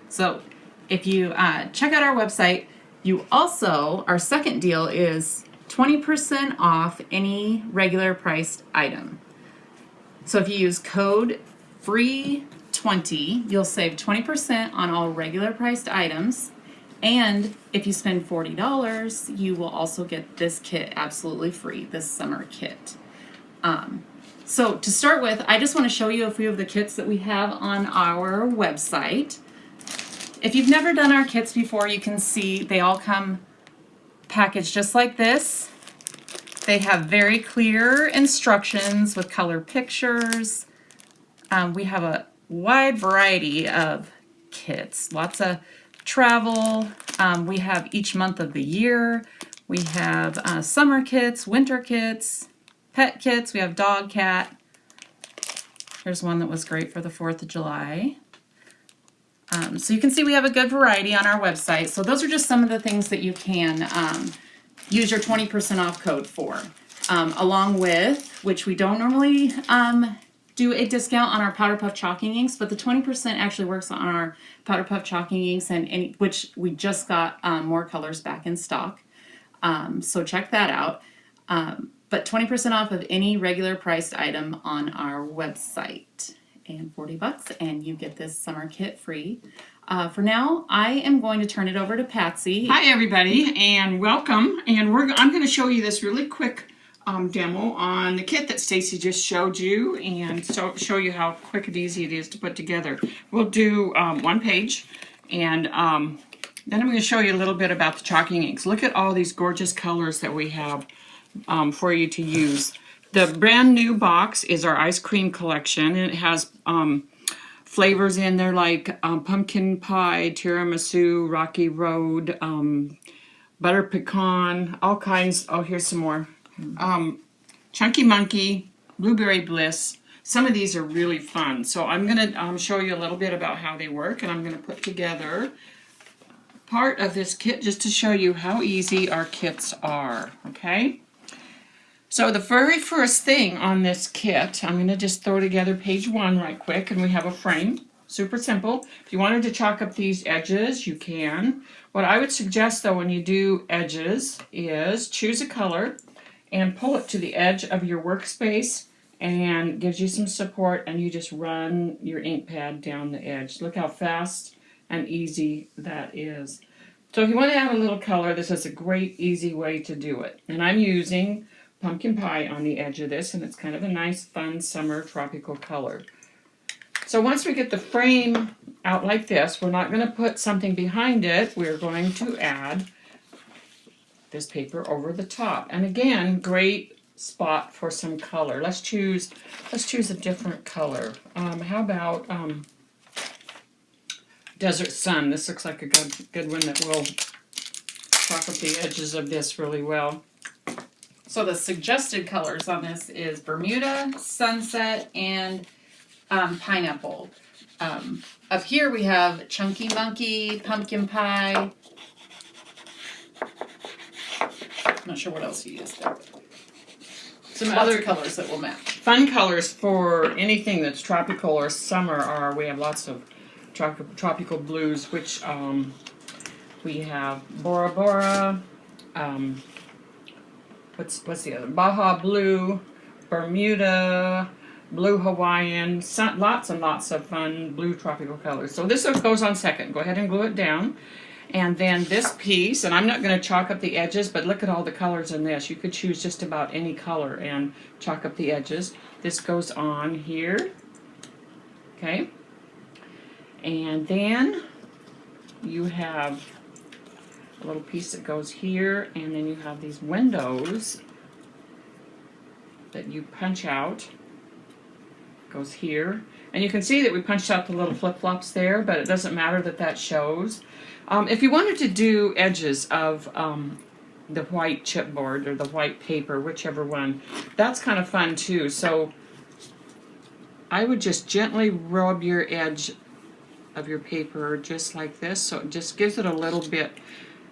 So if you check out our website, you also, our second deal is 20% off any regular priced item. So if you use code FREE20, you'll save 20% on all regular priced items. And if you spend $40, you will also get this kit absolutely free, this summer kit. So to start with, I just want to show you a few of the kits that we have on our website. If you've never done our kits before, you can see they all come packaged just like this. They have very clear instructions with color pictures. We have a wide variety of kits, lots of travel. We have each month of the year. We have summer kits, winter kits, pet kits. We have dog, cat. Here's one that was great for the 4th of July. So you can see we have a good variety on our website. So those are just some of the things that you can use your 20% off code for. Along with, which we don't normally do a discount on our Powder Puff chalking inks, but the 20% actually works on our Powder Puff chalking inks, and which we just got more colors back in stock. So check that out. But 20% off of any regular priced item on our website. And $40, and you get this summer kit free. For now, I am going to turn it over to Patsy. Hi everybody, and welcome. And I'm going to show you this really quick demo on the kit that Stacy just showed you, and show you how quick and easy it is to put together. We'll do one page, And then I'm going to show you a little bit about the chalking inks. Look at all these gorgeous colors that we have for you to use. The brand new box is our ice cream collection, and it has flavors in there like pumpkin pie, tiramisu, rocky road, butter pecan, all kinds. Oh, here's some more. Chunky monkey, blueberry bliss. Some of these are really fun. So I'm going to show you a little bit about how they work, and I'm going to put together part of this kit just to show you how easy our kits are, okay? So the very first thing on this kit, I'm going to just throw together page 1 right quick, and we have a frame. Super simple. If you wanted to chalk up these edges, you can. What I would suggest though when you do edges is choose a color and pull it to the edge of your workspace, and gives you some support, and you just run your ink pad down the edge. Look how fast and easy that is. So if you want to add a little color, this is a great easy way to do it. And I'm using pumpkin pie on the edge of this, and it's kind of a nice fun summer tropical color. So once we get the frame out like this, we're not going to put something behind it. We're going to add this paper over the top. And again, great spot for some color. Let's choose a different color. How about Desert Sun? This looks like a good one that will chalk up the edges of this really well. So the suggested colors on this is Bermuda, Sunset, and Pineapple. Up here we have Chunky Monkey, Pumpkin Pie. I'm not sure what else you used there. Some other colors that will match. Fun colors for anything that's tropical or summer are, we have lots of tropical blues, which we have Bora Bora, what's the other? Baja Blue, Bermuda, Blue Hawaiian, lots and lots of fun blue tropical colors. So this goes on second. Go ahead and glue it down. And then this piece, and I'm not going to chalk up the edges, but look at all the colors in this. You could choose just about any color and chalk up the edges. This goes on here. Okay. And then you have a little piece that goes here, and then you have these windows that you punch out. Goes here, and you can see that we punched out the little flip-flops there, but it doesn't matter that shows. If you wanted to do edges of the white chipboard or the white paper, whichever one, that's kind of fun too. So I would just gently rub your edge of your paper just like this, so it just gives it a little bit.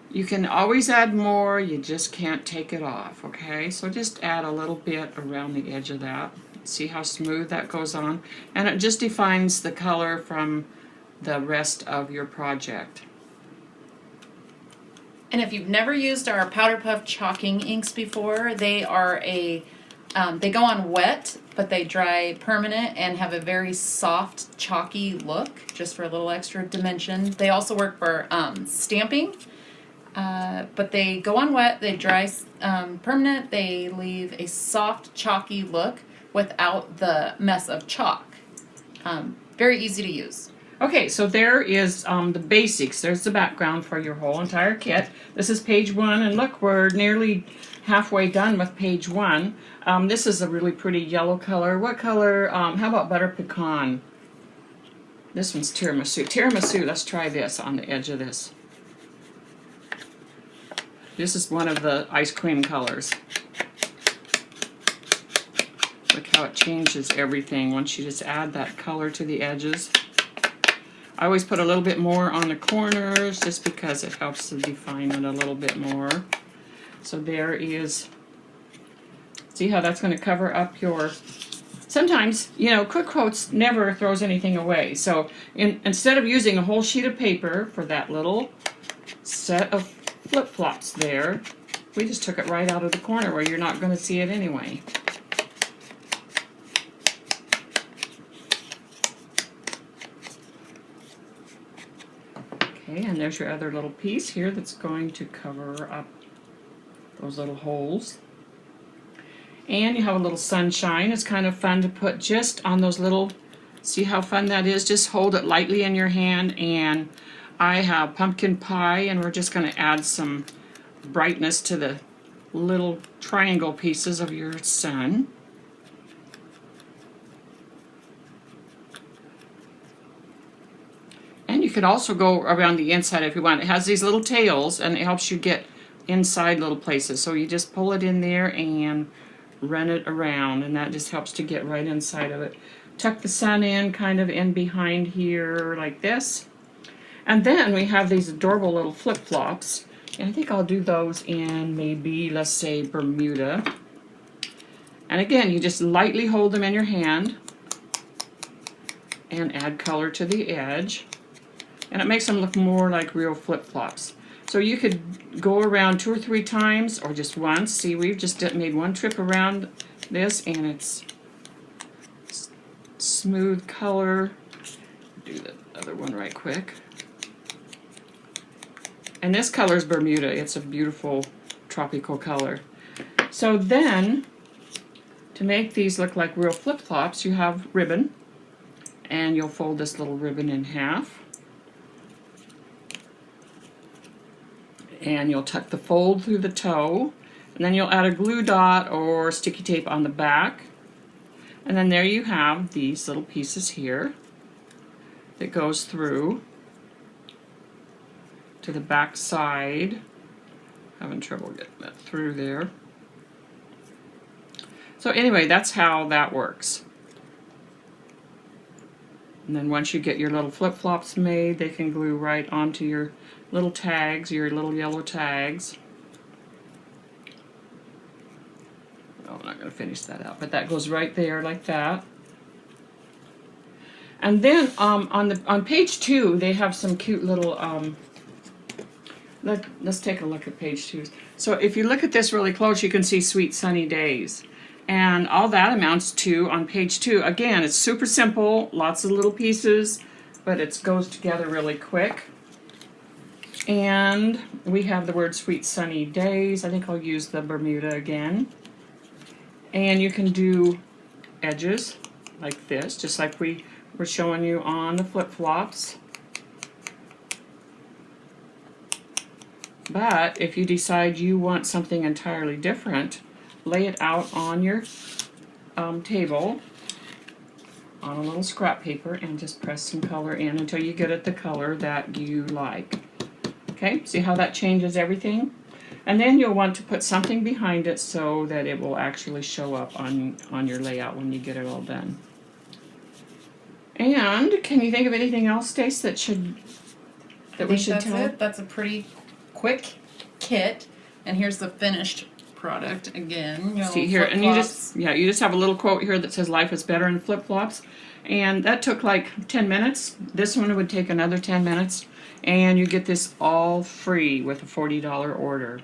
You can always add more, you just can't take it off, okay? So just add a little bit around the edge of that. See how smooth that goes on? And it just defines the color from the rest of your project. And if you've never used our Powder Puff chalking inks before, they are they go on wet, but they dry permanent and have a very soft, chalky look, just for a little extra dimension. They also work for stamping, but they go on wet, they dry permanent, they leave a soft, chalky look without the mess of chalk. Very easy to use. Okay, so there is the basics. There's the background for your whole entire kit. This is page 1, and look, we're nearly halfway done with page 1. This is a really pretty yellow color. What color? How about butter pecan? This one's tiramisu. Tiramisu, let's try this on the edge of this. This is one of the ice cream colors. Look how it changes everything once you just add that color to the edges. I always put a little bit more on the corners just because it helps to define it a little bit more. So there is, see how that's going to cover up your, sometimes, you know, Quick Quotes never throws anything away. So instead of using a whole sheet of paper for that little set of flip-flops there, we just took it right out of the corner where you're not going to see it anyway. Okay, and there's your other little piece here that's going to cover up those little holes. And you have a little sunshine. It's kind of fun to put just on those little, see how fun that is? Just hold it lightly in your hand and I have pumpkin pie, and we're just going to add some brightness to the little triangle pieces of your sun. And you could also go around the inside if you want. It has these little tails, and it helps you get inside little places. So you just pull it in there and run it around, and that just helps to get right inside of it. Tuck the sun in kind of in behind here like this. And then we have these adorable little flip-flops. And I think I'll do those in maybe, let's say, Bermuda. And again, you just lightly hold them in your hand and add color to the edge. And it makes them look more like real flip-flops. So you could go around 2 or 3 times or just once. See, we've just made one trip around this, and it's smooth color. Do the other one right quick. And this color is Bermuda. It's a beautiful tropical color. So then, to make these look like real flip-flops, you have ribbon. And you'll fold this little ribbon in half. And you'll tuck the fold through the toe. And then you'll add a glue dot or sticky tape on the back. And then there you have these little pieces here that goes through to the back side. Having trouble getting that through there. So anyway, that's how that works. And then once you get your little flip-flops made, they can glue right onto your little tags, your little yellow tags. Oh, I'm not going to finish that out, but that goes right there like that. And then on page 2, they have some cute little let's take a look at page 2. So if you look at this really close, you can see Sweet Sunny Days. And all that amounts to, on page 2, again, it's super simple, lots of little pieces, but it goes together really quick. And we have the word Sweet Sunny Days. I think I'll use the Bermuda again. And you can do edges like this, just like we were showing you on the flip-flops. But if you decide you want something entirely different, lay it out on your table on a little scrap paper and just press some color in until you get it the color that you like. Okay, see how that changes everything? And then you'll want to put something behind it so that it will actually show up on your layout when you get it all done. And can you think of anything else, Stace, that we should tell? That's it. That's a pretty quick kit, and here's the finished product again. See here, and you just have a little quote here that says life is better in flip-flops, and that took like 10 minutes. This one would take another 10 minutes, and you get this all free with a $40 order.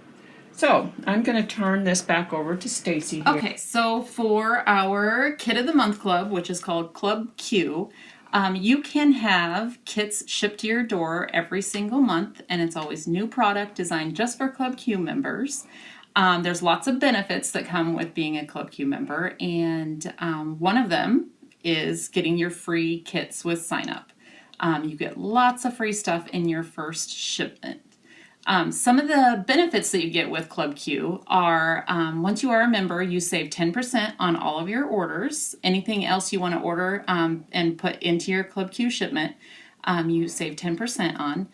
So I'm going to turn this back over to Stacy here. Okay, so for our Kit of the Month Club, which is called Club Q, you can have kits shipped to your door every single month, and it's always new product designed just for Club Q members. There's lots of benefits that come with being a Club Q member, and one of them is getting your free kits with sign up. You get lots of free stuff in your first shipment. Some of the benefits that you get with Club Q are, once you are a member, you save 10% on all of your orders. Anything else you want to order and put into your Club Q shipment, you save 10% on.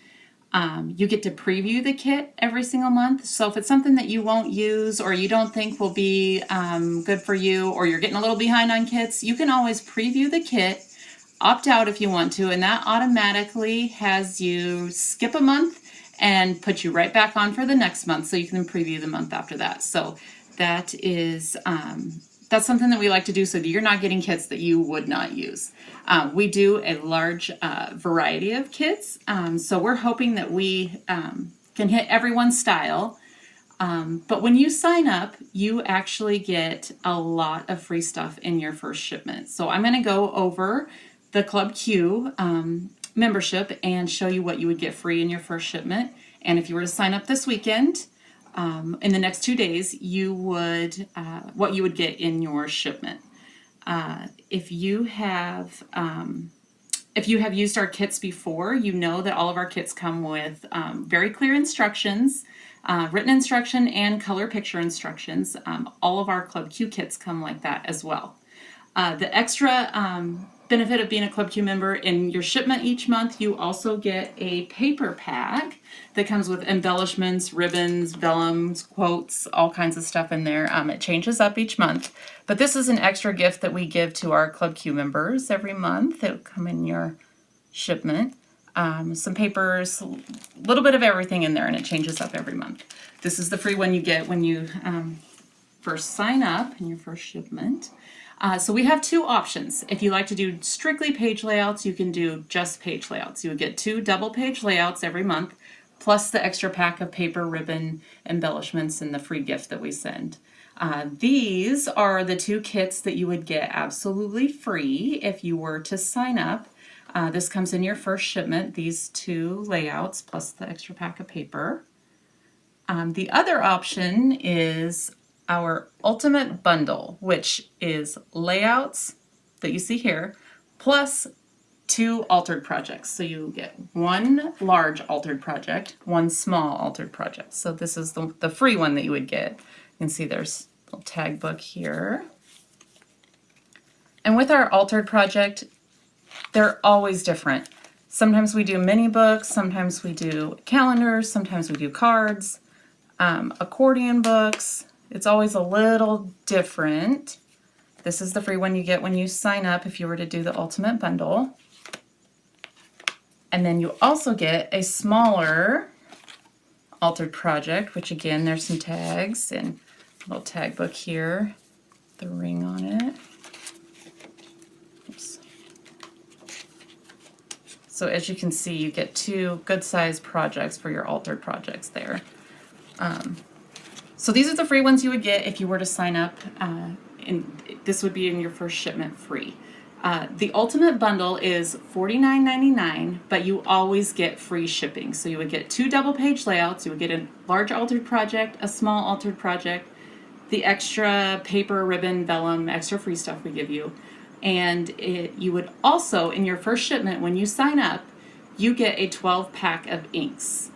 You get to preview the kit every single month. So if it's something that you won't use or you don't think will be good for you, or you're getting a little behind on kits, you can always preview the kit, opt out if you want to, and that automatically has you skip a month and put you right back on for the next month, so you can preview the month after that. So that is that's something that we like to do so that you're not getting kits that you would not use. We do a large variety of kits, so we're hoping that we can hit everyone's style. But when you sign up, you actually get a lot of free stuff in your first shipment. So I'm going to go over the Club Q membership and show you what you would get free in your first shipment. And if you were to sign up this weekend, in the next 2 days, you would what you would get in your shipment. If you have If you have used our kits before, you know that all of our kits come with very clear instructions, written instruction and color picture instructions. All of our Club Q kits come like that as well. The extra benefit of being a Club Q member, in your shipment each month, you also get a paper pack that comes with embellishments, ribbons, vellums, quotes, all kinds of stuff in there. It changes up each month, but this is an extra gift that we give to our Club Q members every month. It'll come in your shipment. Some papers, a little bit of everything in there, and it changes up every month. This is the free one you get when you first sign up in your first shipment. So we have two options. If you like to do strictly page layouts, you can do just page layouts. You would get 2 double page layouts every month, plus the extra pack of paper, ribbon, embellishments, and the free gift that we send. These are the 2 kits that you would get absolutely free if you were to sign up. This comes in your first shipment, these 2 layouts, plus the extra pack of paper. The other option is our ultimate bundle, which is layouts that you see here, plus 2 altered projects. So you get 1 large altered project, 1 small altered project. So this is the free one that you would get. You can see there's a little tag book here. And with our altered project, they're always different. Sometimes we do mini books, sometimes we do calendars, sometimes we do cards, accordion books. It's always a little different. This is the free one you get when you sign up if you were to do the ultimate bundle. And then you also get a smaller altered project, which again, there's some tags and a little tag book here, the ring on it. Oops. So as you can see, you get 2 good sized projects for your altered projects there. So these are the free ones you would get if you were to sign up, and this would be in your first shipment free. The ultimate bundle is $49.99, but you always get free shipping. So you would get 2 double page layouts, you would get a large altered project, a small altered project, the extra paper, ribbon, vellum, extra free stuff we give you. And you would also, in your first shipment, when you sign up, you get a 12 pack of inks.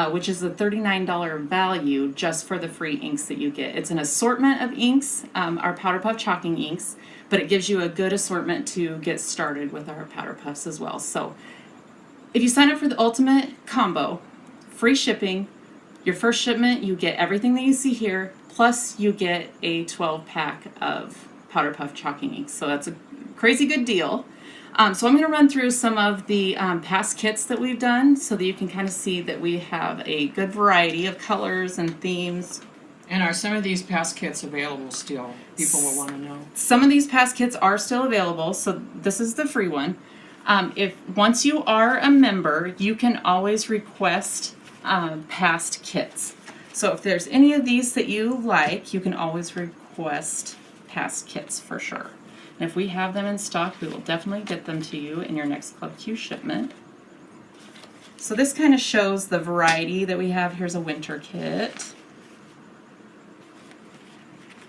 Which is a $39 value just for the free inks that you get. It's an assortment of inks, our Powder Puff chalking inks, but it gives you a good assortment to get started with our Powder Puffs as well. So if you sign up for the ultimate combo, free shipping, your first shipment, you get everything that you see here, plus you get a 12 pack of Powder Puff chalking inks. So that's a crazy good deal. So I'm going to run through some of the past kits that we've done so that you can kind of see that we have a good variety of colors and themes. And are some of these past kits available still? People will want to know. Some of these past kits are still available, so this is the free one. Once you are a member, you can always request past kits. So if there's any of these that you like, you can always request past kits for sure. And if we have them in stock, we will definitely get them to you in your next Club Q shipment. So this kind of shows the variety that we have. Here's a winter kit.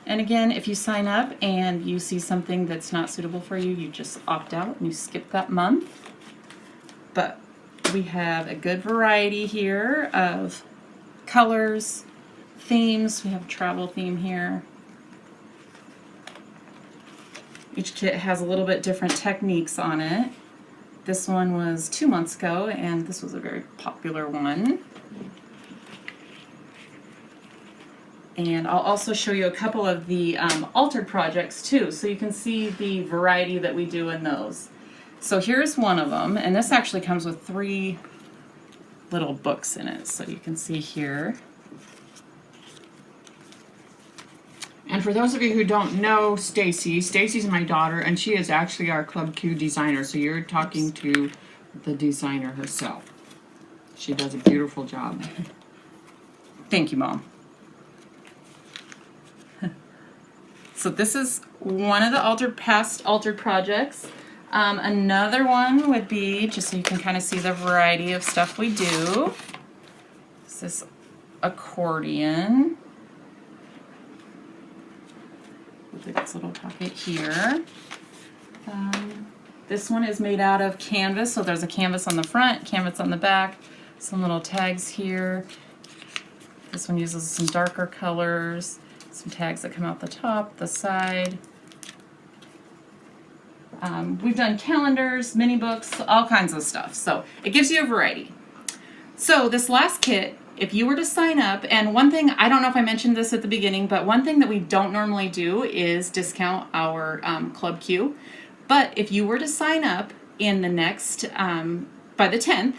And again, if you sign up and you see something that's not suitable for you, you just opt out and you skip that month. But we have a good variety here of colors, themes. We have a travel theme here. Each kit has a little bit different techniques on it. This one was 2 months ago, and this was a very popular one. And I'll also show you a couple of the altered projects too, so you can see the variety that we do in those. So here's one of them, and this actually comes with 3 little books in it, so you can see here. And for those of you who don't know Stacy, Stacy's my daughter, and she is actually our Club Q designer, so you're talking to the designer herself. She does a beautiful job. Thank you, Mom. So this is one of the past altered projects. Another one would be, just so you can kind of see the variety of stuff we do, this is accordion. With its little pocket here. This one is made out of canvas, so there's a canvas on the front, canvas on the back, some little tags here. This one uses some darker colors, some tags that come out the top, the side. We've done calendars, mini books, all kinds of stuff. So it gives you a variety. So this last kit, if you were to sign up, and one thing, I don't know if I mentioned this at the beginning, but one thing that we don't normally do is discount our Club Q. But if you were to sign up in the next, by the 10th,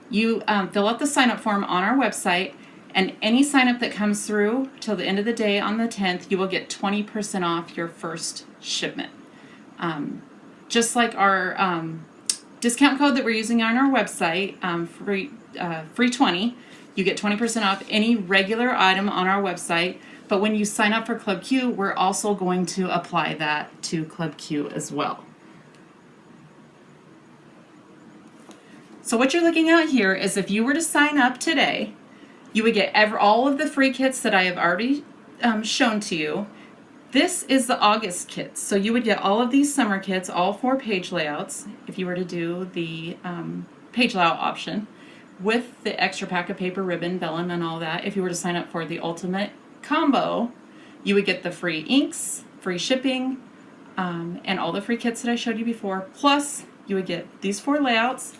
you fill out the sign up form on our website, and any sign up that comes through till the end of the day on the 10th, you will get 20% off your first shipment. Just like our discount code that we're using on our website, free 20, you get 20% off any regular item on our website. But when you sign up for Club Q, we're also going to apply that to Club Q as well. So what you're looking at here is if you were to sign up today, you would get all of the free kits that I have already shown to you. This is the August kits. So you would get all of these summer kits, all 4 page layouts, if you were to do the page layout option, with the extra pack of paper, ribbon, vellum, and all that. If you were to sign up for the ultimate combo, you would get the free inks, free shipping, and all the free kits that I showed you before. Plus, you would get these 4 layouts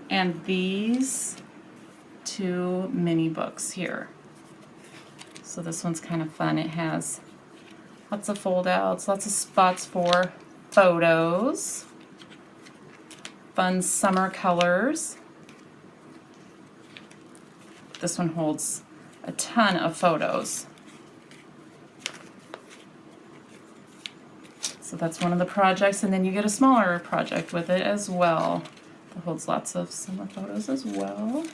and these 2 mini books here. So this one's kind of fun. It has lots of fold outs, lots of spots for photos, fun summer colors. This one holds a ton of photos. So that's one of the projects, and then you get a smaller project with it as well. That holds lots of summer photos as well.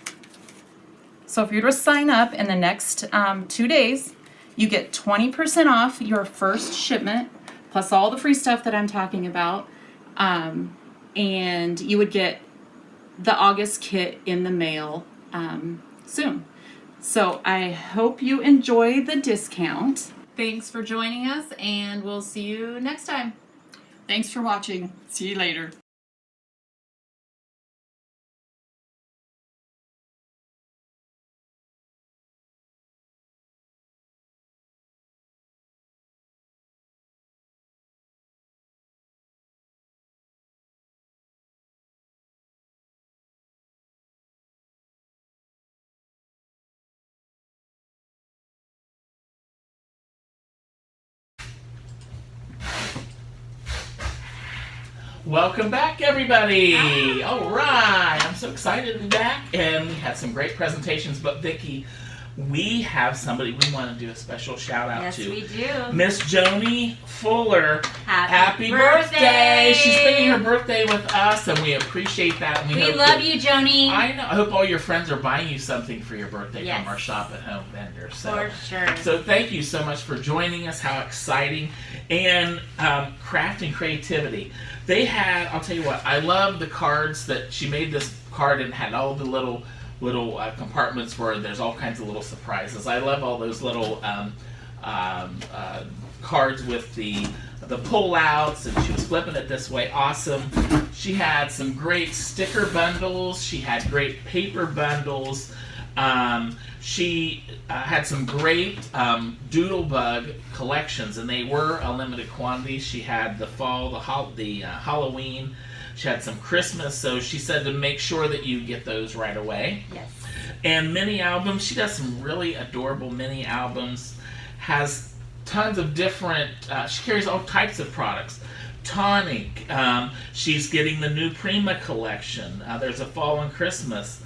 So if you were to sign up in the next 2 days, you get 20% off your first shipment, plus all the free stuff that I'm talking about, and you would get the August kit in the mail soon. So I hope you enjoy the discount. Thanks for joining us, and we'll see you next time. Thanks for watching. See you later. Welcome back, everybody. All right, I'm so excited to be back, and we had some great presentations. But Vicki, we have somebody we want to do a special shout out to. Yes, we do. Miss Joni Fuller. Happy birthday! She's spending her birthday with us, and we appreciate that. And we love you, Joni. I know. I hope all your friends are buying you something for your birthday from our Shop at Home vendor. For sure. So thank you so much for joining us. How exciting. And craft and creativity. They had, I'll tell you what, I love the cards that she made. This card and had all the little compartments where there's all kinds of little surprises. I love all those little cards with the pull-outs, and she was flipping it this way. Awesome. She had some great sticker bundles. She had great paper bundles. She had some great Doodlebug collections, and they were a limited quantity. She had the fall, the Halloween. She had some Christmas, so she said to make sure that you get those right away. Yes. And mini albums. She does some really adorable mini albums. Has tons of different, she carries all types of products. Tonic. She's getting the new Prima collection. There's a fall and Christmas.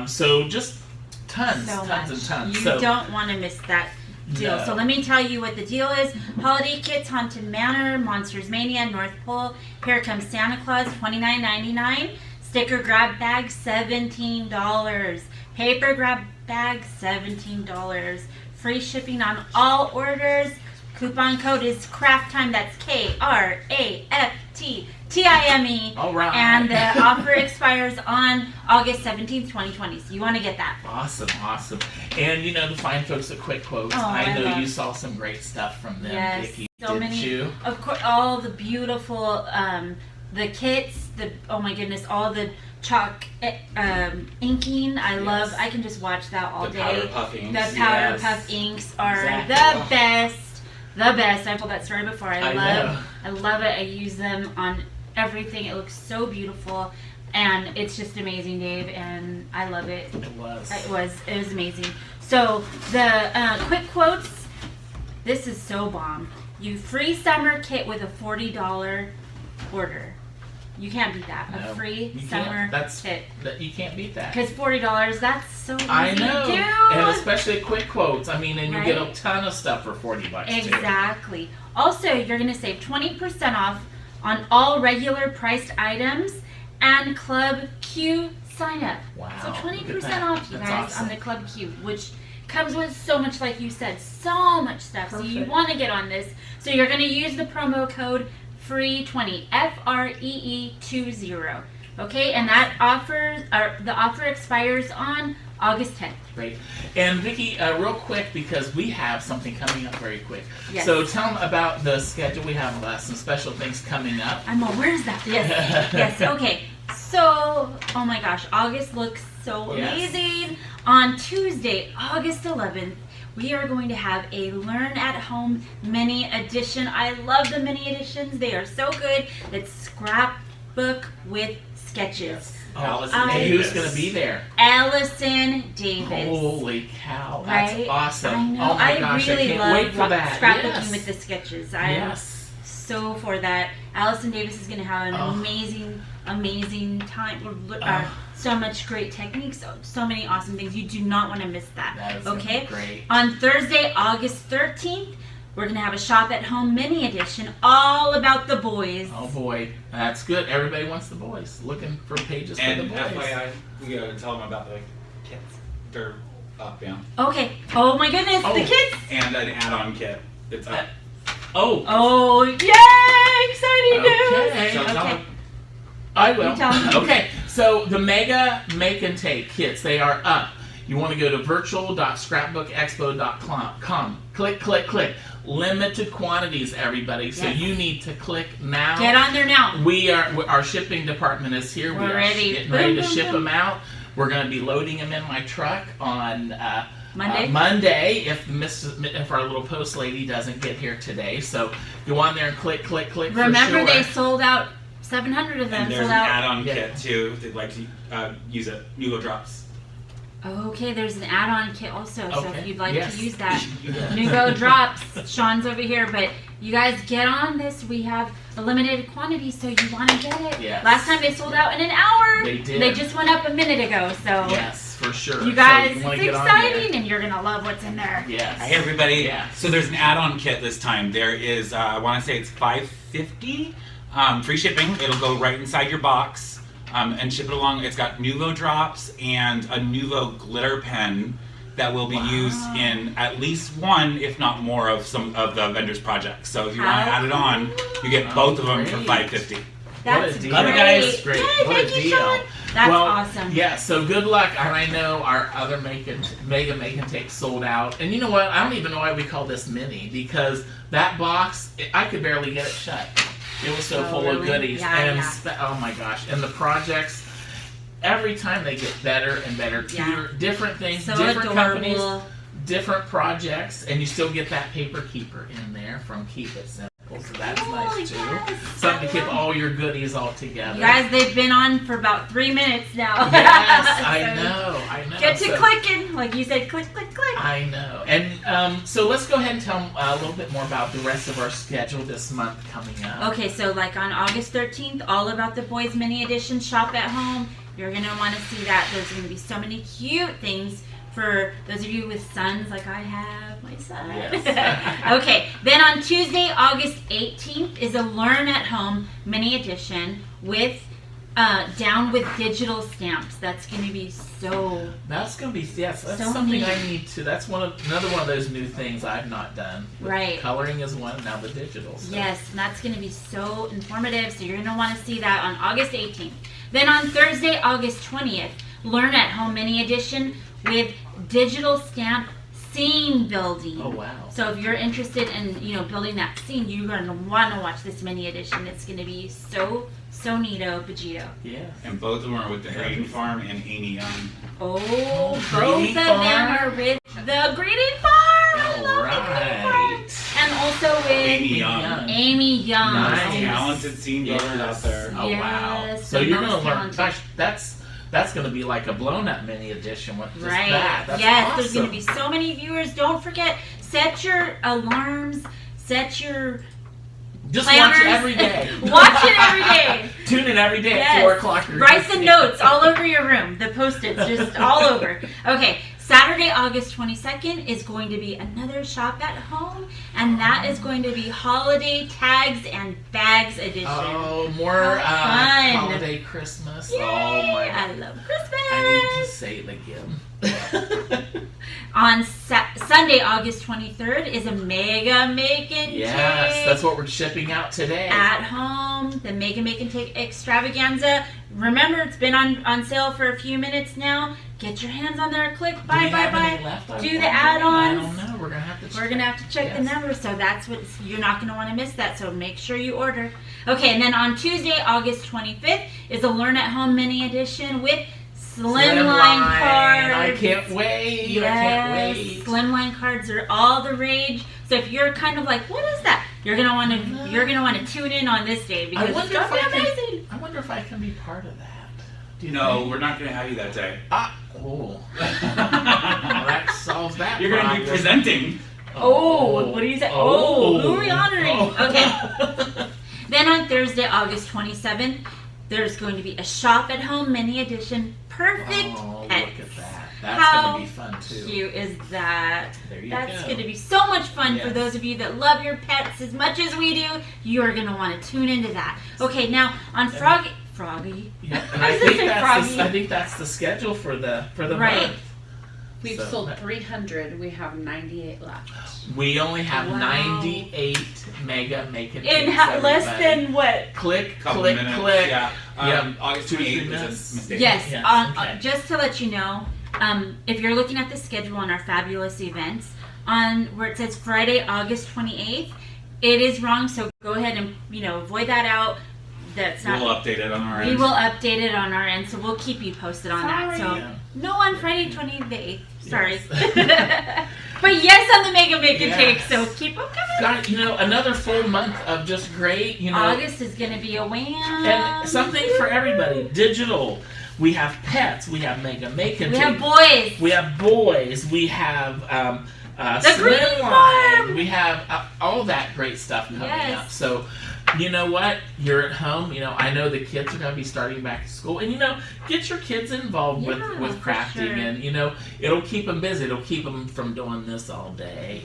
So just tons and tons. You don't want to miss that deal. No. So let me tell you what the deal is. Holiday kits, Haunted Manor, Monsters Mania, North Pole. Here comes Santa Claus, $29.99. Sticker grab bag, $17. Paper grab bag, $17. Free shipping on all orders. Coupon code is Craft Time. That's KRAFTTIME. All right. And the offer expires on August 17th, 2020. So you want to get that. Awesome. And you know, the fine folks at Quick Quotes, I know you saw some great stuff from them, Yes, Vicki. so Didn't many. you? Of course, all the beautiful the kits, oh my goodness, all the chalk inking. I can just watch that all day. Powder puff inks. The powder puff inks are the best. The best. I've told that story before. I love it. I use them on everything. It looks so beautiful. And it's just amazing, Dave, and I love it. It was. It was amazing. So the quick quotes, this is so bomb. You free summer kit with a $40 order. You can't beat that. A free summer kit. You can't beat that. Because $40, that's so easy I know. to do. And especially quick quotes. I mean, and you get a ton of stuff for $40 Exactly. Also, you're going to save 20% off on all regular priced items and Club Q sign up. Wow. So 20% off, you guys, on the Club Q, which comes with so much, like you said, so much stuff. Perfect. So you want to get on this. So you're going to use the promo code FREE20, FREE20. Okay, and that the offer expires on August 10th. Great. And Vicki, real quick, because we have something coming up very quick. Yes. So tell them about the schedule. We have some special things coming up. I'm all, where's that? Yes. Yes. Okay. So, oh my gosh, August looks so amazing. On Tuesday, August 11th, we are going to have a Learn at Home mini edition. I love the mini editions. They are so good. It's scrapbook with sketches. Allison Davis. Who's going to be there? Allison Davis. Holy cow, that's awesome. I know. Oh my gosh, really I can't love wait for that. Scrapbooking with the sketches. I'm so for that. Allison Davis is going to have an amazing time. So much great techniques, so many awesome things. You do not want to miss that. That is okay? Great. On Thursday, August 13th, we're going to have a Shop at Home mini edition all about the boys. Oh boy, that's good. Everybody wants the boys. Looking for pages for the boys. And FYI, we gotta tell them about the kits. They're up, yeah. Okay. Oh my goodness, the kits! And an add-on kit. It's up. Oh, yay! Exciting news! Okay. I will. Okay, so the Mega Make and Take kits, they are up. You want to go to virtual.scrapbookexpo.com. Click, click, click. Limited quantities, everybody. So you need to click now. Get on there now. Our shipping department is here. We're ready. Getting ready to ship them out. We're going to be loading them in my truck on Monday if our little post lady doesn't get here today. So go on there and click, click, click. Remember, they sold out. 700 of them and there's sold an out. add-on kit too. They'd like to use it. Nuvo drops. Okay, there's an add-on kit also. So if you'd like to use that, Nuvo drops. Sean's over here, but you guys get on this. We have a limited quantity, so you want to get it. Yes. Last time they sold out in an hour. They did. They just went up a minute ago. So yes, for sure. You guys, so it's exciting, and you're gonna love what's in there. Yes. Hey everybody. So there's an add-on kit this time. There is, I want to say it's $5.50. Free shipping. It'll go right inside your box and ship it along. It's got Nuvo drops and a Nuvo glitter pen that will be used in at least one, if not more, of some of the vendors' projects. So if you want to add it on, you get both of them for $5.50. That's what a deal. Love you guys. Great. Yay, What thank a you, deal. Sean. That's awesome. Yeah, so good luck. And I know our other Mega Make and Take sold out. And you know what? I don't even know why we call this mini, because that box, I could barely get it shut. It was so full of goodies. Oh my gosh. And the projects, every time they get better and better. Different things, so different adorable. companies, different projects, and you still get that paper keeper in there from Keep It Simple. So that's nice too. Something to keep all your goodies all together. You guys, they've been on for about 3 minutes now. Yes, so I know. Get to clicking, like you said, click, click, click. I know. And so let's go ahead and tell them a little bit more about the rest of our schedule this month coming up. Okay, so like on August 13th, all about the boys mini edition, Shop at Home. You're going to want to see that. There's going to be so many cute things for those of you with sons like I have, my son. Yes. Okay, then on Tuesday, August 18th is a Learn at Home mini edition with down with digital stamps. That's going to be so. That's going to be that's so something neat. I need to. That's another one of those new things I've not done. Right. Coloring is one. Now the digital stuff. Yes, and that's going to be so informative. So you're going to want to see that on August 18th. Then on Thursday, August 20th, Learn at Home mini edition with digital stamp scene building. Oh, wow. So if you're interested in, building that scene, you're going to want to watch this mini edition. It's going to be so neato, Vegito. Yeah. And both of them are with the Greeting Farm and Amy Young. Oh, both of them are with the Greeting Farm. I love the Greeting Farm. And also with Amy Young. Amy Young. Nice. Talented scene builders out there. Oh, wow. So you're going to learn. Gosh, that's going to be like a blown-up mini edition with just that. That's awesome. There's going to be so many viewers. Don't forget, set your alarms, set your just planners. watch it every day. Watch it every day. Tune in every day at 4 o'clock. Write the notes all over your room. The Post-its, just all over. Okay, Saturday, August 22nd is going to be another shop at home, and that is going to be holiday tags and bags edition. Oh, more holiday Christmas. Yay, oh my! I love Christmas. I need to say it again. On Sunday, August 23rd is a Mega Make and Yes, Take. that's what we're shipping out today. At home, the Mega Make and Take extravaganza. Remember, it's been on sale for a few minutes now. Get your hands on there, click buy. Do the add-ons. I don't know. We're gonna have to check. We're gonna have to check the numbers, so that's what you're not gonna want to miss that. So make sure you order. Okay, and then on Tuesday, August 25th is a Learn at Home mini edition with Slimline cards. I can't wait. Yes, I can't wait. Slimline cards are all the rage. So if you're kind of like, what is that? You're gonna want to tune in on this day because it's gonna be amazing. I wonder if I can be part of that. No, we're not going to have you that day. Well, that solves that. You're going to be presenting. What do you say? Who are we honoring? Okay. Then on Thursday, August 27th, there's going to be a shop at home mini edition. Perfect pets. Look at that. That's going to be fun too. How cute is that? There you That's go. going to be so much fun for those of you that love your pets as much as we do. You are going to want to tune into that. Okay, now on Froggy. Yeah, and I think that's the schedule for the month. We've sold 300. We have 98 left. We only have 98 Mega Make and In Takes, less than what? Click. Yeah. Yep. August 28th is a mistake. Yes. Just to let you know, if you're looking at the schedule on our fabulous events, on where it says Friday, August 28th, it is wrong. So go ahead and avoid that out. That's not. We'll update it on our end. We will update it on our end, so we'll keep you posted on that. So no on Friday 28th. Sorry. But yes on the Mega Make and Take, so keep them coming. God, another full month of just great, August is going to be a wham. And something for everybody. Digital. We have pets. We have Mega Make and Take. We have boys. We have boys. We have the Greeting Farm. We have all that great stuff coming up. So, you know what? You're at home. I know the kids are going to be starting back to school. And, get your kids involved with crafting. And, it'll keep them busy. It'll keep them from doing this all day.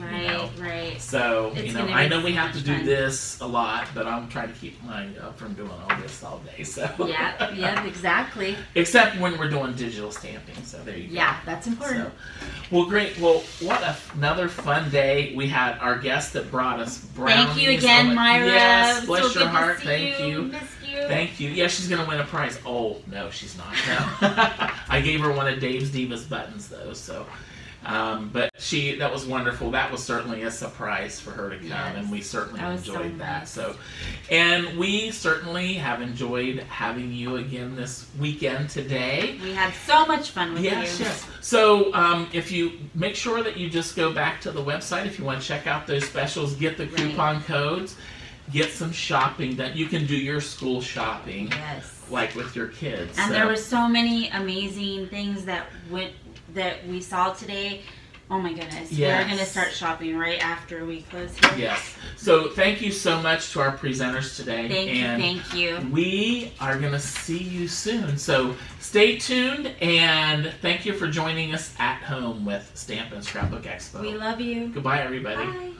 Right. So, I know we have to do this a lot, but I'm trying to keep mine from doing all this all day. So Yeah, exactly. Except when we're doing digital stamping. So there you go. Yeah, that's important. So, well, great. Well, what another fun day. We had our guest that brought us brownies. Thank you again, Myra. Yes, bless so your good heart. To see Thank you. Missed you. Thank you. Yeah, she's going to win a prize. Oh, no, she's not. No. I gave her one of Dave's Divas buttons, though. So, but that was wonderful. That was certainly a surprise for her to come, and we certainly enjoyed that. Nice. So, and we certainly have enjoyed having you again this weekend today. We had so much fun with you. Yes. So, if you make sure that you just go back to the website if you want to check out those specials, get the coupon codes, get some shopping done. You can do your school shopping, like with your kids. And there were so many amazing things that we saw today. Oh my goodness. Yes. We're going to start shopping right after we close here. Yes. So thank you so much to our presenters today. Thank you. We are going to see you soon. So stay tuned, and thank you for joining us at home with Stamp and Scrapbook Expo. We love you. Goodbye, everybody. Bye.